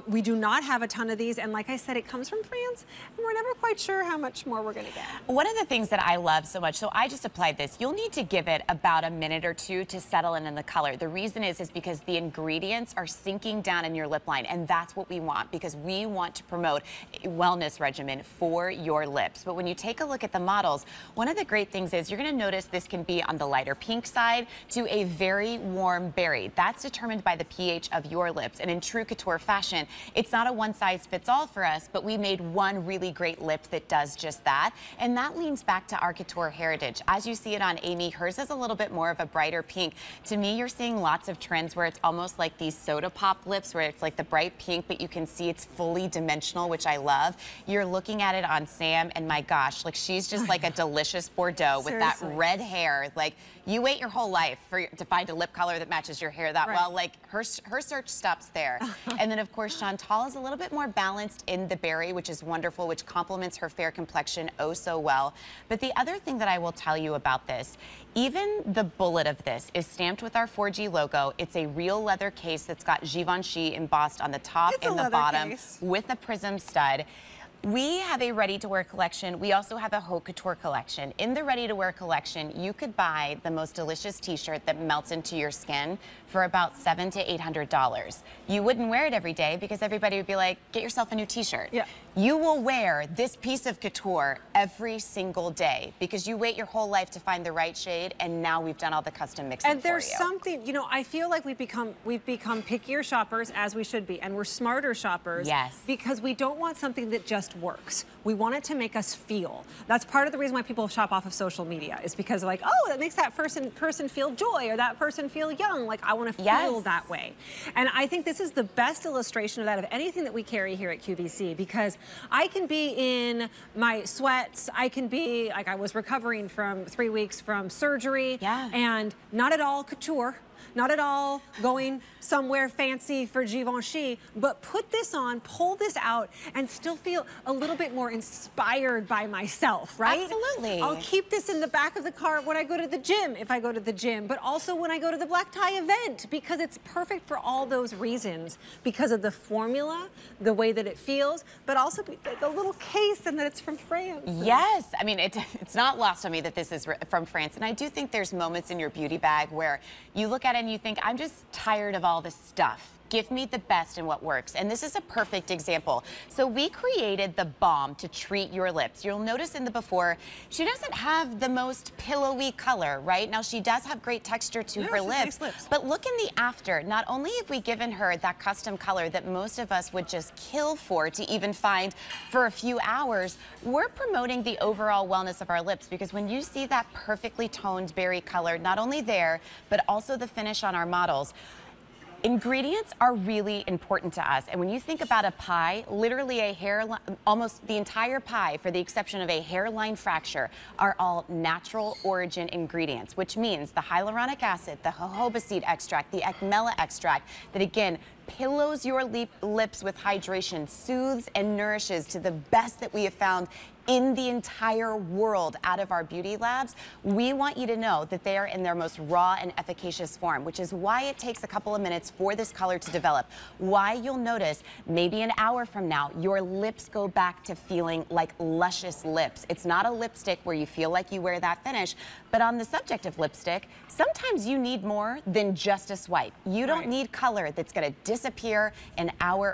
We do not have a ton of these. And like I said, it comes from France. And we're never quite sure how much more we're going to get. One of the things that I love so much, so I just applied this. You'll need to give it about a minute or two to settle in the color. The reason is because the ingredients are sinking down in your lip line, and that's what we want because we want to promote a wellness regimen for your lips. But when you take a look at the models, one of the great things is you're going to notice this can be on the lighter pink side to a very warm berry. That's determined by the pH of your lips. And in true couture fashion, it's not a one-size-fits-all for us, but we made one really great lip that does just that. And that leans back to our couture heritage. As you see it on Amy, hers is a little bit more of a brighter pink. To me, you're seeing lots of trends where it's almost like these soda pop lips where it's like the bright pink, but you can see it's fully dimensional, which I love. You're looking at it on Sam, and my gosh, like she's just like a delicious Bordeaux with that red hair. Like you wait your whole life to find a lip color that matches your hair that well. Like her search stops there. And then of course, Chantal is a little bit more balanced in the berry, which is wonderful, which complements her fair complexion oh so well. But the other thing that I will tell you about this, even the bullet of this is stamped with our 4G logo. It's a real leather case that's got Givenchy embossed on the top and the bottom with a prism stud. We have a ready-to-wear collection. We also have a haute couture collection. In the ready-to-wear collection, you could buy the most delicious t-shirt that melts into your skin for about $700 to $800. You wouldn't wear it every day because everybody would be like, get yourself a new t-shirt. Yeah. You will wear this piece of couture every single day because you wait your whole life to find the right shade, and now we've done all the custom mixing and there's for you. something, you know, I feel like we've become pickier shoppers, as we should be, and we're smarter shoppers. Yes. Because we don't want something that just works. We want it to make us feel. That's part of the reason why people shop off of social media, is because they're like, oh, that makes that person feel joy, or that person feel young. Like, I want to feel that way. And I think this is the best illustration of that, of anything that we carry here at QVC, because I can be in my sweats. I can be, like, I was recovering from 3 weeks from surgery. Yeah. And not at all couture. Not at all going somewhere fancy for Givenchy, but put this on, pull this out, and still feel a little bit more inspired by myself, right? Absolutely. I'll keep this in the back of the car when I go to the gym, if I go to the gym, but also when I go to the black tie event, because it's perfect for all those reasons, because of the formula, the way that it feels, but also the little case and that it's from France. Yes, I mean, it's not lost on me that this is from France, and I do think there's moments in your beauty bag where you look at it and you think, I'm just tired of all this stuff. Give me the best in what works. And this is a perfect example. So we created the balm to treat your lips. You'll notice in the before, she doesn't have the most pillowy color, right? Now, she does have great texture to her lips, but look in the after. Not only have we given her that custom color that most of us would just kill for to even find for a few hours, we're promoting the overall wellness of our lips, because when you see that perfectly toned berry color, not only there, but also the finish on our models, ingredients are really important to us. And when you think about a pie, literally a hairline, almost the entire pie, for the exception of a hairline fracture, are all natural origin ingredients, which means the hyaluronic acid, the jojoba seed extract, the ecmella extract, that again, pillows your lips with hydration, soothes and nourishes to the best that we have found in the entire world out of our beauty labs. We want you to know that they are in their most raw and efficacious form, which is why it takes a couple of minutes for this color to develop. Why you'll notice maybe an hour from now, your lips go back to feeling like luscious lips. It's not a lipstick where you feel like you wear that finish, but on the subject of lipstick, sometimes you need more than just a swipe. You don't need color that's gonna disappear an hour